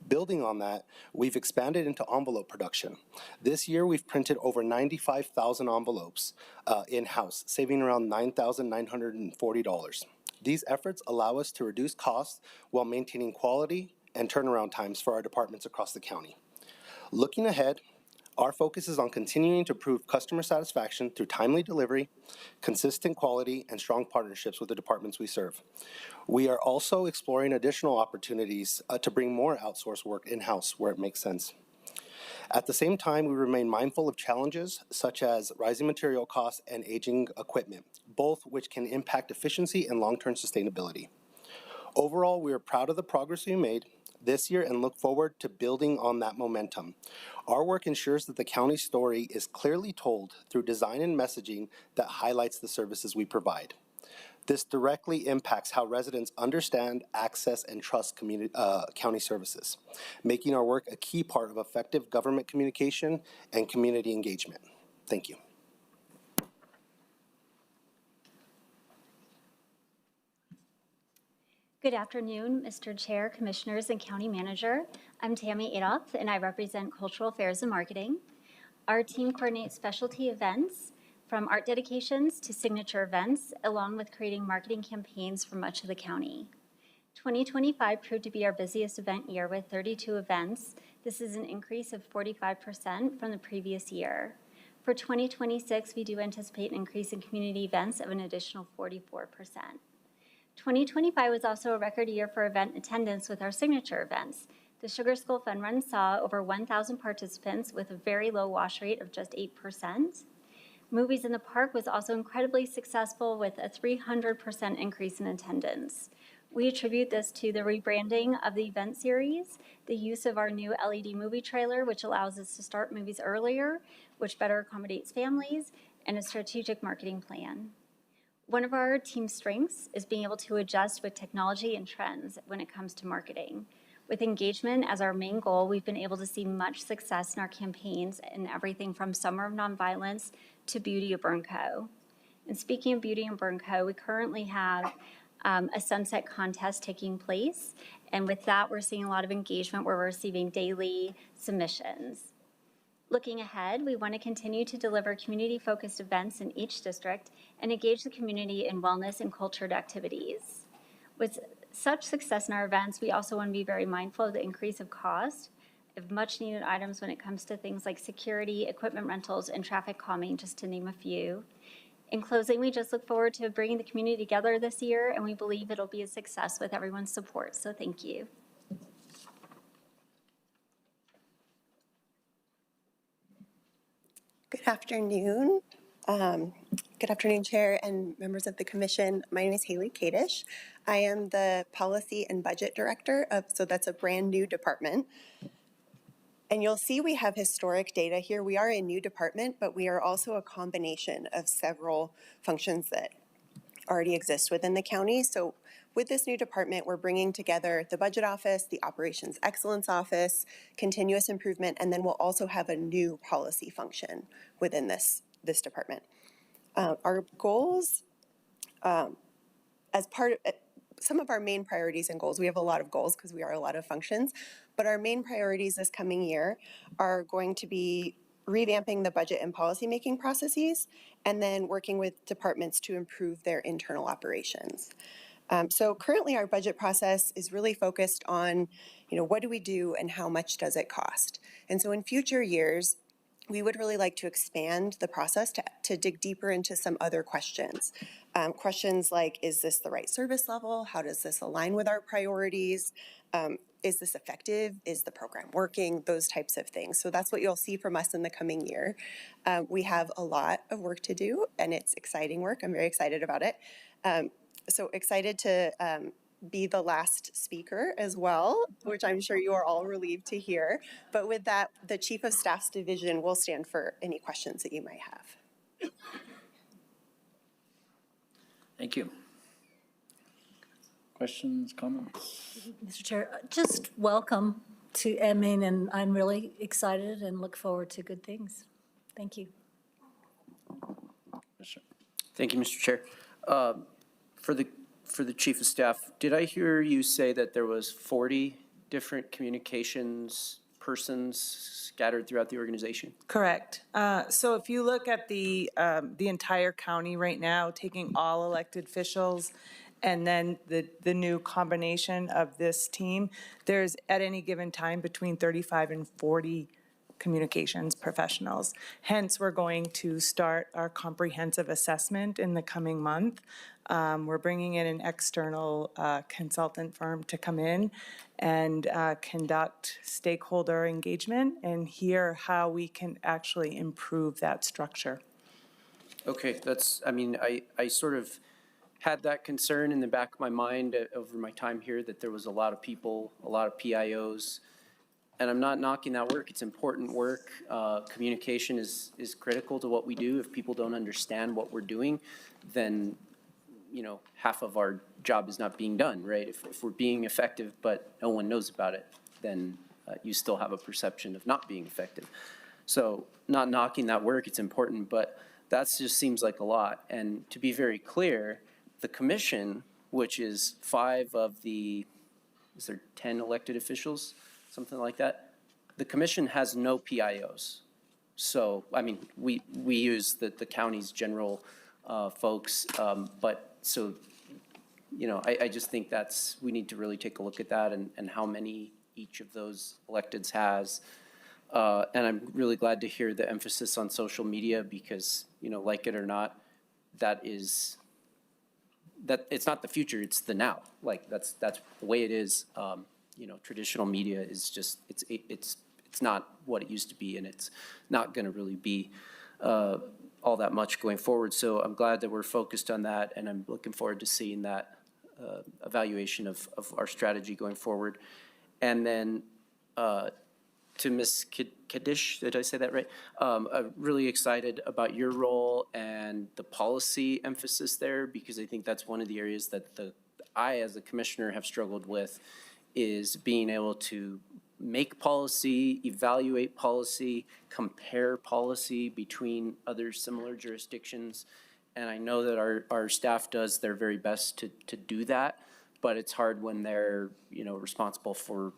Building on that, we've expanded into envelope production. This year, we've printed over 95,000 envelopes in-house, saving around $9,940. These efforts allow us to reduce costs while maintaining quality and turnaround times for our departments across the county. Looking ahead, our focus is on continuing to improve customer satisfaction through timely delivery, consistent quality, and strong partnerships with the departments we serve. We are also exploring additional opportunities to bring more outsourced work in-house where it makes sense. At the same time, we remain mindful of challenges such as rising material costs and aging equipment, both which can impact efficiency and long-term sustainability. Overall, we are proud of the progress we made this year and look forward to building on that momentum. Our work ensures that the county story is clearly told through design and messaging that highlights the services we provide. This directly impacts how residents understand, access, and trust county services, making our work a key part of effective government communication and community engagement. Thank you. Good afternoon, Mr. Chair, Commissioners, and County Manager. I'm Tammy Adolph, and I represent Cultural Affairs and Marketing. Our team coordinates specialty events, from art dedications to signature events, along with creating marketing campaigns for much of the county. 2025 proved to be our busiest event year with 32 events. This is an increase of 45% from the previous year. For 2026, we do anticipate an increase in community events of an additional 44%. 2025 was also a record year for event attendance with our signature events. The Sugar Skull Fun Run saw over 1,000 participants with a very low wash rate of just 8%. Movies in the Park was also incredibly successful with a 300% increase in attendance. We attribute this to the rebranding of the event series, the use of our new LED movie trailer, which allows us to start movies earlier, which better accommodates families, and a strategic marketing plan. One of our team's strengths is being able to adjust with technology and trends when it comes to marketing. With engagement as our main goal, we've been able to see much success in our campaigns in everything from Summer of Nonviolence to Beauty of Burnco. And speaking of Beauty of Burnco, we currently have a sunset contest taking place. And with that, we're seeing a lot of engagement where we're receiving daily submissions. Looking ahead, we want to continue to deliver community-focused events in each district and engage the community in wellness and cultured activities. With such success in our events, we also want to be very mindful of the increase of cost of much-needed items when it comes to things like security, equipment rentals, and traffic calming, just to name a few. In closing, we just look forward to bringing the community together this year, and we believe it'll be a success with everyone's support. So thank you. Good afternoon. Good afternoon, Chair and members of the Commission. My name is Haley Kadish. I am the Policy and Budget Director so that's a brand new department. And you'll see we have historic data here. We are a new department, but we are also a combination of several functions that already exist within the county. So with this new department, we're bringing together the Budget Office, the Operations Excellence Office, Continuous Improvement, and then we'll also have a new policy function within this department. Our goals, as part of some of our main priorities and goals, we have a lot of goals because we are a lot of functions, but our main priorities this coming year are going to be revamping the budget and policymaking processes, and then working with departments to improve their internal operations. So currently our budget process is really focused on, what do we do and how much does it cost? And so in future years, we would really like to expand the process to dig deeper into some other questions. Questions like, is this the right service level? How does this align with our priorities? Is this effective? Is the program working? Those types of things. So that's what you'll see from us in the coming year. We have a lot of work to do, and it's exciting work. I'm very excited about it. So excited to be the last speaker as well, which I'm sure you are all relieved to hear. But with that, the Chief of Staff's division will stand for any questions that you might have. Thank you. Questions, comments? Mr. Chair, just welcome to, and I'm really excited and look forward to good things. Thank you. Thank you, Mr. Chair. For the Chief of Staff, did I hear you say that there was 40 different communications persons scattered throughout the organization? Correct. So if you look at the entire county right now, taking all elected officials and then the new combination of this team, there's at any given time between 35 and 40 communications professionals. Hence, we're going to start our comprehensive assessment in the coming month. We're bringing in an external consultant firm to come in and conduct stakeholder engagement and hear how we can actually improve that structure. Okay, I sort of had that concern in the back of my mind over my time here that there was a lot of people, a lot of PIOs, and I'm not knocking that work. It's important work. Communication is critical to what we do. If people don't understand what we're doing, then half of our job is not being done, right? If we're being effective but no one knows about it, then you still have a perception of not being effective. So not knocking that work, it's important, but that just seems like a lot. And to be very clear, the commission which is 5 of the, is there 10 elected officials, something like that? The commission has no PIOs. So, I mean, we use the county's general folks, but so, you know, I just think we need to really take a look at that and how many each of those electeds has. And I'm really glad to hear the emphasis on social media because, you know, like it or not, it's not the future, it's the now. Like that's the way it is. You know, traditional media is just, it's not what it used to be, and it's not going to really be all that much going forward. So I'm glad that we're focused on that, and I'm looking forward to seeing that evaluation of our strategy going forward. And then to Ms. Kadish, did I say that right? I'm really excited about your role and the policy emphasis there, because I think that's one of the areas that I, as a commissioner, have struggled with, is being able to make policy, evaluate policy, compare policy between other similar jurisdictions. And I know that our staff does their very best to do that, but it's hard when they're, you know, responsible for,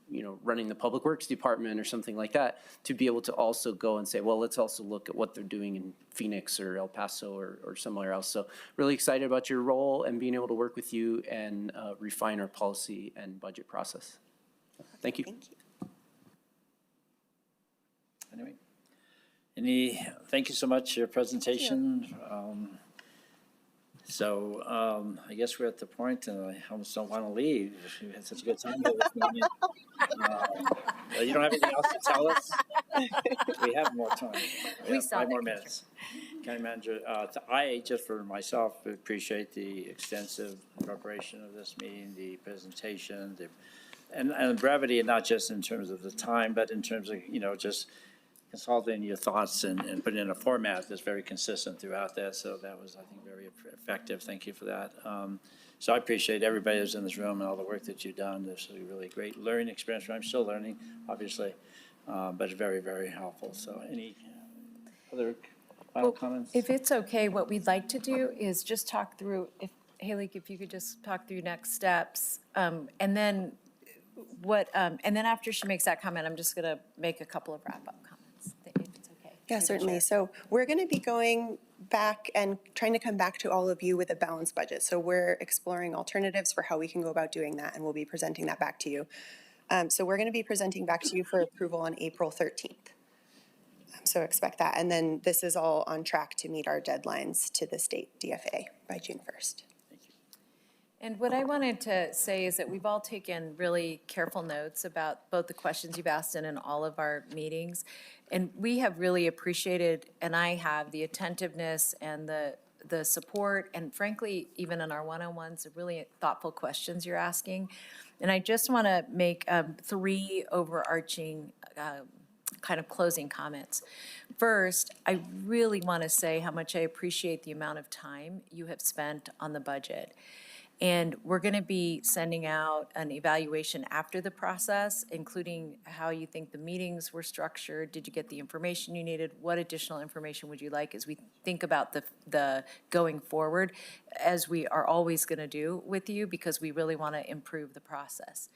you know, running the Public Works Department or something like that, to be able to also go and say, well, let's also look at what they're doing in Phoenix or El Paso or somewhere else. So really excited about your role and being able to work with you and refine our policy and budget process. Thank you. Thank you. Anyway, thank you so much for your presentation. I guess we're at the point, and I almost don't want to leave. We had such a good time here this morning. You don't have anything else to tell us? We have more time. We have 5 more minutes. County Manager, I, just for myself, appreciate the extensive preparation of this meeting, the presentation, and the brevity, and not just in terms of the time, but in terms of, you know, just consolidating your thoughts and putting in a format that's very consistent throughout that. So that was, I think, very effective. Thank you for that. So I appreciate everybody that's in this room and all the work that you've done. This is a really great learning experience. I'm still learning, obviously, but it's very, very helpful. So any other final comments? If it's okay, what we'd like to do is just talk through, Haley, if you could just talk through next steps, and then after she makes that comment, I'm just going to make a couple of wrap-up comments, if it's okay. Yeah, certainly. So we're going to be going back and trying to come back to all of you with a balanced budget. So we're exploring alternatives for how we can go about doing that, and we'll be presenting that back to you. So we're going to be presenting back to you for approval on April 13th. So expect that. And then this is all on track to meet our deadlines to the state DFA by June 1st. And what I wanted to say is that we've all taken really careful notes about both the questions you've asked in all of our meetings. And we have really appreciated, and I have, the attentiveness and the support, and frankly, even in our one-on-ones, the really thoughtful questions you're asking. And I just want to make 3 overarching kind of closing comments. First, I really want to say how much I appreciate the amount of time you have spent on the budget. And we're going to be sending out an evaluation after the process, including how you think the meetings were structured. Did you get the information you needed? What additional information would you like as we think about the going forward, as we are always going to do with you, because we really want to improve the process.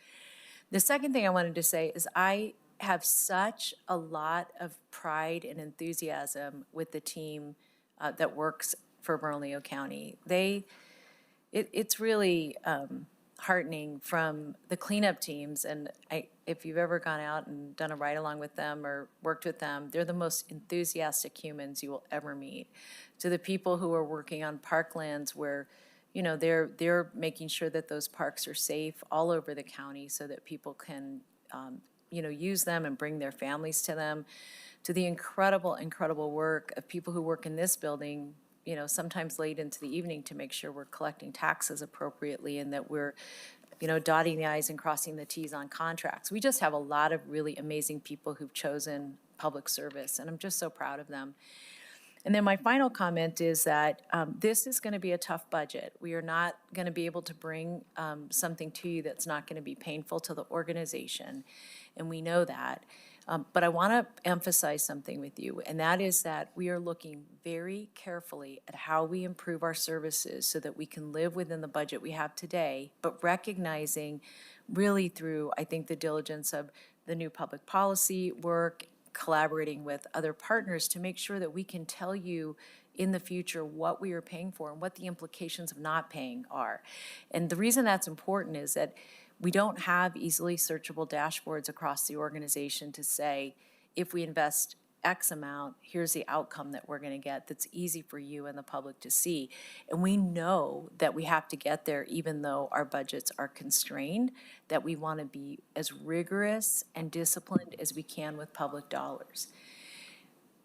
The second thing I wanted to say is I have such a lot of pride and enthusiasm with the team that works for Bernalillo County. It's really heartening from the cleanup teams, and if you've ever gone out and done a ride-along with them or worked with them, they're the most enthusiastic humans you will ever meet. To the people who are working on parklands where, you know, they're making sure that those parks are safe all over the county so that people can, you know, use them and bring their families to them. To the incredible, incredible work of people who work in this building, you know, sometimes late into the evening to make sure we're collecting taxes appropriately and that we're, you know, dotting the i's and crossing the t's on contracts. We just have a lot of really amazing people who've chosen public service, and I'm just so proud of them. And then my final comment is that this is going to be a tough budget. We are not going to be able to bring something to you that's not going to be painful to the organization, and we know that. But I want to emphasize something with you, and that is that we are looking very carefully at how we improve our services so that we can live within the budget we have today, but recognizing really through, I think, the diligence of the new public policy work, collaborating with other partners to make sure that we can tell you in the future what we are paying for and what the implications of not paying are. And the reason that's important is that we don't have easily searchable dashboards across the organization to say, if we invest X amount, here's the outcome that we're going to get that's easy for you and the public to see. And we know that we have to get there even though our budgets are constrained, that we want to be as rigorous and disciplined as we can with public dollars.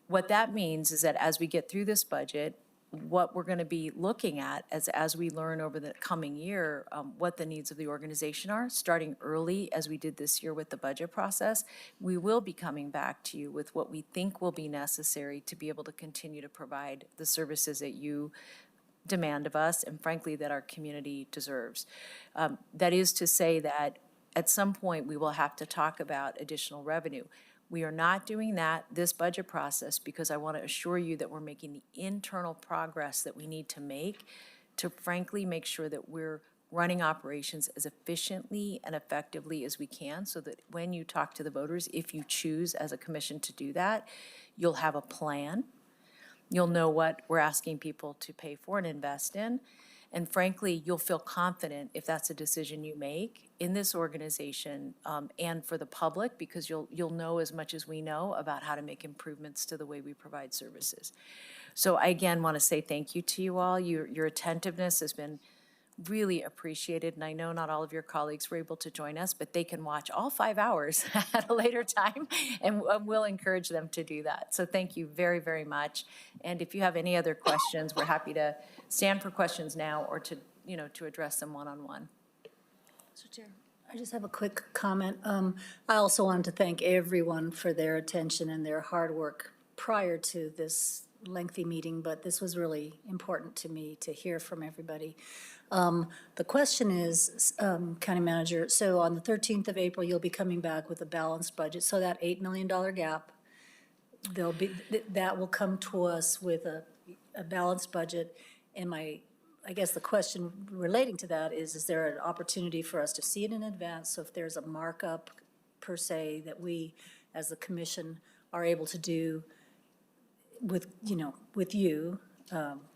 What that means is that as we get through this budget, what we're going to be looking at as we learn over the coming year what the needs of the organization are, starting early as we did this year with the budget process, we will be coming back to you with what we think will be necessary to be able to continue to provide the services that you demand of us and frankly that our community deserves. That is to say that at some point we will have to talk about additional revenue. We are not doing that this budget process because I want to assure you that we're making the internal progress that we need to make to frankly make sure that we're running operations as efficiently and effectively as we can so that when you talk to the voters, if you choose as a commission to do that, you'll have a plan. You'll know what we're asking people to pay for and invest in. And frankly, you'll feel confident if that's a decision you make in this organization and for the public because you'll know as much as we know about how to make improvements to the way we provide services. So I again want to say thank you to you all. Your attentiveness has been really appreciated, and I know not all of your colleagues were able to join us, but they can watch all 5 hours at a later time, and we'll encourage them to do that. So thank you very, very much. And if you have any other questions, we're happy to stand for questions now or to address them one-on-one. Mr. Chair, I just have a quick comment. I also wanted to thank everyone for their attention and their hard work prior to this lengthy meeting, but this was really important to me to hear from everybody. The question is, County Manager, so on the 13th of April, you'll be coming back with a balanced budget. So that $8 million gap, that will come to us with a balanced budget. And I guess the question relating to that is there an opportunity for us to see it in advance? So if there's a markup per se that we, as the commission, are able to do with you,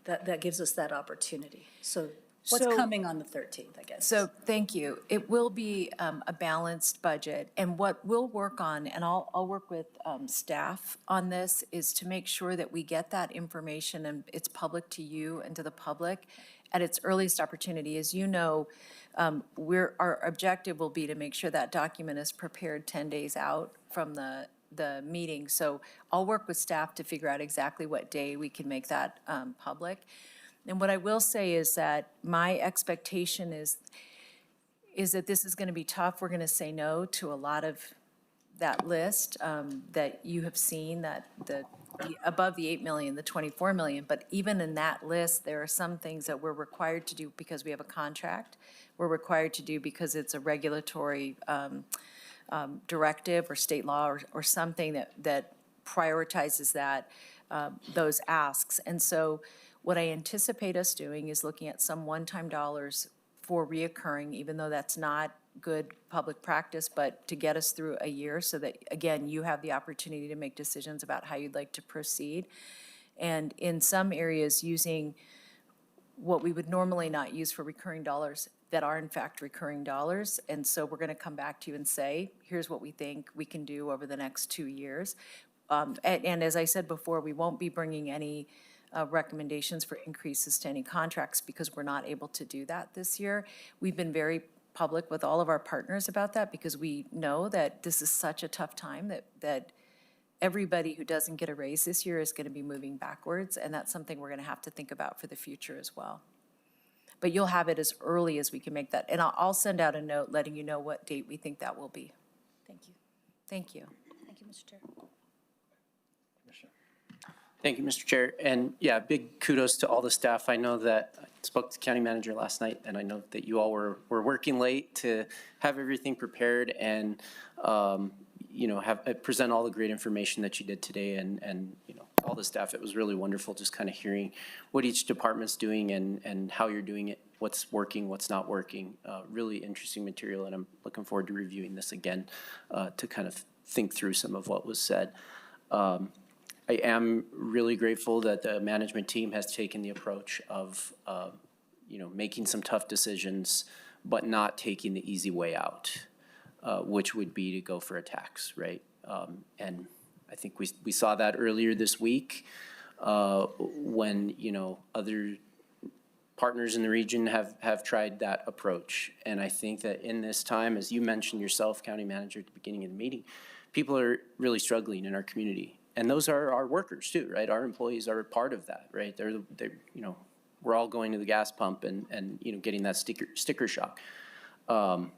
that gives us that opportunity. So what's coming on the 13th, I guess? So thank you. It will be a balanced budget. And what we'll work on, and I'll work with staff on this, is to make sure that we get that information and it's public to you and to the public at its earliest opportunity. As you know, our objective will be to make sure that document is prepared 10 days out from the meeting. So I'll work with staff to figure out exactly what day we can make that public. And what I will say is that my expectation is that this is going to be tough. We're going to say no to a lot of that list that you have seen, that above the 8 million, the 24 million. But even in that list, there are some things that we're required to do because we have a contract. We're required to do because it's a regulatory directive or state law or something that prioritizes those asks. And so what I anticipate us doing is looking at some one-time dollars for reoccurring, even though that's not good public practice, but to get us through a year so that, again, you have the opportunity to make decisions about how you'd like to proceed. And in some areas, using what we would normally not use for recurring dollars that are in fact recurring dollars. And so we're going to come back to you and say, here's what we think we can do over the next 2 years. And as I said before, we won't be bringing any recommendations for increases to any contracts because we're not able to do that this year. We've been very public with all of our partners about that because we know that this is such a tough time that everybody who doesn't get a raise this year is going to be moving backwards, and that's something we're going to have to think about for the future as well. But you'll have it as early as we can make that, and I'll send out a note letting you know what date we think that will be. Thank you. Thank you. Thank you, Mr. Chair. Thank you, Mr. Chair. And yeah, big kudos to all the staff. I know that I spoke to the county manager last night, and I know that you all were working late to have everything prepared. And present all the great information that you did today, and all the staff. It was really wonderful just kind of hearing what each department's doing and how you're doing it, what's working, what's not working. Really interesting material, and I'm looking forward to reviewing this again to kind of think through some of what was said. I am really grateful that the management team has taken the approach of, making some tough decisions, but not taking the easy way out, which would be to go for a tax, right? And I think we saw that earlier this week when, other partners in the region have tried that approach. And I think that in this time, as you mentioned yourself, County Manager, at the beginning of the meeting, people are really struggling in our community. And those are our workers too, right? Our employees are a part of that, right? They're we're all going to the gas pump and getting that sticker shock. And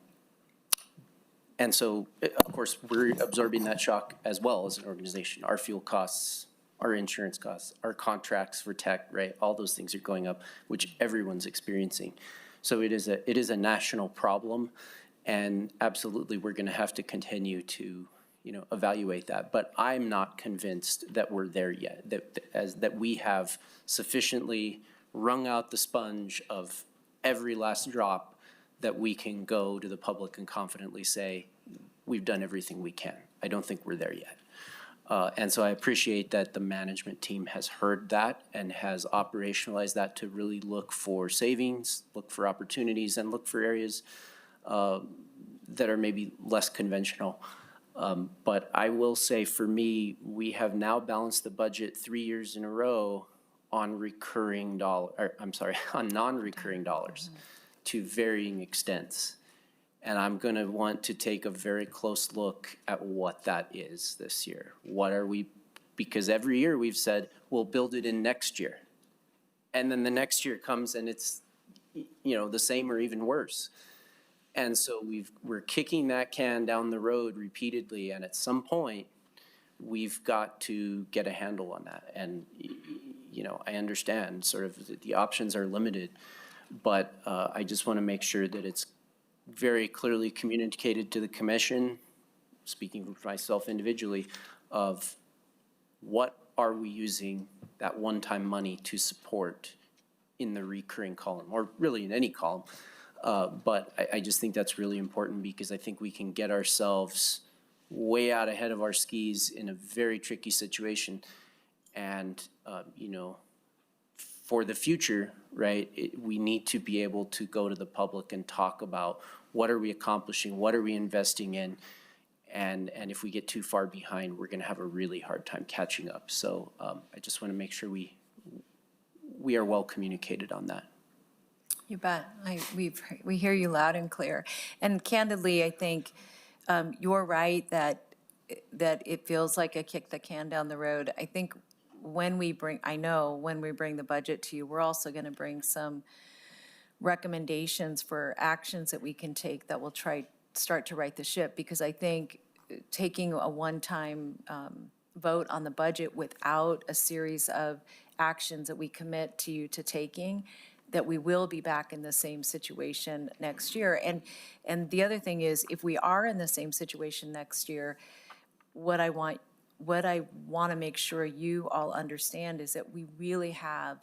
so, of course, we're absorbing that shock as well as an organization. Our fuel costs, our insurance costs, our contracts for tech, right? All those things are going up, which everyone's experiencing. So it is a national problem, and absolutely we're going to have to continue to evaluate that. But I'm not convinced that we're there yet, that we have sufficiently wrung out the sponge of every last drop that we can go to the public and confidently say, we've done everything we can. I don't think we're there yet. And so I appreciate that the management team has heard that and has operationalized that to really look for savings, look for opportunities, and look for areas that are maybe less conventional. But I will say, for me, we have now balanced the budget 3 years in a row on on non-recurring dollars to varying extents. And I'm going to want to take a very close look at what that is this year. Because every year we've said, we'll build it in next year. And then the next year comes and it's, the same or even worse. And so we're kicking that can down the road repeatedly, and at some point, we've got to get a handle on that. And, I understand sort of the options are limited, but I just want to make sure that it's very clearly communicated to the commission, speaking for myself individually, of what are we using that one-time money to support in the recurring column, or really in any column. But I just think that's really important, because I think we can get ourselves way out ahead of our skis in a very tricky situation. And, for the future, right, we need to be able to go to the public and talk about what are we accomplishing, what are we investing in, and if we get too far behind, we're going to have a really hard time catching up. So I just want to make sure we are well communicated on that. You bet. We hear you loud and clear. And candidly, I think you're right that it feels like a kick the can down the road. I think when we bring the budget to you, we're also going to bring some recommendations for actions that we can take that will start to right the ship. Because I think taking a one-time vote on the budget without a series of actions that we commit to you to taking, that we will be back in the same situation next year. And the other thing is, if we are in the same situation next year, what I want to make sure you all understand is that we really have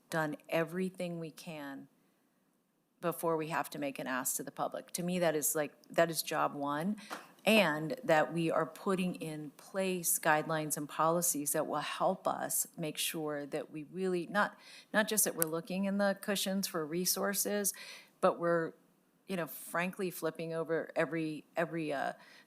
done everything we can before we have to make an ask to the public. To me, that is job one. And that we are putting in place guidelines and policies that will help us make sure that we really, not just that we're looking in the cushions for resources, but we're, frankly, flipping over every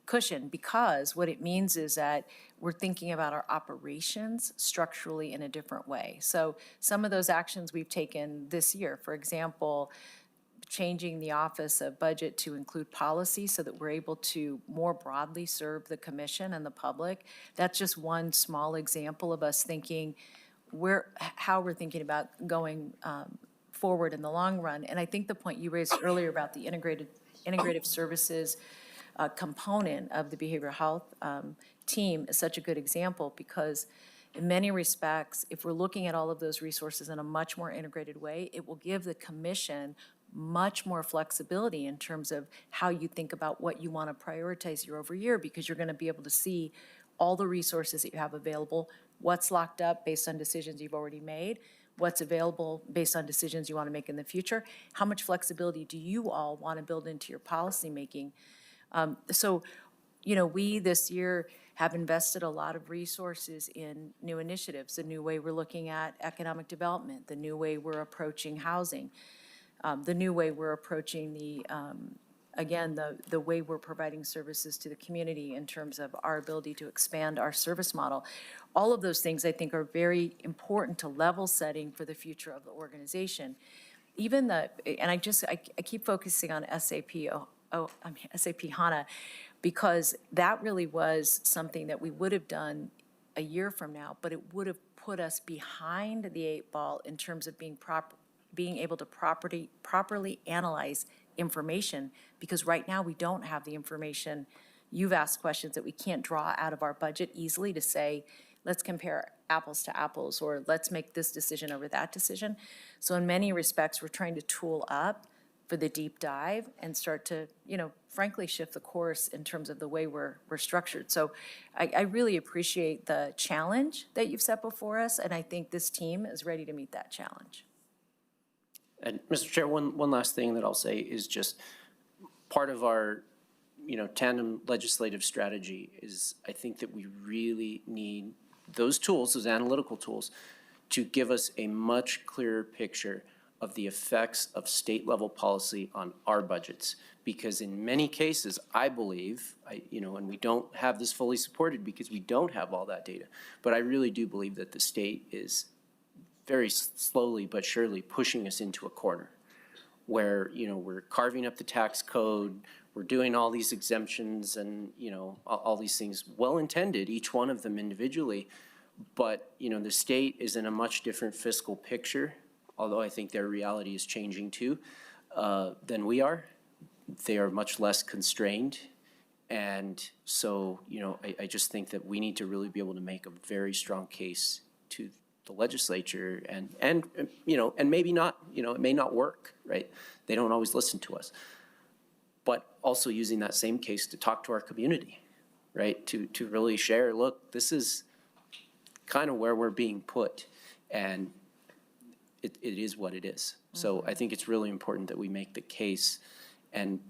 cushion, because what it means is that we're thinking about our operations structurally in a different way. So some of those actions we've taken this year, for example, changing the Office of Budget to include policy so that we're able to more broadly serve the commission and the public. That's just one small example of us thinking how we're thinking about going forward in the long run. And I think the point you raised earlier about the integrative services component of the behavioral health team is such a good example, because in many respects, if we're looking at all of those resources in a much more integrated way, it will give the commission much more flexibility in terms of how you think about what you want to prioritize year over year, because you're going to be able to see all the resources that you have available, what's locked up based on decisions you've already made, what's available based on decisions you want to make in the future, how much flexibility do you all want to build into your policymaking. So, you know, we this year have invested a lot of resources in new initiatives, the new way we're looking at economic development, the new way we're approaching housing, the new way we're approaching the way we're providing services to the community in terms of our ability to expand our service model. All of those things I think are very important to level setting for the future of the organization. And I keep focusing on SAP HANA, because that really was something that we would have done a year from now, but it would have put us behind the 8 ball in terms of being able to properly analyze information, because right now we don't have the information. You've asked questions that we can't draw out of our budget easily to say, let's compare apples to apples, or let's make this decision over that decision. So in many respects, we're trying to tool up for the deep dive and start to, you know, frankly, shift the course in terms of the way we're structured. So I really appreciate the challenge that you've set before us, and I think this team is ready to meet that challenge. And Mr. Chair, one last thing that I'll say is just part of our, you know, tandem legislative strategy is I think that we really need those tools, those analytical tools, to give us a much clearer picture of the effects of state level policy on our budgets. Because in many cases, I believe, and we don't have this fully supported because we don't have all that data, but I really do believe that the state is very slowly but surely pushing us into a corner where, you know, we're carving up the tax code, we're doing all these exemptions and, you know, all these things, well-intended, each one of them individually, but, you know, the state is in a much different fiscal picture, although I think their reality is changing too, than we are. They are much less constrained. And so, you know, I just think that we need to really be able to make a very strong case to the legislature and you know, and maybe not, you know, it may not work, right? They don't always listen to us. But also using that same case to talk to our community, right? To really share, look, this is kind of where we're being put. And it is what it is. So I think it's really important that we make the case and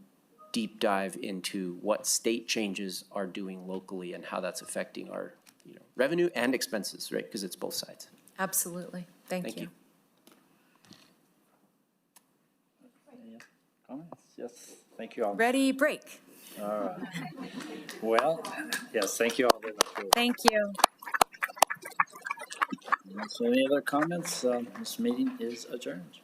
deep dive into what state changes are doing locally and how that's affecting our, you know, revenue and expenses, right? Because it's both sides. Absolutely. Thank you. Any comments? Yes, thank you all. Ready, break. All right. Well, yes, thank you all very much. Thank you. So any other comments? This meeting is adjourned.